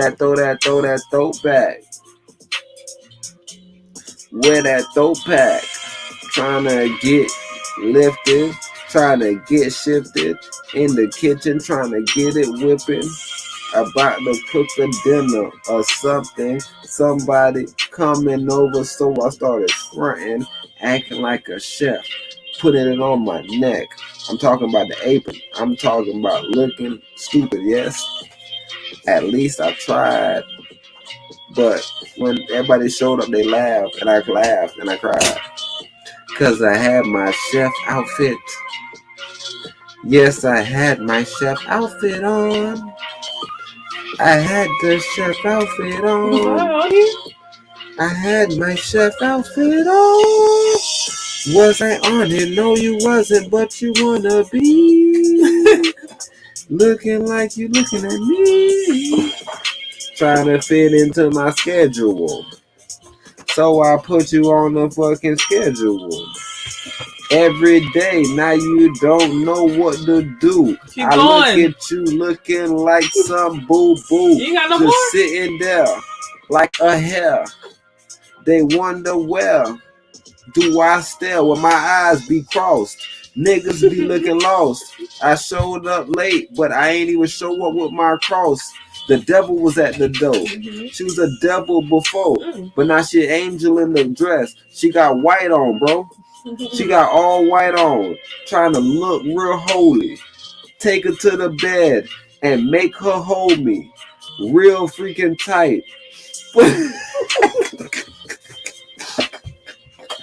back. Where that throw pack. Trying to get lifted. Trying to get shifted. In the kitchen, trying to get it whipping. About to cook a dinner or something. Somebody coming over, so I started fronting, acting like a chef. putting it on my neck. I'm talking about the apron. I'm talking about looking stupid, yes. At least I tried. But when everybody showed up, they laughed, and I laughed, and I cried. Because I had my chef outfit. Yes, I had my chef outfit on. I had the chef outfit on. I had my chef outfit on. Was I on it? No, you wasn't, but you wanna be. Looking like you looking at me. Trying to fit into my schedule. So I put you on the fucking schedule. Every day, now you don't know what to do. Keep I going. look at you looking like some boo-boo. You ain't got no just more? sitting there like a hare. They wonder where do I stare when my eyes be crossed. Niggas be looking lost. I showed up late, but I ain't even show up with my cross. The devil was at the door. She was a devil before, but now she angel in the dress. She got white on, bro. She got all white on, trying to look real holy. Take her to the bed and make her hold me real freaking tight.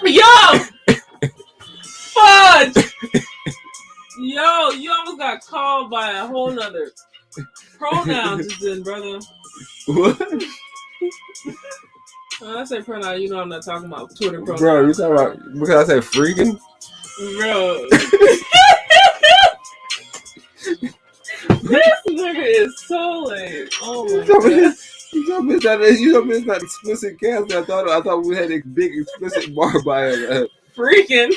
Yo! Fudge! Yo, you almost got called by a whole nother pronoun just then, brother. What? When I say pronoun, you know I'm not talking about Twitter pronouns. Bro, you talking about because I said freaking? Bro. This nigga is so lame. Oh my god. You told me it's not explicit cast. I thought we had a big explicit bar by it. Freaking.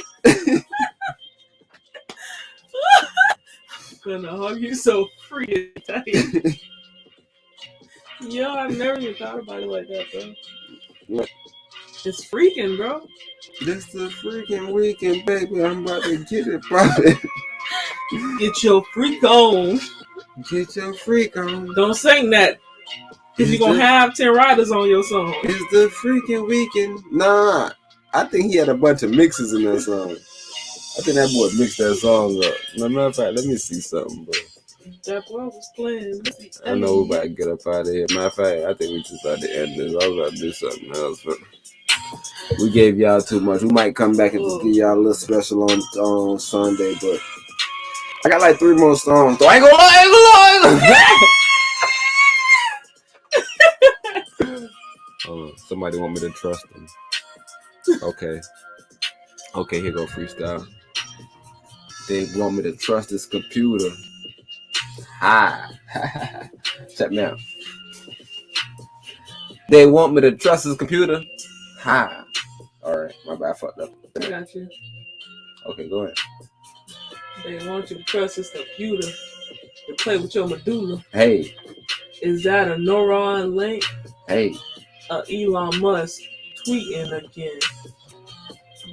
I'm gonna hug you so freaking tight. Yo, I've never even thought about it like that, bro. What? It's freaking, bro. This the freaking weekend, baby. I'm about to get it poppin'. Get your freak on. Get your freak on. Don't sing that. Because you're going to have 10 riders on your song. It's the freaking weekend. Nah. I think he had a bunch of mixes in that song. I think that boy mixed that song up. No matter of fact, let me see something, bro. That boy was playing. I know we about to get up out of here. Matter of fact, I think we just about to end this. I was about to do something else, but we gave y'all too much. We might come back and just give y'all a little special on Sunday, but I got like 3 more songs. So I ain't gonna lie, somebody want me to trust them. Okay, here go freestyle. They want me to trust this computer. Check me out. They want me to trust this computer. Alright, my bad, I fucked up. I got you. Okay, go ahead. They want you to trust this computer to play with your medulla. Hey. Is that a neuron link? Hey. Elon Musk tweeting again.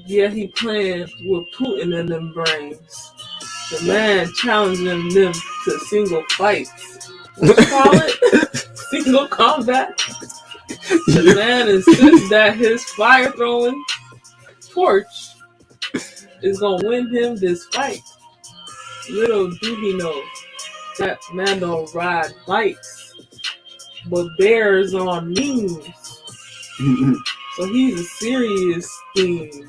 Yeah, he playing with Putin in them brains. The man challenging them to single fights. What you call it? Single combat. The man insists that his fire-throwing torch is gonna win him this fight. Little do he know that man don't ride bikes, but bears on memes. So he's a serious thing.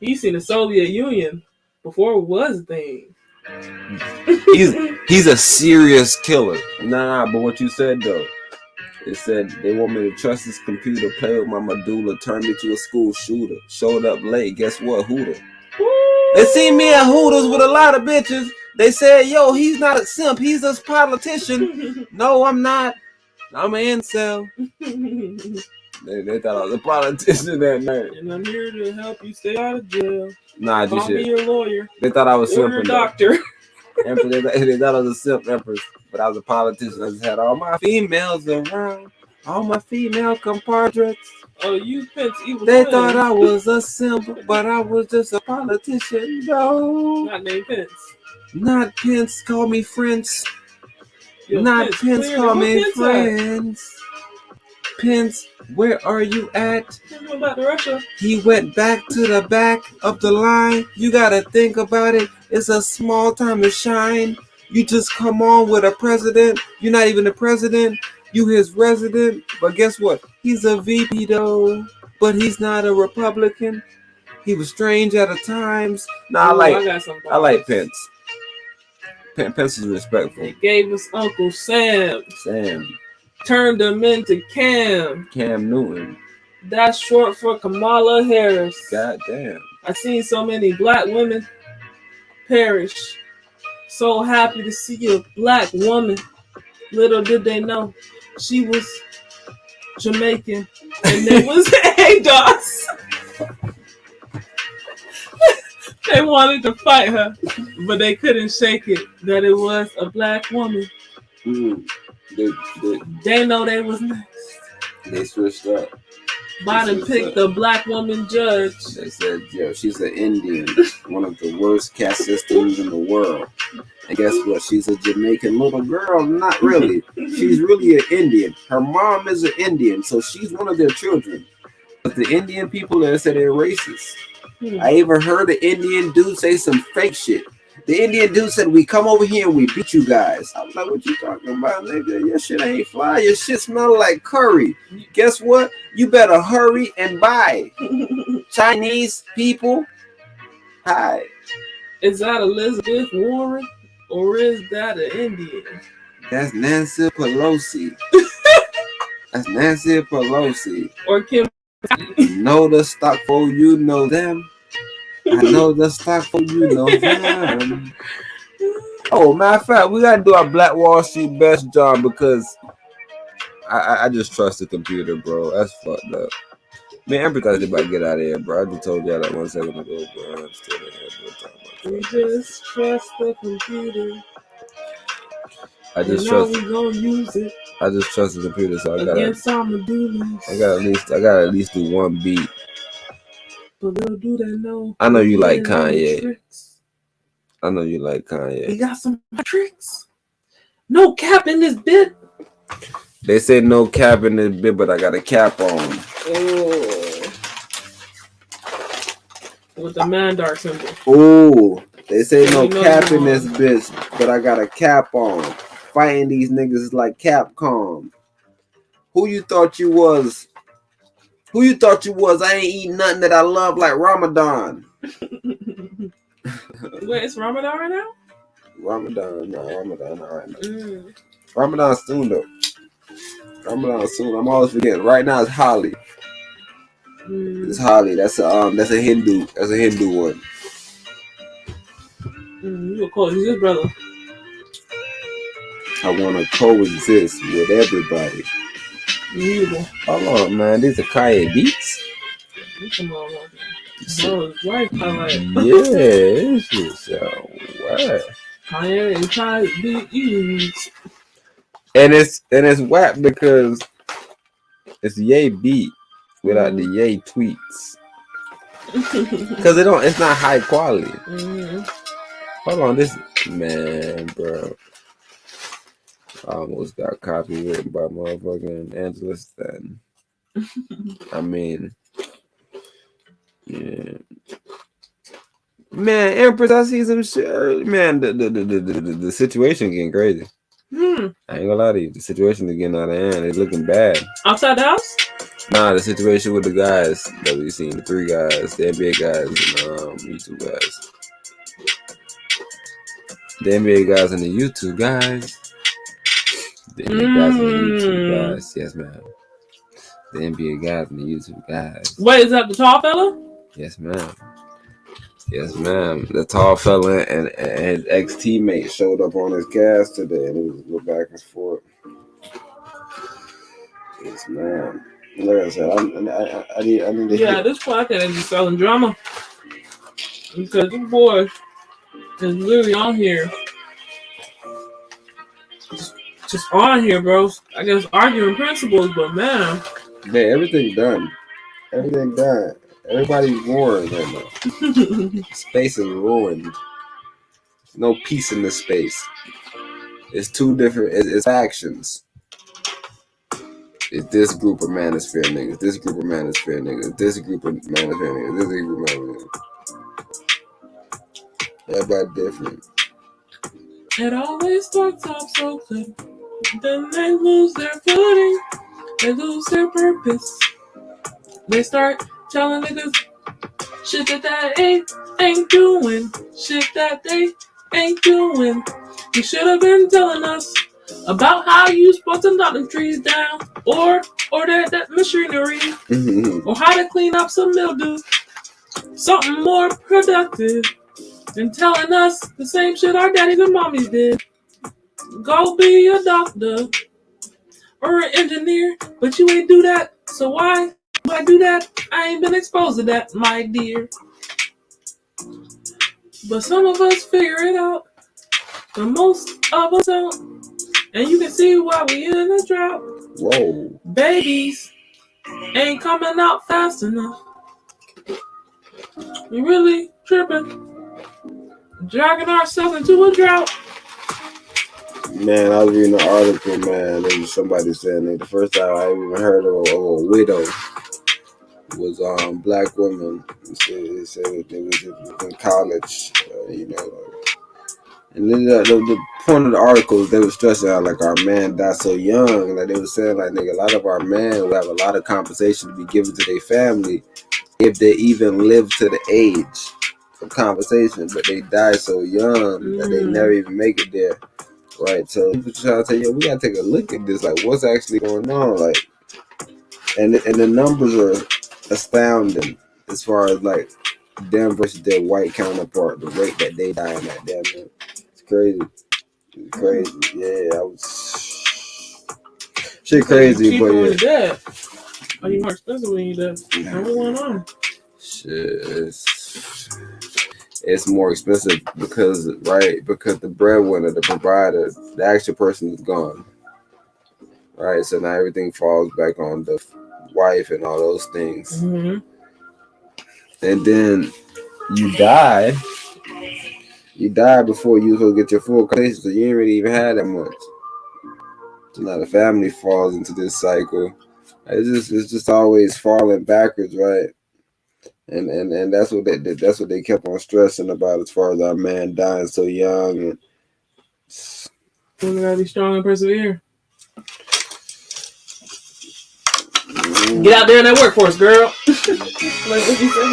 He's seen the Soviet Union before it was a thing. He's a serious killer. Nah, but what you said though, it said they want me to trust this computer, play with my medulla, turn me to a school shooter. Showed up late, guess what? Hooter. They seen me at Hooters with a lot of bitches. They said, yo, he's not a simp, he's a politician. No, I'm not. I'm an incel. They thought I was a politician that night. And I'm here to help you stay out of jail. Nah, Call me your lawyer. They thought I was Order simping. doctor. They thought I was a simp empress, but I was a politician. I just had all my females around, all my female compadres. Oh, you Pence evil. They twin. thought I was a simp, but I was just a politician, though. Not named Pence. Not Pence, call me friends. Yo, Not Pence, clear call the me Pence friends. Pence, where are you at? He's going back to Russia. He went back to the back of the line. You gotta think about it. It's a small time to shine. You just come on with a president. You're not even the president. You his resident. But guess what? He's a VP though. But he's not a Republican. He was strange at the times. Nah, I like Pence. Pence is respectful. They gave us Uncle Sam. Turned him into Cam. Cam Newton. That's short for Kamala Harris. God damn. I've seen so many black women perish. So happy to see a black woman. Little did they know she was Jamaican and they was ADOS. They wanted to fight her, but they couldn't shake it that it was a black woman. They know they was next. They switched up. Biden picked a black woman judge. They said, yo, she's an Indian, one of the worst caste systems in the world. And guess what? She's a Jamaican little girl. Not really. She's really an Indian. Her mom is an Indian, so she's one of their children. But the Indian people there said they're racist. I even heard the Indian dude say some fake shit. The Indian dude said, we come over here and we beat you guys. I was like, what you talking about, nigga? Your shit ain't fly. Your shit smell like curry. Guess what? You better hurry and buy. Chinese people, hi. Is that Elizabeth Warren or is that an Indian? That's Nancy Pelosi. That's Nancy Pelosi. Or Kim. Know the stock for you know them. I know the stock for you know them. Oh, matter of fact, we gotta do our Black Wall Street best job because I just trust the computer, bro. That's fucked up. Man, everybody's about to get out of here, bro. I just told y'all that 1 second ago, bro. I'm still in here. We just trust the computer. I just trust. We gonna use it. I just trust the computer, so I gotta at least do one beat. But little do they know. I know you like Kanye. I know you like Kanye. He got some tricks. No cap in this bit. They say no cap in this bit, but I got a cap on. Oh. With the Mandar symbol. Oh. They say no cap in this bitch, but I got a cap on. Fighting these niggas is like Capcom. Who you thought you was? Who you thought you was? I ain't eating nothing that I love like Ramadan. Wait, it's Ramadan right now? Ramadan not right now. Ramadan soon though. Ramadan soon. I'm always forgetting. Right now it's Holly. It's Holly. That's a Hindu. That's a Hindu one. You gonna coexist, this brother? I want to coexist with everybody. Hold on, man. These are Kanye beats. Bro, life highlight. Yeah, this is so what? Kanye and Kanye beats. And it's whack because it's Ye beat without the Ye tweets. Because it's not high quality. Hold on, this man, bro. I almost got copywritten by motherfucking Angela Stanton. I mean, yeah. Man, Empress, I see some shit early. Man, the situation getting crazy. I ain't gonna lie to you. The situation is getting out of hand. It's looking bad. Outside the house? Nah, the situation with the guys that we seen, the 3 guys, the NBA guys, and YouTube guys. The NBA guys and the YouTube guys. The NBA guys and the YouTube guys. Yes, ma'am. The NBA guys and the YouTube guys. Wait, is that the tall fella? Yes, ma'am. Yes, ma'am. The tall fella and his ex-teammate showed up on his cast today, and it was a little back and forth. Yes, ma'am. Like I said, I need to yeah, this podcast is selling drama. Because this boy is literally on here. Just on here, bro. I guess arguing principles, but man. Man, everything done. Everything done. Everybody's ruined right now. Space is ruined. No peace in this space. It's two different. It's factions. It's this group of manosphere niggas, this group of manosphere niggas, this group of manosphere niggas, this group of manosphere niggas. Everybody different. It always starts off so good. Then they lose their footing. They lose their purpose. They start telling niggas shit that ain't doing. Shit that they ain't doing. You should have been telling us about how you supposed to knock them trees down. Or that machinery. Or how to clean up some mildew. Something more productive than telling us the same shit our daddies and mommies did. Go be a doctor or an engineer, but you ain't do that. So why do I do that? I ain't been exposed to that, my dear. But some of us figure it out, but most of us don't. And you can see why we in a drought. Whoa. Babies ain't coming out fast enough. We really tripping. Dragging ourselves into a drought. Man, I was reading an article, man. There was somebody saying that the first time I even heard of a widow was black woman. They said they was in college, you know. And then the point of the article is they were stressing out like our man died so young. Like they were saying like nigga, a lot of our men will have a lot of compensation to be given to their family if they even live to the age of conversation, but they die so young that they never even make it there. Right, so people trying to tell you, we gotta take a look at this, like what's actually going on, like, and the numbers are astounding as far as like them versus their white counterpart, the rate that they die in that damn minute. It's crazy, Yeah, I was shit crazy, but yeah. Dead. Are you more expensive when you're dead? What's going on? Shit, it's more expensive because the breadwinner, the provider, the actual person is gone. Right? So now everything falls back on the wife and all those things. Mm-hmm. And then you die. You die before you will get your full compensation, so you ain't really even had that much. So now the family falls into this cycle. It's just always falling backwards, right? And that's what they kept on stressing about as far as our man dying so young. And we gotta be strong and persevere. Get out there in that workforce, girl. Like what you said.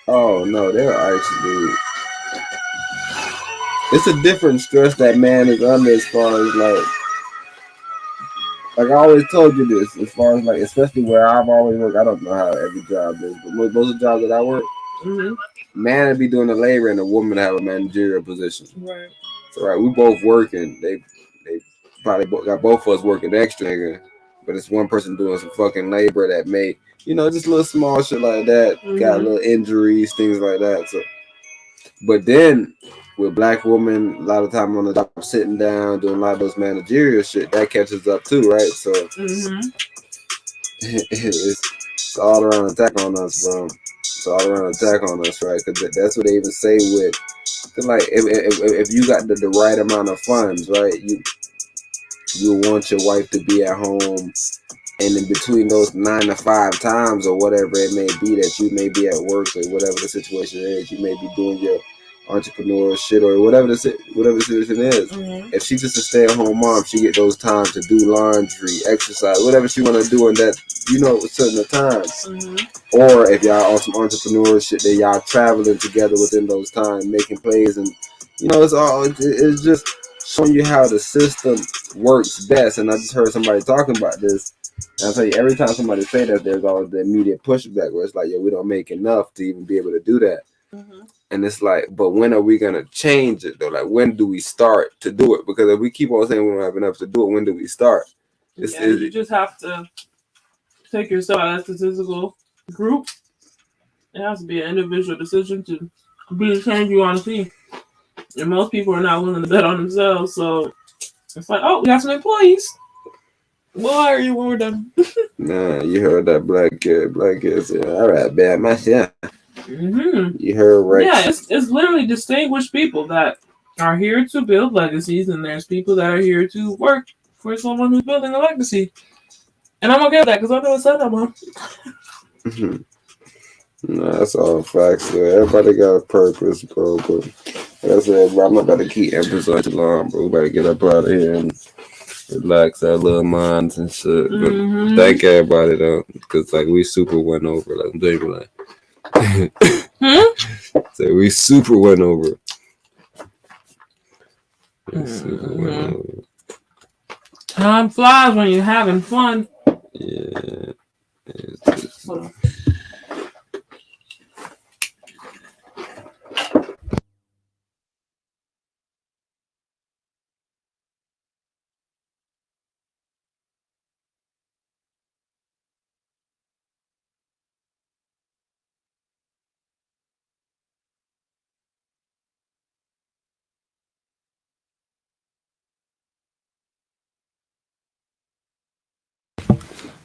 Oh no, they're actually. It's a different stress that man is under as far as like I always told you this, as far as like, especially where I've always worked. I don't know how every job is, but most of the jobs that I work, man would be doing the labor and the woman have a managerial position. Right. So right, we both working. They probably got both of us working extra, nigga. But it's one person doing some fucking labor that may, just little small shit like that. Got little injuries, things like that. So, but then with black women, a lot of time on the job sitting down, doing a lot of those managerial shit, that catches up too, right? So it's all around attack on us, bro. It's all around attack on us, right? Because that's what they even say with, like, if you got the right amount of funds, right, you want your wife to be at home, and in between those 9 to 5 times or whatever it may be that you may be at work or whatever the situation is, you may be doing your entrepreneur shit or whatever the situation is. If she's just a stay-at-home mom, she get those times to do laundry, exercise, whatever she want to do in that, certain times. Or if y'all on some entrepreneur shit, that y'all traveling together within those times, making plays, and it's just showing you how the system works best. And I just heard somebody talking about this. And I'll tell you, every time somebody say that, there's always the immediate pushback where it's like, we don't make enough to even be able to do that. And it's like, but when are we going to change it, though? Like, when do we start to do it? Because if we keep on saying we don't have enough to do it, when do we start? You just have to take yourself out of that statistical group. It has to be an individual decision to be the change you want to see. And most people are not willing to bet on themselves. So it's like, oh, we got some employees. Why are you when we're done? Nah, you heard that black kid say, all right, bad myself. You heard right. Yeah, it's literally distinguished people that are here to build legacies, and there's people that are here to work for someone who's building a legacy. And I'm okay with that because I know what's up, man. No, that's all facts. Though. Everybody got a purpose, bro. But like I said, bro, I'm not about to keep Empress on too long, bro. We better get up out of here and relax our little minds and shit. But thank everybody though, because like we super went over. Like I'm telling you, like. So we super went over. Time flies when you're having fun. Yeah. Hold on.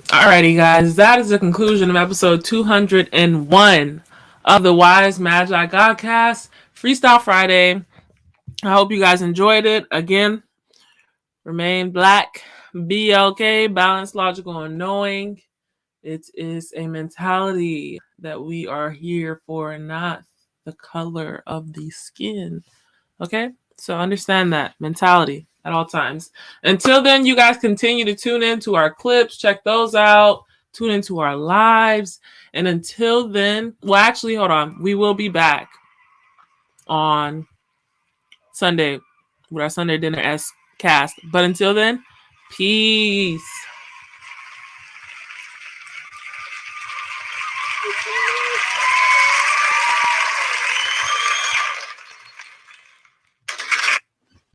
Alrighty, guys, that is the conclusion of episode 201 of the Wise Magi Godcast Freestyle Friday. I hope you guys enjoyed it. Again, remain black, BLK, balanced, logical, and knowing. It is a mentality that we are here for, not the color of the skin. Okay? So understand that mentality at all times. Until then, you guys continue to tune in to our clips, check those out, tune into our lives. And until then, well, actually, hold on. We will be back on Sunday with our Sunday dinner as cast. But until then, peace.